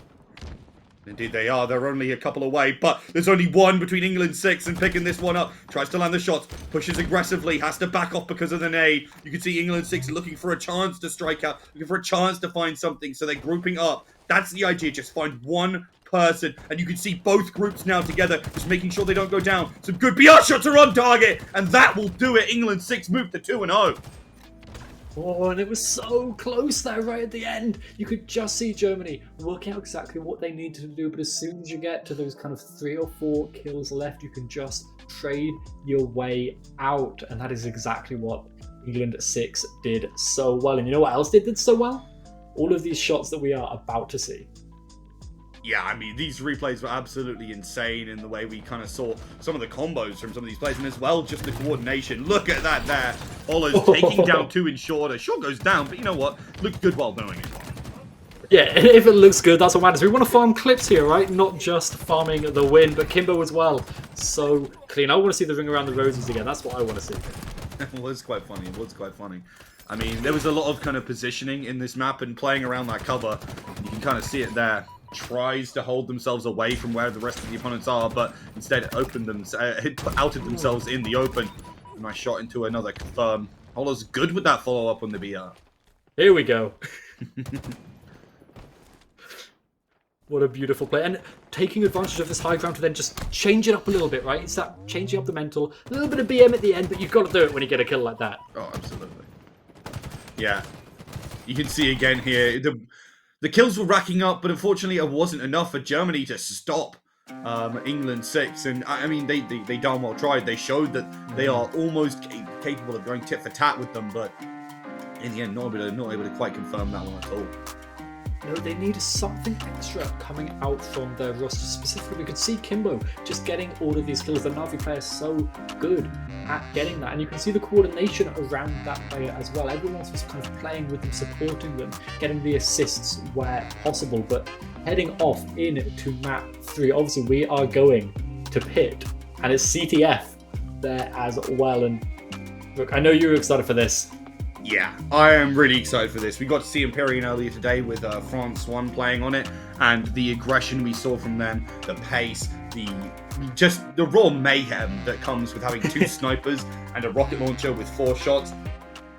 Indeed they are. They're only a couple away, but there's only one between England 6 and picking this one up. Tries to land the shots, pushes aggressively, has to back off because of the nade. You can see England 6 looking for a chance to strike out, looking for a chance to find something, so they're grouping up. That's the idea, just find one person, and you can see both groups now together, just making sure they don't go down. Some good BR shots are on target, and that will do it. England 6 move to 2-0. Oh, and it was so close there right at the end. You could just see Germany working out exactly what they needed to do, but as soon as you get to those kind of 3 or 4 kills left, you can just trade your way out, and that is exactly what England 6 did so well. And you know what else they did so well? All of these shots that we are about to see. Yeah, I mean, these replays were absolutely insane in the way we kind of saw some of the combos from some of these players, and as well, just the coordination. Look at that there. Olo's taking down 2 in shorter. Sure goes down, but you know what? Looked good while doing it. Yeah, if it looks good, that's what matters. We want to farm clips here, right? Not just farming the win, but Kimbo as well. So clean. I want to see the ring around the roses again. That's what I want to see. It was quite funny. It was quite funny. I mean, there was a lot of kind of positioning in this map and playing around that cover. You can kind of see it there. Tries to hold themselves away from where the rest of the opponents are, but instead outed themselves in the open. Nice shot into another confirm. Holo's good with that follow-up on the BR. Here we go. What a beautiful play. And taking advantage of this high ground to then just change it up a little bit, right? It's that changing up the mental. A little bit of BM at the end, but you've got to do it when you get a kill like that. Oh, absolutely. Yeah. You can see again here, the kills were racking up, but unfortunately it wasn't enough for Germany to stop England 6. And I mean, they darn well tried. They showed that they are almost capable of going tit for tat with them, but in the end, not able to quite confirm that one at all. No, they need something extra coming out from their roster. Specifically, we could see Kimbo just getting all of these kills. The Na'Vi player is so good at getting that. And you can see the coordination around that player as well. Everyone else was kind of playing with them, supporting them, getting the assists where possible. But heading off into map 3, obviously we are going to Pit. And it's CTF there as well. And look, I know you're excited for this. Yeah, I am really excited for this. We got to see Empyrean earlier today with France 1 playing on it, and the aggression we saw from them, the pace, the raw mayhem that comes with having 2 snipers and a rocket launcher with 4 shots.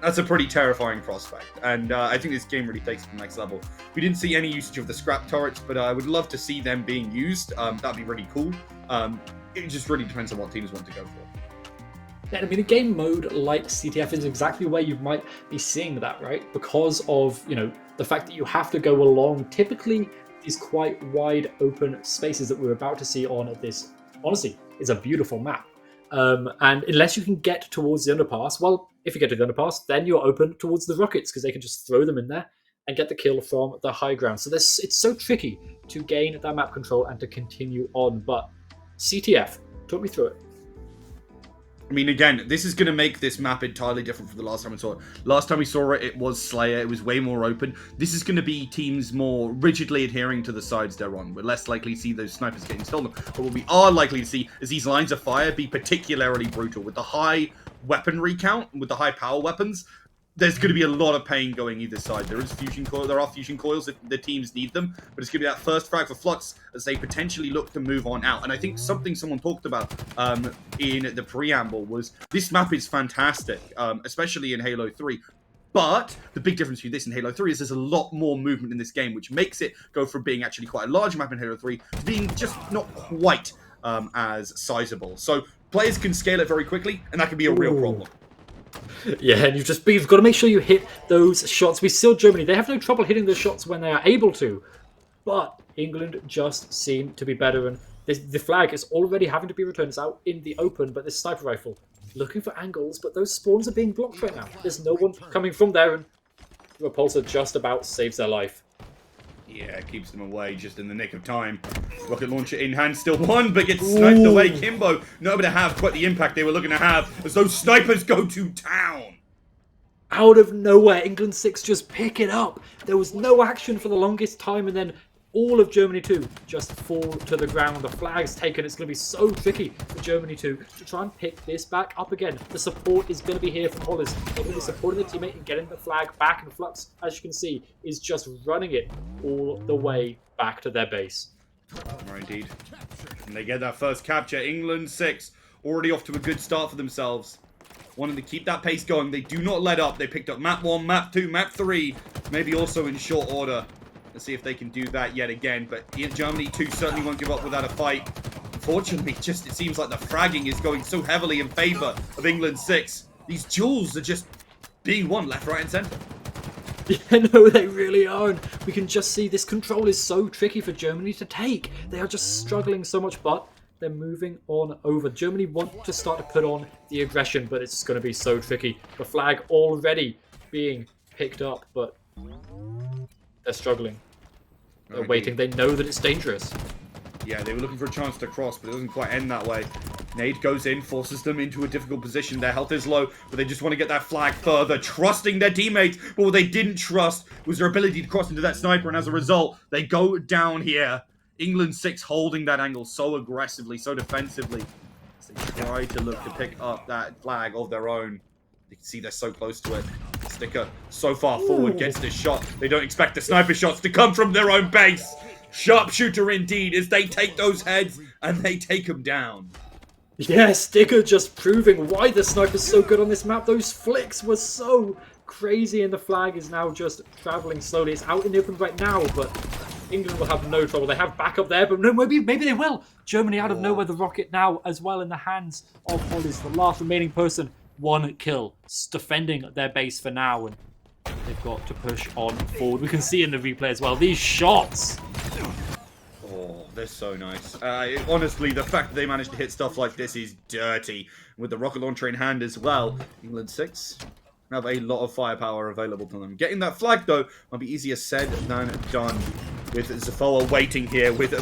That's a pretty terrifying prospect, and I think this game really takes it to the next level. We didn't see any usage of the scrap turrets, but I would love to see them being used. That'd be really cool. It just really depends on what teams want to go for. I mean, a game mode like CTF is exactly where you might be seeing that, right? Because of, you know, the fact that you have to go along typically these quite wide open spaces that we're about to see on this, honestly, is a beautiful map. And unless you can get towards the underpass, well, if you get to the underpass, then you're open towards the rockets because they can just throw them in there and get the kill from the high ground. So it's so tricky to gain that map control and to continue on. But CTF, talk me through it. I mean, again, this is going to make this map entirely different from the last time we saw it. Last time we saw it, it was Slayer. It was way more open. This is going to be teams more rigidly adhering to the sides they're on. We're less likely to see those snipers getting stolen. But what we are likely to see is these lines of fire be particularly brutal. With the high weaponry count, with the high power weapons, there's going to be a lot of pain going either side. There are fusion coils if the teams need them, but it's going to be that first frag for Flux as they potentially look to move on out. And I think something someone talked about in the preamble was this map is fantastic, especially in Halo 3. But the big difference between this and Halo 3 is there's a lot more movement in this game, which makes it go from being actually quite a large map in Halo 3 to being just not quite as sizable. So players can scale it very quickly, and that can be a real problem. Yeah, and you've got to make sure you hit those shots. We saw Germany; they have no trouble hitting those shots when they are able to, but England just seem to be better. And the flag is already having to be returned. It's out in the open, but this sniper rifle looking for angles, but those spawns are being blocked right now. There's no one coming from there, and the repulsor just about saves their life. Yeah, keeps them away just in the nick of time. Rocket launcher in hand, still one, but gets sniped away. Kimbo not able to have quite the impact they were looking to have as those snipers go to town. Out of nowhere, England 6 just pick it up. There was no action for the longest time, and then all of Germany 2 just fall to the ground. The flag's taken. It's going to be so tricky for Germany 2 to try and pick this back up again. The support is going to be here from Hollis. They're going to be supporting the teammate and getting the flag back. And Flux, as you can see, is just running it all the way back to their base. Right, indeed. And they get that first capture. England 6 already off to a good start for themselves. Wanting to keep that pace going. They do not let up. They picked up map 1, map 2, map 3. Maybe also in short order. Let's see if they can do that yet again. But Germany 2 certainly won't give up without a fight. Unfortunately, it seems like the fragging is going so heavily in favour of England 6. These duels are just being won left, right and centre. Yeah, no, they really are. And we can just see this control is so tricky for Germany to take. They are just struggling so much, but they're moving on over. Germany want to start to put on the aggression, but it's going to be so tricky. The flag already being picked up, but they're struggling. They're waiting. They know that it's dangerous. Yeah, they were looking for a chance to cross, but it doesn't quite end that way. Nade goes in, forces them into a difficult position. Their health is low, but they just want to get that flag further, trusting their teammates. But what they didn't trust was their ability to cross into that sniper, and as a result, they go down here. England 6 holding that angle so aggressively, so defensively. As they try to look to pick up that flag of their own. You can see they're so close to it. Sticker so far forward gets this shot. They don't expect the sniper shots to come from their own base. Sharpshooter indeed, as they take those heads and they take them down. Yeah, Sticker just proving why the sniper's so good on this map. Those flicks were so crazy, and the flag is now just traveling slowly. It's out in the open right now, but England will have no trouble. They have backup there, but no, maybe they will. Germany out of nowhere, the rocket now as well in the hands of Hollis, the last remaining person. 1 kill, defending their base for now, and they've got to push on forward. We can see in the replay as well, these shots. Oh, they're so nice. Honestly, the fact that they managed to hit stuff like this is dirty. With the rocket launcher in hand as well, England 6 have a lot of firepower available to them. Getting that flag, though, might be easier said than done. With Zafoa waiting here with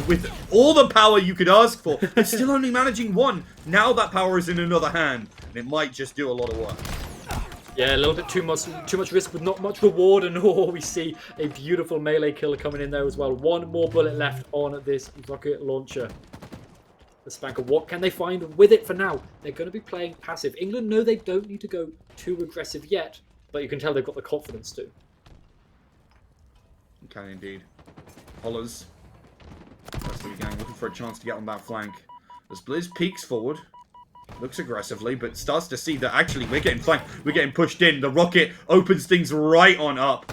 all the power you could ask for. They're still only managing 1. Now that power is in another hand, and it might just do a lot of work. Yeah, a little bit too much risk with not much reward, and we see a beautiful melee kill coming in there as well. 1 more bullet left on this rocket launcher. The Spanker, what can they find with it for now? They're going to be playing passive. England know they don't need to go too aggressive yet, but you can tell they've got the confidence to. Okay, indeed. Hollers. Rest of the gang looking for a chance to get on that flank. As Blizz peeks forward, looks aggressively, but starts to see that actually we're getting flanked. We're getting pushed in. The rocket opens things right on up.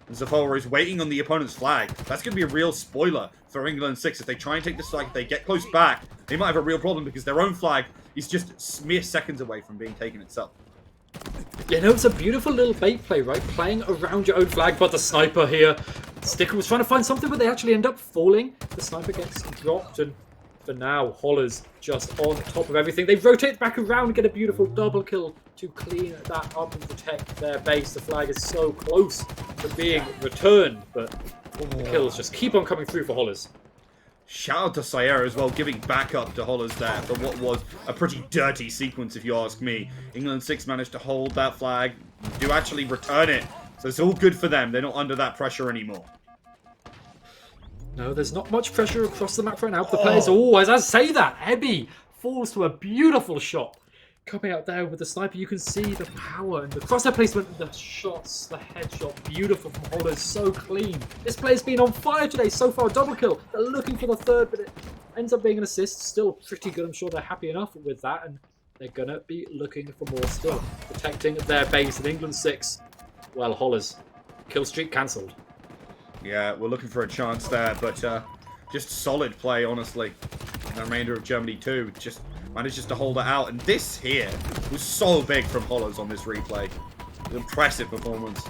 And Zafoa is waiting on the opponent's flag. That's going to be a real spoiler for England 6. If they try and take this flag, if they get close back, they might have a real problem because their own flag is just mere seconds away from being taken itself. Yeah, no, it's a beautiful little bait play, right? Playing around your own flag, but the sniper here. Sticker was trying to find something, but they actually end up falling. The sniper gets dropped, and for now, Holler's just on top of everything. They rotate back around and get a beautiful double kill to clean that up and protect their base. The flag is so close to being returned, but the kills just keep on coming through for Hollers. Shout out to Sierra as well, giving backup to Hollers there for what was a pretty dirty sequence, if you ask me. England 6 managed to hold that flag, do actually return it, so it's all good for them. They're not under that pressure anymore. No, there's not much pressure across the map right now. The players, as I say that, Ebby falls to a beautiful shot. Coming out there with the sniper, you can see the power and the crosshair placement, the shots, the headshot, beautiful from Hollers, so clean. This player's been on fire today, so far, double kill. They're looking for the third, but it ends up being an assist. Still pretty good, I'm sure they're happy enough with that, and they're gonna be looking for more still. Protecting their base in England 6. Well, Hollers, kill streak cancelled. Yeah, we're looking for a chance there, but just solid play, honestly. And the remainder of Germany 2, just manages to hold it out. And this here was so big from Hollows on this replay. Impressive performance.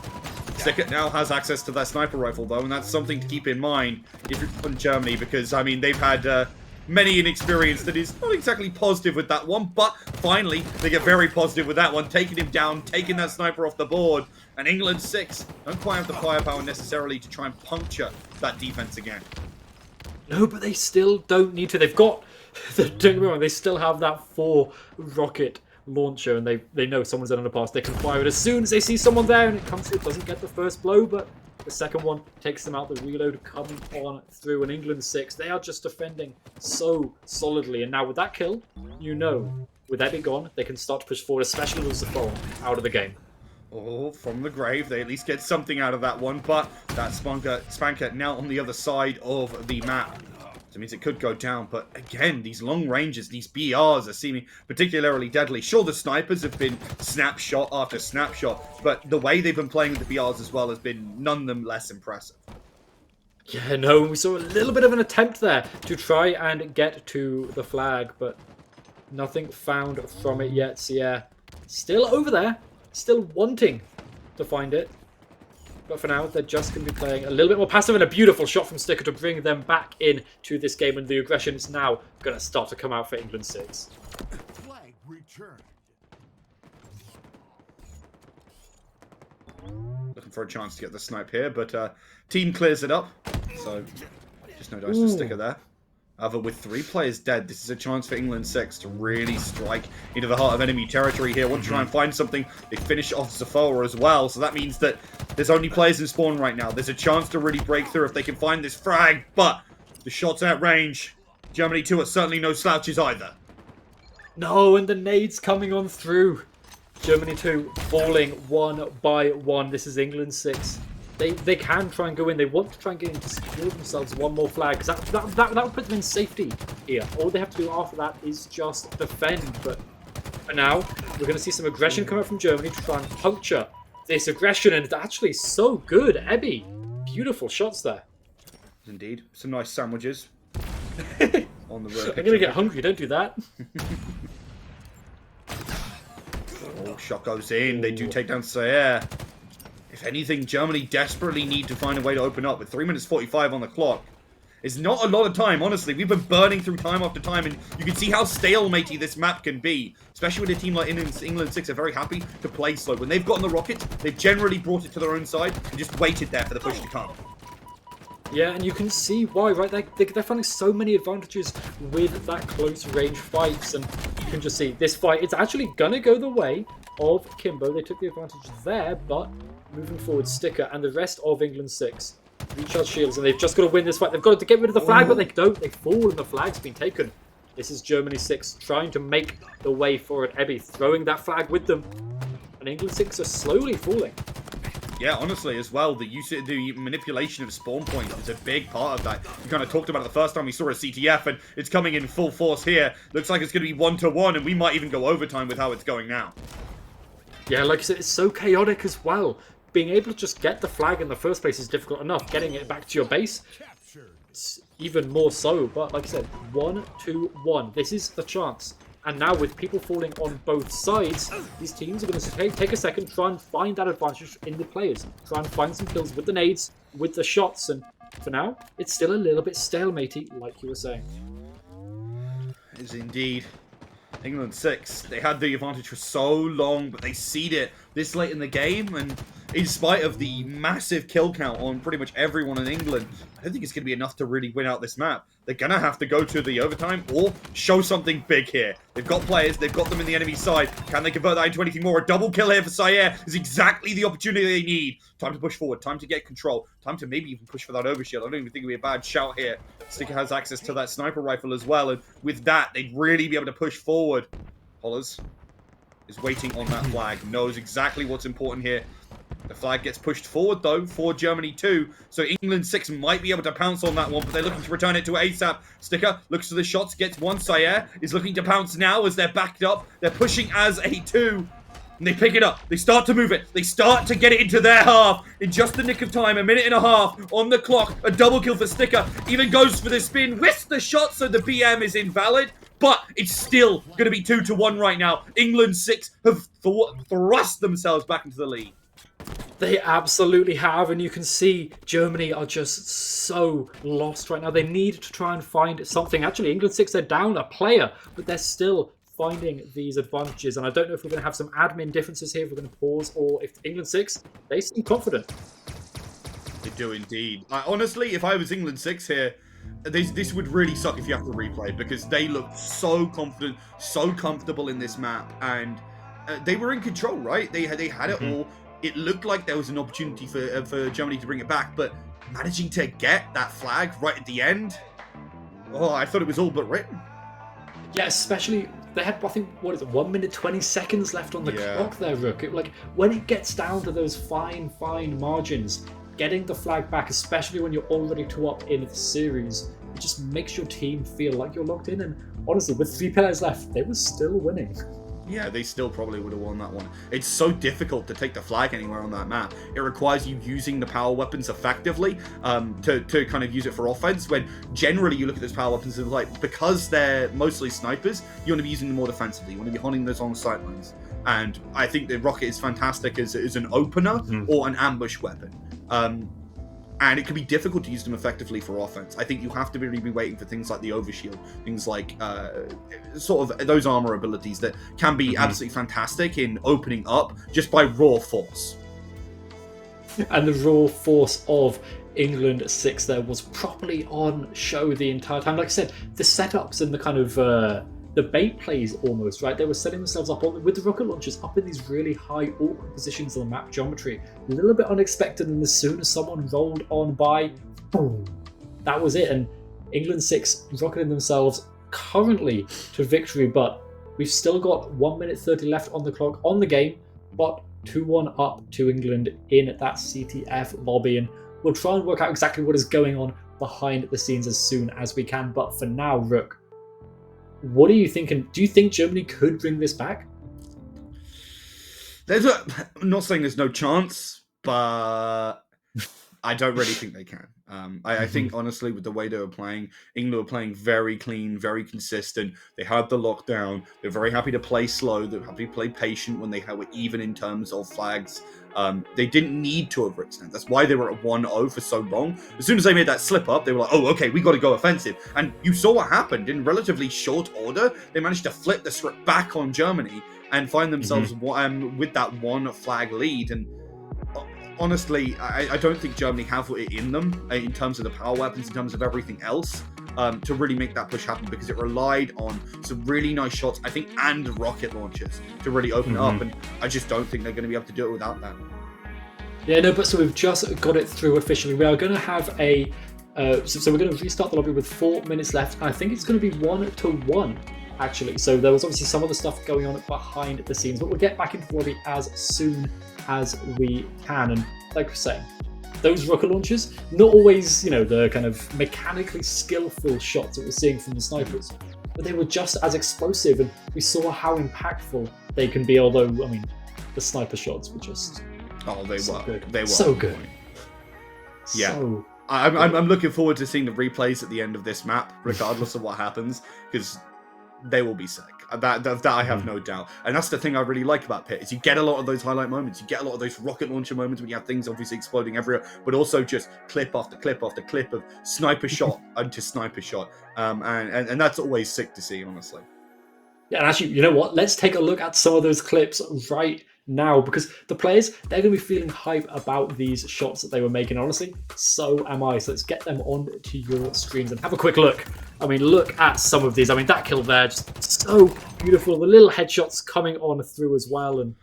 Sticker now has access to that sniper rifle, though, and that's something to keep in mind if you're from Germany, because, I mean, they've had many an experience that is not exactly positive with that one, but finally, they get very positive with that one, taking him down, taking that sniper off the board, and England 6 don't quite have the firepower necessarily to try and puncture that defense again. No, but they still don't need to. They've got, don't get me wrong, they still have that 4 rocket launcher, and they know someone's in on the pass. They can fire it as soon as they see someone there, and it comes through. It doesn't get the first blow, but the second one takes them out. The reload coming on through, and England 6, they are just defending so solidly. And now with that kill, you know, with Eddie gone, they can start to push forward, especially with Zafon out of the game. Oh, from the grave, they at least get something out of that one, but that Spanker now on the other side of the map. So it means it could go down, but again, these long ranges, these BRs are seeming particularly deadly. Sure, the snipers have been snapshot after snapshot, but the way they've been playing with the BRs as well has been none the less impressive. Yeah, no, we saw a little bit of an attempt there to try and get to the flag, but nothing found from it yet. So yeah, still over there, still wanting to find it. But for now, they're just going to be playing a little bit more passive, and a beautiful shot from Sticker to bring them back in to this game. And the aggression is now going to start to come out for England 6. Flag returned. Looking for a chance to get the snipe here, but team clears it up. So just no dice to Sticker there. However, with 3 players dead, this is a chance for England 6 to really strike into the heart of enemy territory here. Want to try and find something. They finish off Zafora as well, so that means that there's only players in spawn right now. There's a chance to really break through if they can find this frag, but the shot's at range. Germany 2 are certainly no slouches either. No, and the nades coming on through. Germany 2 falling 1 by 1. This is England 6. They can try and go in. They want to try and get in to secure themselves one more flag, because that would put them in safety here. All they have to do after that is just defend. But for now, we're going to see some aggression come out from Germany to try and puncture this aggression, and it's actually so good. Ebby, beautiful shots there. Indeed, some nice sandwiches on the road. I'm going to get hungry. Don't do that. Oh, shot goes in. They do take down Sayer. If anything, Germany desperately need to find a way to open up. With 3 minutes 45 on the clock, it's not a lot of time, honestly. We've been burning through time after time, and you can see how stalematey this map can be. Especially with a team like England 6 are very happy to play slow. When they've gotten the rocket, they've generally brought it to their own side and just waited there for the push to come. Yeah, and you can see why, right? They're finding so many advantages with that close range fights, and you can just see this fight, it's actually going to go the way of Kimbo. They took the advantage there, but moving forward, Sticker and the rest of England 6 recharge shields, and they've just got to win this fight. They've got to get rid of the flag, but they don't. They fall, and the flag's been taken. This is Germany 6 trying to make the way for it. Ebby throwing that flag with them, and England 6 are slowly falling. Yeah, honestly, as well, the manipulation of spawn points is a big part of that. We kind of talked about it the first time we saw a CTF, and it's coming in full force here. Looks like it's going to be 1-to-1, and we might even go overtime with how it's going now. Yeah, like I said, it's so chaotic as well. Being able to just get the flag in the first place is difficult enough. Getting it back to your base, it's even more so. But like I said, 1-2-1. This is the chance. And now with people falling on both sides, these teams are going to take a second, try and find that advantage in the players. Try and find some kills with the nades, with the shots. And for now, it's still a little bit stalematey, like you were saying. It is indeed. England 6, they had the advantage for so long, but they cede it this late in the game, and in spite of the massive kill count on pretty much everyone in England, I don't think it's going to be enough to really win out this map. They're going to have to go to the overtime or show something big here. They've got players, they've got them in the enemy side. Can they convert that into anything more? A double kill here for Sayer is exactly the opportunity they need. Time to push forward, time to get control, time to maybe even push for that overshield. I don't even think it'll be a bad shout here. Sticker has access to that sniper rifle as well, and with that, they'd really be able to push forward. Hollers is waiting on that flag, knows exactly what's important here. The flag gets pushed forward, though, for Germany 2. So England 6 might be able to pounce on that one, but they're looking to return it to ASAP. Sticker looks to the shots, gets one. Sayer is looking to pounce now as they're backed up. They're pushing as a 2. And they pick it up. They start to move it. They start to get it into their half. In just the nick of time, 1.5 minutes on the clock. A double kill for Sticker. Even goes for the spin. Whisks the shot, so the BM is invalid. but it's still going to be 2-1 right now. England 6 have thrust themselves back into the lead. They absolutely have, and you can see Germany are just so lost right now. They need to try and find something. Actually, England 6, they're down a player, but they're still finding these advantages. And I don't know if we're going to have some admin differences here, if we're going to pause, or if England 6, they seem confident. They do indeed. Honestly, if I was England 6 here, this would really suck if you have to replay, because they looked so confident, so comfortable in this map, and they were in control, right? They had it all. It looked like there was an opportunity for Germany to bring it back, but managing to get that flag right at the end, oh, I thought it was all but written. Yeah, especially they had, I think, 1 minute 20 seconds left on the clock there, Rook. When it gets down to those fine margins, getting the flag back, especially when you're already 2-up in the series, it just makes your team feel like you're locked in. And honestly, with 3 players left, they were still winning. Yeah, they still probably would have won that one. It's so difficult to take the flag anywhere on that map. It requires you using the power weapons effectively to kind of use it for offense, when generally you look at those power weapons and like, because they're mostly snipers, you want to be using them more defensively. You want to be hunting those on sight lines. And I think the rocket is fantastic as an opener or an ambush weapon. And it can be difficult to use them effectively for offense. I think you have to really be waiting for things like the overshield, things like sort of those armor abilities that can be absolutely fantastic in opening up just by raw force. And the raw force of England 6 there was properly on show the entire time. Like I said, the setups and the kind of the bait plays almost, right? They were setting themselves up with the rocket launchers up in these really high awkward positions on the map geometry. A little bit unexpected, and as soon as someone rolled on by, boom, that was it. And England 6 rocketing themselves currently to victory, but we've still got 1 minute 30 left on the clock on the game, but 2-1 up to England in that CTF lobby, and we'll try and work out exactly what is going on behind the scenes as soon as we can. But for now, Rook, what are you thinking? Do you think Germany could bring this back? I'm not saying there's no chance, but I don't really think they can. I think, honestly, with the way they were playing, England were playing very clean, very consistent. They had the lockdown. They're very happy to play slow. They're happy to play patient when they were even in terms of flags. They didn't need to overextend. That's why they were at 1-0 for so long. As soon as they made that slip up, they were like, oh, okay, we got to go offensive. And you saw what happened. In relatively short order, they managed to flip the script back on Germany and find themselves with that one flag lead. And honestly, I don't think Germany have it in them in terms of the power weapons, in terms of everything else, to really make that push happen, because it relied on some really nice shots, I think, and rocket launchers to really open it up. And I just don't think they're going to be able to do it without that. Yeah, no, but so we've just got it through officially. We are going to have a... so we're going to restart the lobby with 4 minutes left. And I think it's going to be 1-1, actually. So there was obviously some other stuff going on behind the scenes, but we'll get back into the lobby as soon as we can. And like we're saying, those rocket launchers, not always, the kind of mechanically skillful shots that we're seeing from the snipers, but they were just as explosive, and we saw how impactful they can be. Although, I mean, the sniper shots were just good. They were so good. Yeah. So I'm looking forward to seeing the replays at the end of this map, regardless of what happens, because they will be sick. That I have no doubt. And that's the thing I really like about Pit, is you get a lot of those highlight moments. You get a lot of those rocket launcher moments when you have things obviously exploding everywhere, but also just clip after clip after clip of sniper shot into sniper shot. And that's always sick to see, honestly. Yeah, and actually, you know what? Let's take a look at some of those clips right now, because the players, they're going to be feeling hype about these shots that they were making. Honestly, so am I. So let's get them onto your screens and have a quick look. I mean, look at some of these. I mean, that kill there, just so beautiful. The little headshots coming on through as well. And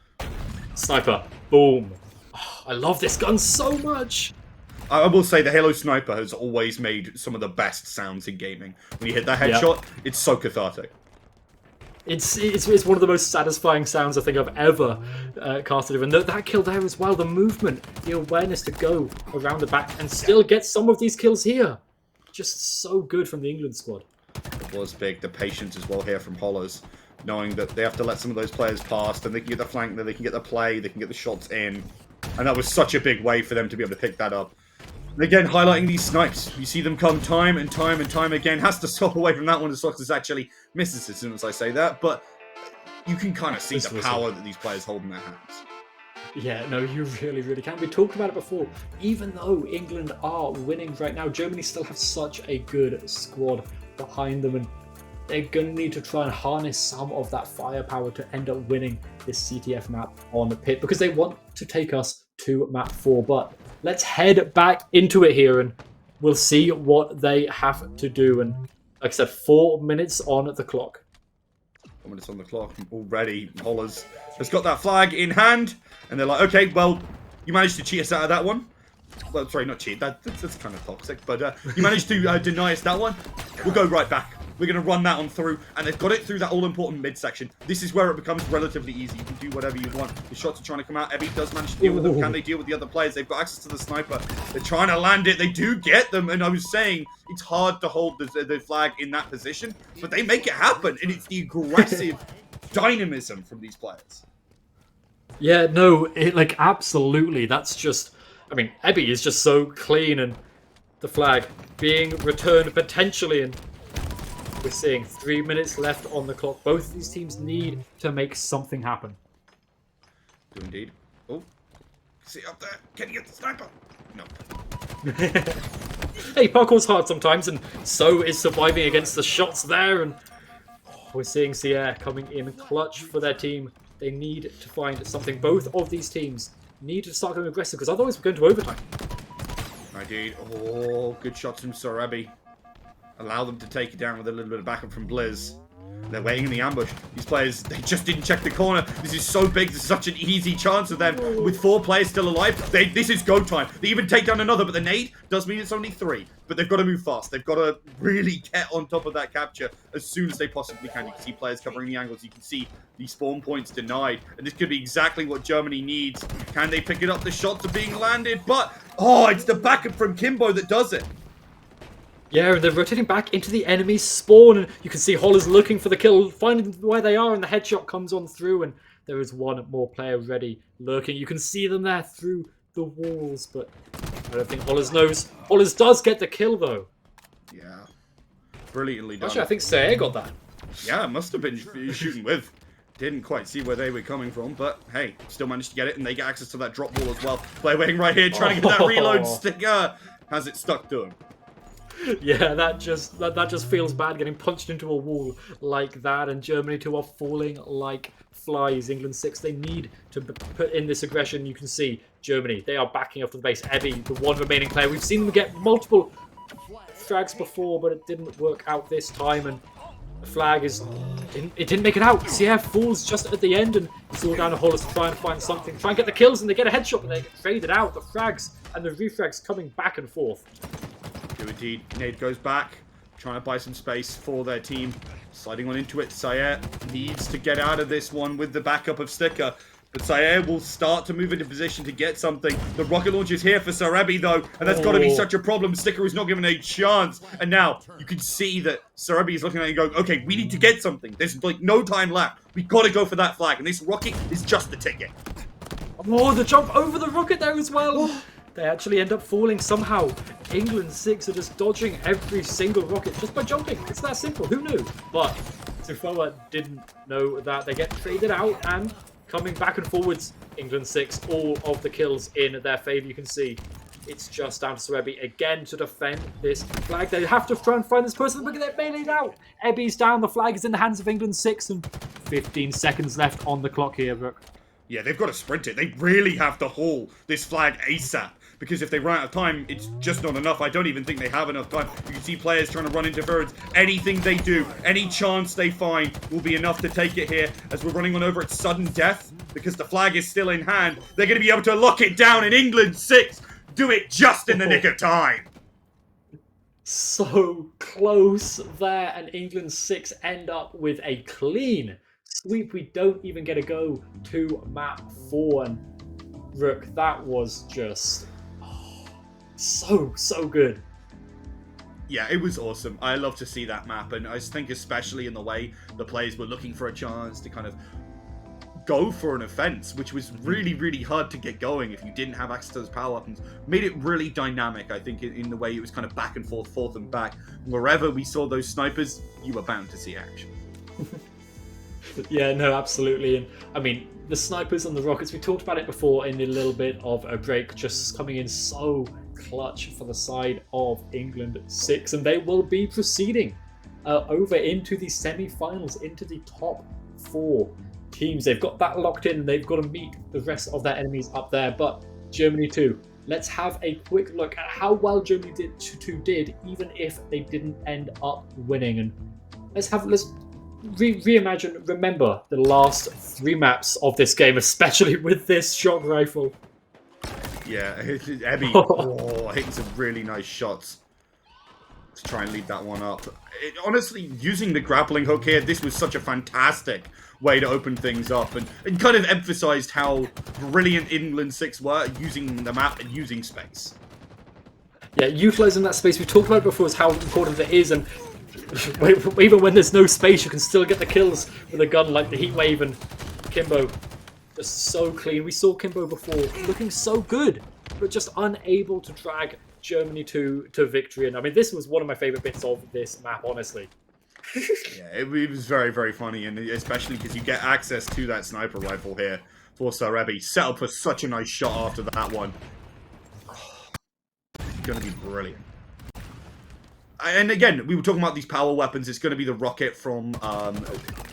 sniper, boom. Oh, I love this gun so much. I will say the Halo Sniper has always made some of the best sounds in gaming. When you hit that headshot, it's so cathartic. It's one of the most satisfying sounds I think I've ever casted. And that kill there as well, the movement, the awareness to go around the back and still get some of these kills here. Just so good from the England squad. It was big. The patience as well here from Hollows, knowing that they have to let some of those players pass, then they can get the flank, then they can get the play, they can get the shots in. And that was such a big way for them to be able to pick that up. Again, highlighting these snipes. You see them come time and time and time again. Has to stop away from that one as Soxus actually misses as soon as I say that. But you can kind of see the power that these players hold in their hands. Yeah, no, you really, really can. We talked about it before. Even though England are winning right now, Germany still have such a good squad behind them, and they're going to need to try and harness some of that firepower to end up winning this CTF map on the pit, because they want to take us to map 4. But let's head back into it here, and we'll see what they have to do. And like I said, 4 minutes on the clock. 4 minutes on the clock already. Hollers has got that flag in hand, and they're like, okay, well, you managed to cheat us out of that one. Well, sorry, not cheat. That's kind of toxic, but you managed to deny us that one. We'll go right back. We're going to run that on through, and they've got it through that all-important midsection. This is where it becomes relatively easy. You can do whatever you want. The shots are trying to come out. Ebby does manage to deal with them. Can they deal with the other players? They've got access to the sniper. They're trying to land it. They do get them, and I was saying it's hard to hold the flag in that position, but they make it happen, and it's the aggressive dynamism from these players. Yeah, no, absolutely. That's just, I mean, Ebby is just so clean, and the flag being returned potentially, and we're seeing 3 minutes left on the clock. Both of these teams need to make something happen. Do indeed. Oh, see up there. Can you get the sniper? No. Hey, parkour's hard sometimes, and so is surviving against the shots there. And we're seeing Sierra coming in clutch for their team. They need to find something. Both of these teams need to start going aggressive, because otherwise we're going to overtime. Indeed. Oh, good shots from Sorebi. Allow them to take it down with a little bit of backup from Blizz. They're waiting in the ambush. These players, they just didn't check the corner. This is so big. This is such an easy chance for them. With 4 players still alive, this is go time. They even take down another, but the nade does mean it's only 3. But they've got to move fast. They've got to really get on top of that capture as soon as they possibly can. You can see players covering the angles. You can see the spawn points denied. And this could be exactly what Germany needs. Can they pick it up? The shots are being landed, but, oh, it's the backup from Kimbo that does it. Yeah, and they're rotating back into the enemy spawn, and you can see Holler's looking for the kill, finding where they are, and the headshot comes on through, and there is one more player ready, lurking. You can see them there through the walls, but I don't think Hollers knows. Hollers does get the kill, though. Yeah. Brilliantly done. Actually, I think Sayer got that. Yeah, it must have been shooting with. Didn't quite see where they were coming from, but hey, still managed to get it, and they get access to that drop wall as well. Player waiting right here, trying to get that reload sticker. Has it stuck to him? Yeah, that just feels bad, getting punched into a wall like that, and Germany 2 are falling like flies. England 6, they need to put in this aggression. You can see Germany, they are backing up to the base. Ebby, the one remaining player. We've seen them get multiple frags before, but it didn't work out this time, and the flag is... It didn't make it out. Sierra falls just at the end, and it's all down to Hollis to try and find something. Try and get the kills, and they get a headshot, but they get traded out. The frags and the refrags coming back and forth. Do indeed. Nade goes back, trying to buy some space for their team. Sliding on into it. Sayer needs to get out of this one with the backup of Sticker. But Sayer will start to move into position to get something. The rocket launch is here for Sarebi, though, and that's got to be such a problem. Sticker is not given a chance. And now you can see that Sarebi is looking at it and going, okay, we need to get something. There's like no time left. We got to go for that flag, and this rocket is just the ticket. Oh, the jump over the rocket there as well. They actually end up falling somehow. England 6 are just dodging every single rocket just by jumping. It's that simple. Who knew? But Tufoa didn't know that. They get traded out, and coming back and forwards, England 6, all of the kills in their favour. You can see it's just down to Sarebi again to defend this flag. They have to try and find this person, but they're bailing out. Ebby's down. The flag is in the hands of England 6, and 15 seconds left on the clock here, Brooke. Yeah, they've got to sprint it. They really have to haul this flag ASAP. Because if they run out of time, it's just not enough. I don't even think they have enough time. You can see players trying to run into birds. Anything they do, any chance they find will be enough to take it here. As we're running on over at sudden death, because the flag is still in hand, they're going to be able to lock it down in England 6. Do it just in the nick of time. So close there, and England 6 end up with a clean sweep. We don't even get to go to map 4. And Rook, that was just... so good. Yeah, it was awesome. I love to see that map, and I think especially in the way the players were looking for a chance to kind of go for an offense, which was really, really hard to get going if you didn't have access to those power weapons. Made it really dynamic, I think, in the way it was kind of back and forth and back. Wherever we saw those snipers, you were bound to see action. Yeah, no, absolutely. And I mean, the snipers and the rockets, we talked about it before in a little bit of a break, just coming in so clutch for the side of England 6, and they will be proceeding over into the semi-finals, into the top 4 teams. They've got that locked in, and they've got to meet the rest of their enemies up there. But Germany 2, let's have a quick look at how well Germany did, even if they didn't end up winning. And let's reimagine, remember the last 3 maps of this game, especially with this shock rifle. Yeah, Ebby hitting some really nice shots to try and lead that one up. Honestly, using the grappling hook here, this was such a fantastic way to open things up and kind of emphasized how brilliant England 6 were using the map and using space. Yeah, utilizing that space, we talked about before, is how important it is, and even when there's no space, you can still get the kills with a gun like the Heatwave and Kimbo. Just so clean. We saw Kimbo before, looking so good, but just unable to drag Germany to victory. And I mean, this was one of my favorite bits of this map, honestly. Yeah, it was very, very funny, and especially because you get access to that sniper rifle here. 4-star Rebby set up for such a nice shot after that one. It's going to be brilliant. And again, we were talking about these power weapons. It's going to be the rocket from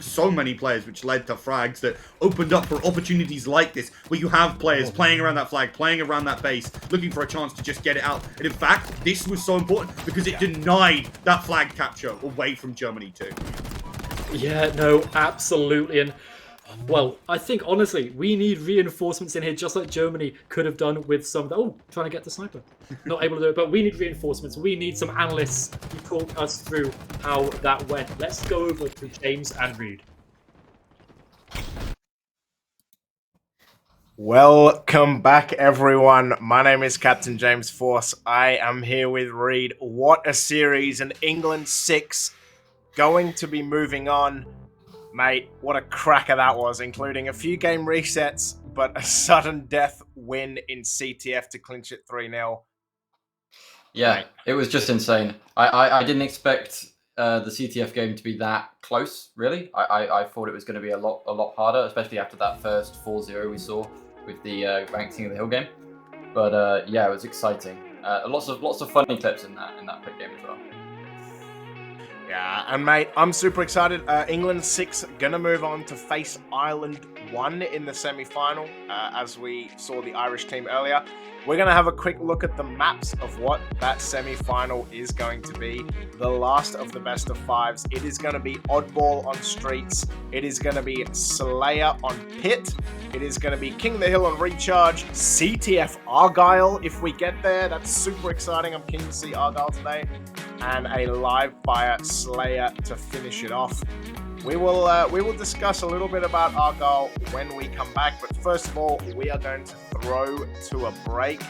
so many players, which led to frags that opened up for opportunities like this, where you have players playing around that flag, playing around that base, looking for a chance to just get it out. And in fact, this was so important because it denied that flag capture away from Germany too. Yeah, no, absolutely. And well, I think honestly, we need reinforcements in here, just like Germany could have done with some. Oh, trying to get the sniper, not able to do it. But we need reinforcements. We need some analysts to talk us through how that went. Let's go over to James and Reed. Welcome back, everyone. My name is Captain James Force. I am here with Reed. What a series! And England 6 going to be moving on. Mate, what a cracker that was, including a few game resets, but a sudden death win in CTF to clinch it 3-0. Yeah, Mate. it was just insane. I didn't expect the CTF game to be that close, really. I thought it was going to be a lot harder, especially after that first 4-0 we saw with the ranked King of the Hill game. But yeah, it was exciting. Lots of funny clips in that quick game as well. Yeah, and mate, I'm super excited. England 6 gonna move on to face Ireland 1 in the semi-final, as we saw the Irish team earlier. We're gonna have a quick look at the maps of what that semi-final is going to be. The last of the best of 5s. It is gonna be Oddball on Streets. It is gonna be Slayer on Pit. It is gonna be King of the Hill on Recharge. CTF Argyle if we get there. That's super exciting. I'm keen to see Argyle today. And a live fire Slayer to finish it off. We will discuss a little bit about Argyle when we come back, but first of all, we are going to throw to a break.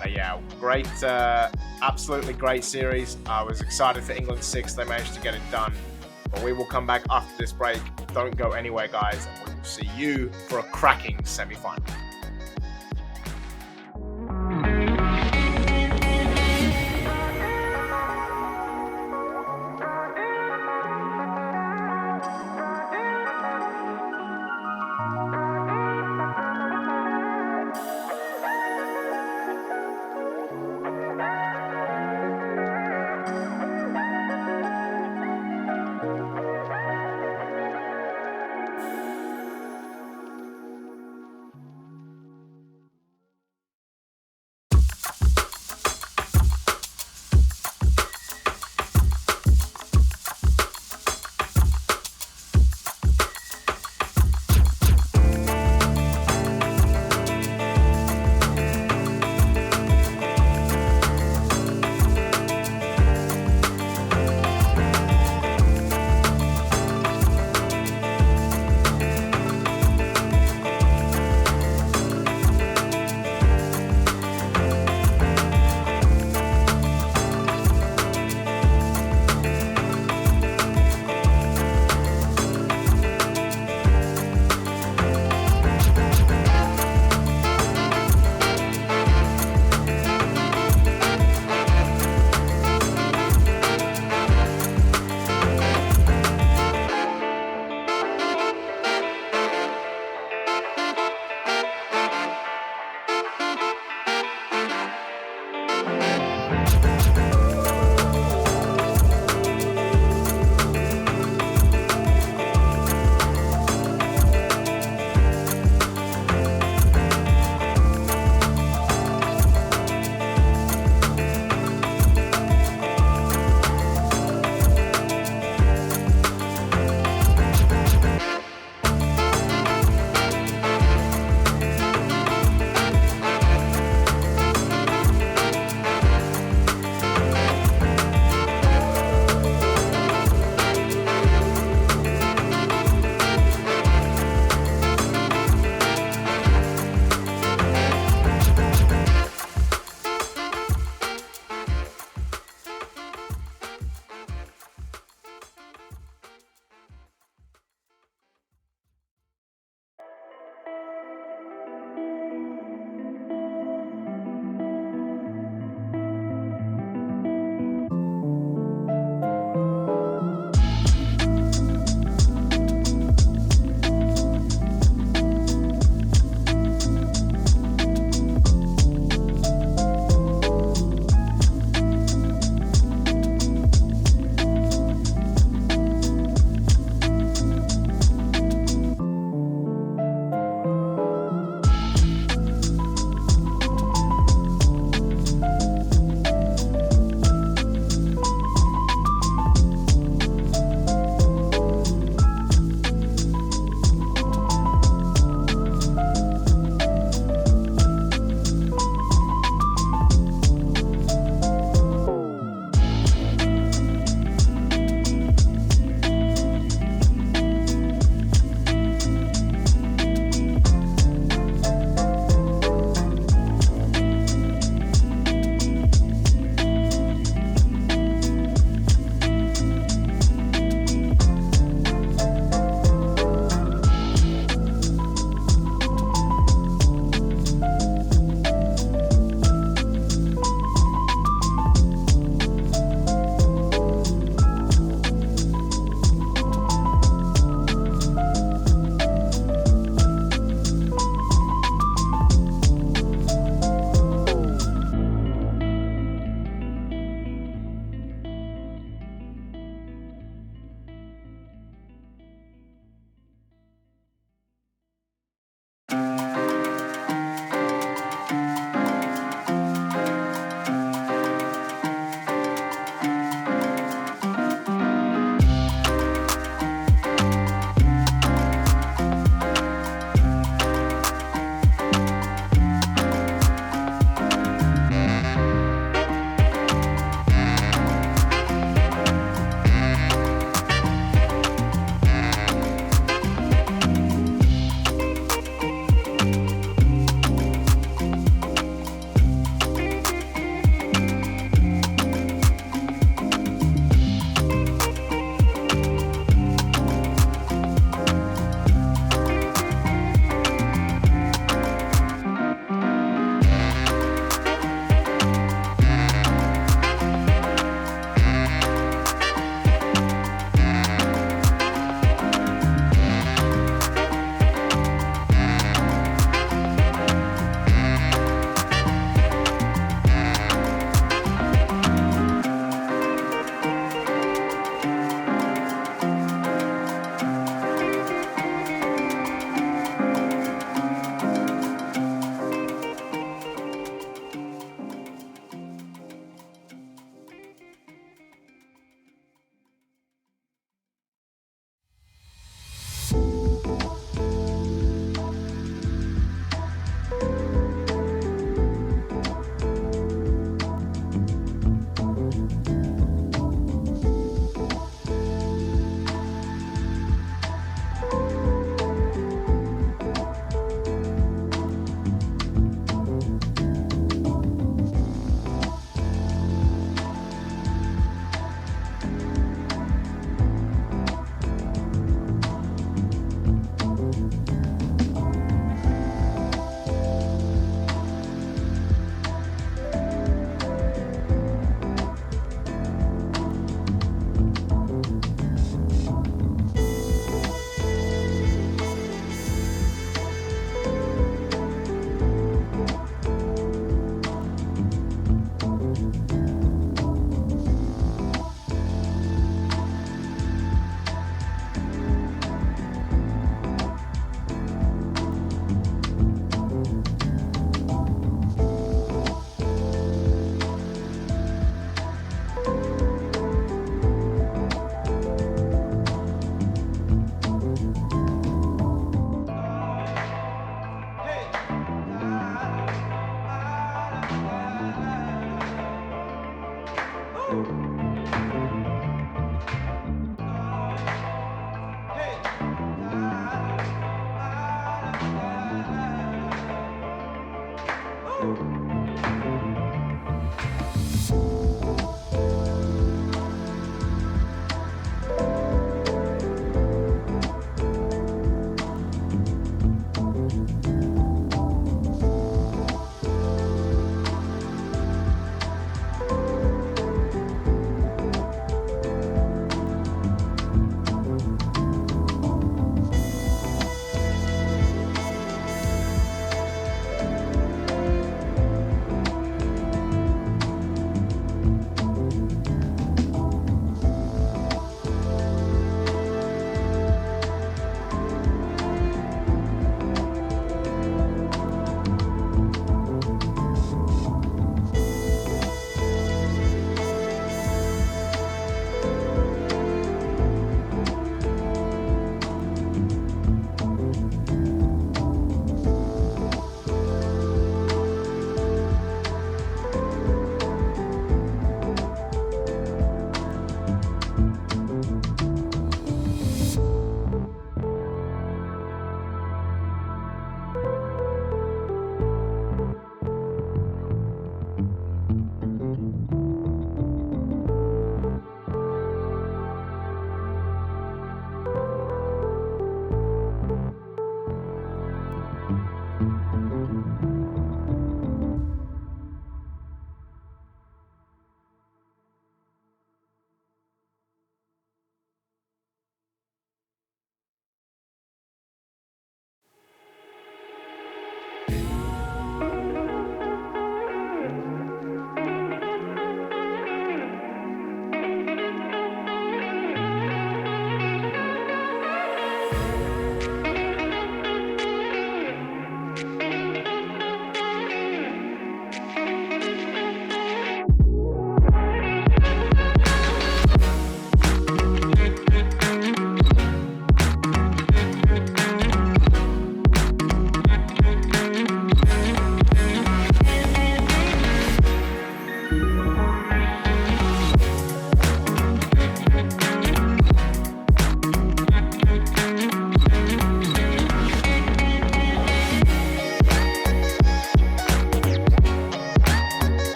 But yeah, great, absolutely great series. I was excited for England 6; they managed to get it done. But we will come back after this break. Don't go anywhere, guys, and we will see you for a cracking semi-final.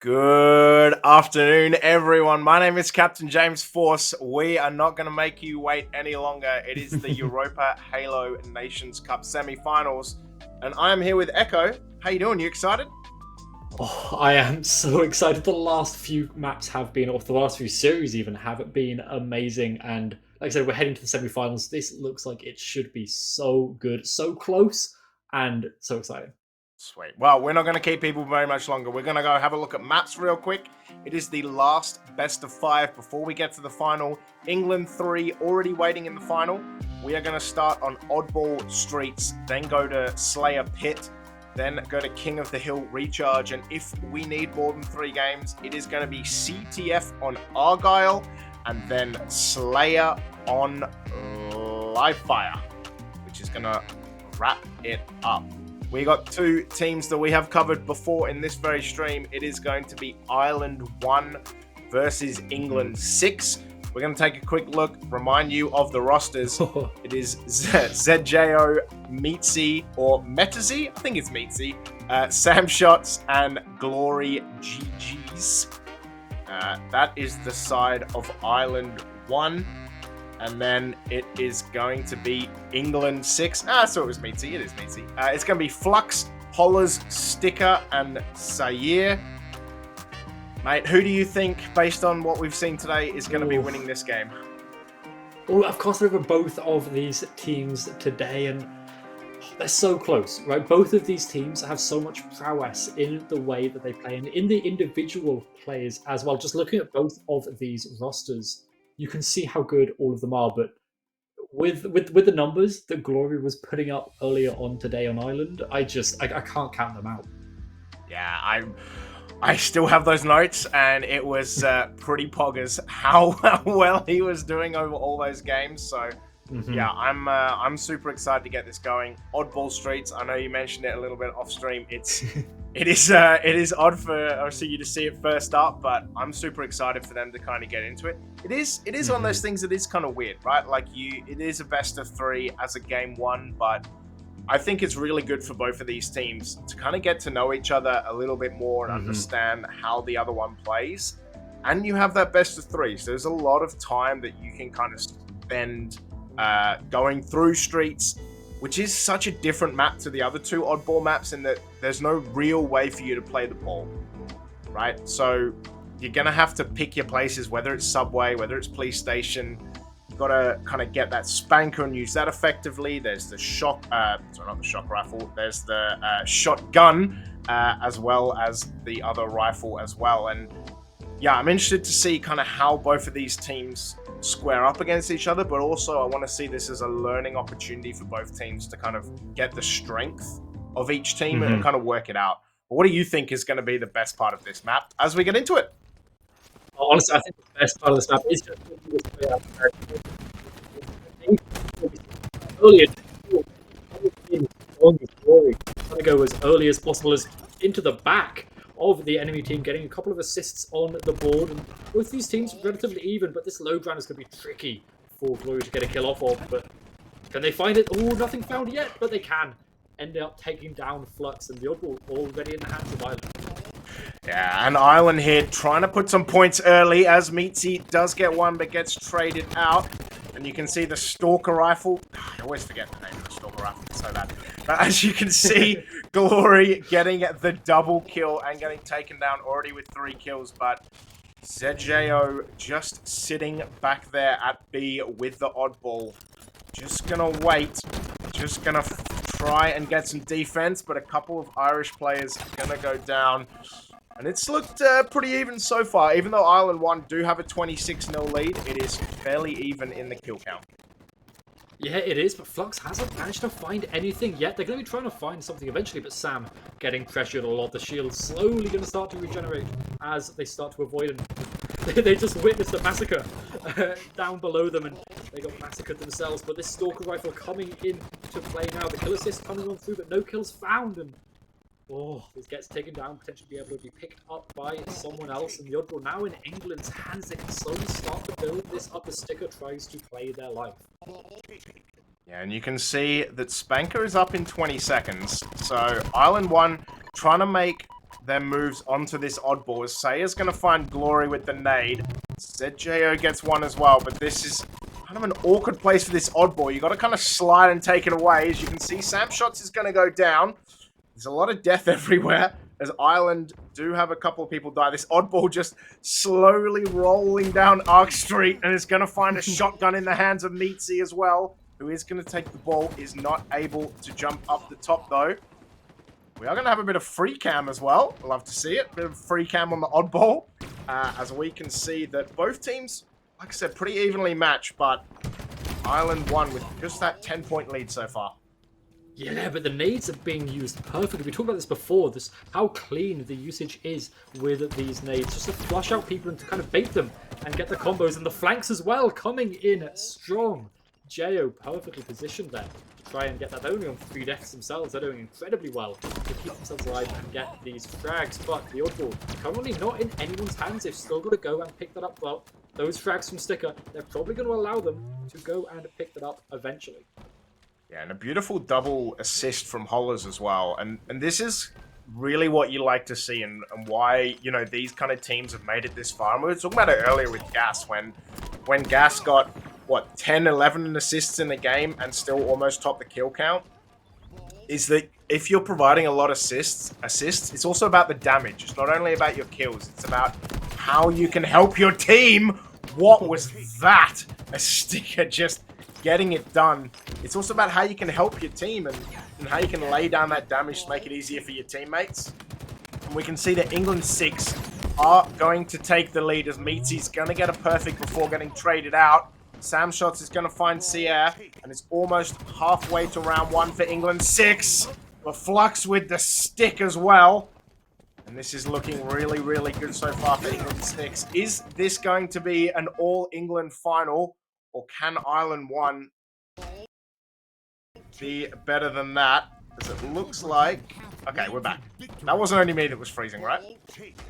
Good afternoon, everyone. My name is Captain James Force. We are not going to make you wait any longer. It is the Europa Halo Nations Cup semi-finals, and I am here with Echo. How you doing? You excited? Oh, I am so excited. The last few maps have been, or the last few series even, have been amazing. And like I said, we're heading to the semi-finals. This looks like it should be so good, so close, and so exciting. Sweet. Well, we're not going to keep people very much longer. We're going to go have a look at maps real quick. It is the last best of 5 before we get to the final. England 3 already waiting in the final. We are going to start on Oddball Streets, then go to Slayer Pit, then go to King of the Hill Recharge. And if we need more than 3 games, it is going to be CTF on Argyle and then Slayer on Livefire, which is going to wrap it up. We got 2 teams that we have covered before in this very stream. It is going to be Ireland 1 versus England 6. We're going to take a quick look, remind you of the rosters. It is ZJO, Meetsy, or Metazy, I think it's Meetsy, Sam Shots, and Glory GGs. That is the side of Ireland 1. And then it is going to be England 6. So it was Meetsy. It is Meetsy. It's going to be Flux, Hollers, Sticker, and Sayer. Mate, who do you think, based on what we've seen today, is going to be winning this game? Well, of course, over both of these teams today, and they're so close, right? Both of these teams have so much prowess in the way that they play and in the individual players as well. Just looking at both of these rosters, you can see how good all of them are, but with the numbers that Glory was putting up earlier on today on Ireland, I can't count them out. Yeah, I still have those notes, and it was pretty poggers how well he was doing over all those games. So yeah, I'm super excited to get this going. Oddball Streets, I know you mentioned it a little bit off stream. It is odd for obviously you to see it first up, but I'm super excited for them to kind of get into it. It is one of those things that is kind of weird, right? Like it is a best of 3 as a game 1, but I think it's really good for both of these teams to kind of get to know each other a little bit more and understand how the other one plays. And you have that best of 3, so there's a lot of time that you can kind of spend going through streets, which is such a different map to the other 2 oddball maps in that there's no real way for you to play the ball, right? So you're going to have to pick your places, whether it's Subway, whether it's police station. You've got to kind of get that spanker and use that effectively. There's the not the shock rifle. There's the shotgun, as well as the other rifle as well. And yeah, I'm interested to see kind of how both of these teams square up against each other, but also I want to see this as a learning opportunity for both teams to kind of get the strength of each team and kind of work it out. But what do you think is going to be the best part of this map as we get into it? Honestly, I think the best part of this map is just earlier trying to go as early as possible as into the back of the enemy team, getting a couple of assists on the board. And both these teams relatively even, but this low ground is going to be tricky for Glory to get a kill off of. But can they find it? Oh, nothing found yet, but they can end up taking down Flux, and the oddball already in the hands of Ireland. Yeah, and Ireland here trying to put some points early as Meetsy does get one but gets traded out. And you can see the Stalker Rifle. I always forget the name of the Stalker Rifle, it's so bad. But as you can see, Glory getting the double kill and getting taken down already with 3 kills. But ZJO just sitting back there at B with the oddball. Just gonna wait. Just gonna try and get some defense, but a couple of Irish players are gonna go down. And it's looked pretty even so far. Even though Ireland 1 do have a 26-0 lead, it is fairly even in the kill count. Yeah, it is, but Flux hasn't managed to find anything yet. They're going to be trying to find something eventually, but Sam getting pressured a lot. The shield's slowly going to start to regenerate as they start to avoid him. They just witnessed a massacre down below them, and they got massacred themselves. But this Stalker Rifle coming in to play now. The kill assist coming on through, but no kills found. And this gets taken down, potentially be able to be picked up by someone else. And the oddball now in England's hands. They can slowly start to build this up as Sticker tries to play their life. Yeah, and you can see that Spanker is up in 20 seconds. So Ireland 1 trying to make then moves onto this oddball. As Saya's going to find Glory with the nade. ZJO gets one as well, but this is kind of an awkward place for this oddball. You got to kind of slide and take it away. As you can see, Sam Shots is going to go down. There's a lot of death everywhere, as Ireland do have a couple of people die. This oddball just slowly rolling down Arc Street, and is going to find a shotgun in the hands of Meatsy as well, who is going to take the ball, is not able to jump up the top though. We are going to have a bit of free cam as well. Love to see it. A bit of free cam on the oddball, as we can see that both teams, like I said, pretty evenly matched, but Ireland won with just that 10-point lead so far. Yeah, but the nades are being used perfectly. We talked about this before, this how clean the usage is with these nades. Just to flush out people and to kind of bait them and get the combos. And the flanks as well, coming in strong. Jo perfectly positioned there to try and get that. They're only on 3 deaths themselves. They're doing incredibly well to keep themselves alive and get these frags. But the oddball, currently not in anyone's hands. They've still got to go and pick that up. Well, those frags from Sticker, they're probably going to allow them to go and pick that up eventually. Yeah, and a beautiful double assist from Hollers as well. And this is really what you like to see, and why, you know, these kind of teams have made it this far. And we were talking about it earlier with Gas, when Gas got, what, 10, 11 assists in the game and still almost topped the kill count, is that if you're providing a lot of assists, it's also about the damage. It's not only about your kills, it's about how you can help your team. What was that? A Sticker just getting it done. It's also about how you can help your team and how you can lay down that damage to make it easier for your teammates. And we can see that England 6 are going to take the lead, as Meatsy's going to get a perfect before getting traded out. Sam Shots is going to find Sierra, and it's almost halfway to round 1 for England 6. But Flux with the stick as well. And this is looking really, really good so far for England 6. Is this going to be an all-England final? Or can Ireland 1 be better than that? As it looks like... Okay, we're back. That wasn't only me that was freezing, right?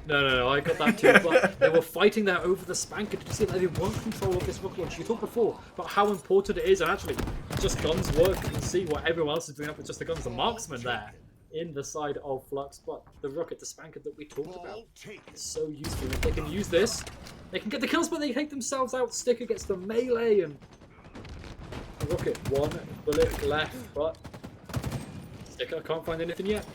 No, I got that too, but they were fighting there over the spanker. Did you see that they want control of this rocket launch? You talked before about how important it is, and actually, just guns work. You can see what everyone else is doing up with just the guns. The marksman there in the side of Flux, but the rocket, the spanker that we talked about, is so useful. If they can use this, they can get the kills, but they take themselves out. Sticker gets the melee, and the rocket, 1 bullet left, but Sticker can't find anything yet.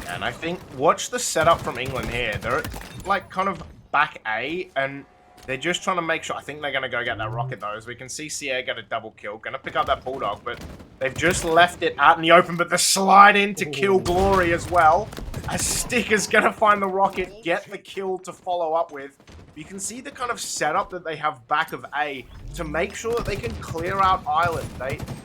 And I think, watch the setup from England here. They're like kind of back A, and they're just trying to make sure. I think they're going to go get that rocket though, as we can see Sierra get a double kill. Going to pick up that Bulldog, but they've just left it out in the open. But the slide in to kill Glory as well. As Sticker's going to find the rocket, get the kill to follow up with. You can see the kind of setup that they have back of A to make sure that they can clear out Ireland.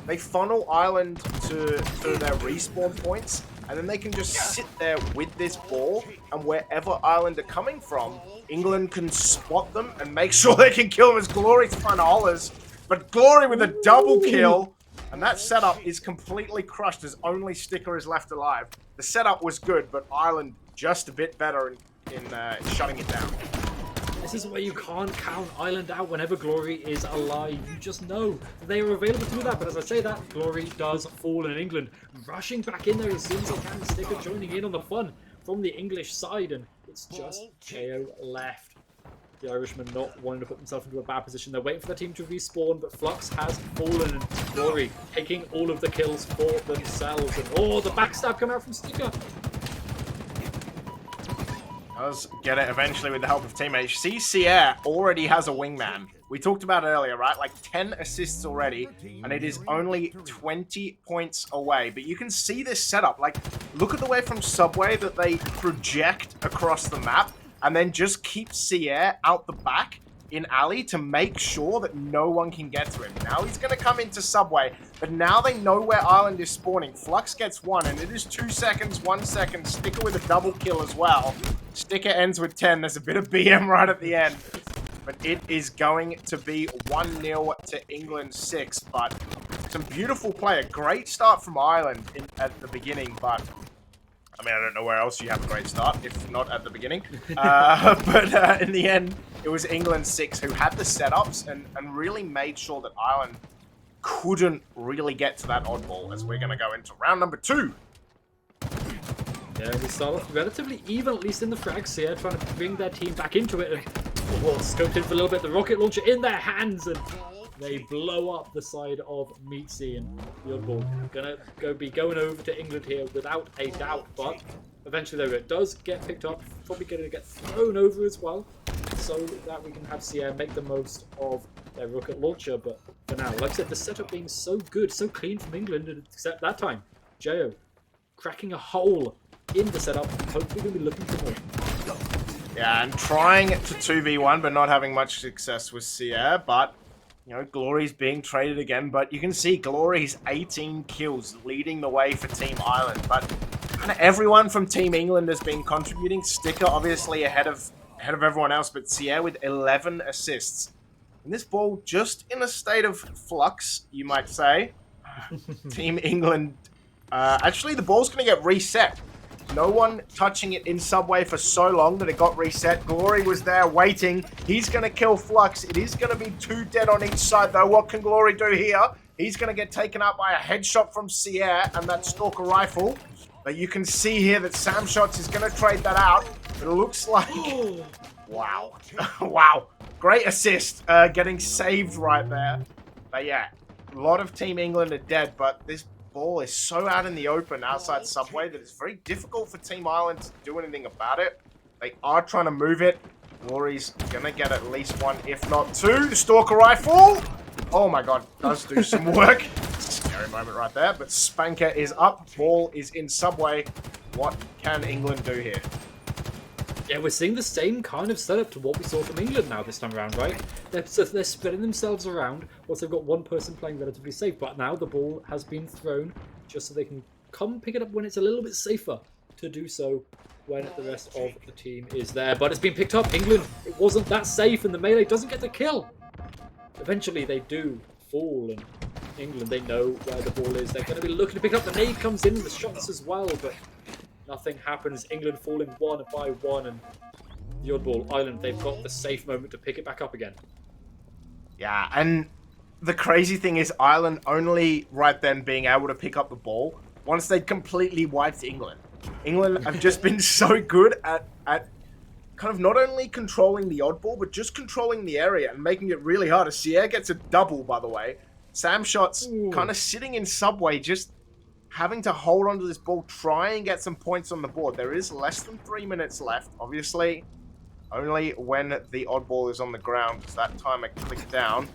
They funnel Ireland to their respawn points, and then they can just sit there with this ball, and wherever Ireland are coming from, England can spot them and make sure they can kill them, as Glory to find Hollers. But Glory with a double kill, and that setup is completely crushed as only Sticker is left alive. The setup was good, but Ireland just a bit better in shutting it down. This is where you can't count Ireland out whenever Glory is alive. You just know they are available to do that. But as I say that, Glory does fall in England. Rushing back in there as soon as they can. Sticker joining in on the fun from the English side. And it's just KO left. The Irishman not wanting to put themselves into a bad position. They're waiting for the team to respawn. But Flux has fallen. And Glory taking all of the kills for themselves. And oh, the backstab coming out from Sticker. Does get it eventually with the help of teammates. See, Sierra already has a wingman. We talked about it earlier, right? Like 10 assists already, and it is only 20 points away. But you can see this setup. Like, look at the way from Subway that they project across the map, and then just keep Sierra out the back in alley to make sure that no one can get to him. Now he's going to come into Subway, but now they know where Ireland is spawning. Flux gets 1, and it is 2 seconds, 1 second. Sticker with a double kill as well. Sticker ends with 10. There's a bit of BM right at the end. But it is going to be 1-0 to England 6. But some beautiful play. A great start from Ireland at the beginning, but I mean, I don't know where else you have a great start, if not at the beginning. But in the end, it was England 6 who had the setups and really made sure that Ireland couldn't really get to that oddball, as we're going to go into round number 2. Yeah, we start off relatively even, at least in the frags here, trying to bring their team back into it. And scoped in for a little bit. The rocket launcher in their hands, and they blow up the side of Meatsy, and the oddball gonna be going over to England here without a doubt. But eventually, there it does get picked up. Probably going to get thrown over as well, so that we can have Sierra make the most of their rocket launcher. But for now, like I said, the setup being so good, so clean from England, except that time, Jo cracking a hole in the setup, and hopefully we'll be looking for more. Yeah, and trying to 2v1, but not having much success with Sierra. But, you know, Glory's being traded again. But you can see Glory's 18 kills, leading the way for Team Ireland. But kind of everyone from Team England has been contributing. Sticker obviously ahead of everyone else, but Sierra with 11 assists. And this ball just in a state of flux, you might say. Team England, actually the ball's going to get reset. No one touching it in Subway for so long that it got reset. Glory was there waiting. He's going to kill Flux. It is going to be 2 dead on each side, though. What can Glory do here? He's going to get taken out by a headshot from Sierra and that Stalker rifle. But you can see here that Sam Shots is going to trade that out. It looks like... Wow. Wow. Great assist. Getting saved right there. But yeah, a lot of Team England are dead, but this ball is so out in the open outside Subway that it's very difficult for Team Ireland to do anything about it. They are trying to move it. Glory's gonna get at least 1, if not 2. The Stalker rifle! Oh my god, does do some work. Scary moment right there, but Spanker is up. Ball is in Subway. What can England do here? Yeah, we're seeing the same kind of setup to what we saw from England now this time around, right? They're spreading themselves around once they've got one person playing relatively safe. But now the ball has been thrown just so they can come pick it up when it's a little bit safer to do so when the rest of the team is there. But it's been picked up. England, it wasn't that safe, and the melee doesn't get the kill. Eventually they do fall, and England, they know where the ball is. They're going to be looking to pick it up. The nade comes in, the shots as well, but nothing happens. England falling 1 by 1, and the oddball Ireland, they've got the safe moment to pick it back up again. Yeah, and the crazy thing is Ireland only right then being able to pick up the ball once they'd completely wiped England. England have just been so good at kind of not only controlling the oddball, but just controlling the area and making it really hard. Sierra gets a double, by the way. Sam Shots kind of sitting in Subway, just having to hold onto this ball, try and get some points on the board. There is less than 3 minutes left. Obviously, only when the oddball is on the ground does that timer click down.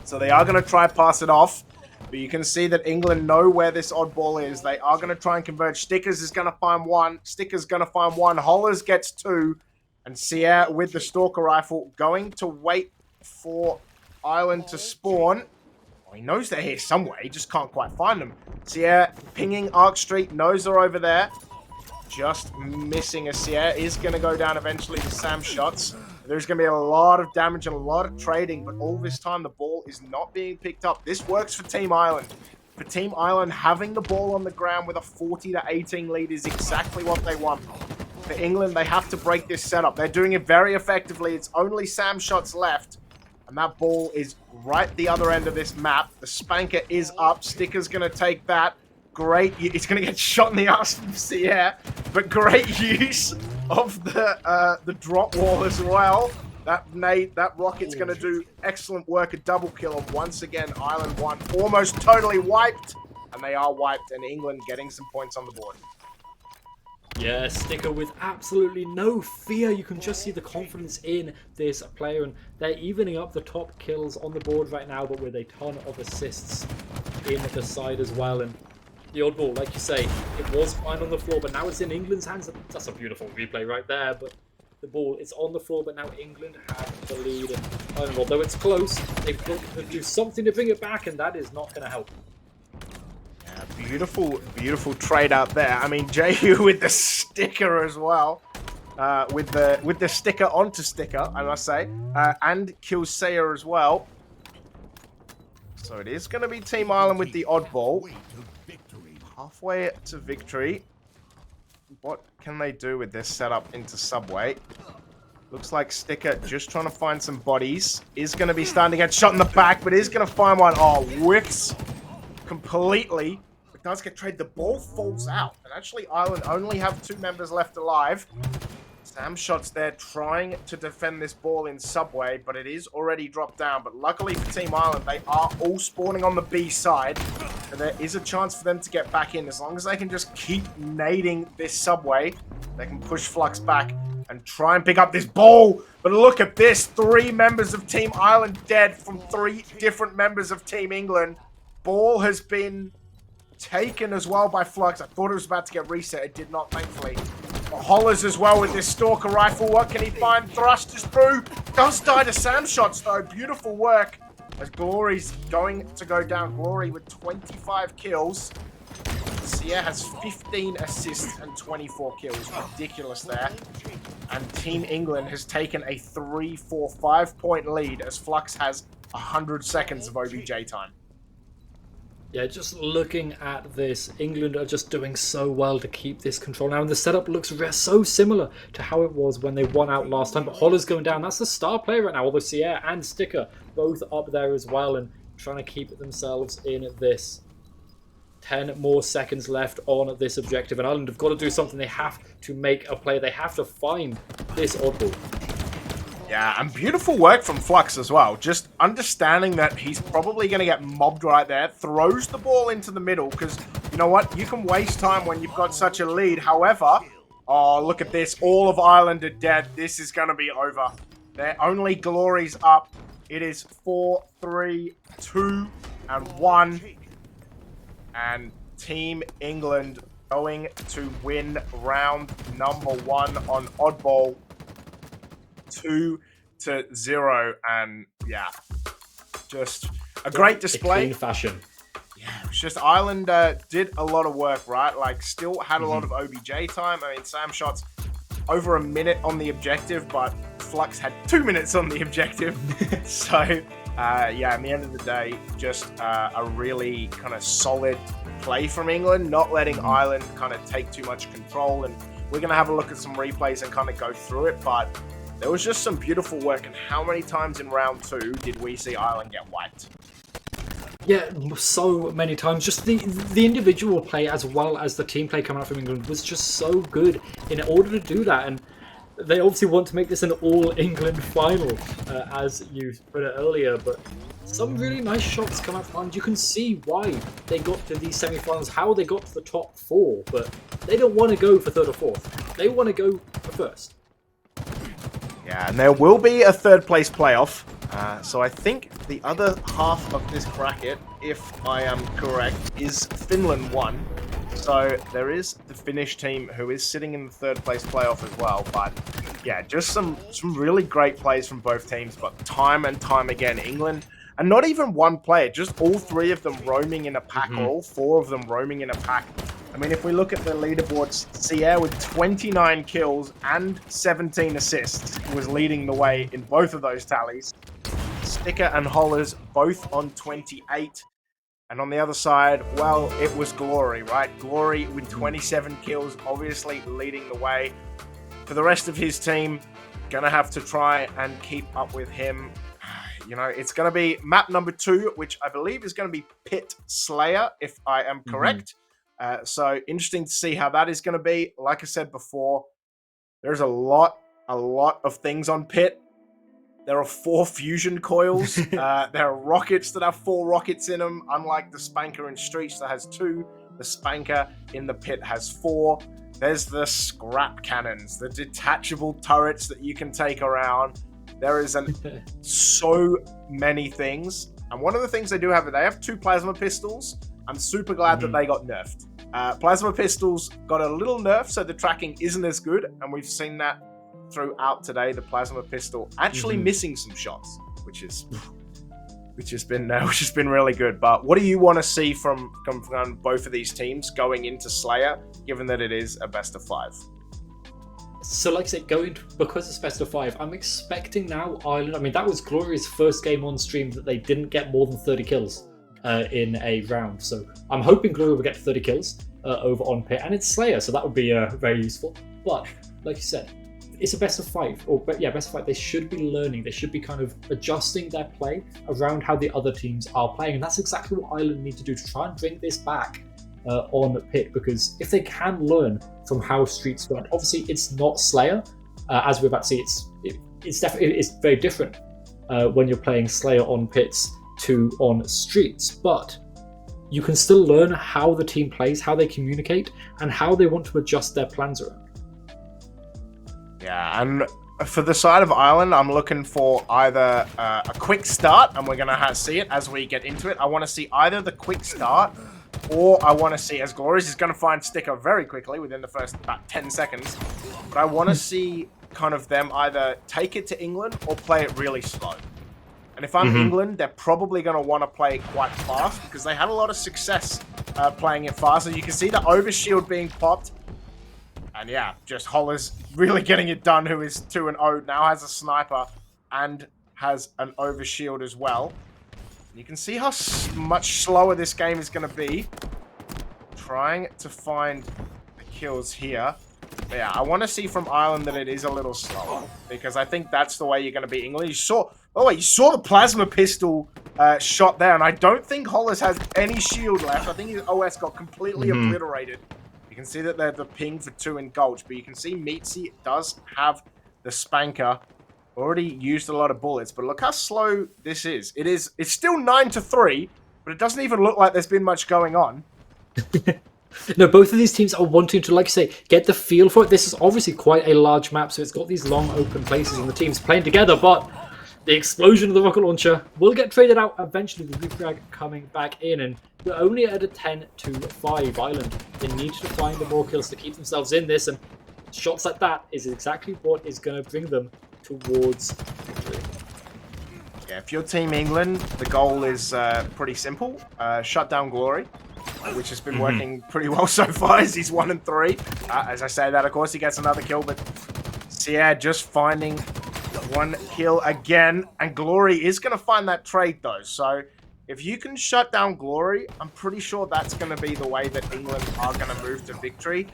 So they are going to try pass it off. But you can see that England know where this oddball is. They are going to try and converge. Stickers is going to find 1. Stickers going to find 1. Hollers gets 2. And Sierra with the Stalker rifle going to wait for Ireland to spawn. Well, he knows they're here somewhere. He just can't quite find them. Sierra pinging Arc Street. Knows they're over there. Just missing a Sierra. Is going to go down eventually to Sam Shots. There's going to be a lot of damage and a lot of trading, but all this time the ball is not being picked up. This works for Team Ireland. For Team Ireland, having the ball on the ground with a 40-18 lead is exactly what they want. For England, they have to break this setup. They're doing it very effectively. It's only Sam Shots left, and that ball is right the other end of this map. The Spanker is up. Sticker's going to take that. Great. It's going to get shot in the ass from Sierra, but great use of the drop wall as well. That nade, that rocket's going to do excellent work, a double kill. And once again, Ireland won, almost totally wiped, and they are wiped, and England getting some points on the board. Yeah, Sticker with absolutely no fear. You can just see the confidence in this player, and they're evening up the top kills on the board right now, but with a ton of assists in the side as well. And the oddball, like you say, it was fine on the floor, but now it's in England's hands. That's a beautiful replay right there, but the ball is on the floor, but now England have the lead. And Ireland, although it's close, they've got to do something to bring it back, and that is not going to help. Yeah, beautiful, beautiful trade out there. I mean, JU with the sticker as well. With the sticker onto sticker, I must say. And kills Sayer as well. So it is going to be Team Ireland with the oddball. Halfway to victory. What can they do with this setup into Subway? Looks like Sticker just trying to find some bodies. Is going to be starting to get shot in the back, but is going to find one. Oh, whiffs completely. It does get traded. The ball falls out. And actually, Ireland only have 2 members left alive. Sam Shots there trying to defend this ball in Subway, but it is already dropped down. But luckily for Team Ireland, they are all spawning on the B side. So there is a chance for them to get back in. As long as they can just keep nading this Subway, they can push Flux back and try and pick up this ball. But look at this. 3 members of Team Ireland dead from 3 different members of Team England. Ball has been taken as well by Flux. I thought it was about to get reset. It did not, thankfully. But Hollers as well with this Stalker rifle. What can he find? Thrusters through. Does die to Sam Shots, though. Beautiful work as Glory's going to go down. Glory with 25 kills. Sierra has 15 assists and 24 kills. Ridiculous there. And Team England has taken a 3-4-5 point lead as Flux has 100 seconds of OBJ time. Yeah, just looking at this, England are just doing so well to keep this control now, and the setup looks so similar to how it was when they won out last time. But Holler's going down. That's the star player right now, although Sierra and Sticker both up there as well and trying to keep themselves in this. 10 more seconds left on this objective, and Ireland have got to do something. They have to make a play. They have to find this oddball. Yeah, and beautiful work from Flux as well. Just understanding that he's probably going to get mobbed right there. Throws the ball into the middle because, you know what? You can waste time when you've got such a lead. However, oh, look at this. All of Ireland are dead. This is going to be over. Their only glory's up. It is 4, 3, 2, and 1. And Team England going to win round number 1 on oddball. 2-0, and yeah, just a great display. In fashion. Yeah, it was just Ireland did a lot of work, right? Like, still had a lot of OBJ time. I mean, Sam Shots over a minute on the objective, but Flux had 2 minutes on the objective. So, yeah, in the end of the day, just a really kind of solid play from England, not letting Ireland kind of take too much control. And we're going to have a look at some replays and kind of go through it, but there was just some beautiful work. And how many times in round 2 did we see Ireland get wiped? Yeah, so many times. Just the individual play as well as the team play coming out from England was just so good in order to do that. And they obviously want to make this an all-England final, as you put it earlier. But some really nice shots come out from Ireland. You can see why they got to these semi-finals, how they got to the top 4. But they don't want to go for 3rd or 4th. They want to go for 1st. Yeah, and there will be a 3rd place playoff. So I think the other half of this bracket, if I am correct, is Finland 1. So there is the Finnish team who is sitting in the 3rd place playoff as well. But yeah, just some really great plays from both teams. But time and time again, England, and not even one player, just all 3 of them roaming in a pack, or all 4 of them roaming in a pack. I mean, if we look at the leaderboards, Sierra with 29 kills and 17 assists was leading the way in both of those tallies. Sticker and Hollers both on 28. And on the other side, well, it was Glory, right? Glory with 27 kills, obviously leading the way. For the rest of his team, gonna have to try and keep up with him. You know, it's gonna be map number 2, which I believe is gonna be Pit Slayer, if I am correct. So interesting to see how that is going to be. Like I said before, there's a lot of things on Pit. There are 4 fusion coils. There are rockets that have 4 rockets in them, unlike the Spanker in Streets that has 2. The Spanker in the Pit has 4. There's the scrap cannons, the detachable turrets that you can take around. There is so many things. And one of the things they do have, they have 2 plasma pistols. I'm super glad that they got nerfed. Plasma pistols got a little nerf, so the tracking isn't as good, and we've seen that throughout today. The plasma pistol actually missing some shots, which has been really good. But what do you want to see from both of these teams going into Slayer, given that it is a best of 5? So like I said, because it's best of 5, I'm expecting now Ireland. I mean, that was Glory's first game on stream that they didn't get more than 30 kills. In a round, so I'm hoping Glory will get to 30 kills over on Pit, and it's Slayer, so that would be very useful. But like you said, it's a best of 5, best of 5. They should be learning, they should be kind of adjusting their play around how the other teams are playing, and that's exactly what Ireland need to do to try and bring this back on pit, because if they can learn from how streets run, obviously it's not Slayer, as we're about to see. It's very different when you're playing Slayer on pits to on streets, but you can still learn how the team plays, how they communicate, and how they want to adjust their plans around. Yeah, and for the side of Ireland, I'm looking for either a quick start, and we're going to see it as we get into it. I want to see either the quick start, or I want to see, as Glorious is going to find Sticker very quickly within the first about 10 seconds, but I want to see kind of them either take it to England or play it really slow. And if I'm England, they're probably going to want to play it quite fast, because they had a lot of success playing it faster. You can see the overshield being popped. And yeah, just Holler's really getting it done, who is 2-0, now has a sniper and has an overshield as well. You can see how much slower this game is going to be. Trying to find the kills here. But yeah, I want to see from Ireland that it is a little slower, because I think that's the way you're going to beat England. You saw the plasma pistol shot there, and I don't think Hollis has any shield left. I think his OS got completely obliterated. You can see that they're the ping for 2 in Gulch, but you can see Meatsy does have the Spanker. Already used a lot of bullets, but look how slow this is. It's still 9-3, but it doesn't even look like there's been much going on. No, both of these teams are wanting to, like I say, get the feel for it. This is obviously quite a large map, so it's got these long open places and the teams playing together, but the explosion of the rocket launcher will get traded out eventually, the refrag coming back in, and we're only at a 10-5 Ireland. They need to find the more kills to keep themselves in this, and shots like that is exactly what is going to bring them towards victory. Yeah, if you're Team England, the goal is pretty simple. Shut down Glory, which has been working pretty well so far, as he's 1-3. As I say that, of course, he gets another kill, but Sierra just finding 1 kill again, and Glory is going to find that trade, though. So if you can shut down Glory, I'm pretty sure that's going to be the way that England are going to move to victory.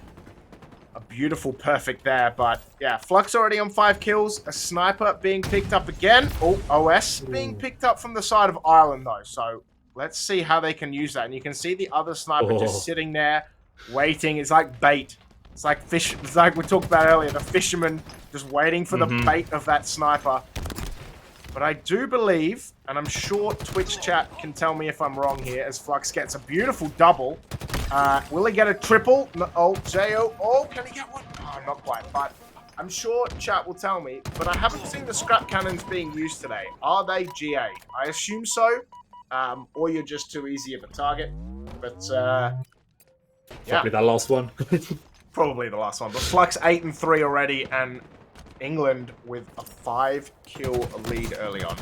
A beautiful perfect there, but yeah, Flux already on 5 kills. A sniper being picked up again. Oh, OS being picked up from the side of Ireland, though. So let's see how they can use that. And you can see the other sniper just sitting there, waiting. It's like bait. It's like fish. It's like we talked about earlier. The fisherman just waiting for the bait of that sniper. But I do believe, and I'm sure Twitch chat can tell me if I'm wrong here, as Flux gets a beautiful double. Will he get a triple? No, oh, J.O. Oh, can he get one? Oh, not quite, but I'm sure chat will tell me. But I haven't seen the scrap cannons being used today. Are they GA? I assume so. Or you're just too easy of a target. But, yeah. Probably that last one. Probably the last one. But Flux 8-3 already, and England with a 5-kill lead early on.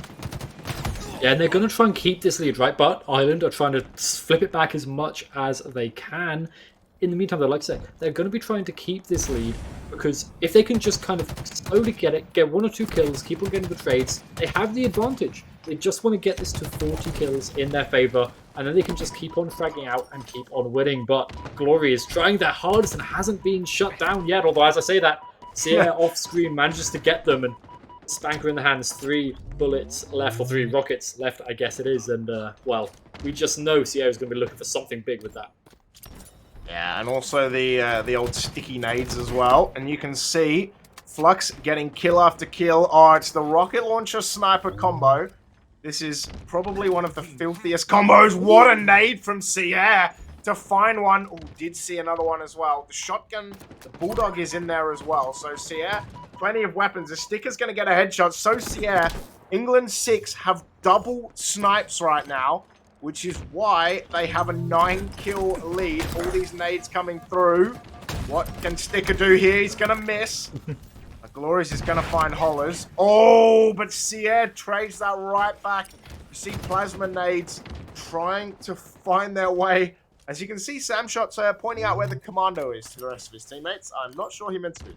Yeah, and they're going to try and keep this lead, right? But Ireland are trying to flip it back as much as they can. In the meantime, though, like I said, they're going to be trying to keep this lead, because if they can just kind of slowly get 1 or 2 kills, keep on getting the trades, they have the advantage. They just want to get this to 40 kills in their favour, and then they can just keep on fragging out and keep on winning. But Glory is trying their hardest and hasn't been shut down yet, although as I say that, Sierra off-screen manages to get them, and Spanker in the hands, 3 bullets left, or 3 rockets left, I guess it is, and well, we just know Sierra's going to be looking for something big with that. Yeah, and also the old sticky nades as well, and you can see Flux getting kill after kill. Oh, it's the rocket launcher sniper combo. This is probably one of the filthiest combos. What a nade from Sierra to find one. Oh, did see another one as well. The shotgun, the Bulldog is in there as well. So Sierra, plenty of weapons. The Sticker's going to get a headshot. So Sierra, England 6 have double snipes right now, which is why they have a 9-kill lead. All these nades coming through. What can Sticker do here? He's going to miss. Glorious is going to find Hollers. Oh, but Sierra trades that right back. You see plasma nades trying to find their way. As you can see, Sam Shots pointing out where the commando is to the rest of his teammates. I'm not sure he meant to do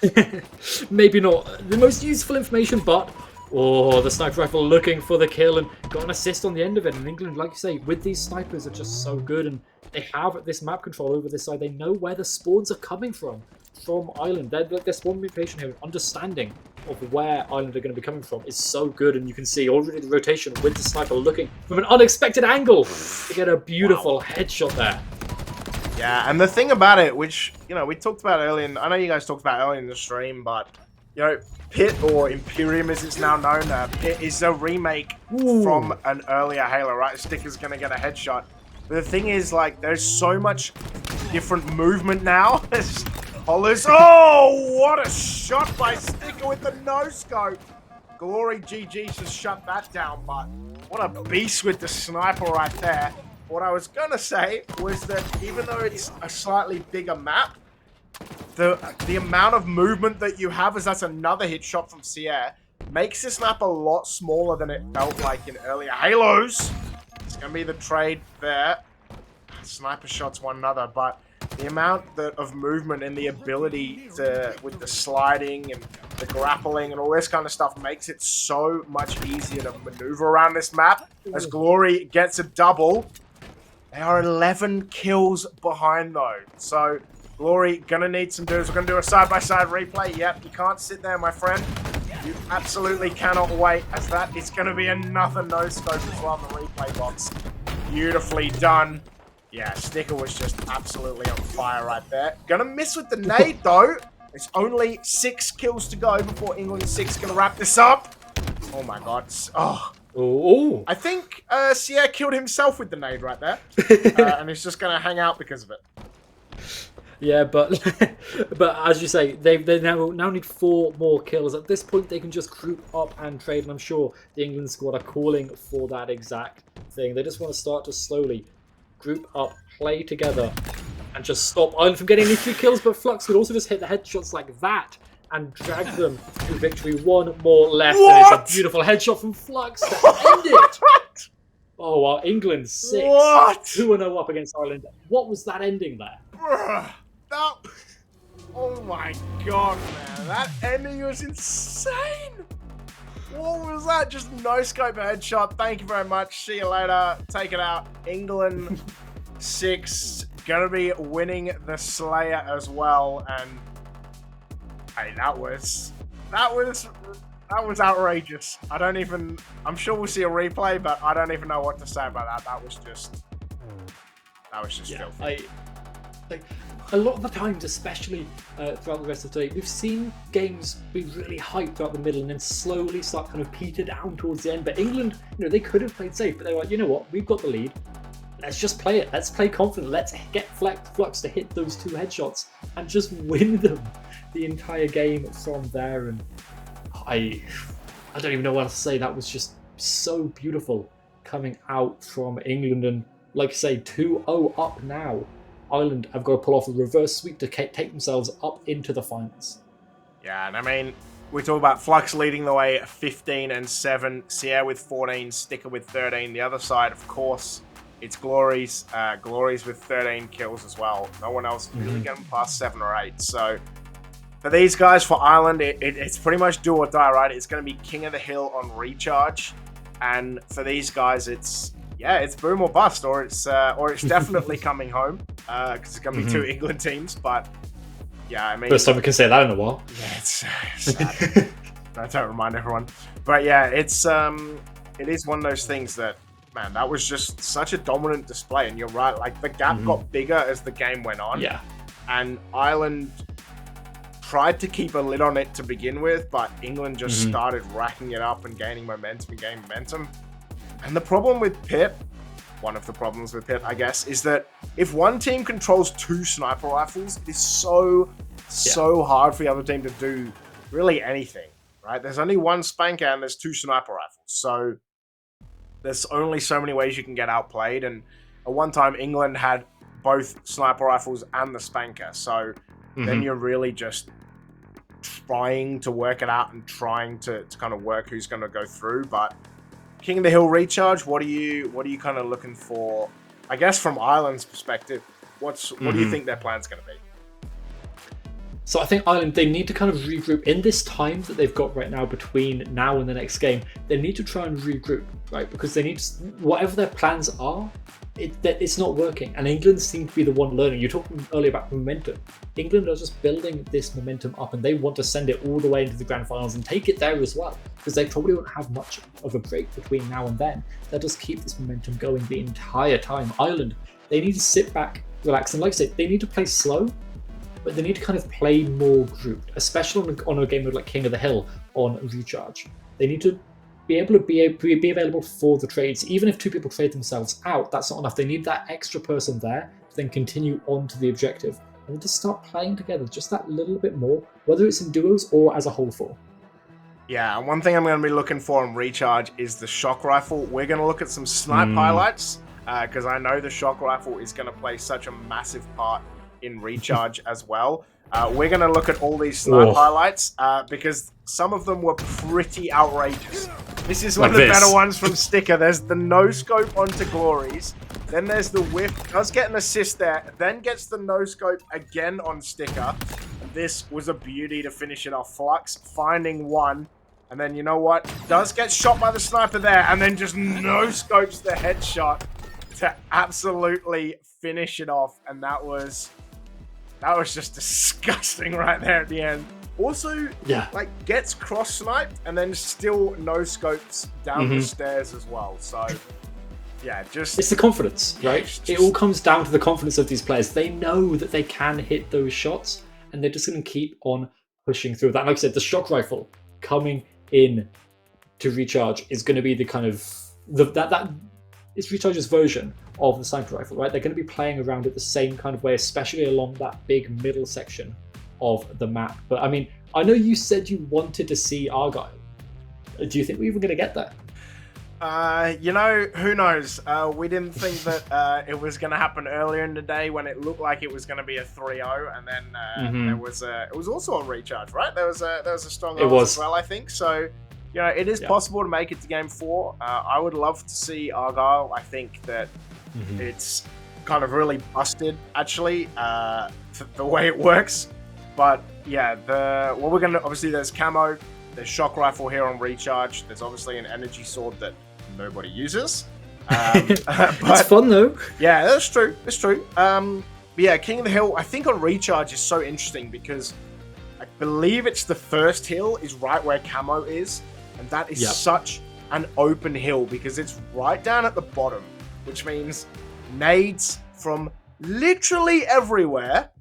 that. Maybe not the most useful information, but the sniper rifle looking for the kill and got an assist on the end of it. And England, like you say, with these snipers are just so good, and they have this map control over this side. They know where the spawns are coming from from Ireland. Their spawn mutation here, understanding of where Ireland are going to be coming from is so good, and you can see already the rotation with the sniper looking from an unexpected angle to get a beautiful headshot there. Yeah, and the thing about it, which, you know, we talked about earlier, I know you guys talked about earlier in the stream, but, you know, Pit, or Imperium as it's now known, Pit is a remake from an earlier Halo, right? Sticker's going to get a headshot. But the thing is, like, there's so much different movement now. Hollers. Oh, what a shot by Sticker with the no-scope. Glory GG just shut that down, but what a beast with the sniper right there. What I was going to say was that even though it's a slightly bigger map, the amount of movement that you have, as that's another hit shot from Sierra, makes this map a lot smaller than it felt like in earlier Halos. It's going to be the trade there. Sniper shots one another, but the amount of movement and the ability to, with the sliding and the grappling and all this kind of stuff, makes it so much easier to maneuver around this map. As Glory gets a double, they are 11 kills behind though. So Glory gonna need some dudes. We're gonna do a side-by-side replay. Yep, you can't sit there, my friend. You absolutely cannot wait, as that is gonna be another no-scope as well in the replay box. Beautifully done. Yeah, Sticker was just absolutely on fire right there. Gonna miss with the nade, though. It's only 6 kills to go before England 6 can wrap this up. Oh, my God. Oh. I think Sierra killed himself with the nade right there. And he's just gonna hang out because of it. Yeah, but as you say, they now need 4 more kills. At this point, they can just group up and trade, and I'm sure the England squad are calling for that exact thing. They just want to start to slowly group up, play together, and just stop Ireland from getting any 3 kills. But Flux could also just hit the headshots like that and drag them to victory. 1 more left, What? and it's a beautiful headshot from Flux to end it. Oh, wow, England 6. What? 2-0 up against Ireland. What was that ending there? Oh my God, man. That ending was insane. What was that? Just no scope headshot. Thank you very much. See you later. Take it out. England 6. Gonna be winning the Slayer as well. And hey, that was outrageous. I'm sure we'll see a replay, but I don't even know what to say about that. That was just filthy. A lot of the times, especially throughout the rest of the day, we've seen games be really hyped throughout the middle and then slowly start kind of peter down towards the end. But England, they could have played safe, but they were like, you know what, we've got the lead. Let's just play it. Let's play confident. Let's get Flux to hit those 2 headshots and just win them the entire game from there. And I don't even know what else to say. That was just so beautiful coming out from England. And like I say, 2-0 up now. Ireland have got to pull off a reverse sweep to take themselves up into the finals. Yeah, and I mean, we talk about Flux leading the way at 15 and 7, Sierra with 14, Sticker with 13. The other side, of course, it's Glories. Glories with 13 kills as well. No one else really getting past 7 or 8. So for these guys, for Ireland, it's pretty much do or die, right? It's going to be King of the Hill on recharge. And for these guys, it's boom or bust, or it's definitely coming home, because it's going to be 2 England teams. But yeah, I mean, first time we can say that in a while. Yeah, it's sad. Don't remind everyone. But yeah, it is one of those things that, man, that was just such a dominant display. And you're right, like the gap got bigger as the game went on. Yeah, and Ireland tried to keep a lid on it to begin with, but England just started racking it up and gaining momentum. And the problem with Pit, one of the problems with Pit, I guess, is that if one team controls 2 sniper rifles, it is so hard for the other team to do really anything, right? There's only 1 spanker and there's 2 sniper rifles. So there's only so many ways you can get outplayed. And at one time, England had both sniper rifles and the spanker. So then you're really just trying to work it out and trying to kind of work who's going to go through. But King of the Hill recharge, what are you kind of looking for? I guess from Ireland's perspective, what do you think their plan's going to be? So I think Ireland, they need to kind of regroup in this time that they've got right now between now and the next game. They need to try and regroup, right? Because they need to, whatever their plans are, it's not working. And England seem to be the one learning. You talked earlier about momentum. England are just building this momentum up, and they want to send it all the way into the grand finals and take it there as well, because they probably won't have much of a break between now and then. They'll just keep this momentum going the entire time. Ireland, they need to sit back, relax, and like I said, they need to play slow, but they need to kind of play more grouped, especially on a game like King of the Hill on Recharge. They need to be able to be available for the trades. Even if two people trade themselves out, that's not enough. They need that extra person there to then continue on to the objective. And then just start playing together just that little bit more, whether it's in duos or as a whole four. Yeah, and one thing I'm going to be looking for in Recharge is the shock rifle. We're going to look at some snipe highlights, because I know the shock rifle is going to play such a massive part in Recharge as well. We're going to look at all these snipe highlights, because some of them were pretty outrageous. This is one of the better ones from Sticker. There's the no-scope onto Glories. Then there's the whiff. Does get an assist there. Then gets the no-scope again on Sticker. And this was a beauty to finish it off. Flux finding one. And then, you know what? Does get shot by the sniper there. And then just no-scopes the headshot to absolutely finish it off. And that was just disgusting right there at the end. Also, like, gets cross-sniped and then still no-scopes down the stairs as well. So, yeah, just... It's the confidence, right? It all comes down to the confidence of these players. They know that they can hit those shots, and they're just going to keep on pushing through that. And like I said, the shock rifle coming in to Recharge is going to be the kind of... that is Recharge's version of the sniper rifle, right? They're going to be playing around it the same kind of way, especially along that big middle section of the map. But I mean, I know you said you wanted to see Argyle. Do you think we're even going to get that? You know, who knows? We didn't think that it was going to happen earlier in the day when it looked like it was going to be a 3-0, and then it was also on Recharge, right? There was a strong odds as well, I think. So, you know, it is possible to make it to Game 4. I would love to see Argyle. I think that it's kind of really busted, actually, the way it works. But yeah, we're gonna obviously there's camo, there's shock rifle here on Recharge. There's obviously an energy sword that nobody uses. But it's fun though. Yeah, that's true. It's true. But yeah, King of the Hill, I think on Recharge is so interesting because I believe it's the first hill is right where camo is, and that is such an open hill because it's right down at the bottom, which means nades from literally everywhere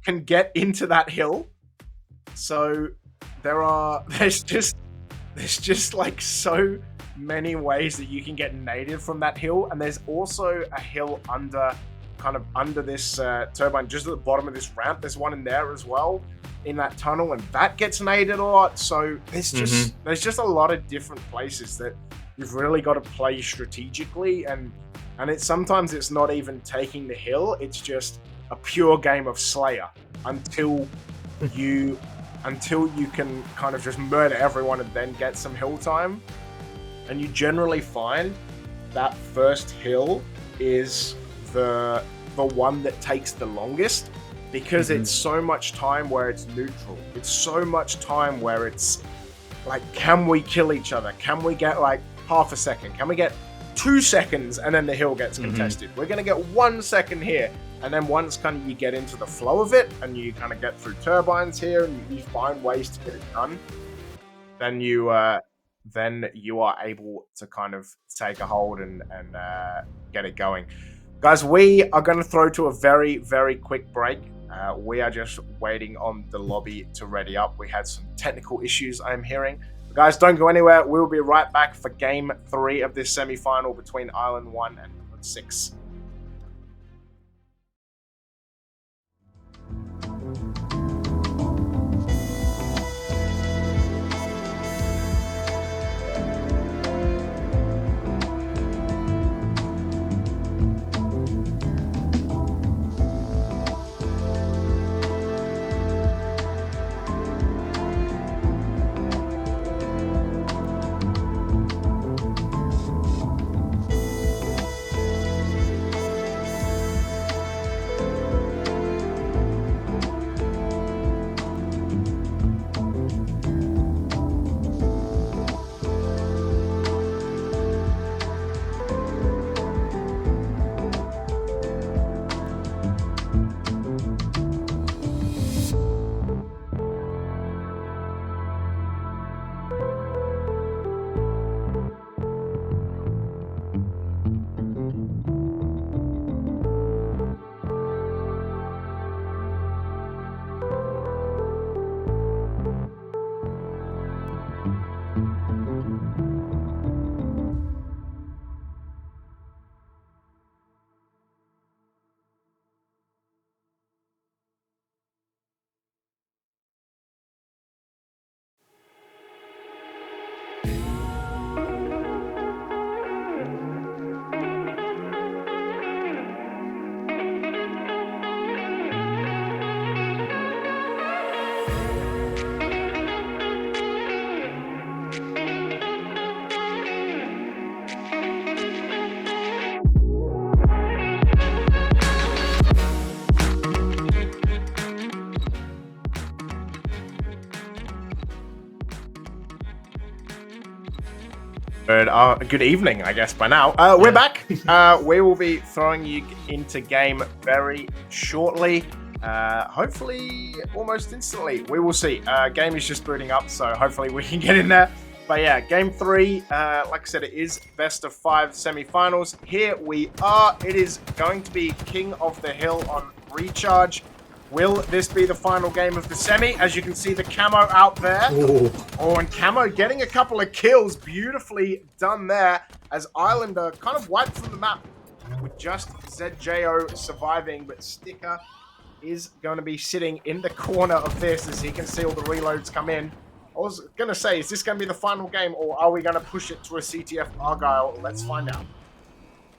can get into that hill. So there's just like so many ways that you can get naded from that hill, and there's also a hill under this turbine, just at the bottom of this ramp. There's one in there as well in that tunnel, and that gets naded a lot. So there's just a lot of different places that you've really got to play strategically, and sometimes it's not even taking the hill, it's just a pure game of Slayer until you can kind of just murder everyone and then get some hill time. And you generally find that first hill is the one that takes the longest because it's so much time where it's neutral. It's so much time where it's like, can we kill each other? Can we get like half a second? Can we get 2 seconds and then the hill gets contested? We're going to get 1 second here. And then once kind of you get into the flow of it and you kind of get through turbines here and you find ways to get it done, then you are able to kind of take a hold and get it going. Guys, we are going to throw to a very, very quick break. We are just waiting on the lobby to ready up. We had some technical issues, I'm hearing. But guys, don't go anywhere. We'll be right back for Game 3 of this semi-final between Ireland 1 and Ireland 6. Good evening, I guess, by now. We're back. We will be throwing you into game very shortly. Hopefully, almost instantly. We will see. Game is just booting up, so hopefully we can get in there. But yeah, game 3, like I said, it is best of 5 semi-finals. Here we are. It is going to be King of the Hill on Recharge. Will this be the final game of the semi? As you can see, the camo out there. Ooh. Oh, and camo getting a couple of kills. Beautifully done there. As Ireland are kind of wiped from the map with just ZJO surviving. But Sticker is going to be sitting in the corner of this as he can see all the reloads come in. I was going to say, is this going to be the final game or are we going to push it to a CTF Argyle? Let's find out.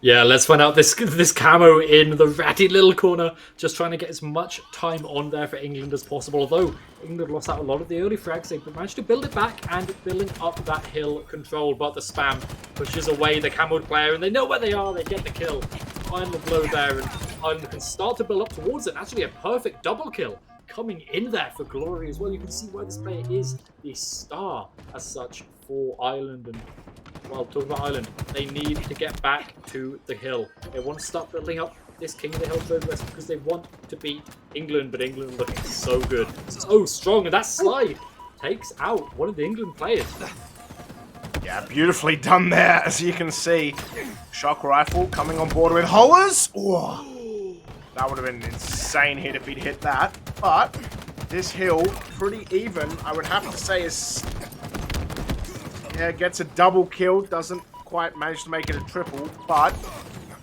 Yeah, let's find out this camo in the ratty little corner, just trying to get as much time on there for England as possible. Although England lost out a lot of the early frags, they managed to build it back and building up that hill control. But the spam pushes away the camoed player, and they know where they are. They get the kill. Final blow there, and Ireland can start to build up towards it. Actually, a perfect double kill coming in there for Glory as well. You can see where this player is the star as such for Ireland. And well, talking about Ireland, they need to get back to the hill. They want to start building up this King of the Hill progress because they want to beat England, but England looking so good, so strong, and that slide takes out one of the England players. Yeah, beautifully done there, as you can see. Shock rifle coming on board with Hollers. Oh, that would have been an insane hit if he'd hit that. But this hill, pretty even, I would have to say, is... Yeah, gets a double kill, doesn't quite manage to make it a triple, but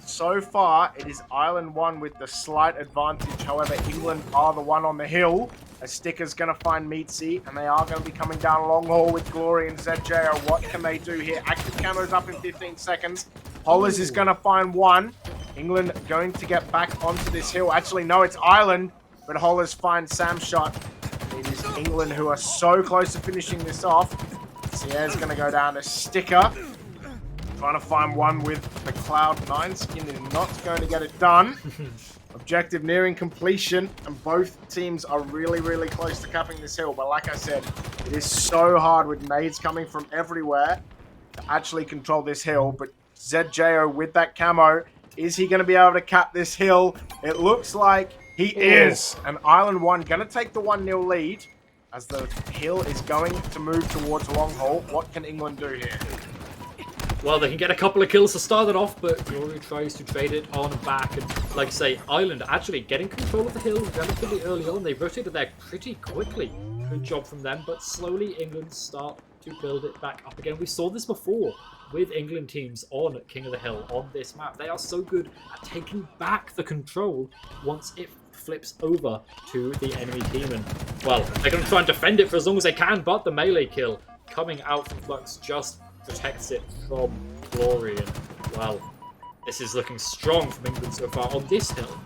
so far it is Ireland 1 with the slight advantage. However, England are the one on the hill. A Sticker's going to find Meatsy, and they are going to be coming down long haul with Glory and ZJO. What can they do here? Active camo's up in 15 seconds. Hollers is going to find one. England going to get back onto this hill. Actually, no, it's Ireland, but Hollers finds Sam shot. It is England who are so close to finishing this off. Sierra's going to go down to Sticker. Trying to find one with the Cloud9. Skin is not going to get it done. Objective nearing completion. And both teams are really, really close to capping this hill. But like I said, it is so hard with nades coming from everywhere to actually control this hill. But ZJO with that camo, is he going to be able to cap this hill? It looks like he is. And Ireland 1 going to take the 1-0 lead. As the hill is going to move towards long haul. What can England do here? Well, they can get a couple of kills to start it off, but Glory tries to trade it on back. And like I say, Ireland actually getting control of the hill relatively early on. They rotated there pretty quickly. Good job from them, but slowly England start to build it back up again. We saw this before with England teams on King of the Hill on this map. They are so good at taking back the control once it flips over to the enemy team. And well, they're going to try and defend it for as long as they can, but the melee kill coming out from Flux just protects it from Glory. And well, this is looking strong from England so far on this hill.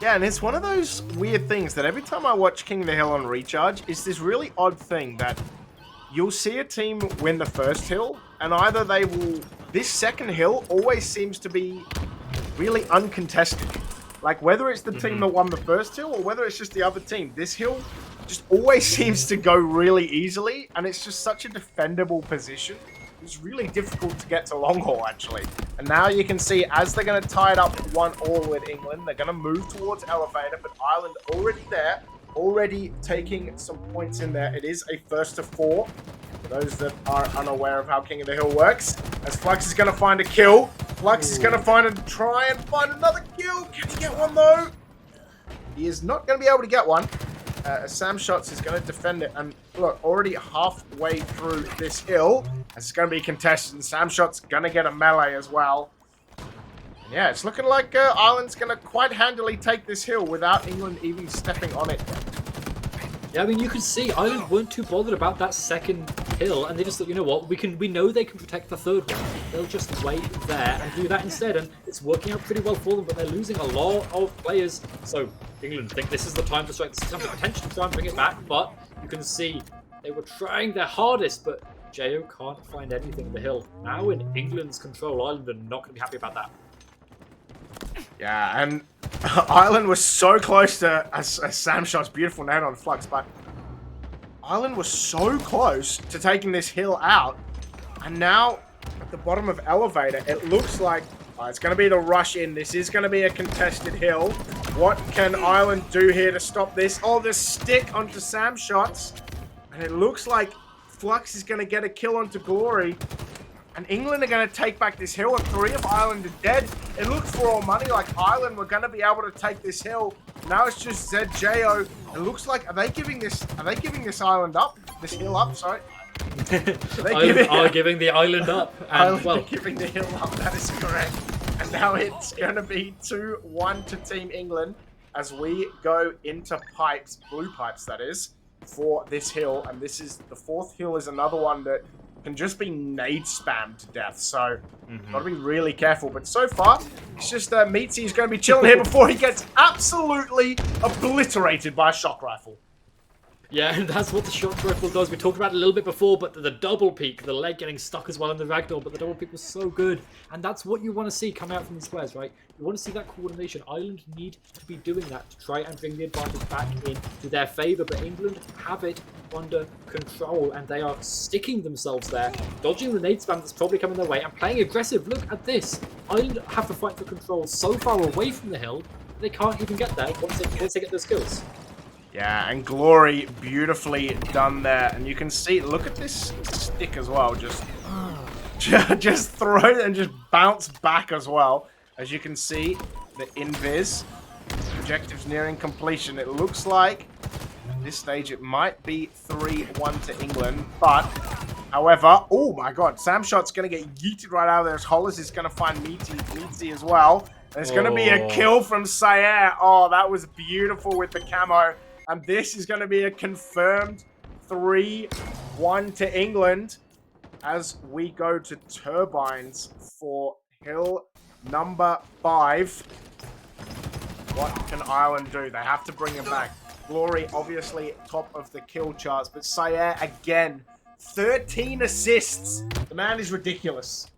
Yeah, and it's one of those weird things that every time I watch King of the Hill on Recharge, it's this really odd thing that you'll see a team win the first hill, and either they will... This second hill always seems to be really uncontested. Like, whether it's the team that won the first hill or whether it's just the other team, this hill just always seems to go really easily, and it's just such a defendable position. It's really difficult to get to long haul, actually. And now you can see, as they're going to tie it up 1-1 with England, they're going to move towards Elevator, but Ireland already there, already taking some points in there. It is a 1st to 4. For those that are unaware of how King of the Hill works, as Flux is going to find a kill. Flux is going to try and find another kill. Can he get one, though? He is not going to be able to get one. Sam Shots is going to defend it. And look, already halfway through this hill, as it's going to be contested. And Sam Shots going to get a melee as well. And yeah, it's looking like Ireland's going to quite handily take this hill without England even stepping on it. Yeah, I mean, you can see Ireland weren't too bothered about that second hill, and they just thought, you know what, we know they can protect the third one. They'll just wait there and do that instead, and it's working out pretty well for them, but they're losing a lot of players. So England think this is the time to strike. This is the time to potentially try and bring it back, but you can see they were trying their hardest, but Jo can't find anything in the hill. Now in England's control, Ireland are not going to be happy about that. Yeah, and Ireland was so close to a Sam Shot's beautiful nade on Flux, but Ireland was so close to taking this hill out, And now, at the bottom of Elevator, it looks like it's going to be the rush in. This is going to be a contested hill. What can Ireland do here to stop this? Oh, the stick onto Sam shots. And it looks like Flux is going to get a kill onto Glory. And England are going to take back this hill, and 3 of Ireland are dead. It looks for all money like Ireland were going to be able to take this hill. Now it's just ZJO. It looks like, are they giving this island up? This hill up, sorry. Ireland are giving the island up. And, Ireland well, are giving the hill up, that is correct. And now it's going to be 2-1 to Team England as we go into pipes, blue pipes that is, for this hill. And this is, the 4th hill is another one that can just be nade spammed to death, so gotta be really careful. But so far, it's just Meatsy is going to be chilling here before he gets absolutely obliterated by a shock rifle. yeah, and that's what the shock rifle does. We talked about it a little bit before, but the double peak, the leg getting stuck as well in the ragdoll, but the double peak was so good. And that's what you want to see coming out from these players, right? You want to see that coordination. Ireland need to be doing that to try and bring the advantage back into their favour, but England have it under control, and they are sticking themselves there, dodging the nade spam that's probably coming their way, and playing aggressive. Look at this. Ireland have to fight for control so far away from the hill, they can't even get there once they get those kills. Yeah, and Glory beautifully done there. And you can see, look at this stick as well. Just throw it and just bounce back as well. As you can see, the invis. Objectives nearing completion. It looks like at this stage it might be 3-1 to England. But, however, oh my god, Sam Shot's going to get yeeted right out of there. Hollis is going to find Meatsy as well. There's going to be a kill from Sayer. Oh, that was beautiful with the camo. And this is going to be a confirmed 3-1 to England as we go to Turbines for hill number 5. What can Ireland do? They have to bring him back. Glory, obviously, top of the kill charts. But Sayer, again, 13 assists. The man is ridiculous.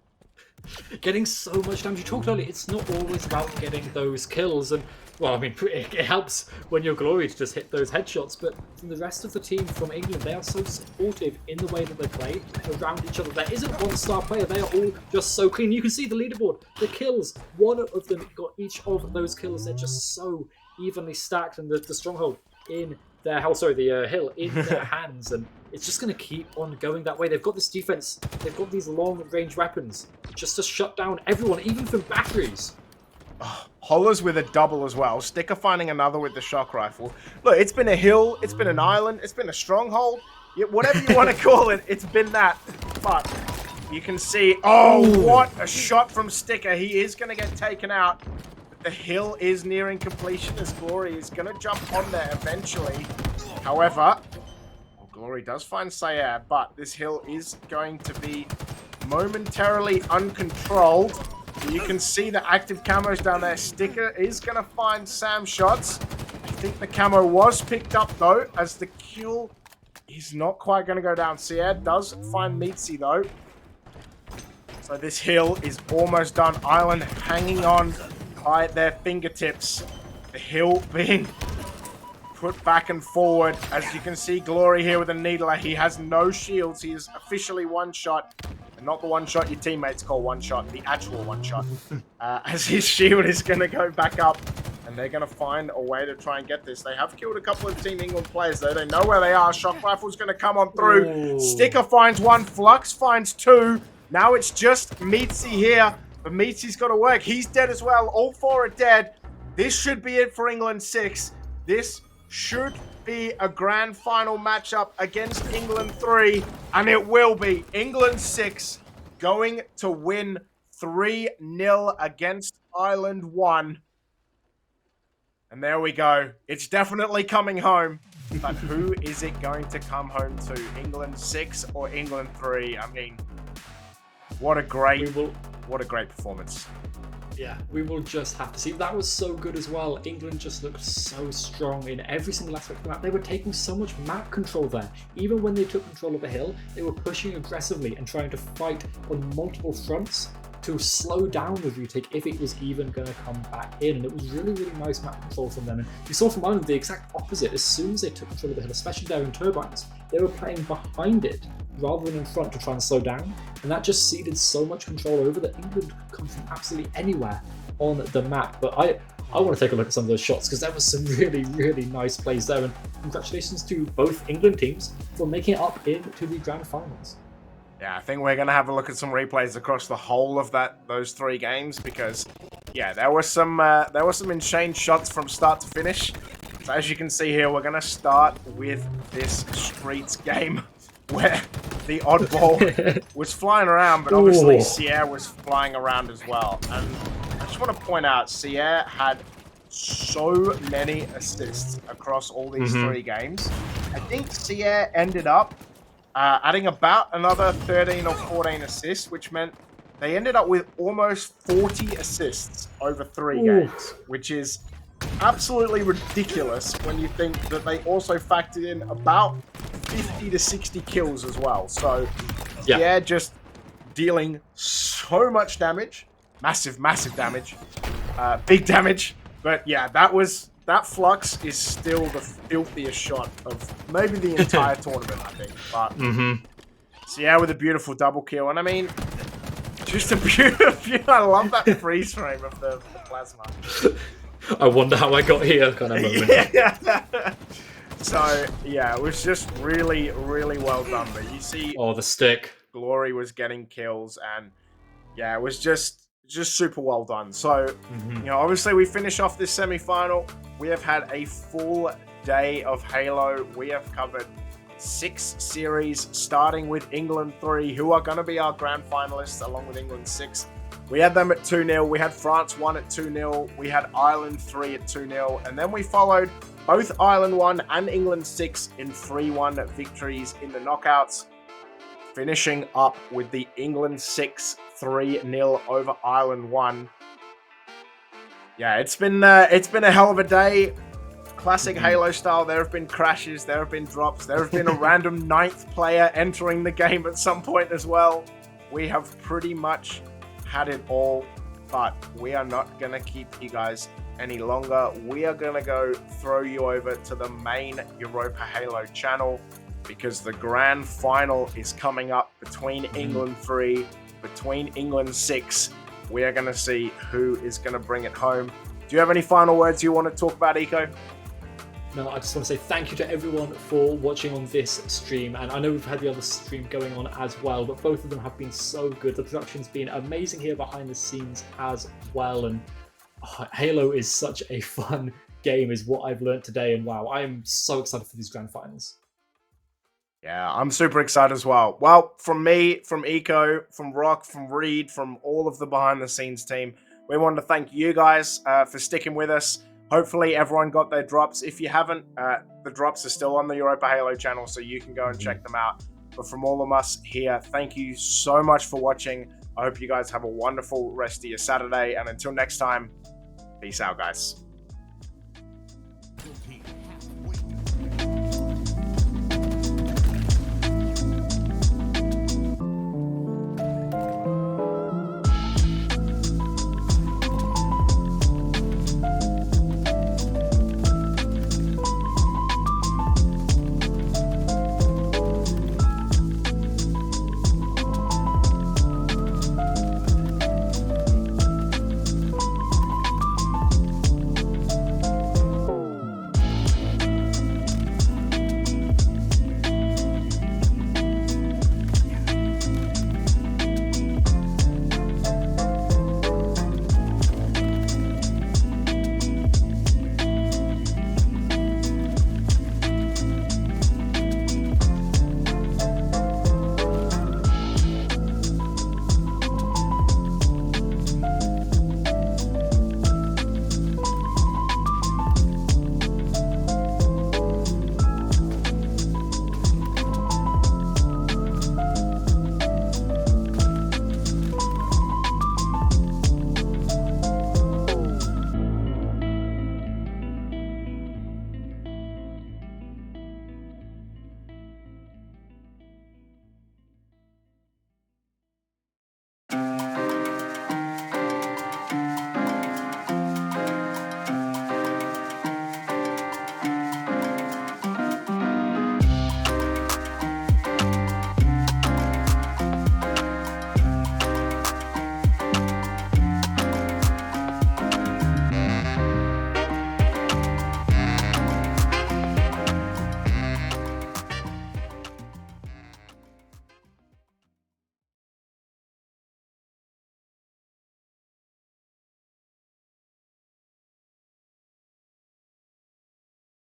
Getting so much damage. You talked earlier, it's not always about getting those kills. And, well, I mean, it helps when you're Glory to just hit those headshots. But from the rest of the team from England, they are so supportive in the way that they play around each other. There isn't one star player. They are all just so clean. You can see the leaderboard, the kills. One of them got each of those kills. They're just so evenly stacked. And the stronghold in their the hill in their hands, and it's just going to keep on going that way. They've got this defense, they've got these long range weapons just to shut down everyone, even from batteries. Hollers with a double as well. Sticker finding another with the shock rifle. Look, it's been a hill, it's been an island, it's been a stronghold. Whatever you want to call it, it's been that. But you can see, oh, what a shot from Sticker. He is going to get taken out. The hill is nearing completion as Glory is going to jump on there eventually. However, Glory does find Sayer, but this hill is going to be momentarily uncontrolled. You can see the active camos down there. Sticker is going to find Sam shots. I think the camo was picked up though, as the kill is not quite going to go down. Sayer does find Meatsy though. So this hill is almost done. Ireland hanging on by their fingertips. The hill being put back and forward. As you can see, Glory here with a needler. He has no shields. He is officially one shot. And not the one shot your teammates call one shot, the actual one shot. As his shield is going to go back up. And they're going to find a way to try and get this. They have killed a couple of Team England players though. They know where they are. Shock Rifle's going to come on through. Ooh. Sticker finds one. Flux finds two. Now it's just Meatsy here. But Meatsy's got to work. He's dead as well. All 4 are dead. This should be it for England 6. This should be a grand final matchup against England 3. And it will be. England 6 going to win 3-0 against Ireland 1. And there we go. It's definitely coming home. But who is it going to come home to? England 6 or England 3? I mean, what a great performance. Yeah, we will just have to see. That was so good as well. England just looked so strong in every single aspect of the map. They were taking so much map control there. Even when they took control of the hill, they were pushing aggressively and trying to fight on multiple fronts to slow down the retake if it was even going to come back in. And it was really, really nice map control from them. And we saw from Ireland the exact opposite. As soon as they took control of the hill, especially there in Turbines, they were playing behind it rather than in front to try and slow down. And that just ceded so much control over that England could come from absolutely anywhere on the map. But I want to take a look at some of those shots because there was some really, really nice plays there. And congratulations to both England teams for making it up into the grand finals. Yeah, I think we're going to have a look at some replays across the whole of those 3 games because, yeah, there were some insane shots from start to finish. So as you can see here, we're going to start with this Streets game where the oddball was flying around, but obviously Sierra was flying around as well. And I just want to point out, Sierra had so many assists across all these 3 games. I think Sierra ended up adding about another 13 or 14 assists, which meant they ended up with almost 40 assists over 3 games, which is absolutely ridiculous when you think that they also factored in about 50 to 60 kills as well. So, yeah, just dealing so much damage, massive damage, big damage. But yeah, that Flux is still the filthiest shot of maybe the entire tournament, I think. But so yeah, with a beautiful double kill, and I mean, just a beautiful. I love that freeze frame of the plasma. I wonder how I got here, kind of moment. Yeah. So yeah, it was just really, really well done. But you see, the stick. Glory was getting kills, and yeah, it was just super well done. So, you know, obviously we finish off this semi-final. We have had a full day of Halo. We have covered 6 series, starting with England 3, who are going to be our grand finalists, along with England 6. We had them at 2-0. We had France 1 at 2-0. We had Ireland 3 at 2-0. And then we followed both Ireland 1 and England 6 in 3-1 victories in the knockouts, finishing up with the England 6 3-0 over Ireland 1. Yeah, it's been a hell of a day. Classic Halo style. There have been crashes, there have been drops, there have been a random 9th player entering the game at some point as well. We have pretty much had it all, but we are not going to keep you guys any longer. We are going to go throw you over to the main Europa Halo channel because the grand final is coming up between England 3, between England 6. We are going to see who is going to bring it home. Do you have any final words you want to talk about, Eco? No, I just want to say thank you to everyone for watching on this stream. And I know we've had the other stream going on as well, but both of them have been so good. The production's been amazing here behind the scenes as well. And Halo is such a fun game is what I've learned today. And wow, I am so excited for these grand finals. Yeah, I'm super excited as well. Well, from me, from Eco, from Rock, from Reed, from all of the behind-the-scenes team, we want to thank you guys for sticking with us. Hopefully, everyone got their drops. If you haven't, the drops are still on the Europa Halo channel, so you can go and check them out. But from all of us here, thank you so much for watching. I hope you guys have a wonderful rest of your Saturday. And until next time, peace out, guys.